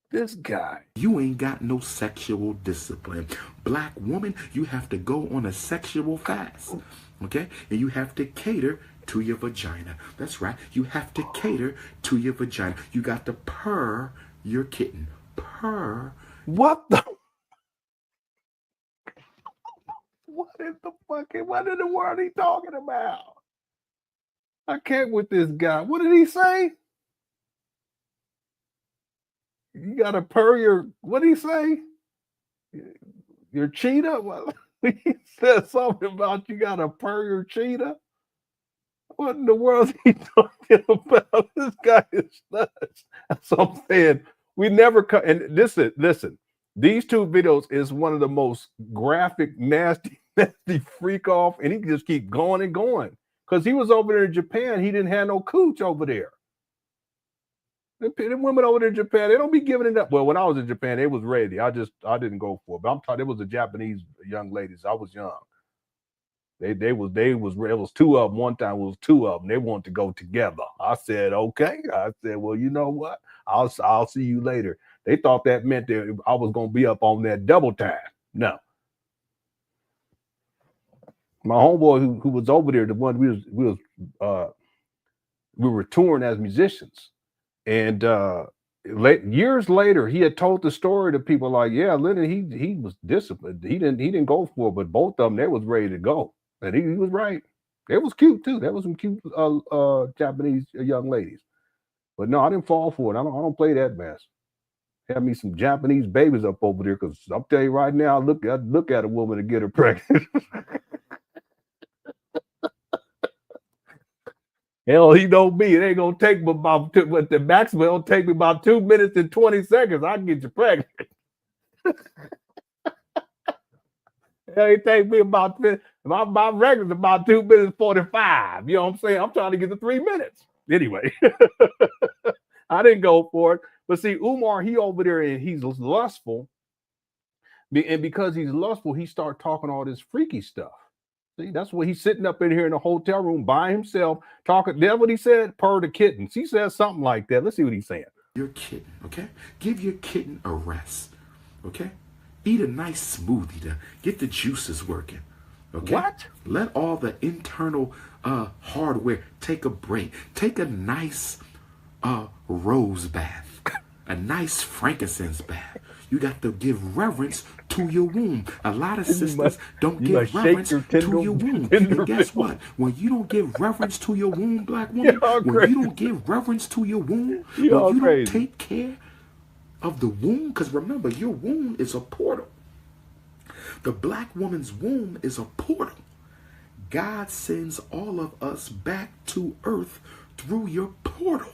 This guy. You ain't got no sexual discipline. Black woman, you have to go on a sexual fast. Okay? And you have to cater to your vagina. That's right. You have to cater to your vagina. You got to purr your kitten. Purr. What the? What in the world are he talking about? I can't with this guy. What did he say? You got to purr your, what did he say? Your cheetah? Well, he said something about you got to purr your cheetah. What in the world is he talking about? This guy is nuts. That's what I'm saying. We never cut. And listen, these two videos is one of the most graphic, nasty freak off. And he can just keep going and going. Because he was over there in Japan. He didn't have no cooch over there. The women over there in Japan, they don't be giving it up. Well, when I was in Japan, they was ready. I didn't go for it. But I'm talking, it was the Japanese young ladies. I was young. It was two of them one time. It was two of them. They wanted to go together. I said, okay. I said, well, you know what? I'll see you later. They thought that meant that I was going to be up on that double time. No. My homeboy who was over there, the one we were touring as musicians, and years later, he had told the story to people like, yeah, Lenon, he was disciplined. He didn't go for it, but both of them, they was ready to go. And he was right. They was cute too. That was some cute Japanese young ladies. But no, I didn't fall for it. I don't play that mess. Have me some Japanese babies up over there, because I'll tell you right now, look at a woman to get her pregnant. Hell, he don't be. It ain't gonna take me about but the maximum. It'll take me about 2 minutes and 20 seconds. I can get you pregnant. Hell, it take me about my record's about 2 minutes 45. You know what I'm saying? I'm trying to get to 3 minutes. Anyway, I didn't go for it. But see, Umar, he over there and he's lustful. And because he's lustful, he start talking all this freaky stuff. See, that's what he's sitting up in here in a hotel room by himself talking. That's what he said, purr the kittens. He says something like that. Let's see what he's saying. Your kitten, okay? Give your kitten a rest, okay? Eat a nice smoothie to get the juices working, okay? What? Let all the internal hardware take a break. Take a nice rose bath, a nice frankincense bath. You got to give reverence to your womb. A lot of sisters don't give reverence to your womb. And guess what? When you don't give reverence to your womb, black woman, when you don't give reverence to your womb, when you don't take care of the womb, because remember, your womb is a portal. The black woman's womb is a portal. God sends all of us back to earth through your portal.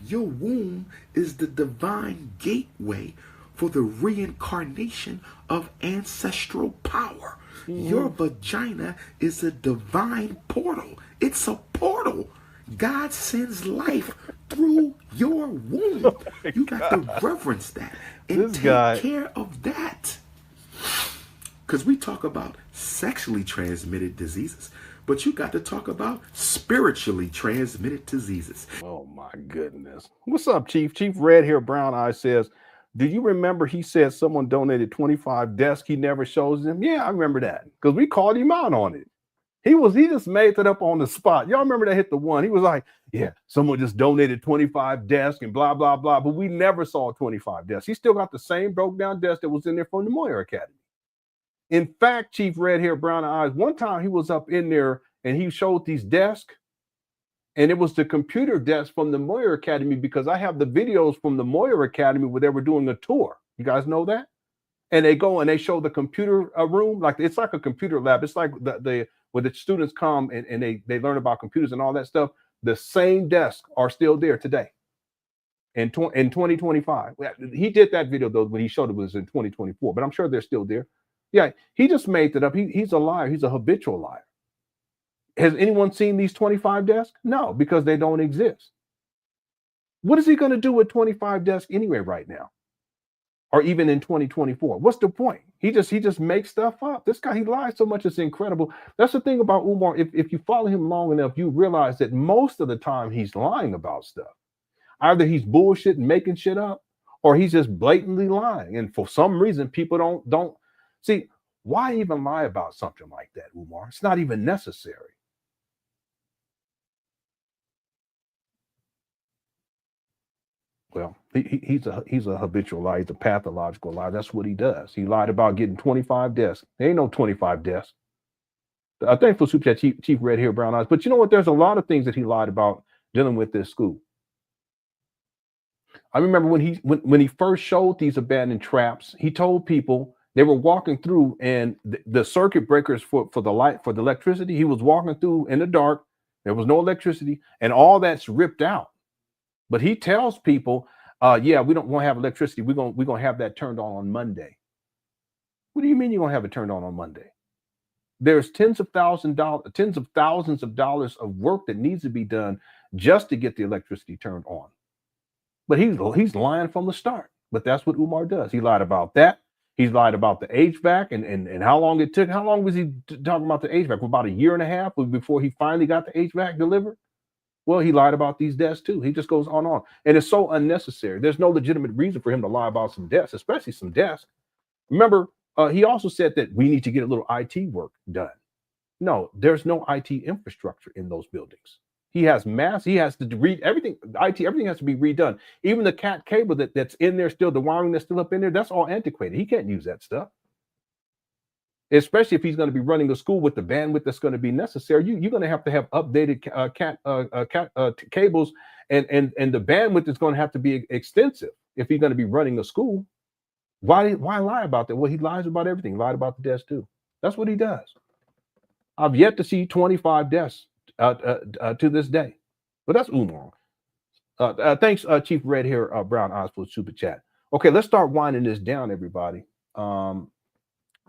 Your womb is the divine gateway for the reincarnation of ancestral power. Your vagina is a divine portal. It's a portal. God sends life through your womb. You got to reverence that and take care of that. Because we talk about sexually transmitted diseases, but you got to talk about spiritually transmitted diseases. Oh my goodness. What's up, Chief? Chief Red Hair Brown Eye says, do you remember he said someone donated 25 desks, he never shows them? Yeah, I remember that because we called him out on it. He just made that up on the spot. Y'all remember that hit the one? He was like, yeah, someone just donated 25 desks and blah, blah, blah. But we never saw 25 desks. He still got the same broke down desk that was in there from the Moyer Academy. In fact, Chief Red Hair Brown Eyes, one time he was up in there and he showed these desks. And it was the computer desk from the Moyer Academy because I have the videos from the Moyer Academy where they were doing a tour. You guys know that? And they go and they show the computer room. Like it's like a computer lab. It's like where the students come and they learn about computers and all that stuff. The same desks are still there today in 2025. He did that video though when he showed it was in 2024, but I'm sure they're still there. Yeah, he just made it up. He's a liar. He's a habitual liar. Has anyone seen these 25 desks? No, because they don't exist. What is he going to do with 25 desks anyway right now? Or even in 2024? What's the point? He just makes stuff up. This guy, he lies so much, it's incredible. That's the thing about Umar. If you follow him long enough, you realize that most of the time he's lying about stuff. Either he's bullshit and making shit up, or he's just blatantly lying. And for some reason, people don't see, why even lie about something like that, Umar? It's not even necessary. Well, he's a habitual liar. He's a pathological liar. That's what he does. He lied about getting 25 desks. There ain't no 25 desks. Thankful Super Chat Chief Red Hair Brown Eyes. But you know what? There's a lot of things that he lied about dealing with this school. I remember when he first showed these abandoned traps, he told people they were walking through and the circuit breakers for the light, for the electricity, he was walking through in the dark. There was no electricity and all that's ripped out. But he tells people, yeah, we don't want to have electricity. We're gonna have that turned on Monday. What do you mean you're gonna have it turned on Monday? There's tens of thousands of dollars of work that needs to be done just to get the electricity turned on. But he's lying from the start. But that's what Umar does. He lied about that. He's lied about the HVAC and how long it took. How long was he talking about the HVAC? For about a year and a half before he finally got the HVAC delivered. Well, he lied about these desks too. He just goes on. And it's so unnecessary. There's no legitimate reason for him to lie about some desks, especially some desks. Remember, he also said that we need to get a little IT work done. No, there's no IT infrastructure in those buildings. He has to read everything, everything has to be redone. Even the cat cable that's in there still, the wiring that's still up in there, that's all antiquated. He can't use that stuff. Especially if he's going to be running a school with the bandwidth that's going to be necessary, you're going to have updated cables, and the bandwidth is going to have to be extensive if he's going to be running a school. Why lie about that? Well, he lies about everything. He lied about the desk too. That's what he does. I've yet to see 25 desks to this day, but that's Umar. Thanks, Chief Red Hair Brown Eyes for the super chat. Okay, let's start winding this down, everybody.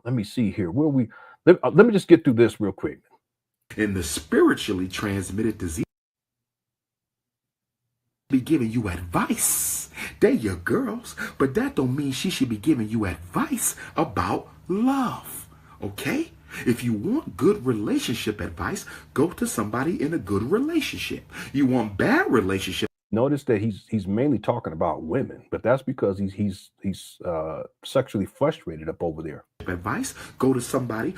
Let me see here. Let me just get through this real quick. In the spiritually transmitted disease. be giving you advice. They're your girls, but that don't mean she should be giving you advice about love. Okay? If you want good relationship advice, go to somebody in a good relationship. You want bad relationship. Notice that he's mainly talking about women, but that's because he's sexually frustrated up over there. Advice, go to somebody.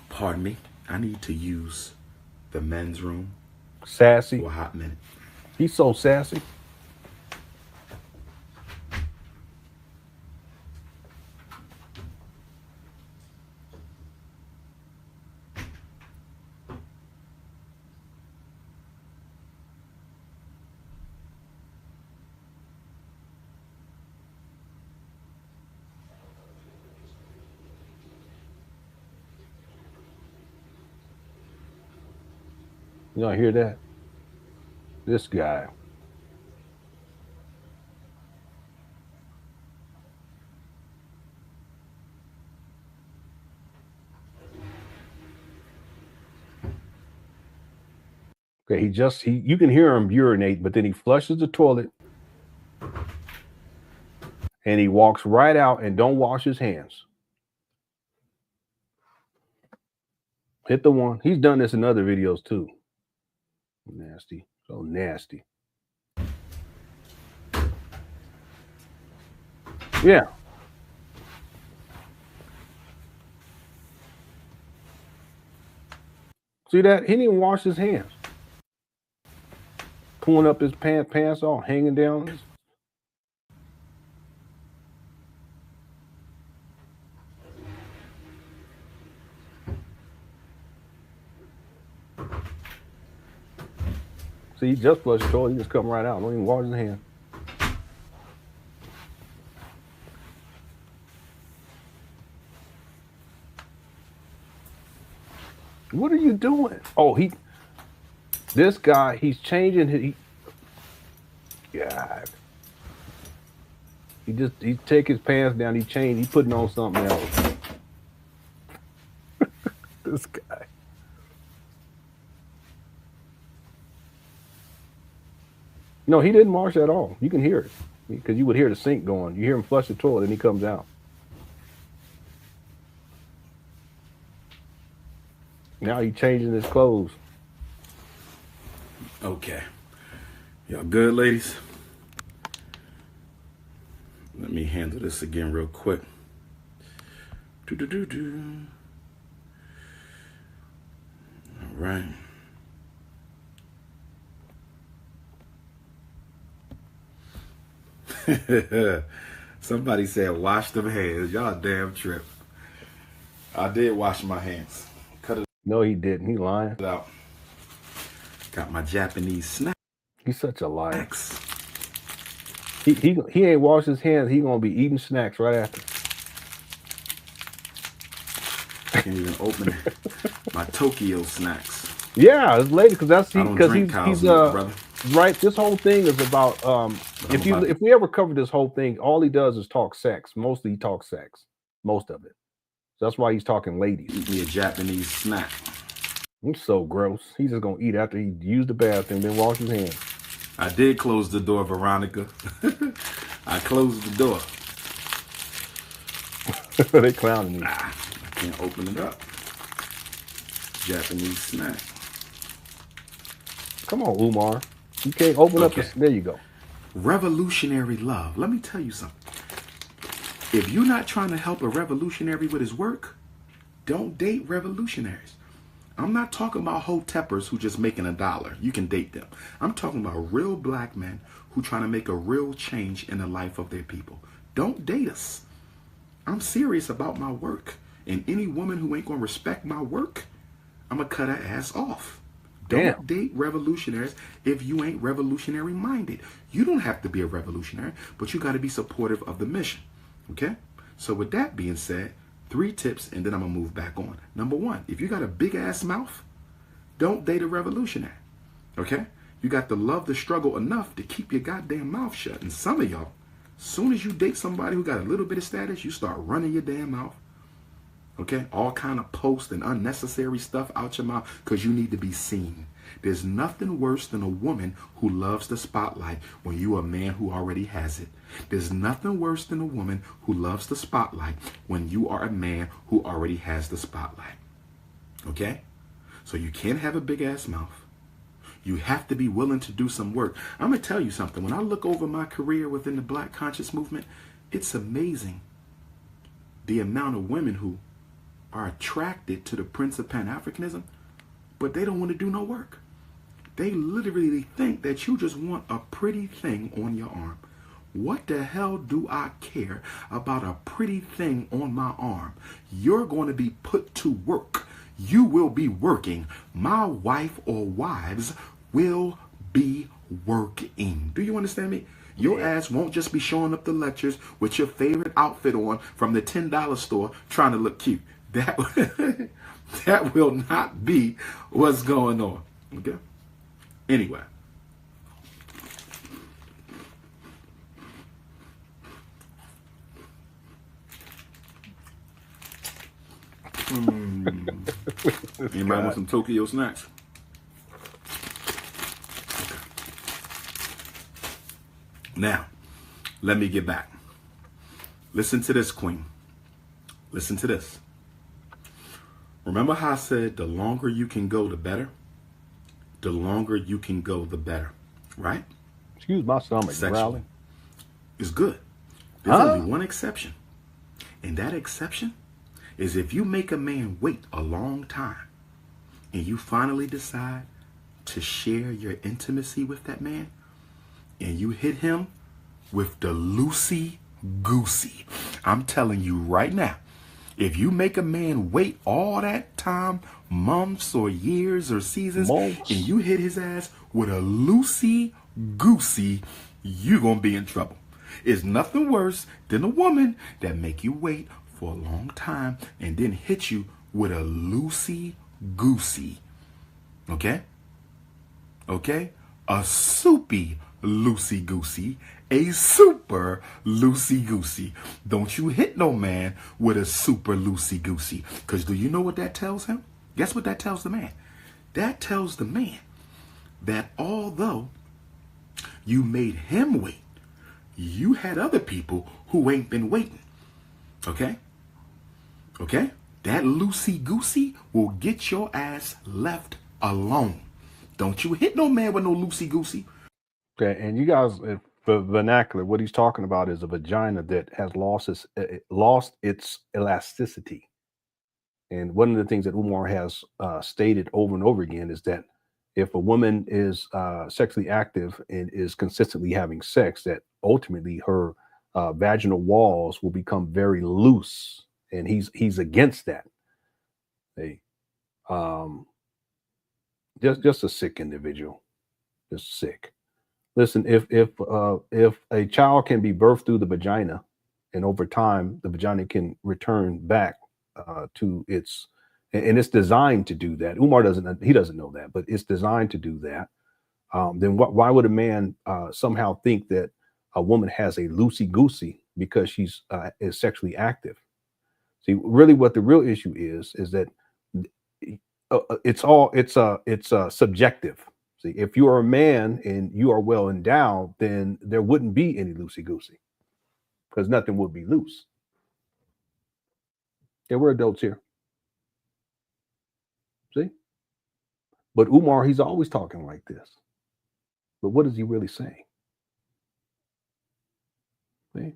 Pardon me. I need to use the men's room. Sassy. For a hot minute. He's so sassy. Y'all hear that? This guy. Okay, you can hear him urinate, but then he flushes the toilet and he walks right out and don't wash his hands. Hit the one. He's done this in other videos too. Nasty. So nasty. Yeah. See that? He didn't even wash his hands. Pulling up his pants all hanging down. See, he just flushed the toilet. He just come right out. Don't even wash his hand. What are you doing? Oh, this guy, he's changing his, God. He take his pants down, he putting on something else. This guy. No, he didn't wash at all. You can hear it because you would hear the sink going. You hear him flush the toilet and he comes out. Now he's changing his clothes. Okay. Y'all good, ladies? Let me handle this again real quick. All right. Somebody said wash them hands. Y'all damn trip. I did wash my hands. Cut it. No, he didn't. He lying. Out. Got my Japanese snack. He's such a liar. He ain't washed his hands. He gonna be eating snacks right after. Can't even open it. My Tokyo snacks. Yeah, it's late because he's brother. Right. This whole thing is about if we ever cover this whole thing, all he does is talk sex. Mostly he talks sex. Most of it. So that's why he's talking ladies. Eat me a Japanese snack. He's so gross. He's just gonna eat after he used the bathroom, then wash his hands. I did close the door, Veronica. I closed the door. They clowning me. Nah, I can't open it up. Japanese snack. Come on, Umar. You can't open up this. There you go. Revolutionary love. Let me tell you something. If you're not trying to help a revolutionary with his work, don't date revolutionaries. I'm not talking about hoteppers who just making $1. You can date them. I'm talking about real black men who trying to make a real change in the life of their people. Don't date us. I'm serious about my work. And any woman who ain't going to respect my work, I'm going to cut her ass off. Don't date revolutionaries if you ain't revolutionary minded. You don't have to be a revolutionary, but you got to be supportive of the mission. Okay? So with that being said, 3 tips, and then I'm going to move back on. Number 1, if you got a big ass mouth, don't date a revolutionary. Okay? You got to love the struggle enough to keep your goddamn mouth shut. And some of y'all, as soon as you date somebody who got a little bit of status, you start running your damn mouth. Okay? All kind of posts and unnecessary stuff out your mouth because you need to be seen. There's nothing worse than a woman who loves the spotlight when you are a man who already has it. There's nothing worse than a woman who loves the spotlight when you are a man who already has the spotlight. Okay? So you can't have a big ass mouth. You have to be willing to do some work. I'm going to tell you something. When I look over my career within the Black Conscious Movement, it's amazing the amount of women who are attracted to the Prince of Pan Africanism, but they don't want to do no work. They literally think that you just want a pretty thing on your arm. What the hell do I care about a pretty thing on my arm? You're going to be put to work. You will be working. My wife or wives will be working. Do you understand me? Your ass won't just be showing up to lectures with your favorite outfit on from the $10 store trying to look cute. That will not be what's going on. Okay? Anyway. Anybody want some Tokyo snacks? Okay. Now, let me get back. Listen to this, Queen. Listen to this. Remember how I said the longer you can go, the better? The longer you can go, the better. Right? Excuse my stomach growling. It's good. There's only one exception. And that exception is if you make a man wait a long time and you finally decide to share your intimacy with that man and you hit him with the loosey-goosey. I'm telling you right now, if you make a man wait all that time, months or years or seasons, and you hit his ass with a loosey-goosey, you're going to be in trouble. It's nothing worse than a woman that make you wait for a long time and then hit you with a loosey-goosey. Okay? Okay? A soupy loosey-goosey, a super loosey-goosey. Don't you hit no man with a super loosey-goosey. Because do you know what that tells him? Guess what that tells the man? That tells the man that although you made him wait, you had other people who ain't been waiting. Okay? Okay? That loosey-goosey will get your ass left alone. Don't you hit no man with no loosey-goosey. Okay, and you guys, the vernacular, what he's talking about is a vagina that has lost its elasticity. And one of the things that Umar has stated over and over again is that if a woman is sexually active and is consistently having sex, that ultimately her vaginal walls will become very loose, and he's against that. Hey, just a sick individual, just sick. Listen, if a child can be birthed through the vagina, and over time the vagina can return back to its, and it's designed to do that. Umar doesn't know that, but it's designed to do that. Then why would a man somehow think that a woman has a loosey-goosey because she's is sexually active? See, really, what the real issue is that it's subjective. See, if you are a man and you are well endowed, then there wouldn't be any loosey-goosey because nothing would be loose. Yeah, we're adults here. See? But Umar, he's always talking like this. But what is he really saying? See?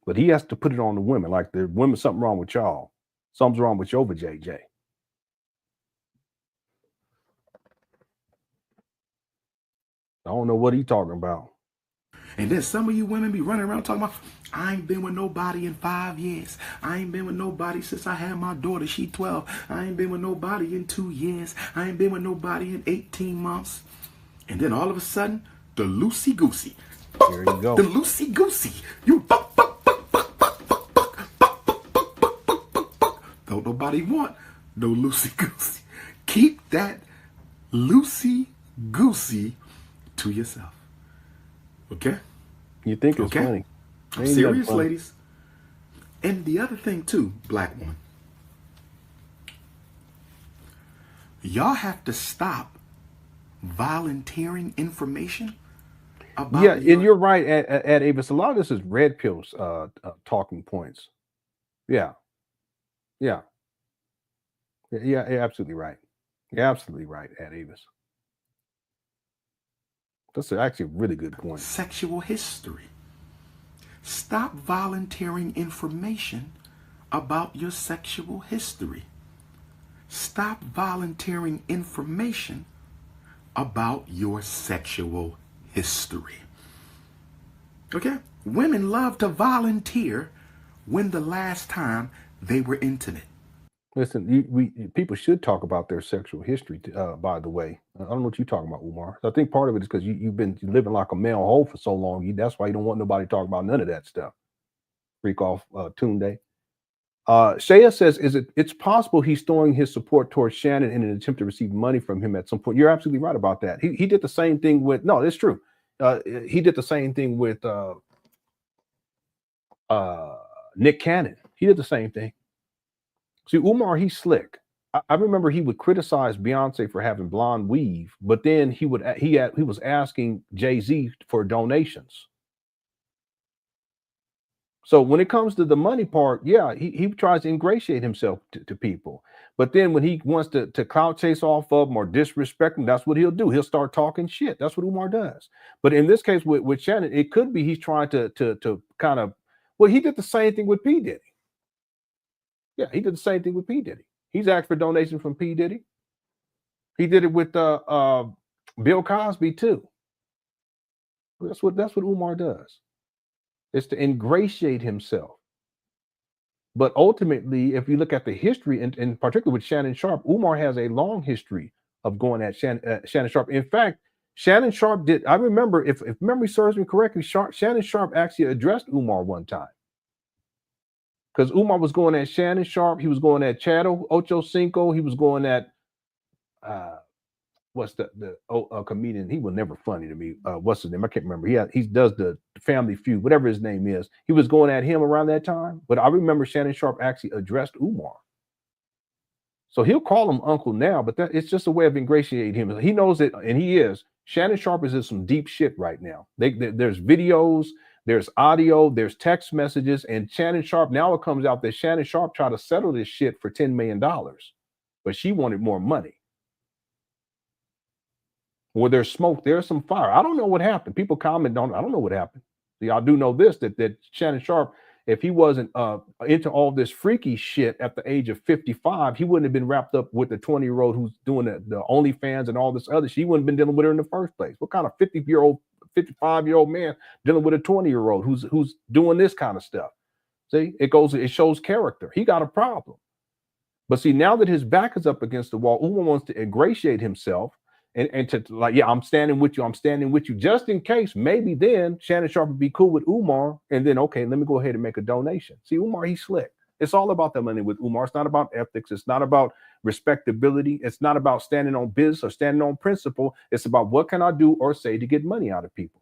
But he has to put it on the women, like the women, something wrong with y'all. Something's wrong with your JJ. I don't know what he's talking about. And then some of you women be running around talking about, I ain't been with nobody in 5 years. I ain't been with nobody since I had my daughter. She 12. I ain't been with nobody in 2 years. I ain't been with nobody in 18 months. And then all of a sudden, the loosey-goosey. There you go. The loosey-goosey. You don't nobody want no loosey-goosey. Keep that loosey-goosey to yourself. Okay? You think it's funny. I'm serious, ladies. And the other thing too, black woman, Y'all have to stop volunteering information about Yeah, and you're right, at Avis. A lot of this is red pills talking points. Yeah, yeah, yeah. You're absolutely right. You're absolutely right, at Avis. That's actually a really good point. sexual history. Stop volunteering information about your sexual history. Stop volunteering information about your sexual history. Okay? Women love to volunteer when the last time they were intimate. Listen, people should talk about their sexual history. By the way, I don't know what you're talking about, Umar. I think part of it is because you've been living like a male hole for so long. That's why you don't want nobody to talk about none of that stuff. Freak off, Tunde. Shaya says, it's possible he's throwing his support towards Shannon in an attempt to receive money from him at some point. You're absolutely right about that. He did the same thing with, no, it's true. He did the same thing with Nick Cannon. He did the same thing. See, Umar, he's slick. I remember he would criticize Beyonce for having blonde weave, but then he was asking Jay-Z for donations. So when it comes to the money part, yeah, he tries to ingratiate himself to people. But then when he wants to clout chase off of them or disrespect them, that's what he'll do. He'll start talking shit. That's what Umar does. But in this case with Shannon, it could be he's trying to kind of, well, he did the same thing with P. Diddy. Yeah, he did the same thing with P. Diddy. He's asked for donations from P. Diddy. He did it with Bill Cosby too. That's what Umar does. Is to ingratiate himself. But ultimately, if you look at the history, and particularly with Shannon Sharpe, Umar has a long history of going at Shannon Sharpe. In fact, Shannon Sharpe did, I remember, if memory serves me correctly, Shannon Sharpe actually addressed Umar one time. Because Umar was going at Shannon Sharpe, he was going at Chad Ochocinco, he was going at what's the comedian? He was never funny to me. What's his name? I can't remember. He does the Family Feud, whatever his name is. He was going at him around that time. But I remember Shannon Sharpe actually addressed Umar. So he'll call him uncle now, but it's just a way of ingratiating him. He knows it, and he is. Shannon Sharpe is in some deep shit right now. There's videos, there's audio, there's text messages, and Shannon Sharpe, now it comes out that Shannon Sharpe tried to settle this shit for $10 million, but she wanted more money. Where there's smoke, there's some fire. I don't know what happened. People comment on, I don't know what happened. See, I do know this, that Shannon Sharpe, if he wasn't into all this freaky shit at the age of 55, he wouldn't have been wrapped up with the 20-year-old who's doing the OnlyFans and all this other shit. He wouldn't have been dealing with her in the first place. What kind of 55-year-old man dealing with a 20-year-old who's doing this kind of stuff? See, it shows character. He got a problem. But see, now that his back is up against the wall, Umar wants to ingratiate himself and to like, yeah, I'm standing with you, just in case maybe then Shannon Sharpe would be cool with Umar, and then okay, let me go ahead and make a donation. See, Umar, he's slick. It's all about the money with Umar. It's not about ethics. It's not about respectability. It's not about standing on business or standing on principle. It's about what can I do or say to get money out of people.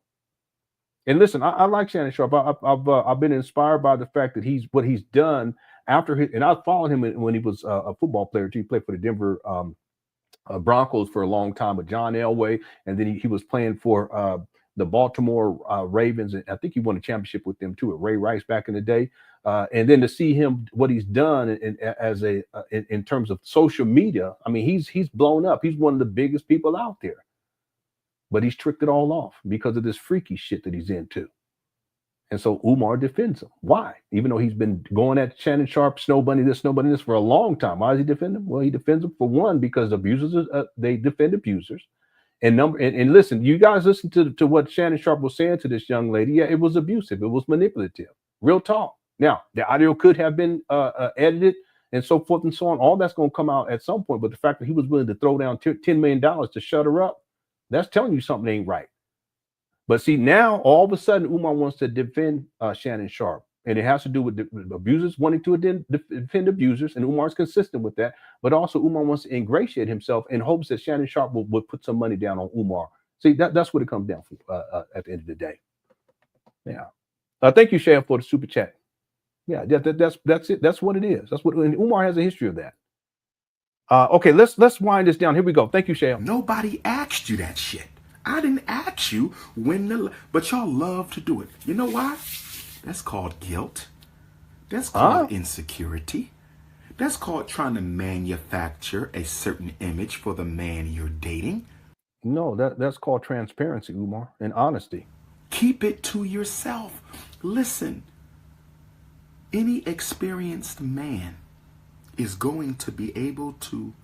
And listen, I like Shannon Sharpe. I've been inspired by the fact that what he's done after and I followed him when he was a football player too. He played for the Denver Broncos for a long time with John Elway, and then he was playing for the Baltimore Ravens, and I think he won a championship with them too, with Ray Rice back in the day. And then to see him, what he's done in terms of social media, I mean, he's blown up. He's one of the biggest people out there, but he's tricked it all off because of this freaky shit that he's into. And so Umar defends him. Why? Even though he's been going at Shannon Sharpe, Snow Bunny this for a long time. Why does he defend him? Well, he defends him for one, because abusers, they defend abusers. And listen, you guys listen to what Shannon Sharpe was saying to this young lady. Yeah, it was abusive. It was manipulative. Real talk. Now, the audio could have been edited and so forth and so on. All that's going to come out at some point. But the fact that he was willing to throw down $10 million to shut her up, that's telling you something ain't right. But see, now all of a sudden, Umar wants to defend Shannon Sharpe, and it has to do with abusers wanting to defend abusers, and Umar's consistent with that. But also, Umar wants to ingratiate himself in hopes that Shannon Sharpe will put some money down on Umar. See, that's what it comes down to at the end of the day. Yeah. Thank you, Shay, for the super chat. Yeah, that's it. That's what it is. That's what, and Umar has a history of that. Okay, let's wind this down. Here we go. Thank you, Shale. Nobody asked you that shit. I didn't ask you but y'all love to do it. You know why? That's called guilt. That's called insecurity. That's called trying to manufacture a certain image for the man you're dating. No, that's called transparency, Umar, and honesty. Keep it to yourself. Listen, any experienced man is going to be able to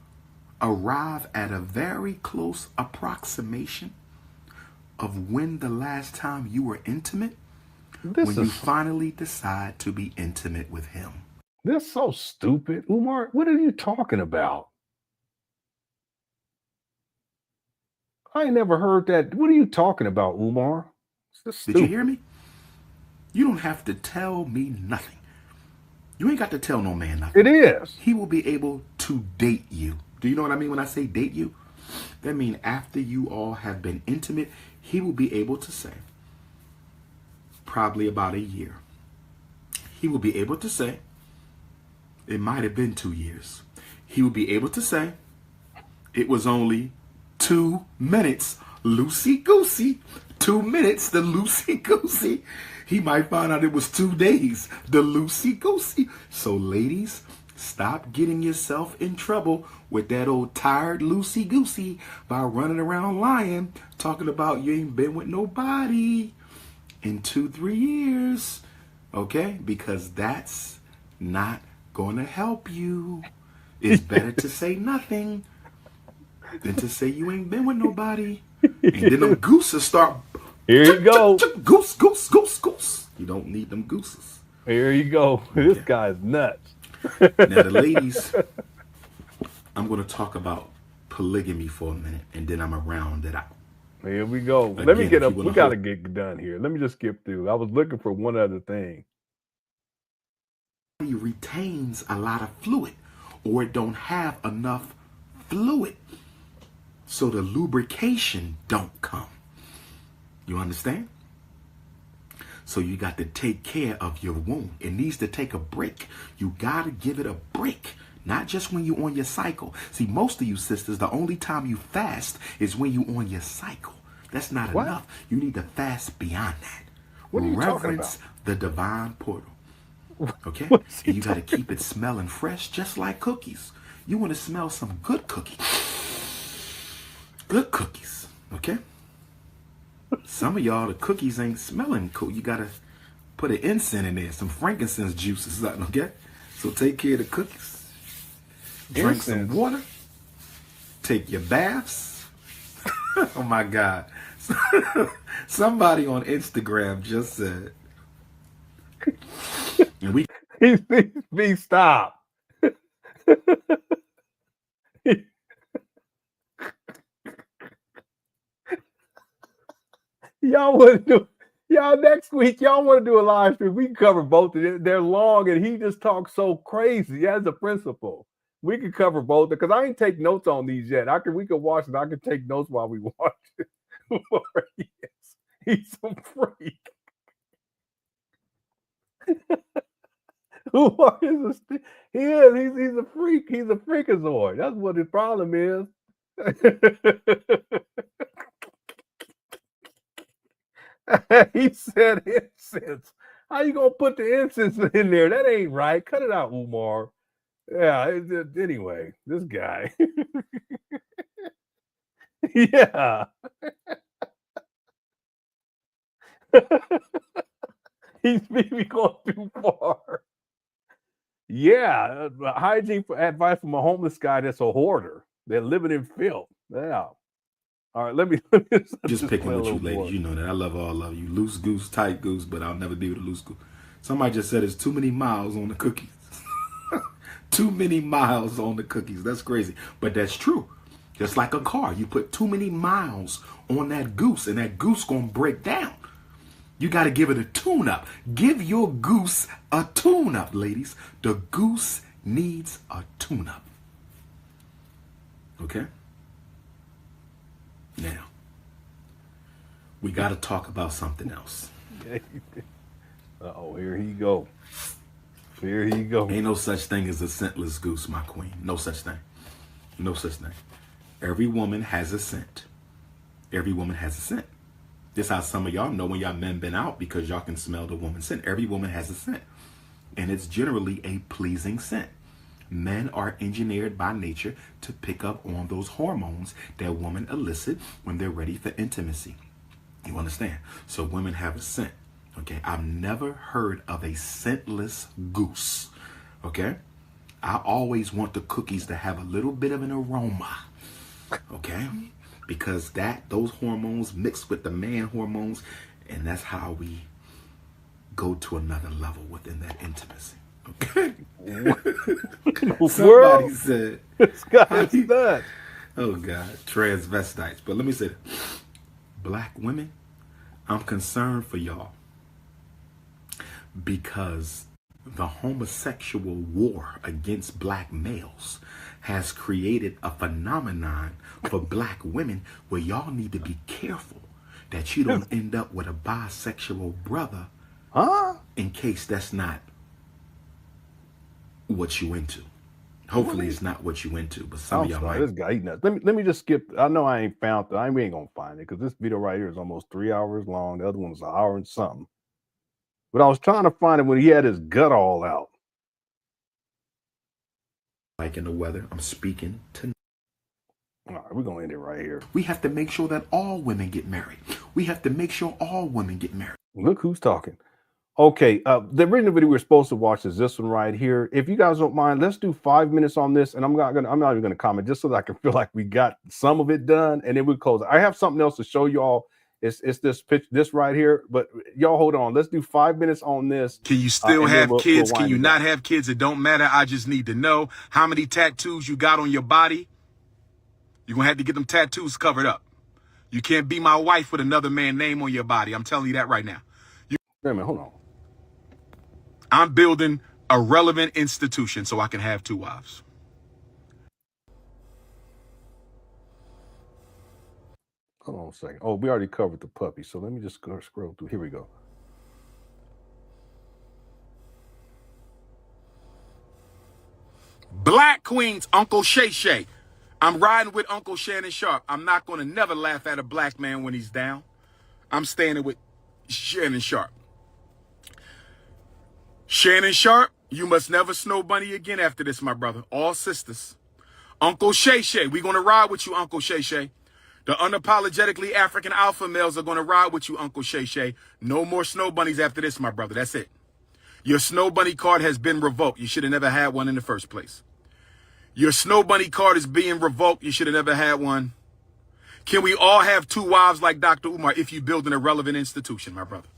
arrive at a very close approximation of when the last time you were intimate, when you finally decide to be intimate with him. This is so stupid. Umar, what are you talking about? I ain't never heard that. What are you talking about, Umar? Did you hear me? You don't have to tell me nothing. You ain't got to tell no man nothing. It is. He will be able to date you. Do you know what I mean when I say date you? That means after you all have been intimate, he will be able to say, probably about a year. He will be able to say, it might have been 2 years. He will be able to say, it was only 2 minutes, loosey-goosey. 2 minutes, the loosey-goosey. He might find out it was 2 days, the loosey-goosey. So ladies, stop getting yourself in trouble with that old tired loosey-goosey by running around lying, talking about you ain't been with nobody in 2-3 years. Okay? Because that's not going to help you. It's better to say nothing than to say you ain't been with nobody. And then them gooses start. Here you go. Goose, goose, goose, goose. You don't need them gooses. Here you go. Okay. This guy's nuts. Now the ladies, I'm going to talk about polygamy for a minute, and then I'm going to round it out. Here we go. Again, let me get up. We got to get done here. Let me just skip through. I was looking for one other thing. He retains a lot of fluid, or it don't have enough fluid, so the lubrication don't come. You understand? So you got to take care of your womb. It needs to take a break. You got to give it a break. Not just when you're on your cycle. See, most of you sisters, the only time you fast is when you're on your cycle. That's not enough. You need to fast beyond that. What are you talking Reverence about? the divine portal. Okay? And you got to keep it smelling fresh, just like cookies. You want to smell some good cookies. Good cookies. Okay? Some of y'all, the cookies ain't smelling cool. You got to put an incense in there, some frankincense juice or something, okay? So take care of the cookies. Drink some water. Take your baths. Oh, my God. Somebody on Instagram just said, and we Be stop. Y'all want to do y'all next week? Y'all want to do a live stream? We can cover both of them. They're long, and he just talks so crazy as a principal. We can cover both because I ain't take notes on these yet. We can watch it. I can take notes while we watch it. He's a freak. Umar is he is. He's a freak. He's a freakazoid. That's what his problem is. He said incense. How you gonna put the incense in there? That ain't right. Cut it out, Umar. Yeah. Anyway, this guy. Yeah. He's maybe going too far. Yeah, hygiene advice from a homeless guy that's a hoarder. They're living in filth. Yeah. All right, let me just picking with you, ladies. You know that I love all of you. Loose goose, tight goose, but I'll never be with a loose goose. Somebody just said it's too many miles on the cookies. Too many miles on the cookies. That's crazy, but that's true. Just like a car, you put too many miles on that goose, and that goose gonna break down. You got to give it a tune-up. Give your goose a tune-up, ladies. The goose needs a tune-up. Okay? Now, we got to talk about something else. Uh-oh, here he go. Here he go. Ain't no such thing as a scentless goose, my queen. No such thing. No such thing. Every woman has a scent. Every woman has a scent. This is how some of y'all know when y'all men been out, because y'all can smell the woman's scent. Every woman has a scent. And it's generally a pleasing scent. Men are engineered by nature to pick up on those hormones that women elicit when they're ready for intimacy. You understand? So women have a scent. Okay, I've never heard of a scentless goose. Okay, I always want the cookies to have a little bit of an aroma. Okay, because those hormones mix with the man hormones, and that's how we go to another level within that intimacy. Okay. Somebody said, this guy is that. Oh God, transvestites. But let me say, black women, I'm concerned for y'all, because the homosexual war against black males has created a phenomenon for black women where y'all need to be careful that you don't end up with a bisexual brother, in case that's not what you into. Hopefully it's not what you into, but some of y'all might. This guy eating that. Let me just skip. I know I ain't found that. We ain't gonna find it because this video right here is almost 3 hours long. The other one was an hour and something. But I was trying to find it when he had his gut all out. Like in the weather, I'm speaking to. All right, we're gonna end it right here. We have to make sure that all women get married. We have to make sure all women get married. Look who's talking. Okay, the original video we're supposed to watch is this one right here. If you guys don't mind, let's do 5 minutes on this, and I'm not even gonna comment, just so that I can feel like we got some of it done, and then we'll close. I have something else to show y'all. It's this pitch, this right here, but y'all hold on. Let's do 5 minutes on this. Can you still have kids? Can you not have kids? It don't matter. I just need to know how many tattoos you got on your body. You're gonna have to get them tattoos covered up. You can't be my wife with another man's name on your body. I'm telling you that right now. Wait a minute, hold on. I'm building a relevant institution so I can have 2 wives. Hold on a second. Oh, we already covered the puppy, so let me just go scroll through. Here we go. Black Queens, Uncle Shay Shay. I'm riding with Uncle Shannon Sharp. I'm not going to never laugh at a black man when he's down. I'm standing with Shannon Sharp. Shannon Sharp, you must never snow bunny again after this, my brother. All sisters. Uncle Shay Shay, we're going to ride with you, Uncle Shay Shay. The unapologetically African alpha males are going to ride with you, Uncle Shay Shay. No more snow bunnies after this, my brother. That's it. Your snow bunny card has been revoked. You should have never had one in the first place. Your snow bunny card is being revoked. You should have never had one. Can we all have 2 wives like Dr. Umar if you build an irrelevant institution, my brother?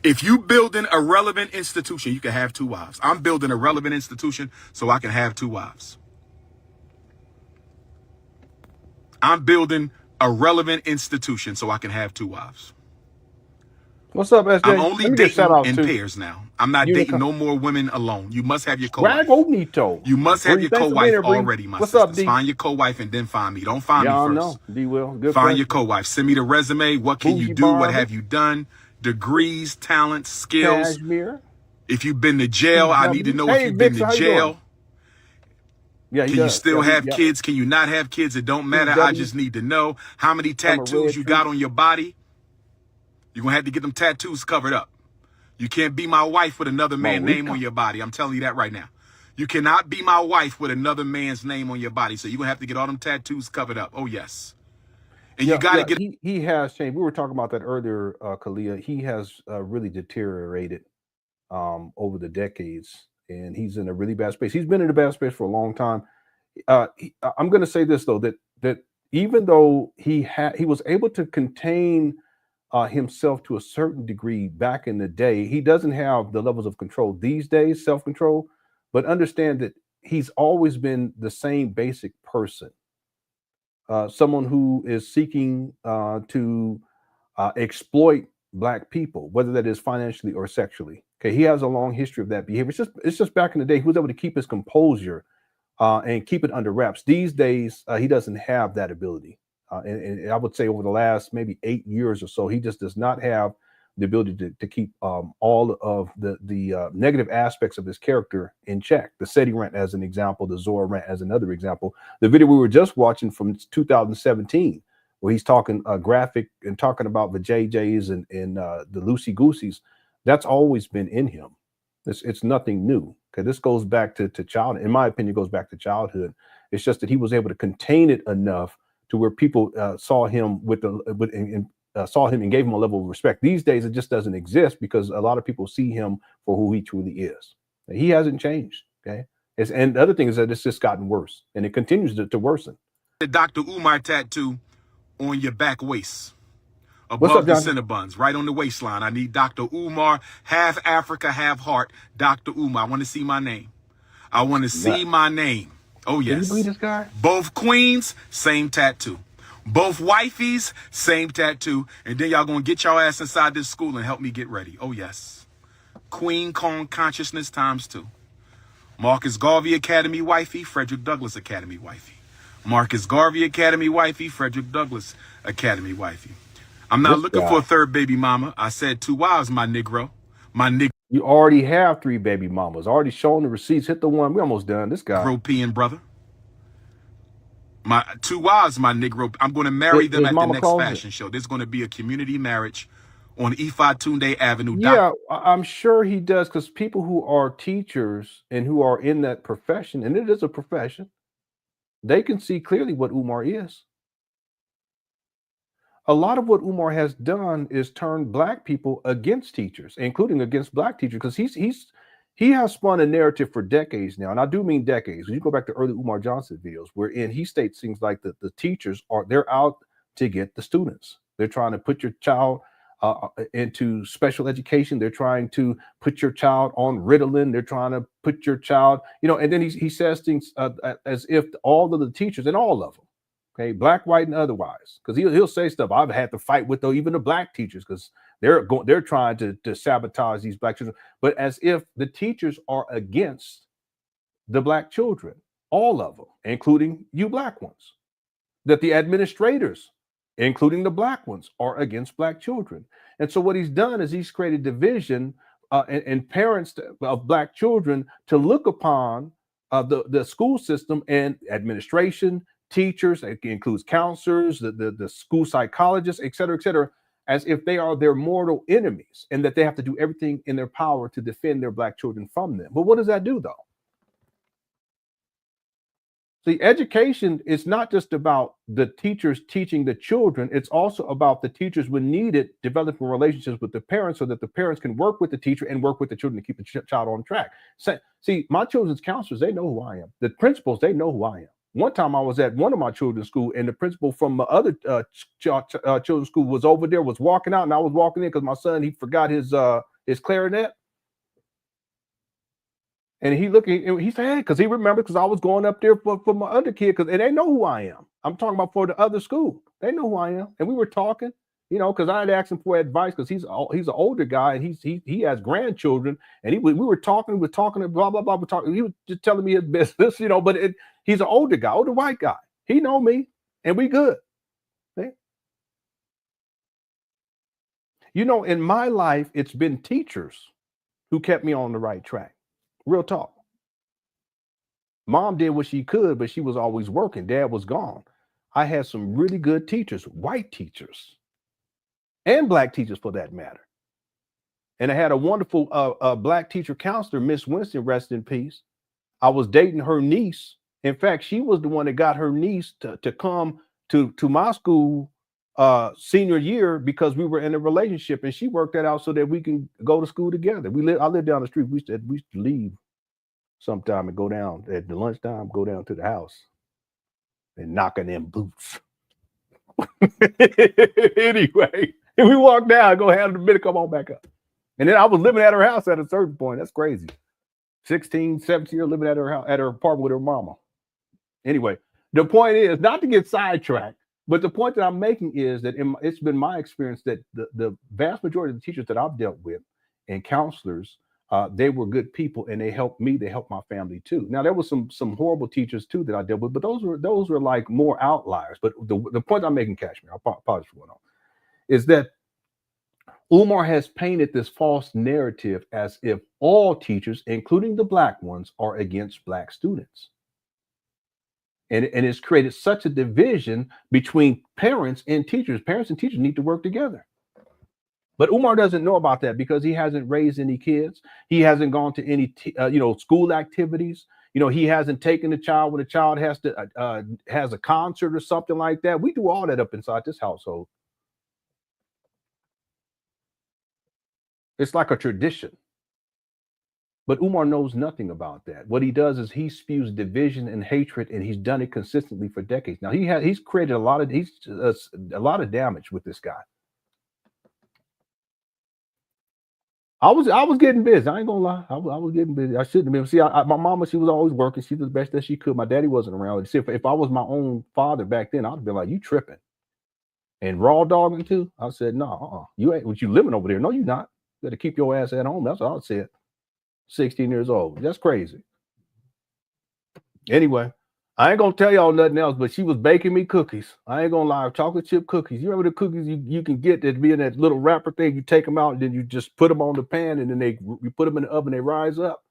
If you building a relevant institution, you can have 2 wives. I'm building a relevant institution so I can have 2 wives. I'm building a relevant institution so I can have 2 wives. What's up, SJ? I'm only dating in pairs now. I'm not dating no more women alone. You must have your co-wife. You must have your co-wife already, my sisters. Find your co-wife and then find me. Don't find me first. Good find your co-wife. Send me the resume. What can you do? What have you done? Degrees, talents, skills. Cashmere. If you've been to jail, I need to know if you've been to jail. Can you still have kids? Can you not have kids? It don't matter. I just need to know how many tattoos you got on your body. You're going to have to get them tattoos covered up. You can't be my wife with another man's name on your body. I'm telling you that right now. You cannot be my wife with another man's name on your body. So you're going to have to get all them tattoos covered up. Oh, yes. And you got to get... He has changed. We were talking about that earlier, Kalia. He has really deteriorated over the decades. And he's in a really bad space. He's been in a bad space for a long time. I'm going to say this, though, that even though he was able to contain himself to a certain degree back in the day, he doesn't have the levels of control these days, self-control, but understand that he's always been the same basic person, someone who is seeking to exploit Black people, whether that is financially or sexually. Okay, he has a long history of that behavior. It's just back in the day, he was able to keep his composure and keep it under wraps. These days, he doesn't have that ability. And I would say over the last maybe 8 years or so, he just does not have the ability to keep all of the negative aspects of his character in check. The SETI rant as an example, the Zora rant as another example. The video we were just watching from 2017, where he's talking graphic and talking about the JJs and the loosey gooseys, that's always been in him. It's nothing new. Okay, this goes back to childhood. In my opinion, goes back to childhood. It's just that he was able to contain it enough to where people saw him saw him and gave him a level of respect. These days, it just doesn't exist because a lot of people see him for who he truly is. He hasn't changed. Okay, and the other thing is that it's just gotten worse, and it continues to worsen. The Dr. Umar tattoo on your back waist, What's up, above the Johnson? center buns, right on the waistline. I need Dr. Umar, half Africa, half heart. Dr. Umar, I want to see my name. I want to see my name. Oh, yes. Can you believe this guy? Both queens, same tattoo. Both wifeys, same tattoo. And then y'all gonna get y'all ass inside this school and help me get ready. Oh, yes. Queen Kong consciousness ×2. Marcus Garvey Academy wifey, Frederick Douglass Academy wifey. Marcus Garvey Academy wifey, Frederick Douglass Academy wifey. I'm not looking for a third baby mama. I said 2 wives, my Negro. My Negro. You already have 3 baby mamas. Already shown the receipts. Hit the one. We're almost done. This guy. European brother. My 2 wives, my Negro. I'm going to marry them at the next fashion show. There's going to be a community marriage on Ifatunde Avenue. Yeah, I'm sure he does, because people who are teachers and who are in that profession, and it is a profession, they can see clearly what Umar is. A lot of what Umar has done is turn Black people against teachers, including against Black teachers, because he has spun a narrative for decades now, and I do mean decades. When you go back to early Umar Johnson videos, wherein he states things like that the teachers they're out to get the students. They're trying to put your child into special education. They're trying to put your child on Ritalin. They're trying to put your child, and then he says things as if all of the teachers, and all of them, okay, Black, white, and otherwise, because he'll say stuff. I've had to fight with even the Black teachers, because they're trying to sabotage these Black children, but as if the teachers are against the Black children, all of them, including you Black ones, that the administrators, including the Black ones, are against Black children. And so what he's done is he's created division and parents of Black children to look upon the school system and administration, teachers, it includes counselors, the school psychologists, et cetera, as if they are their mortal enemies, and that they have to do everything in their power to defend their Black children from them. But what does that do, though? The education is not just about the teachers teaching the children. It's also about the teachers, when needed, developing relationships with the parents so that the parents can work with the teacher and work with the children to keep the child on track. See, my children's counselors, they know who I am. The principals, they know who I am. One time I was at one of my children's school, and the principal from the other children's school was over there, was walking out, and I was walking in because my son, he forgot his clarinet. And he looked, he said, hey, because he remembered, because I was going up there for my other kid, because they know who I am. I'm talking about for the other school. They know who I am. And we were talking, because I had asked him for advice, because he's an older guy, and he has grandchildren, and we were talking, blah, blah, blah. He was just telling me his business, but he's an older guy, older white guy. He know me, and we good. See? In my life, it's been teachers who kept me on the right track. Real talk. Mom did what she could, but she was always working. Dad was gone. I had some really good teachers, white teachers, and Black teachers for that matter. And I had a wonderful Black teacher counselor, Miss Winston, rest in peace. I was dating her niece. In fact, she was the one that got her niece to come to my school senior year, because we were in a relationship, and she worked that out so that we can go to school together. I lived down the street. We used to leave sometime and go down at the lunchtime, go down to the house and knock on them boots. Anyway, we walked down, go have a minute, come on back up. And then I was living at her house at a certain point. That's crazy. 16, 17 years living at her house, at her apartment with her mama. Anyway, the point is not to get sidetracked. But the point that I'm making is that it's been my experience that the vast majority of the teachers that I've dealt with and counselors, they were good people, and they helped me. They helped my family too. Now, there was some horrible teachers too that I dealt with, but those were like more outliers. But the point I'm making, Cashmere, I apologize for going on, is that Umar has painted this false narrative as if all teachers, including the black ones, are against black students. And it's created such a division between parents and teachers. Parents and teachers need to work together. But Umar doesn't know about that because he hasn't raised any kids. He hasn't gone to any, school activities. He hasn't taken the child when the child has a concert or something like that. We do all that up inside this household. It's like a tradition. But Umar knows nothing about that. What he does is he spews division and hatred, and he's done it consistently for decades. Now he's created a lot of damage with this guy. I was getting busy. I ain't gonna lie. I was getting busy. I shouldn't have been. See, my mama, she was always working. She did the best that she could. My daddy wasn't around. See, if I was my own father back then, I'd have been like, "You tripping?" And raw dogging too. I said, "No, you ain't. What you living over there? No, you not. You got to keep your ass at home." That's what I said. 16 years old. That's crazy. Anyway, I ain't gonna tell y'all nothing else, but she was baking me cookies. I ain't gonna lie, chocolate chip cookies. You remember the cookies you can get that be in that little wrapper thing? You take them out and then you just put them on the pan and then you put them in the oven, they rise up.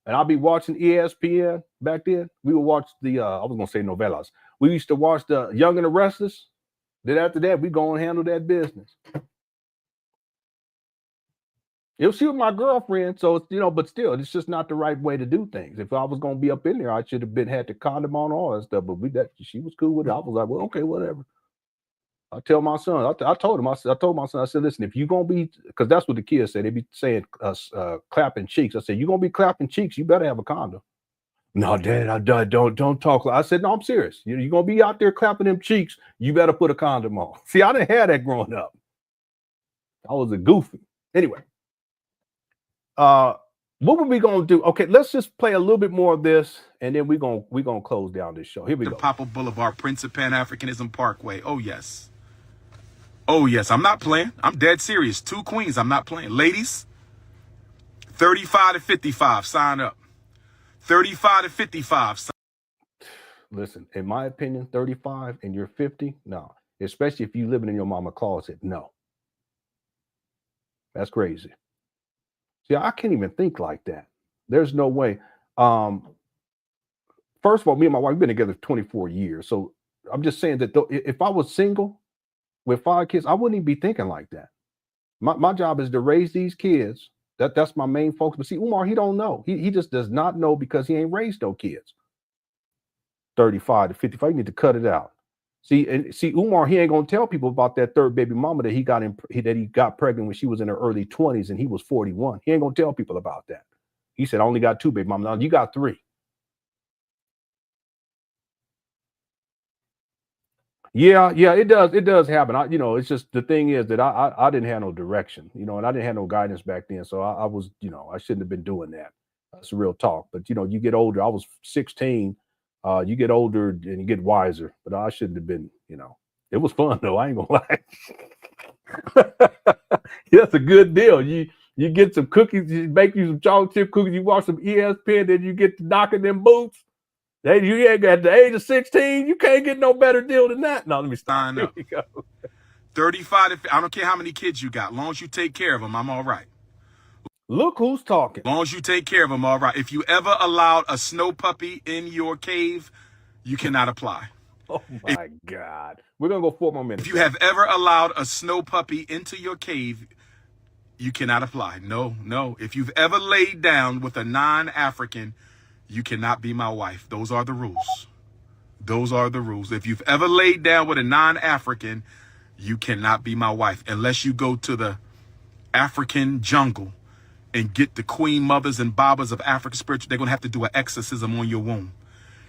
And I'll be watching ESPN back then. We would watch the I was gonna say novelas. We used to watch the Young and the Restless. Then after that, we go and handle that business. She was my girlfriend, so it's, but still, it's just not the right way to do things. If I was gonna be up in there, I should have had the condom on, all that stuff. But she was cool with it. I was like, well, okay, whatever. I tell my son, I told him, I told my son, I said, listen, if you're gonna be, because that's what the kids say, they be saying clapping cheeks. I said, you're gonna be clapping cheeks, you better have a condom. No, Dad, I don't talk. I said, no, I'm serious. You're gonna be out there clapping them cheeks, you better put a condom on. See, I didn't have that growing up. I was a goofy. Anyway. What were we gonna do? Okay, let's just play a little bit more of this, and then we're gonna close down this show. Here we go. Papa Boulevard, Prince of Pan Africanism Parkway. Oh yes. Oh yes. I'm not playing. I'm dead serious. 2 queens. I'm not playing. Ladies, 35 to 55. Sign up. 35 to 55. Listen, in my opinion, 35 and you're 50, no. Especially if you living in your mama closet, no. That's crazy. See, I can't even think like that. There's no way. First of all, me and my wife, we've been together 24 years. So I'm just saying that if I was single with 5 kids, I wouldn't even be thinking like that. My job is to raise these kids. That's my main focus. But see, Umar, he don't know. He just does not know because he ain't raised no kids. 35 to 55, you need to cut it out. See, Umar, he ain't gonna tell people about that third baby mama that he got pregnant when she was in her early 20s and he was 41. He ain't gonna tell people about that. He said, I only got 2 baby mamas. Now you got 3. Yeah, it does happen. It's just the thing is that I didn't have no direction, and I didn't have no guidance back then. So I was, I shouldn't have been doing that. That's real talk. But you get older. I was 16. You get older and you get wiser, but I shouldn't have been, it was fun though. I ain't gonna lie. That's a good deal. You get some cookies, you bake you some chocolate chip cookies, you watch some ESPN, then you get to knocking them boots. You ain't at the age of 16, you can't get no better deal than that. No, let me stop. Here we go. 35 to, I don't care how many kids you got. As long as you take care of them, I'm all right. Look who's talking. As long as you take care of them, all right. If you ever allowed a snow puppy in your cave, you cannot apply. Oh my God. We're going to go 4 more minutes. If you have ever allowed a snow puppy into your cave, you cannot apply. No. If you've ever laid down with a non-African, you cannot be my wife. Those are the rules. Those are the rules. If you've ever laid down with a non-African, you cannot be my wife unless you go to the African jungle and get the queen mothers and babas of African spiritual. They're going to have to do an exorcism on your womb.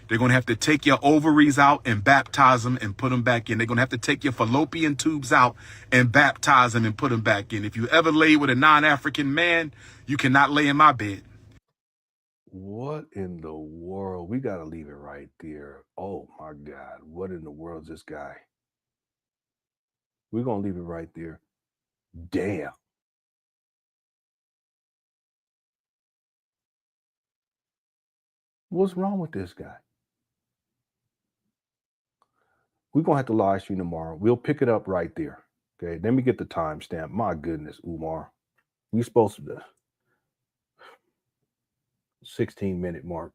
They're going to have to take your ovaries out and baptize them and put them back in. They're going to have to take your fallopian tubes out and baptize them and put them back in. If you ever lay with a non-African man, you cannot lay in my bed. What in the world? We got to leave it right there. Oh my God. What in the world is this guy? We're going to leave it right there. Damn. What's wrong with this guy? We're going to have to live stream tomorrow. We'll pick it up right there. Okay, let me get the timestamp. My goodness, Umar. We supposed to 16-minute mark.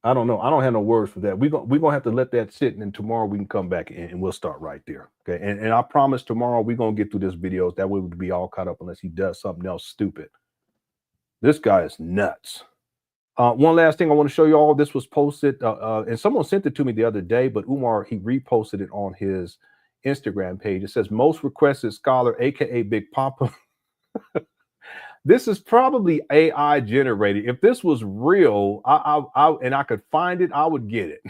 I don't know. I don't have no words for that. We're gonna have to let that sit, and then tomorrow we can come back and we'll start right there. Okay. And I promise tomorrow we're gonna get through this video. That way we'll be all caught up unless he does something else stupid. This guy is nuts. One last thing I want to show you all. This was posted, and someone sent it to me the other day, but Umar, he reposted it on his Instagram page. It says, most requested scholar, aka Big Papa. This is probably AI generated. If this was real, and I could find it, I would get it.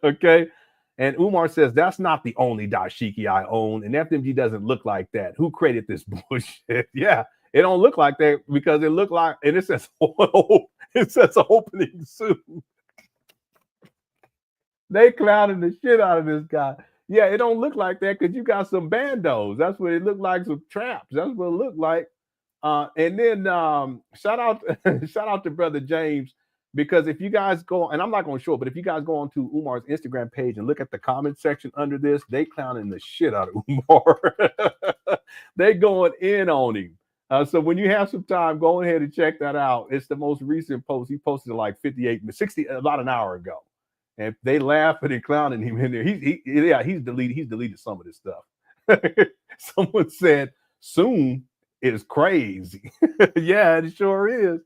Okay. And Umar says, that's not the only dashiki I own. And FTMG doesn't look like that. Who created this bullshit? Yeah, it don't look like that because it looked like, and it says, it says opening soon. They clowning the shit out of this guy. Yeah, it don't look like that because you got some bandos. That's what it looked like, some traps. That's what it looked like. And then shout out to Brother James, because if you guys go, and I'm not going to show it, but if you guys go onto Umar's Instagram page and look at the comment section under this, they clowning the shit out of Umar. They going in on him. So when you have some time, go ahead and check that out. It's the most recent post. He posted it like 60, about an hour ago. And they laughing and clowning him in there. He's deleted some of this stuff. Someone said soon is crazy. Yeah, it sure is.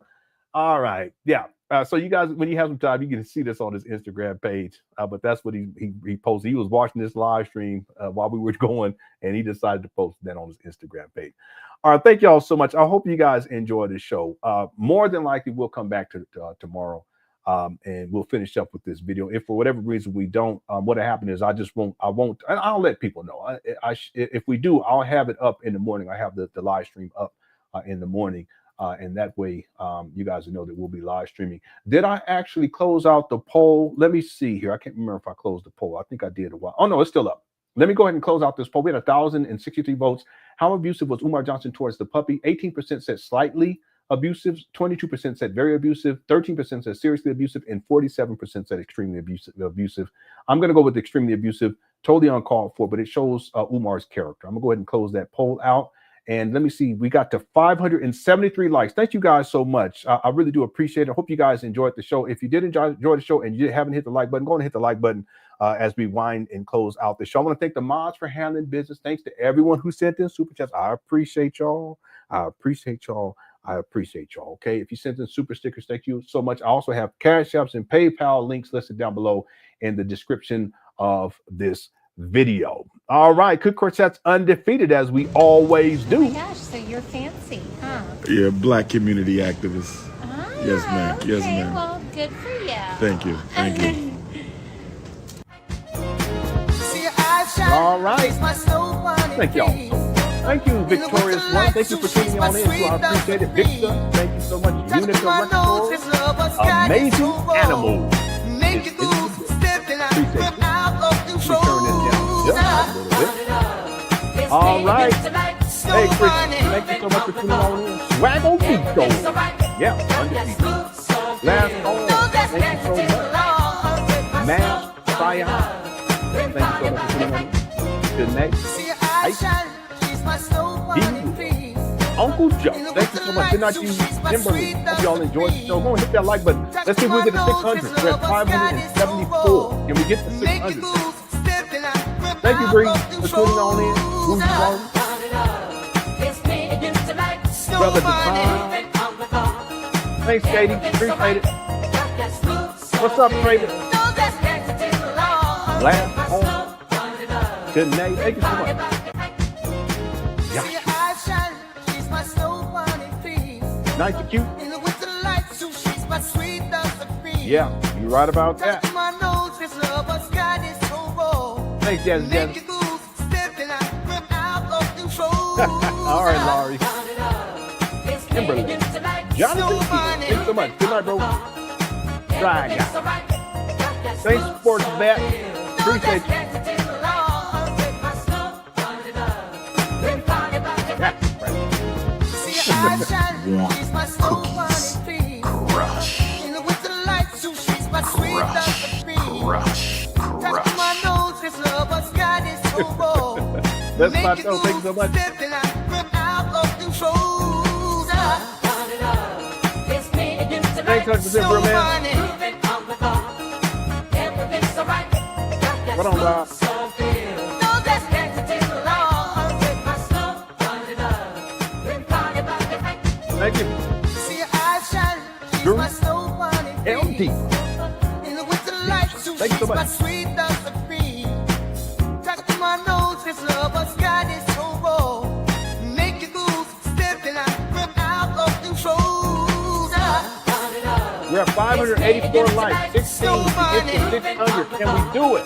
All right. Yeah. So you guys, when you have some time, you can see this on his Instagram page. But that's what he posted. He was watching this live stream while we were going, and he decided to post that on his Instagram page. All right. Thank y'all so much. I hope you guys enjoy this show. More than likely, we'll come back to tomorrow. And we'll finish up with this video. If for whatever reason we don't, what'll happen is I won't, and I'll let people know. If we do, I'll have it up in the morning. I have the live stream up in the morning. And that way you guys know that we'll be live streaming. Did I actually close out the poll? Let me see here. I can't remember if I closed the poll. I think I did a while. Oh no, it's still up. Let me go ahead and close out this poll. We had 1,063 votes. How abusive was Umar Johnson towards the puppy? 18% said slightly abusive, 22% said very abusive, 13% said seriously abusive, and 47% said extremely abusive. I'm going to go with extremely abusive, totally uncalled for, but it shows Umar's character. I'm going to go ahead and close that poll out. And let me see, we got to 573 likes. Thank you guys so much. I really do appreciate it. I hope you guys enjoyed the show. If you did enjoy the show and you haven't hit the like button, go ahead and hit the like button as we wind and close out the show. I want to thank the mods for handling business. Thanks to everyone who sent in super chats. I appreciate y'all. I appreciate y'all. Okay, if you sent in super stickers, thank you so much. I also have Cash Apps and PayPal links listed down below in the description of this video. All right, Cook Quartet's undefeated as we always do. Oh my gosh, so you're fancy, huh? Yeah, black community activist. Yes, ma'am. Okay, Yes, ma'am. Well, good for you. Thank you. Thank you. All right. Thank y'all. Thank you, Victorious One. Thank you for tuning on in. So I appreciate it. Victor, thank you so much. Unica Records, amazing animals. Appreciate it. Turn this down just a little bit. All right. Hey, Chris, thank you so much for tuning on in. Swaggle Nico. Yeah, undefeated. Last call. Thank you so much. Matt Fire. Thank you so much for tuning on in. Good night. Uncle Joe, thank you so much. Good night to you, Kimberly. Hope y'all enjoyed the show. Go and hit that like button. Let's see if we get to 600. We're at 574. Can we get to 600? Thank you, Bree, for tuning on in. Who's Brother Divine. Thanks, Katie. Appreciate it. What's up, Travis? Last home. Good night. Thank you so much. Nice and cute. Yeah, you're right about that. Thanks, Jazzy. All right, Laurie. Kimberly. Jonathan, thanks so much. Good night, bro. Try guy. Thanks, Sports Bet. Appreciate you. Cookies. Crush. Crush. Crush. Crush. That's my show. Thank you so much. Thanks, 100% for a man. What on, Rob? Thank you. Drew. LD. Thank you so much. We're at 584 likes, 16 to get to 600. Can we do it?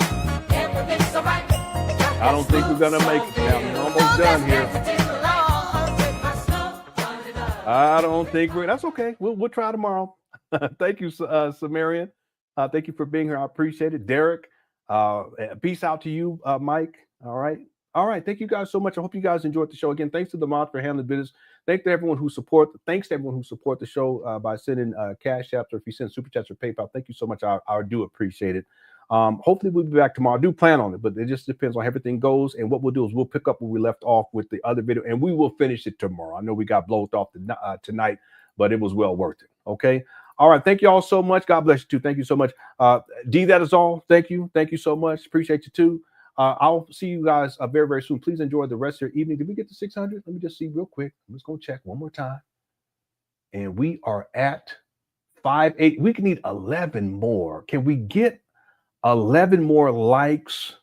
I don't think we're gonna make it now. We're almost done here. I don't think we're. That's okay. We'll try tomorrow. Thank you, Samarian. Thank you for being here. I appreciate it, Derek. Peace out to you, Mike. All right. Thank you guys so much. I hope you guys enjoyed the show. Again, thanks to the mod for handling business. Thanks to everyone who support the show by sending cash apps, or if you send super chats or PayPal. Thank you so much. I do appreciate it. Hopefully we'll be back tomorrow. I do plan on it, but it just depends on how everything goes. And what we'll do is we'll pick up where we left off with the other video, and we will finish it tomorrow. I know we got blown off tonight, but it was well worth it. Okay. All right. Thank you all so much. God bless you too. Thank you so much. D, that is all. Thank you. Thank you so much. Appreciate you too. I'll see you guys very, very soon. Please enjoy the rest of your evening. Did we get to 600? Let me just see real quick. I'm just going to check one more time. And we are at 580. We can need 11 more. Can we get 11 more likes?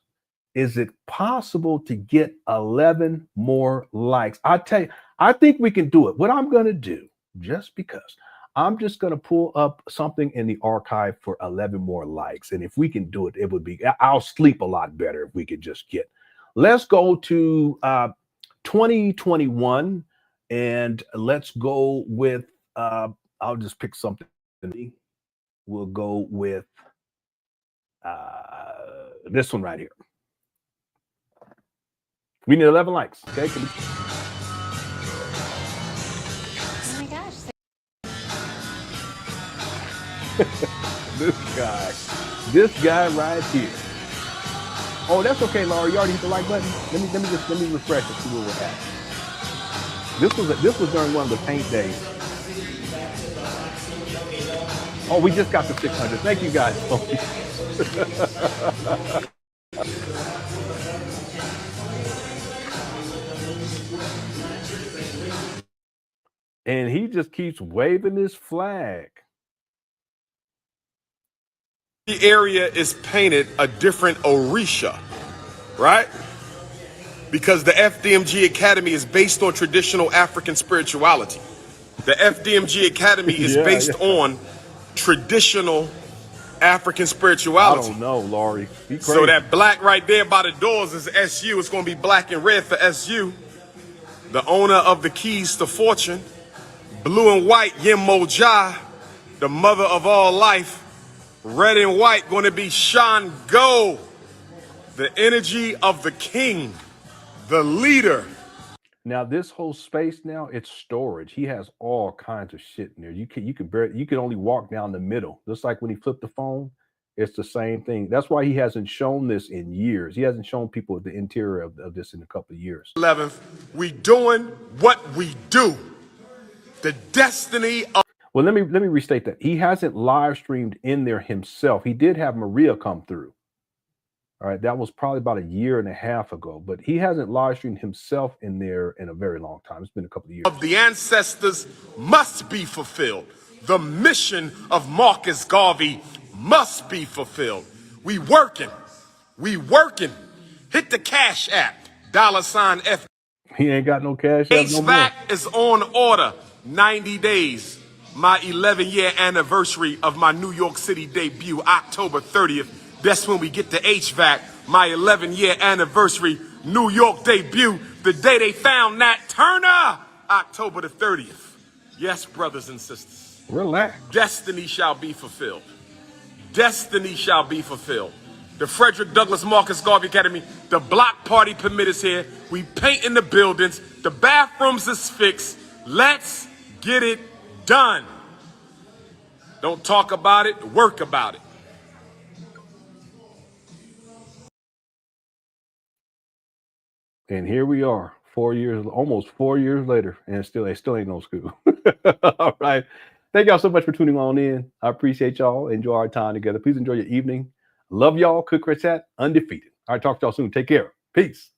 Is it possible to get 11 more likes? I tell you, I think we can do it. What I'm going to do, just because, I'm just going to pull up something in the archive for 11 more likes. And if we can do it, it would be, I'll sleep a lot better if we could just get. Let's go to 2021 and let's go with, I'll just pick something. We'll go with this one right here. We need 11 likes. Okay. Oh my gosh. This guy right here. Oh, that's okay, Laura. You already hit the like button. Let me refresh and see what we're at. This was during one of the paint days. Oh, we just got to 600. Thank you guys. And he just keeps waving his flag. The area is painted a different Orisha, right? Because the FDMG Academy is based on traditional African spirituality. The FDMG Academy is based on traditional African spirituality. I don't know, Laurie. So that black right there by the doors is SU. It's going to be black and red for SU. The owner of the keys to fortune. Blue and white, Yemoja, the mother of all life. Red and white going to be Shango, the energy of the king, the leader. Now this whole space now, it's storage. He has all kinds of shit in there. You can only walk down the middle. Just like when he flipped the phone, it's the same thing. That's why he hasn't shown this in years. He hasn't shown people the interior of this in a couple of years. 11th, we doing what we do. The destiny of. Well, let me restate that. He hasn't live streamed in there himself. He did have Maria come through. All right, that was probably about a year and a half ago, but he hasn't live streamed himself in there in a very long time. It's been a couple of years. Of the ancestors must be fulfilled. The mission of Marcus Garvey must be fulfilled. We working. Hit the Cash App, $F. He ain't got no cash app no more. HVAC is on order. 90 days. My 11-year anniversary of my New York City debut, October 30th. That's when we get to HVAC. My 11-year anniversary, New York debut. The day they found Nat Turner, October the 30th. Yes, brothers and sisters. Relax. Destiny shall be fulfilled. Destiny shall be fulfilled. The Frederick Douglass Marcus Garvey Academy, the block party permit is here. We painting the buildings. The bathrooms is fixed. Let's get it done. Don't talk about it, work about it. And here we are, 4 years, almost 4 years later, and it still ain't no school. All right. Thank y'all so much for tuning on in. I appreciate y'all. Enjoy our time together. Please enjoy your evening. Love y'all. Cook Chat, undefeated. All right, talk to y'all soon. Take care. Peace.